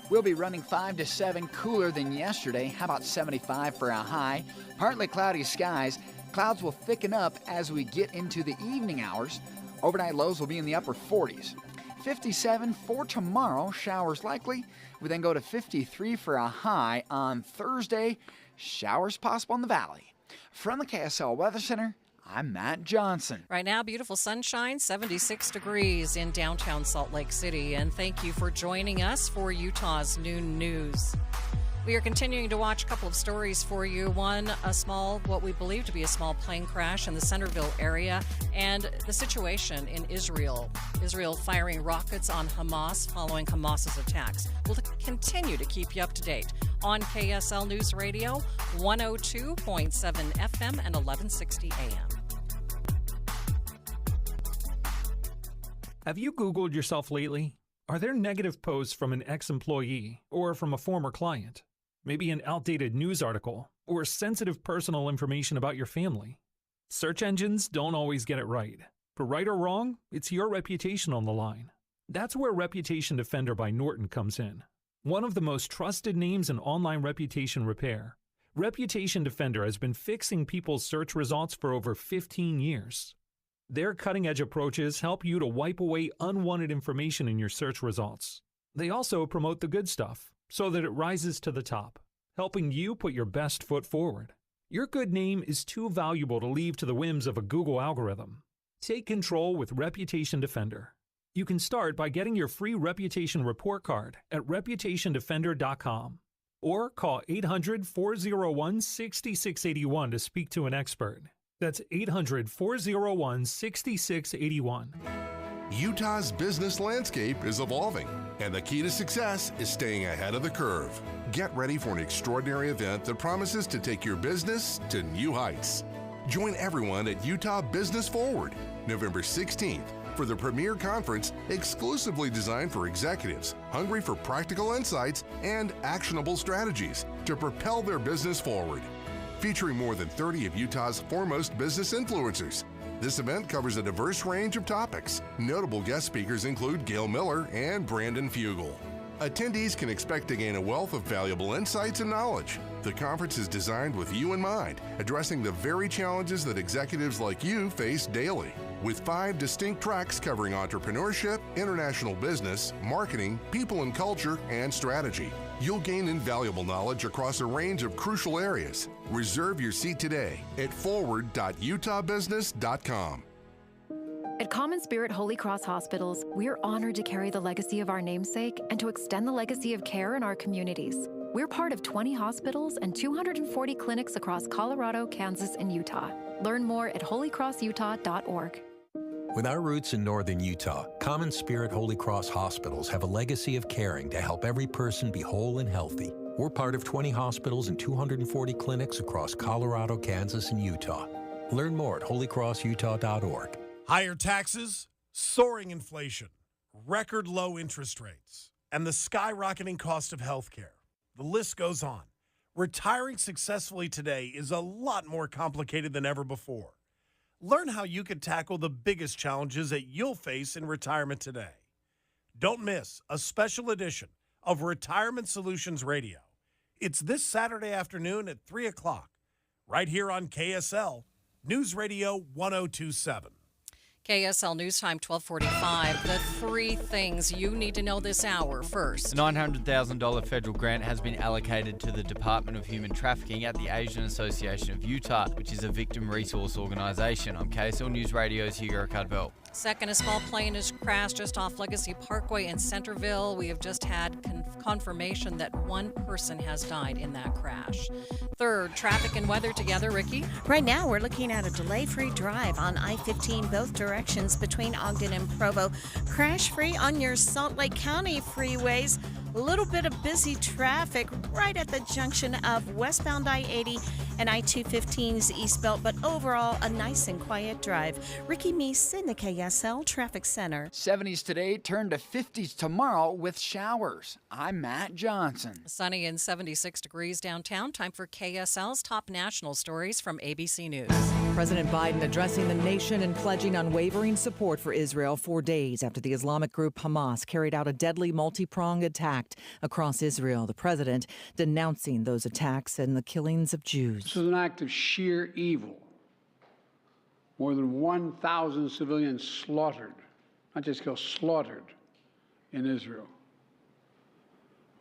We'll be running 5 to 7 cooler than yesterday. How about 75 for a high? Partly cloudy skies. Clouds will thicken up as we get into the evening hours. Overnight lows will be in the upper 40s. 57 for tomorrow. Showers likely. We then go to 53 for a high on Thursday. Showers possible in the valley. From the KSL Weather Center, I'm Matt Johnson. Right now, beautiful sunshine, 76 degrees in downtown Salt Lake City. And thank you for joining us for Utah's Noon News. We are continuing to watch a couple of stories for you. One, what we believe to be a small plane crash in the Centerville area, and the situation in Israel. Israel firing rockets on Hamas following Hamas's attacks. We'll continue to keep you up to date on KSL News Radio, 102.7 FM and 1160 AM. Have you Googled yourself lately? Are there negative posts from an ex-employee or from a former client? Maybe an outdated news article or sensitive personal information about your family? Search engines don't always get it right. But right or wrong, it's your reputation on the line. That's where Reputation Defender by Norton comes in. One of the most trusted names in online reputation repair, Reputation Defender has been fixing people's search results for over 15 years. Their cutting-edge approaches help you to wipe away unwanted information in your search results. They also promote the good stuff so that it rises to the top, helping you put your best foot forward. Your good name is too valuable to leave to the whims of a Google algorithm. Take control with Reputation Defender. You can start by getting your free reputation report card at reputationdefender.com or call 800-401-6681 to speak to an expert. That's 800-401-6681. Utah's business landscape is evolving, and the key to success is staying ahead of the curve. Get ready for an extraordinary event that promises to take your business to new heights. Join everyone at Utah Business Forward, November 16th, for the premier conference exclusively designed for executives hungry for practical insights and actionable strategies to propel their business forward. Featuring more than 30 of Utah's foremost business influencers, This event covers a diverse range of topics. Notable guest speakers include Gail Miller and Brandon Fugel. Attendees can expect to gain a wealth of valuable insights and knowledge. The conference is designed with you in mind, addressing the very challenges that executives like you face daily. With 5 distinct tracks covering entrepreneurship, international business, marketing, people and culture, and strategy. You'll gain invaluable knowledge across a range of crucial areas. Reserve your seat today at forward.utahbusiness.com. At Common Spirit Holy Cross Hospitals, we're honored to carry the legacy of our namesake and to extend the legacy of care in our communities. We're part of 20 hospitals and 240 clinics across Colorado, Kansas, and Utah. Learn more at holycrossutah.org. With our roots in northern Utah, Common Spirit Holy Cross Hospitals have a legacy of caring to help every person be whole and healthy. We're part of 20 hospitals and 240 clinics across Colorado, Kansas, and Utah. Learn more at holycrossutah.org. Higher taxes, soaring inflation, record low interest rates, and the skyrocketing cost of health care. The list goes on. Retiring successfully today is a lot more complicated than ever before. Learn how you can tackle the biggest challenges that you'll face in retirement today. Don't miss a special edition of Retirement Solutions Radio. It's this Saturday afternoon at 3 o'clock, right here on KSL, News Radio 1027. KSL News Time 1245. The 3 things you need to know this hour. First, a $900,000 federal grant has been allocated to the Department of Human Trafficking at the Asian Association of Utah, which is a victim resource organization. I'm KSL News Radio's Hugo Cardwell. Second, a small plane has crashed just off Legacy Parkway in Centerville. We have just had confirmation that 1 person has died in that crash. Third, traffic and weather together. Ricky? Right now, we're looking at a delay-free drive on I-15 both directions between Ogden and Provo. Crash-free on your Salt Lake County freeways. A little bit of busy traffic right at the junction of westbound I-80 and I-215's East Belt, but overall, a nice and quiet drive. Ricky Meese in the KSL Traffic Center. 70s today, turn to 50s tomorrow with showers. I'm Matt Johnson. Sunny and 76 degrees downtown. Time for KSL's top national stories from ABC News. President Biden addressing the nation and pledging unwavering support for Israel 4 days after the Islamic group Hamas carried out a deadly multi-pronged attack across Israel. The president denouncing those attacks and the killings of Jews. This was an act of sheer evil. More than 1,000 civilians slaughtered, not just killed, slaughtered in Israel.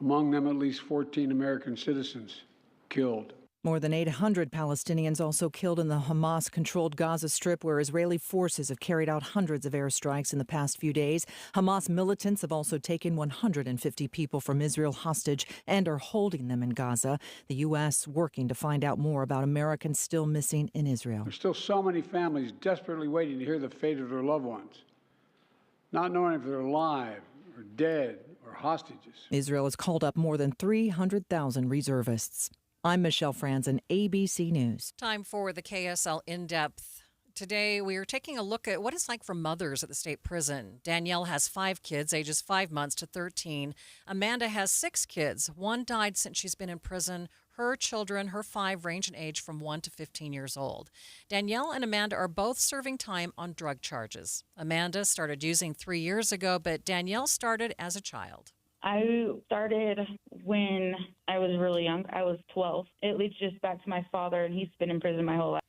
Among them, at least 14 American citizens killed. More than 800 Palestinians also killed in the Hamas-controlled Gaza Strip, where Israeli forces have carried out hundreds of airstrikes in the past few days. Hamas militants have also taken 150 people from Israel hostage and are holding them in Gaza. The U.S. working to find out more about Americans still missing in Israel. There's still so many families desperately waiting to hear the fate of their loved ones, not knowing if they're alive or dead or hostages. Israel has called up more than 300,000 reservists. I'm Michelle Franzen, ABC News. Time for the KSL In-Depth. Today, we are taking a look at what it's like for mothers at the state prison. Danielle has 5 kids, ages 5 months to 13. Amanda has 6 kids. 1 died since she's been in prison. Her children, her 5, range in age from 1 to 15 years old. Danielle and Amanda are both serving time on drug charges. Amanda started using 3 years ago, but Danielle started as a child. I started when I was really young. I was 12. It leads just back to my father, and he's been in prison my whole life.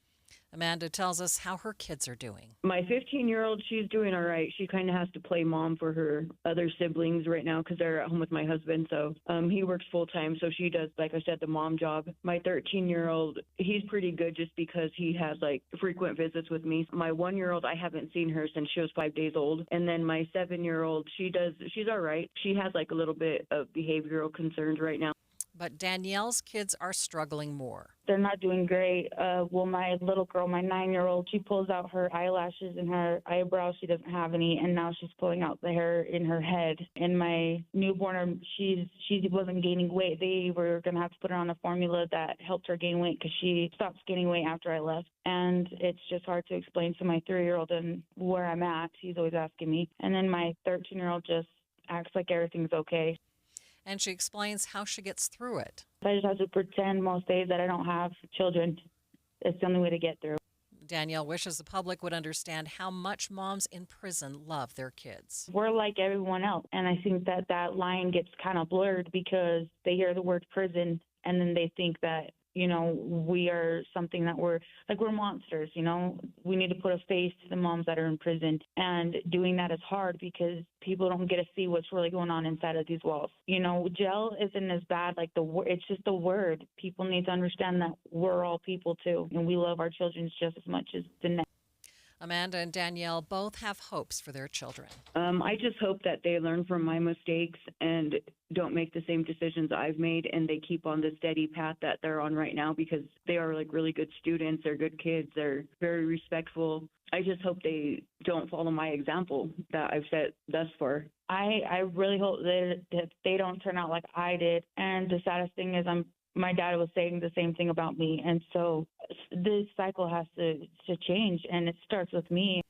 Amanda tells us how her kids are doing. My 15-year-old, she's doing all right. She kind of has to play mom for her other siblings right now because they're at home with my husband. So he works full-time, so she does, like I said, the mom job. My 13-year-old, he's pretty good just because he has, like, frequent visits with me. My 1-year-old, I haven't seen her since she was 5 days old. And then my 7-year-old, she's all right. She has, like, a little bit of behavioral concerns right now. But Danielle's kids are struggling more. They're not doing great. Well, my little girl, my 9-year-old, she pulls out her eyelashes and her eyebrows. She doesn't have any, and now she's pulling out the hair in her head. And my newborn, she wasn't gaining weight. They were going to have to put her on a formula that helped her gain weight because she stopped gaining weight after I left. And it's just hard to explain to my 3-year-old and where I'm at. He's always asking me. And then my 13-year-old just acts like everything's okay. And she explains how she gets through it. I just have to pretend most days that I don't have children. It's the only way to get through. Danielle wishes the public would understand how much moms in prison love their kids. We're like everyone else, and I think that line gets kind of blurred because they hear the word prison and then they think that, we are something that we're monsters, We need to put a face to the moms that are in prison, and doing that is hard because people don't get to see what's really going on inside of these walls. Jail isn't as bad, it's just a word. People need to understand that we're all people too, and we love our children just as much as the next. Amanda and Danielle both have hopes for their children. I just hope that they learn from my mistakes and don't make the same decisions I've made, and they keep on the steady path that they're on right now, because they are really good students. They're good kids. They're very respectful. I just hope they don't follow my example that I've set thus far. I really hope that they don't turn out like I did. And the saddest thing is my dad was saying the same thing about me. And so this cycle has to change, and it starts with me.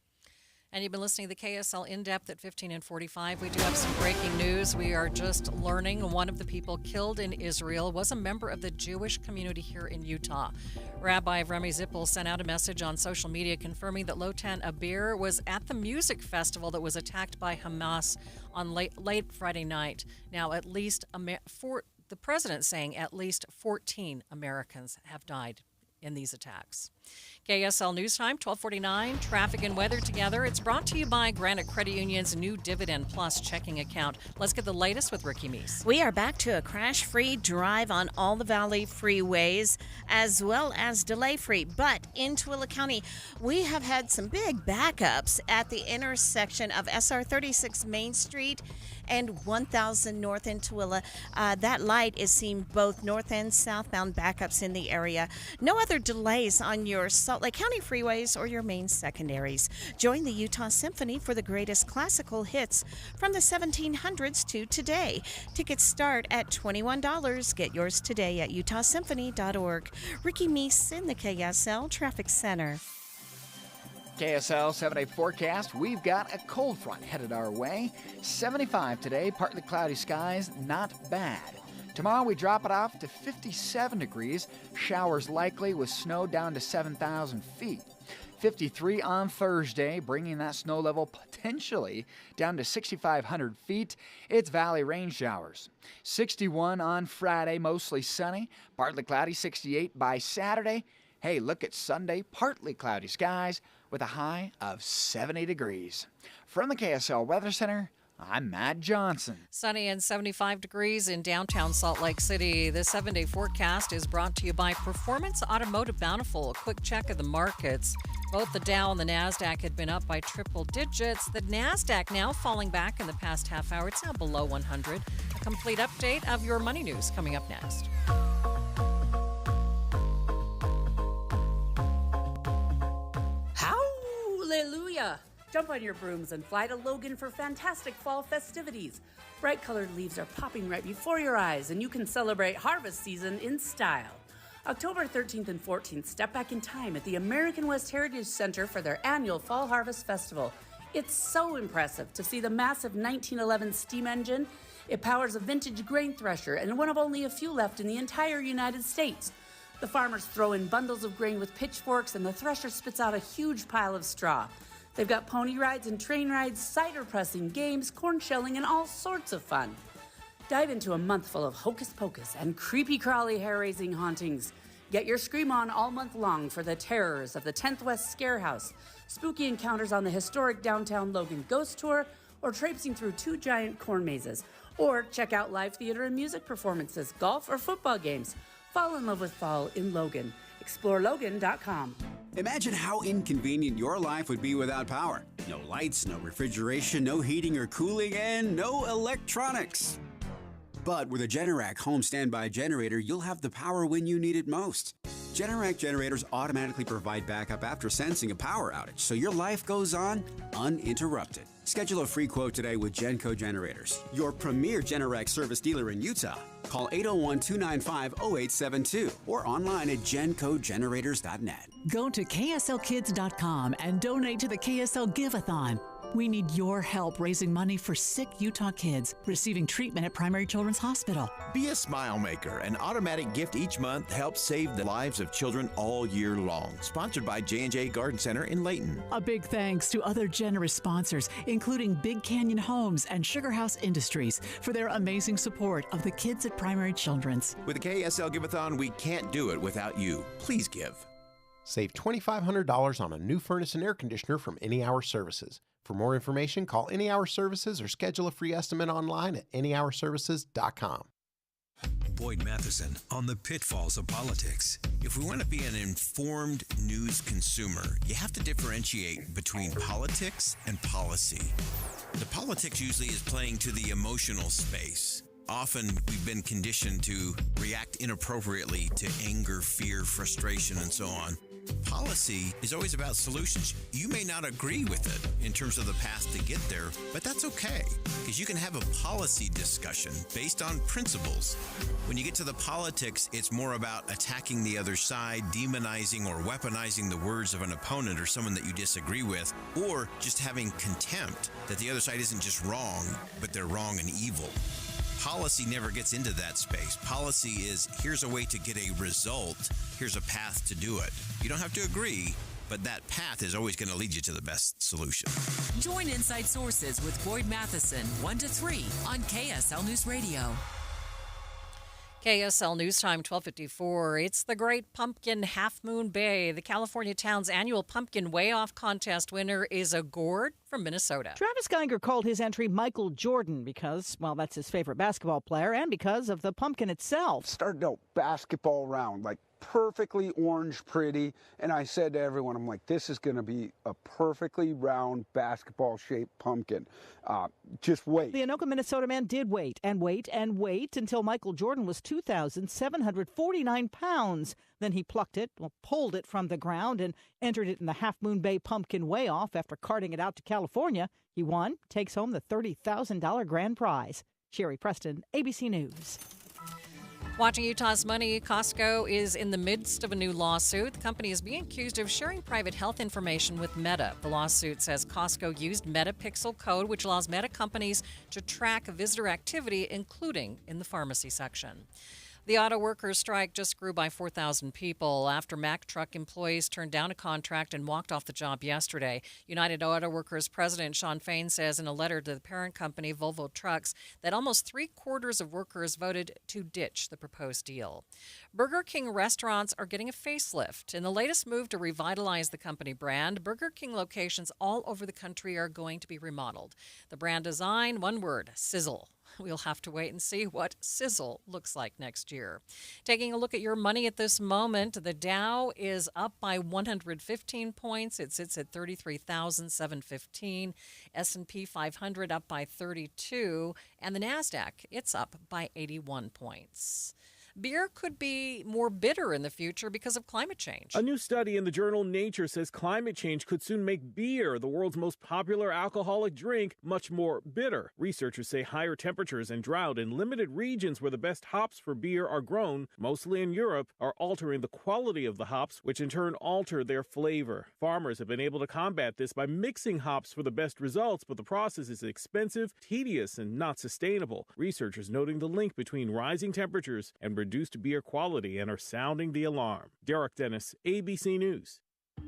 And you've been listening to the KSL In-Depth at 15 and 45. We do have some breaking news. We are just learning one of the people killed in Israel was a member of the Jewish community here in Utah. Rabbi Remy Zippel sent out a message on social media confirming that Lotan Abir was at the music festival that was attacked by Hamas on late Friday night. Now, at least the president saying at least 14 Americans have died in these attacks. KSL News Time, 12:49. Traffic and weather together. It's brought to you by Granite Credit Union's new Dividend Plus checking account. Let's get the latest with Ricky Meese. We are back to a crash-free drive on all the Valley freeways, as well as delay-free. But in Tooele County, we have had some big backups at the intersection of SR 36 Main Street and 1000 North in Tooele. That light is seeing both north and southbound backups in the area. No other delays on your Salt Lake County freeways or your main secondaries. Join the Utah Symphony for the greatest classical hits from the 1700s to today. Tickets start at $21. Get yours today at utahsymphony.org. Ricky Meese in the KSL Traffic Center. KSL 7-day forecast, we've got a cold front headed our way. 75 today, partly cloudy skies, not bad. Tomorrow we drop it off to 57 degrees, showers likely with snow down to 7,000 feet. 53 on Thursday, bringing that snow level potentially down to 6,500 feet. It's valley rain showers. 61 on Friday, mostly sunny, partly cloudy, 68 by Saturday. Hey, look at Sunday, partly cloudy skies with a high of 70 degrees. From the KSL Weather Center, I'm Matt Johnson. Sunny and 75 degrees in downtown Salt Lake City. The 7-day forecast is brought to you by Performance Automotive Bountiful. A quick check of the markets. Both the Dow and the NASDAQ had been up by triple digits. The NASDAQ now falling back in the past half hour. It's now below 100. A complete update of your money news coming up next. Hallelujah! Jump on your brooms and fly to Logan for fantastic fall festivities. Bright-colored leaves are popping right before your eyes, and you can celebrate harvest season in style. October 13th and 14th, step back in time at the American West Heritage Center for their annual Fall Harvest Festival. It's so impressive to see the massive 1911 steam engine. It powers a vintage grain thresher and one of only a few left in the entire United States. The farmers throw in bundles of grain with pitchforks, and the thresher spits out a huge pile of straw. They've got pony rides and train rides, cider pressing, games, corn shelling, and all sorts of fun. Dive into a month full of hocus pocus and creepy crawly hair-raising hauntings. Get your scream on all month long for the terrors of the 10th West Scare House, spooky encounters on the historic downtown Logan Ghost Tour, or traipsing through 2 giant corn mazes. Or check out live theater and music performances, golf, or football games. Fall in love with fall in Logan. ExploreLogan.com. Imagine how inconvenient your life would be without power. No lights, no refrigeration, no heating or cooling, and no electronics. But with a Generac home standby generator, you'll have the power when you need it most. Generac generators automatically provide backup after sensing a power outage, so your life goes on uninterrupted. Schedule a free quote today with Genco Generators, your premier Generac service dealer in Utah. Call 801-295-0872 or online at gencogenerators.net. Go to KSLkids.com and donate to the KSL Giveathon. We need your help raising money for sick Utah kids receiving treatment at Primary Children's Hospital. Be a smile maker. An automatic gift each month helps save the lives of children all year long. Sponsored by J&J Garden Center in Layton. A big thanks to other generous sponsors, including Big Canyon Homes and Sugar House Industries, for their amazing support of the kids at Primary Children's. With the KSL Giveathon, we can't do it without you. Please give. Save $2,500 on a new furnace and air conditioner from Any Hour Services. For more information, call Any Hour Services or schedule a free estimate online at anyhourservices.com. Boyd Matheson on the pitfalls of politics. If we want to be an informed news consumer, you have to differentiate between politics and policy. The politics usually is playing to the emotional space. Often we've been conditioned to react inappropriately to anger, fear, frustration, and so on. Policy is always about solutions. You may not agree with it in terms of the path to get there, but that's okay, because you can have a policy discussion based on principles. When you get to the politics, it's more about attacking the other side, demonizing or weaponizing the words of an opponent or someone that you disagree with, or just having contempt that the other side isn't just wrong, but they're wrong and evil. Policy never gets into that space. Policy is, here's a way to get a result. Here's a path to do it. You don't have to agree, but that path is always going to lead you to the best solution. Join Inside Sources with Boyd Matheson, 1 to 3 on KSL News Radio. KSL News Time, 12:54. It's the Great Pumpkin Half Moon Bay. The California town's annual Pumpkin Way-Off contest winner is a gourd from Minnesota. Travis Geiger called his entry Michael Jordan because, well, that's his favorite basketball player, and because of the pumpkin itself. Started out basketball round, like perfectly orange pretty, and I said to everyone, I'm like, this is going to be a perfectly round basketball-shaped pumpkin. Just wait. The Anoka, Minnesota man did wait and wait and wait until Michael Jordan was 2,749 pounds. Then he plucked it, pulled it from the ground, and entered it in the Half Moon Bay Pumpkin Way-Off. After carting it out to California, he won, takes home the $30,000 grand prize. Sherry Preston, ABC News. Watching Utah's money, Costco is in the midst of a new lawsuit. The company is being accused of sharing private health information with Meta. The lawsuit says Costco used Meta Pixel code, which allows Meta companies to track visitor activity, including in the pharmacy section. The auto workers' strike just grew by 4,000 people after Mack truck employees turned down a contract and walked off the job yesterday. United Auto Workers President Sean Fain says in a letter to the parent company, Volvo Trucks, that almost 3/4 of workers voted to ditch the proposed deal. Burger King restaurants are getting a facelift. In the latest move to revitalize the company brand, Burger King locations all over the country are going to be remodeled. The brand design, one word, sizzle. We'll have to wait and see what sizzle looks like next year. Taking a look at your money at this moment, the Dow is up by 115 points. It sits at 33,715. S&P 500 up by 32. And the NASDAQ, it's up by 81 points. Beer could be more bitter in the future because of climate change. A new study in the journal Nature says climate change could soon make beer, the world's most popular alcoholic drink, much more bitter. Researchers say higher temperatures and drought in limited regions where the best hops for beer are grown, mostly in Europe, are altering the quality of the hops, which in turn alter their flavor. Farmers have been able to combat this by mixing hops for the best results, but the process is expensive, tedious, and not sustainable. Researchers noting the link between rising temperatures and reduced beer quality and are sounding the alarm. Derek Dennis, ABC News.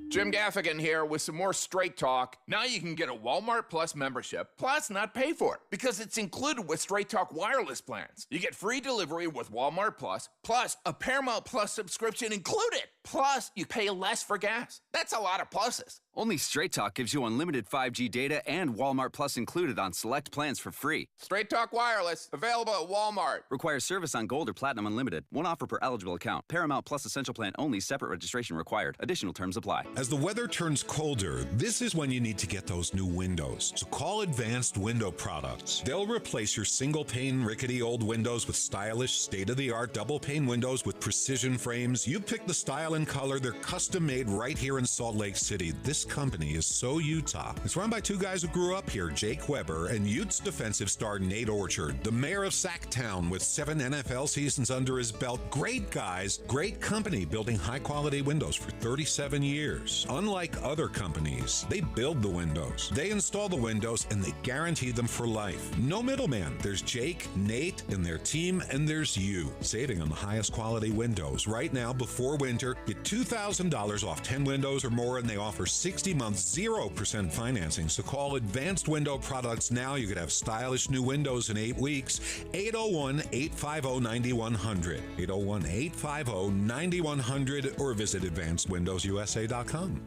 Jim Gaffigan here with some more Straight Talk. Now you can get a Walmart Plus membership, plus not pay for it, because it's included with Straight Talk wireless plans. You get free delivery with Walmart Plus, plus a Paramount Plus subscription included. Plus, you pay less for gas. That's a lot of pluses. Only Straight Talk gives you unlimited 5G data and Walmart Plus included on select plans for free. Straight Talk Wireless, available at Walmart. Requires service on Gold or Platinum Unlimited. One offer per eligible account. Paramount Plus Essential Plan only. Separate registration required. Additional terms apply. As the weather turns colder, this is when you need to get those new windows. So call Advanced Window Products. They'll replace your single-pane, rickety old windows with stylish, state-of-the-art double-pane windows with precision frames. You pick the style style and color. They're custom made right here in Salt Lake City. This company is so Utah. It's run by two guys who grew up here, Jake Weber and Utes defensive star Nate Orchard, the mayor of Sacktown with 7 NFL seasons under his belt. Great guys, great company, building high-quality windows for 37 years. Unlike other companies, they build the windows, they install the windows, and they guarantee them for life. No middleman. There's Jake, Nate, and their team, and there's you. Saving on the highest quality windows. Right now, before winter, get $2,000 off 10 windows or more, and they offer 60 months, 0% financing. So call Advanced Window Products now. You could have stylish new windows in 8 weeks. 801-850-9100. 801-850-9100 or visit AdvancedWindowsUSA.com.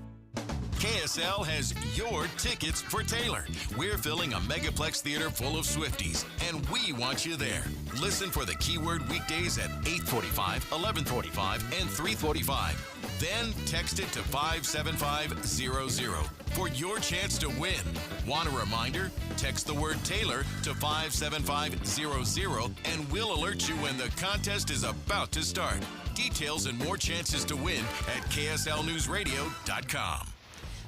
KSL has your tickets for Taylor. We're filling a megaplex theater full of Swifties, and we want you there. Listen for the keyword weekdays at 8:45, 11:45, and 3:45. Then text it to 57500 for your chance to win. Want a reminder? Text the word Taylor to 57500 and we'll alert you when the contest is about to start. Details and more chances to win at KSLNewsRadio.com.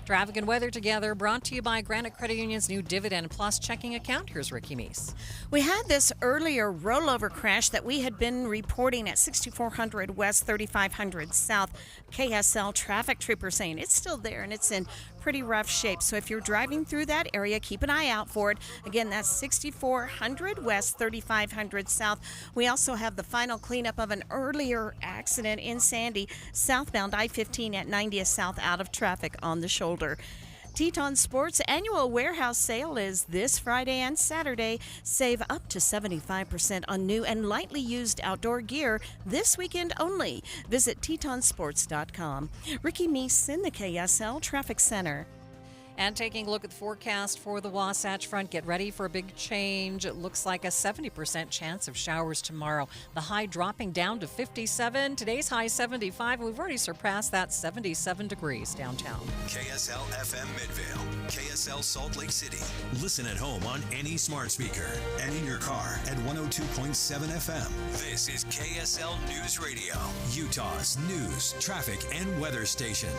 Traffic and weather together, brought to you by Granite Credit Union's new Dividend Plus checking account. Here's Ricky Meese. We had this earlier rollover crash that we had been reporting at 6400 West, 3500 South. KSL traffic trooper saying it's still there and it's in pretty rough shape. So if you're driving through that area, keep an eye out for it. Again, that's 6400 West, 3500 South. We also have the final cleanup of an earlier accident in Sandy, southbound I-15 at 90th South, out of traffic on the shoulder. Teton Sports annual warehouse sale is this Friday and Saturday. Save up to 75% on new and lightly used outdoor gear this weekend only. Visit TetonSports.com. Ricky Meese in the KSL Traffic Center. And taking a look at the forecast for the Wasatch Front, get ready for a big change. It looks like a 70% chance of showers tomorrow. The high dropping down to 57. Today's high 75. We've already surpassed that 77 degrees downtown. KSL FM Midvale, KSL Salt Lake City. Listen at home on any smart speaker and in your car at 102.7 FM. This is KSL News Radio, Utah's news, traffic, and weather station.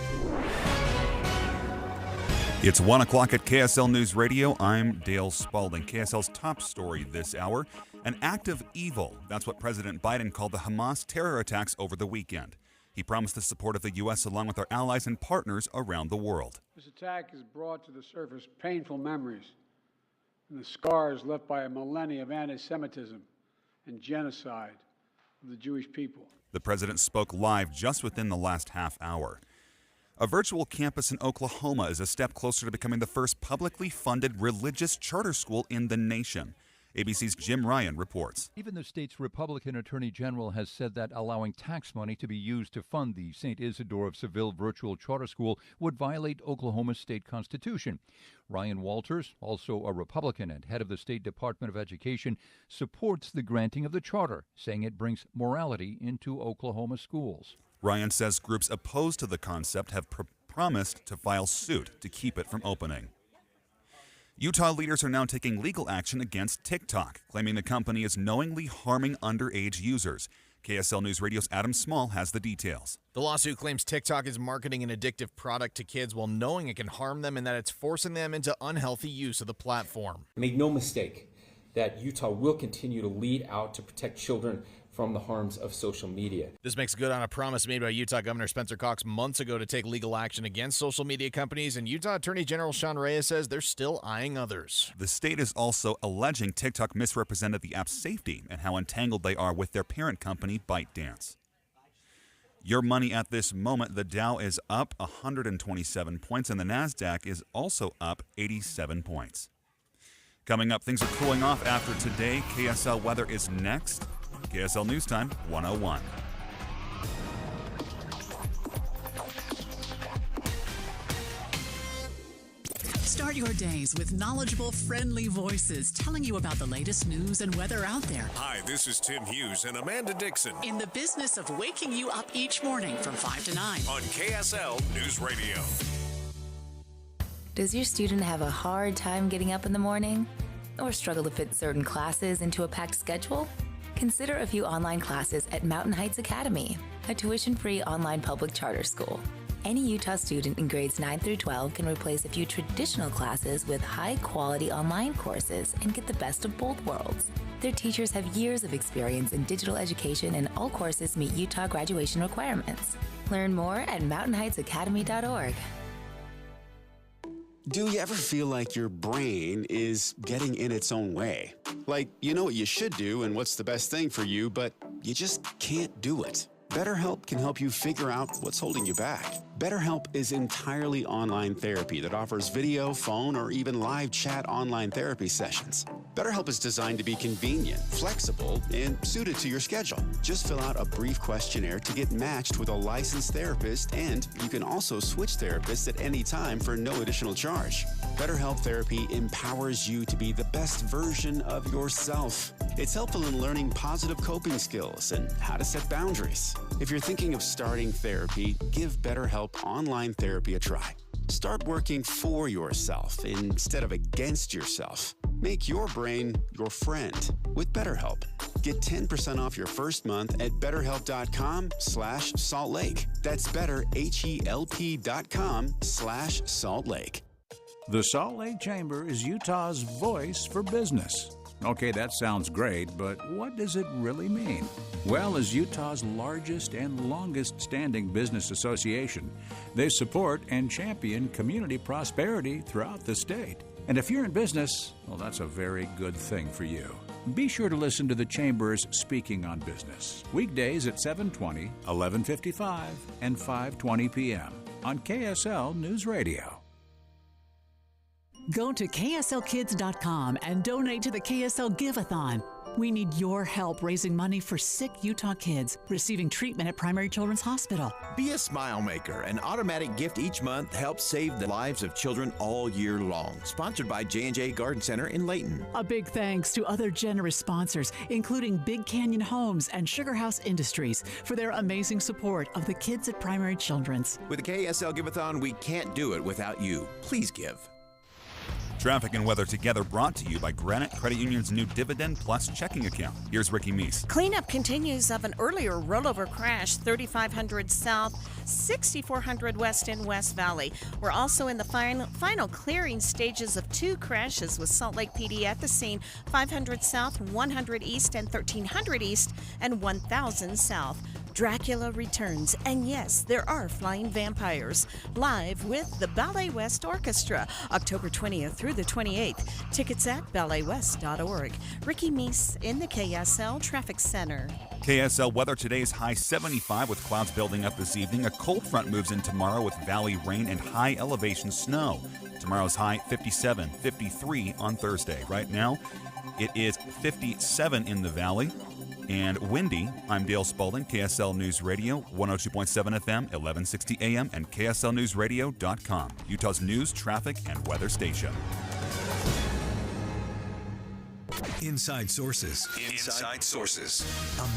It's 1 o'clock at KSL News Radio. I'm Dale Spalding. KSL's top story this hour, an act of evil. That's what President Biden called the Hamas terror attacks over the weekend. He promised the support of the U.S. along with our allies and partners around the world. This attack has brought to the surface painful memories and the scars left by a millennia of anti-Semitism and genocide of the Jewish people. The president spoke live just within the last half hour. A virtual campus in Oklahoma is a step closer to becoming the first publicly funded religious charter school in the nation. ABC's Jim Ryan reports. Even the state's Republican Attorney General has said that allowing tax money to be used to fund the St. Isidore of Seville virtual charter school would violate Oklahoma's state constitution. Ryan Walters, also a Republican and head of the State Department of Education, supports the granting of the charter, saying it brings morality into Oklahoma schools. Ryan says groups opposed to the concept have promised to file suit to keep it from opening. Utah leaders are now taking legal action against TikTok, claiming the company is knowingly harming underage users. KSL News Radio's Adam Small has the details. The lawsuit claims TikTok is marketing an addictive product to kids while knowing it can harm them and that it's forcing them into unhealthy use of the platform. Make no mistake that Utah will continue to lead out to protect children from the harms of social media. This makes good on a promise made by Utah Governor Spencer Cox months ago to take legal action against social media companies, and Utah Attorney General Sean Reyes says they're still eyeing others. The state is also alleging TikTok misrepresented the app's safety and how entangled they are with their parent company, ByteDance. Your money at this moment, the Dow is up 127 points and the NASDAQ is also up 87 points. Coming up, things are cooling off after today. KSL weather is next. KSL News Time 101. Start your days with knowledgeable, friendly voices telling you about the latest news and weather out there. Hi, this is Tim Hughes and Amanda Dixon. In the business of waking you up each morning from 5 to 9. On KSL News Radio. Does your student have a hard time getting up in the morning? Or struggle to fit certain classes into a packed schedule? Consider a few online classes at Mountain Heights Academy, a tuition-free online public charter school. Any Utah student in grades 9 through 12 can replace a few traditional classes with high-quality online courses and get the best of both worlds. Their teachers have years of experience in digital education, and all courses meet Utah graduation requirements. Learn more at mountainheightsacademy.org. Do you ever feel like your brain is getting in its own way? Like, you know what you should do and what's the best thing for you, but you just can't do it. BetterHelp can help you figure out what's holding you back. BetterHelp is entirely online therapy that offers video, phone, or even live chat online therapy sessions. BetterHelp is designed to be convenient, flexible, and suited to your schedule. Just fill out a brief questionnaire to get matched with a licensed therapist, and you can also switch therapists at any time for no additional charge. BetterHelp Therapy empowers you to be the best version of yourself. It's helpful in learning positive coping skills and how to set boundaries. If you're thinking of starting therapy, give BetterHelp online therapy a try. Start working for yourself instead of against yourself. Make your brain your friend with BetterHelp. Get 10% off your first month at BetterHelp.com/Salt Lake. That's BetterHelp.com/Salt Lake. The Salt Lake Chamber is Utah's voice for business. Okay, that sounds great, but what does it really mean? Well, as Utah's largest and longest-standing business association, they support and champion community prosperity throughout the state. And if you're in business, well, that's a very good thing for you. Be sure to listen to the Chamber's Speaking on Business, weekdays at 7:20, 11:55, and 5:20 p.m. on KSL News Radio. Go to KSLkids.com and donate to the KSL Giveathon. We need your help raising money for sick Utah kids receiving treatment at Primary Children's Hospital. Be a smile maker. An automatic gift each month helps save the lives of children all year long. Sponsored by J&J Garden Center in Layton. A big thanks to other generous sponsors, including Big Canyon Homes and Sugar House Industries, for their amazing support of the kids at Primary Children's. With the KSL Giveathon, we can't do it without you. Please give. Traffic and weather together brought to you by Granite Credit Union's new Dividend Plus checking account. Here's Ricky Meese. Cleanup continues of an earlier rollover crash, 3500 South, 6400 West in West Valley. We're also in the final clearing stages of two crashes with Salt Lake PD at the scene, 500 South, 100 East, and 1300 East, and 1000 South. Dracula returns, and yes, there are flying vampires. Live with the Ballet West Orchestra, October 20th through the 28th. Tickets at balletwest.org. Ricky Meese in the KSL Traffic Center. KSL weather, today's high 75 with clouds building up this evening. A cold front moves in tomorrow with valley rain and high elevation snow. Tomorrow's high 57, 53 on Thursday. Right now, it is 57 in the valley and windy. I'm Dale Spalding, KSL News Radio, 102.7 FM, 1160 AM, and KSLNewsRadio.com, Utah's news, traffic, and weather station. Inside Sources. Inside Sources.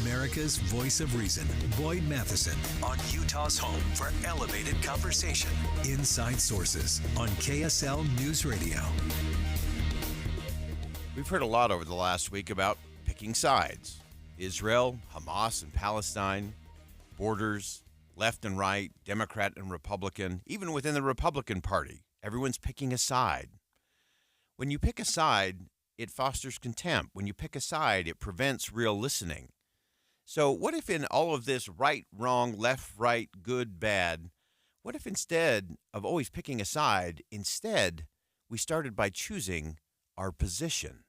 America's voice of reason. Boyd Matheson on Utah's home for elevated conversation. Inside Sources on KSL News Radio. We've heard a lot over the last week about picking sides. Israel, Hamas, and Palestine, borders, left and right, Democrat and Republican, even within the Republican Party, everyone's picking a side. When you pick a side, it fosters contempt. When you pick a side, it prevents real listening. So what if in all of this right, wrong, left, right, good, bad, what if instead of always picking a side, instead we started by choosing our position?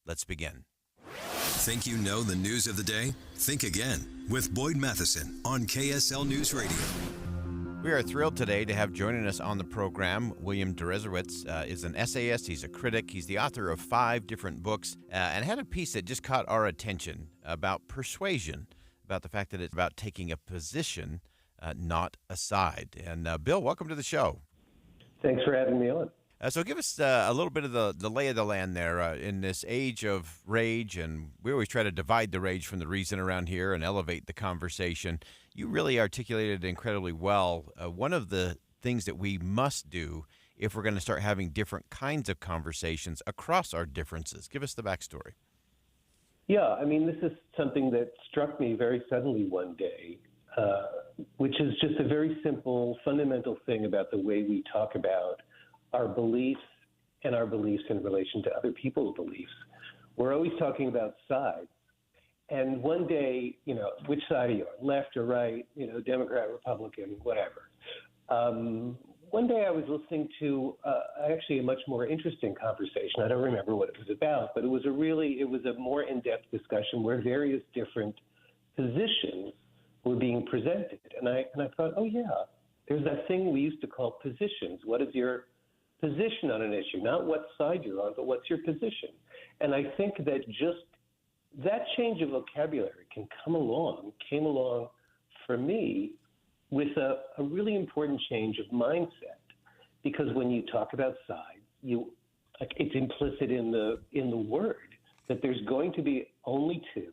Let's begin. Think you know the news of the day? Think again with Boyd Matheson on KSL News Radio. We are thrilled today to have joining us on the program. William Deresiewicz is an essayist. He's a critic. He's the author of 5 different books and had a piece that just caught our attention about persuasion, about the fact that it's about taking a position, not a side. And Bill, welcome to the show. Thanks for having me on. So give us a little bit of the lay of the land there in this age of rage, and we always try to divide the rage from the reason around here and elevate the conversation. You really articulated it incredibly well. One of the things that we must do if we're going to start having different kinds of conversations across our differences. Give us the backstory. Yeah, I mean, this is something that struck me very suddenly one day, which is just a very simple, fundamental thing about the way we talk about our beliefs and our beliefs in relation to other people's beliefs. We're always talking about sides. And one day, which side are you on, left or right, Democrat, Republican, whatever. One day I was listening to actually a much more interesting conversation. I don't remember what it was about, but it was a more in-depth discussion where various different positions were being presented. And I thought, oh yeah, there's that thing we used to call positions. What is your position on an issue? Not what side you're on, but what's your position? And I think that just that change of vocabulary came along for me with a really important change of mindset, because when you talk about sides, it's implicit in the word that there's going to be only two,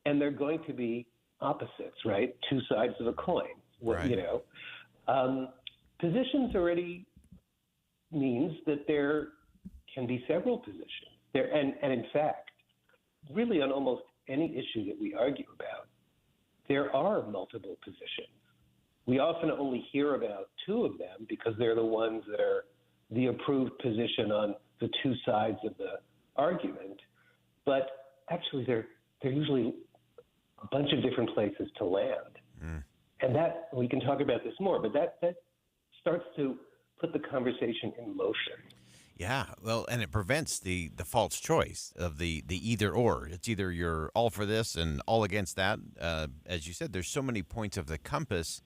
and they're going to be opposites, right? Two sides of a coin. Right. Positions already means that there can be several positions there, and in fact, really on almost any issue that we argue about, there are multiple positions. We often only hear about two of them because they're the ones that are the approved position on the two sides of the argument. But actually, they're usually a bunch of different places to land. And that, we can talk about this more, but that starts to put the conversation in motion. Yeah, well, and it prevents the false choice of the either or. It's either you're all for this and all against that. As you said, there's so many points of the compass.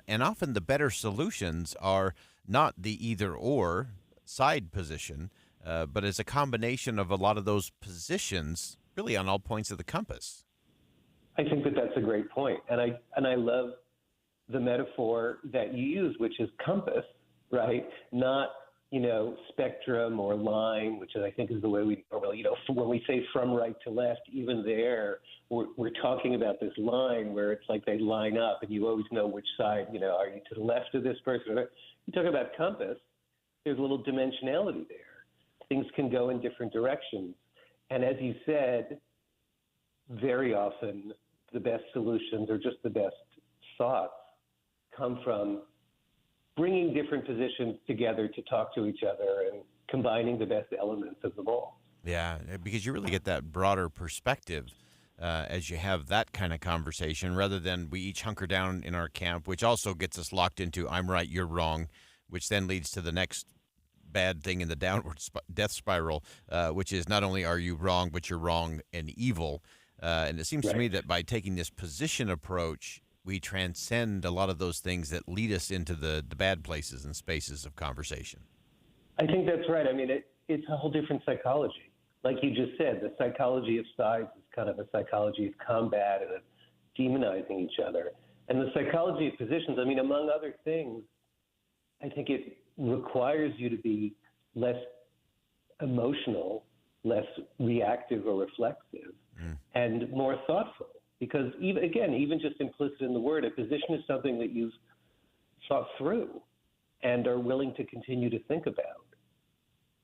And often the better solutions are not the either or side position, but as a combination of a lot of those positions really on all points of the compass. I think that that's a great point. And I love the metaphor that you use, which is compass, right? Not, spectrum or line, which I think is the way we normally, when we say from right to left, even there, we're talking about this line where it's like they line up and you always know which side, are you to the left of this person? You talk about compass, there's a little dimensionality there. Things can go in different directions. And as you said, very often the best solutions or just the best thoughts come from bringing different positions together to talk to each other and combining the best elements of them all. Yeah, because you really get that broader perspective as you have that kind of conversation, rather than we each hunker down in our camp, which also gets us locked into I'm right, you're wrong, which then leads to the next bad thing in the downward death spiral, which is not only are you wrong, but you're wrong and evil. And it seems to me that by taking this position approach, we transcend a lot of those things that lead us into the bad places and spaces of conversation. I think that's right. I mean, it's a whole different psychology. Like you just said, the psychology of sides is kind of a psychology of combat and of demonizing each other. And the psychology of positions, I mean, among other things, I think it requires you to be less emotional, less reactive or reflexive, and more thoughtful. Because even just implicit in the word, a position is something that you've thought through and are willing to continue to think about.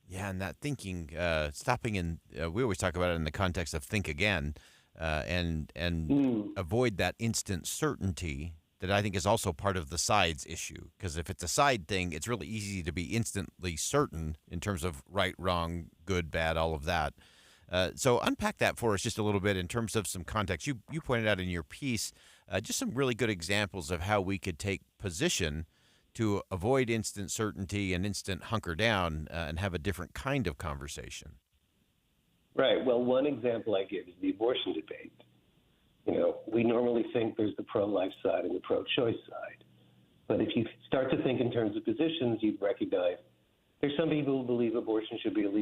Yeah, and that thinking, stopping in, we always talk about it in the context of think again, and avoid that instant certainty that I think is also part of the sides issue. Because if it's a side thing, it's really easy to be instantly certain in terms of right, wrong, good, bad, all of that. So unpack that for us just a little bit in terms of some context. You pointed out in your piece just some really good examples of how we could take position to avoid instant certainty and instant hunker down and have a different kind of conversation. Right. Well, one example I give is the abortion debate. We normally think there's the pro-life side and the pro-choice side. But if you start to think in terms of positions, you recognize there's some people who believe abortion should be illegal.